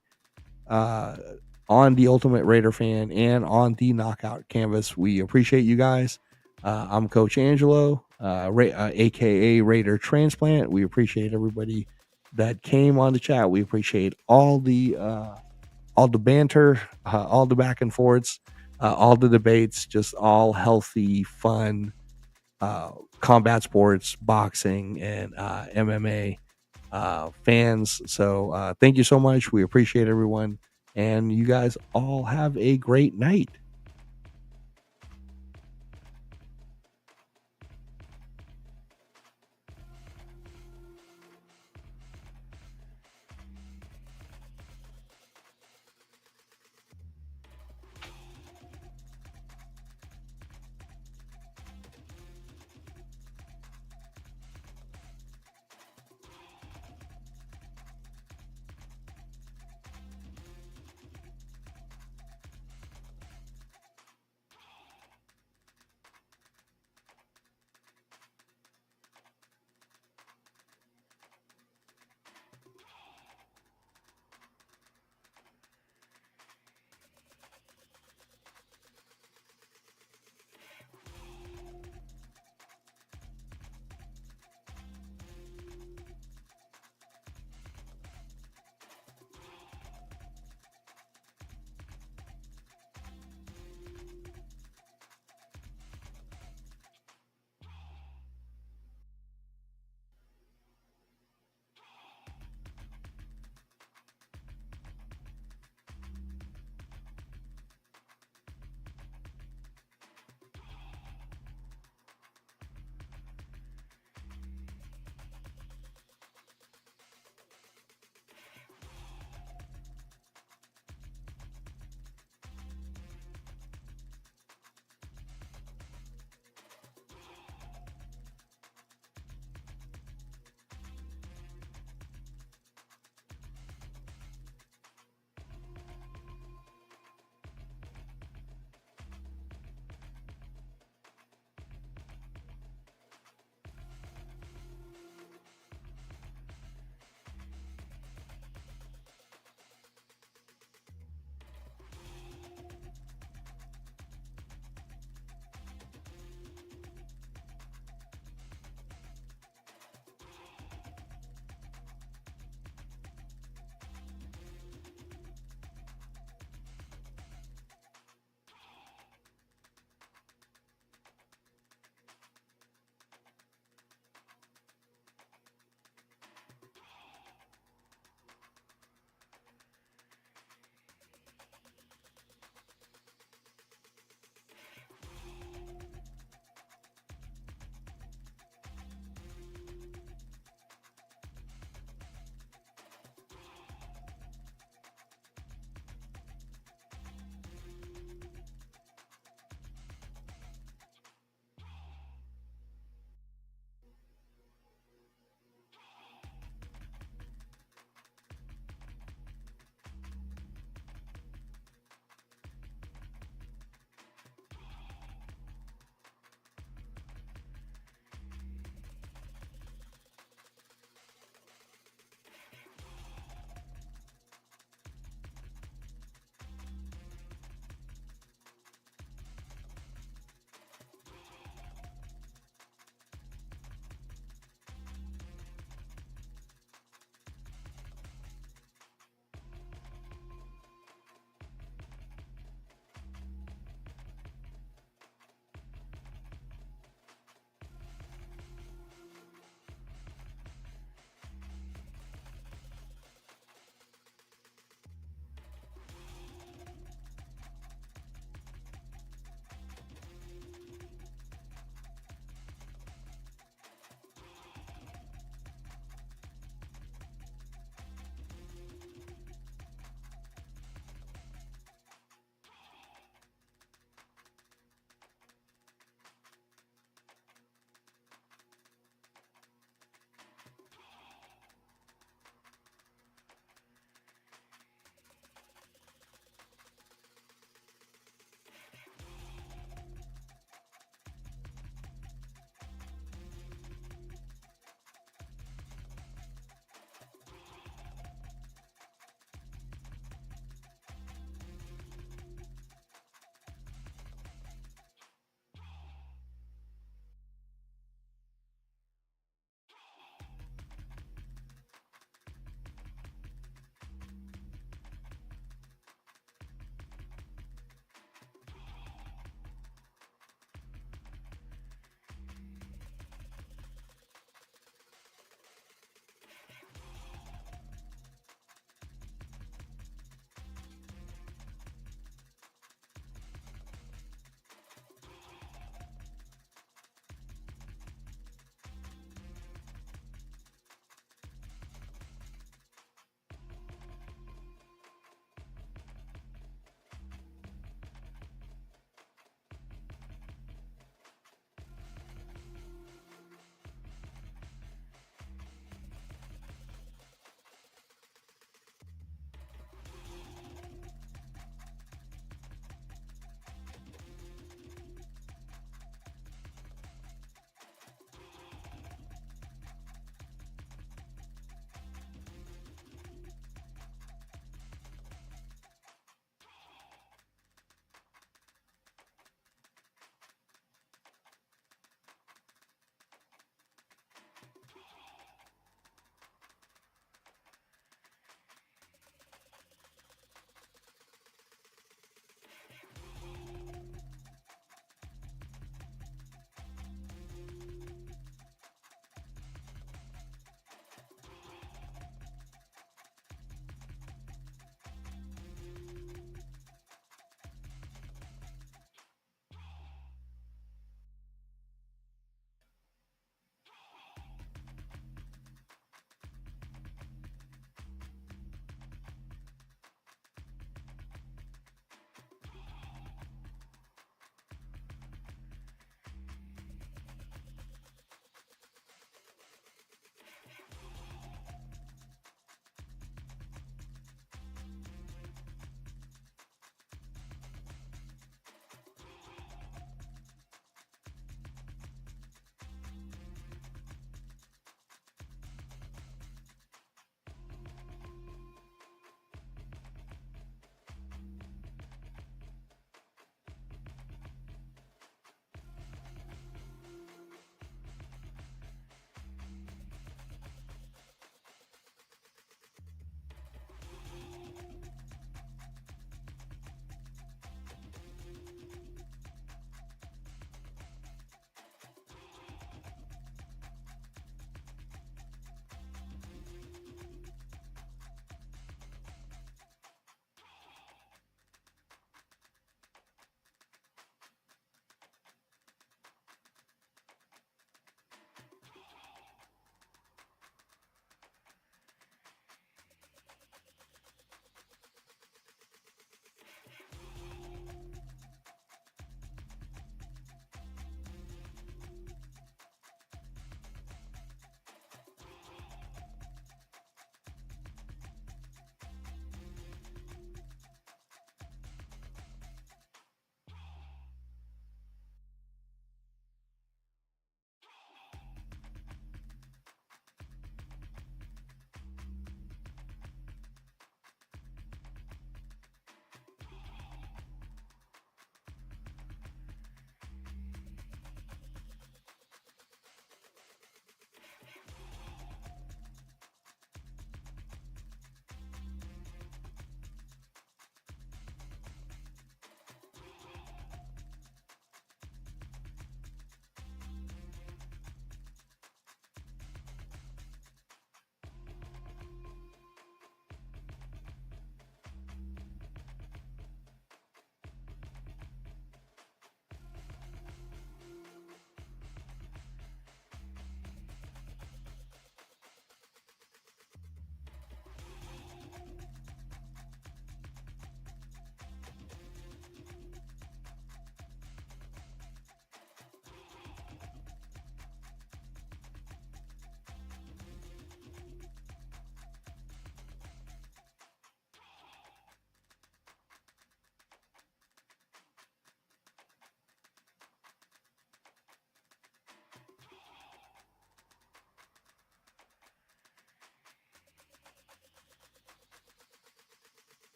on the Ultimate Raider Fan and on the Knockout Canvas. We appreciate you guys. I'm Coach Angelo, aka Raider Transplant. We appreciate everybody that came on the chat. We appreciate all the banter, all the back and forths. all the debates, just all healthy, fun, combat sports, boxing, and MMA fans. So thank you so much. We appreciate everyone. And you guys all have a great night.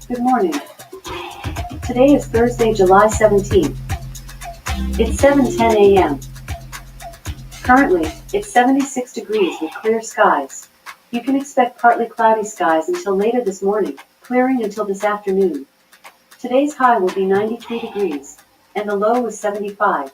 Good morning. Today is Thursday, July 17th. It's 7:10 a.m. Currently, it's 76 degrees with clear skies. You can expect partly cloudy skies until later this morning, clearing until this afternoon. Today's high will be 93 degrees, and the low was 75.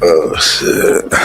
Oh shit.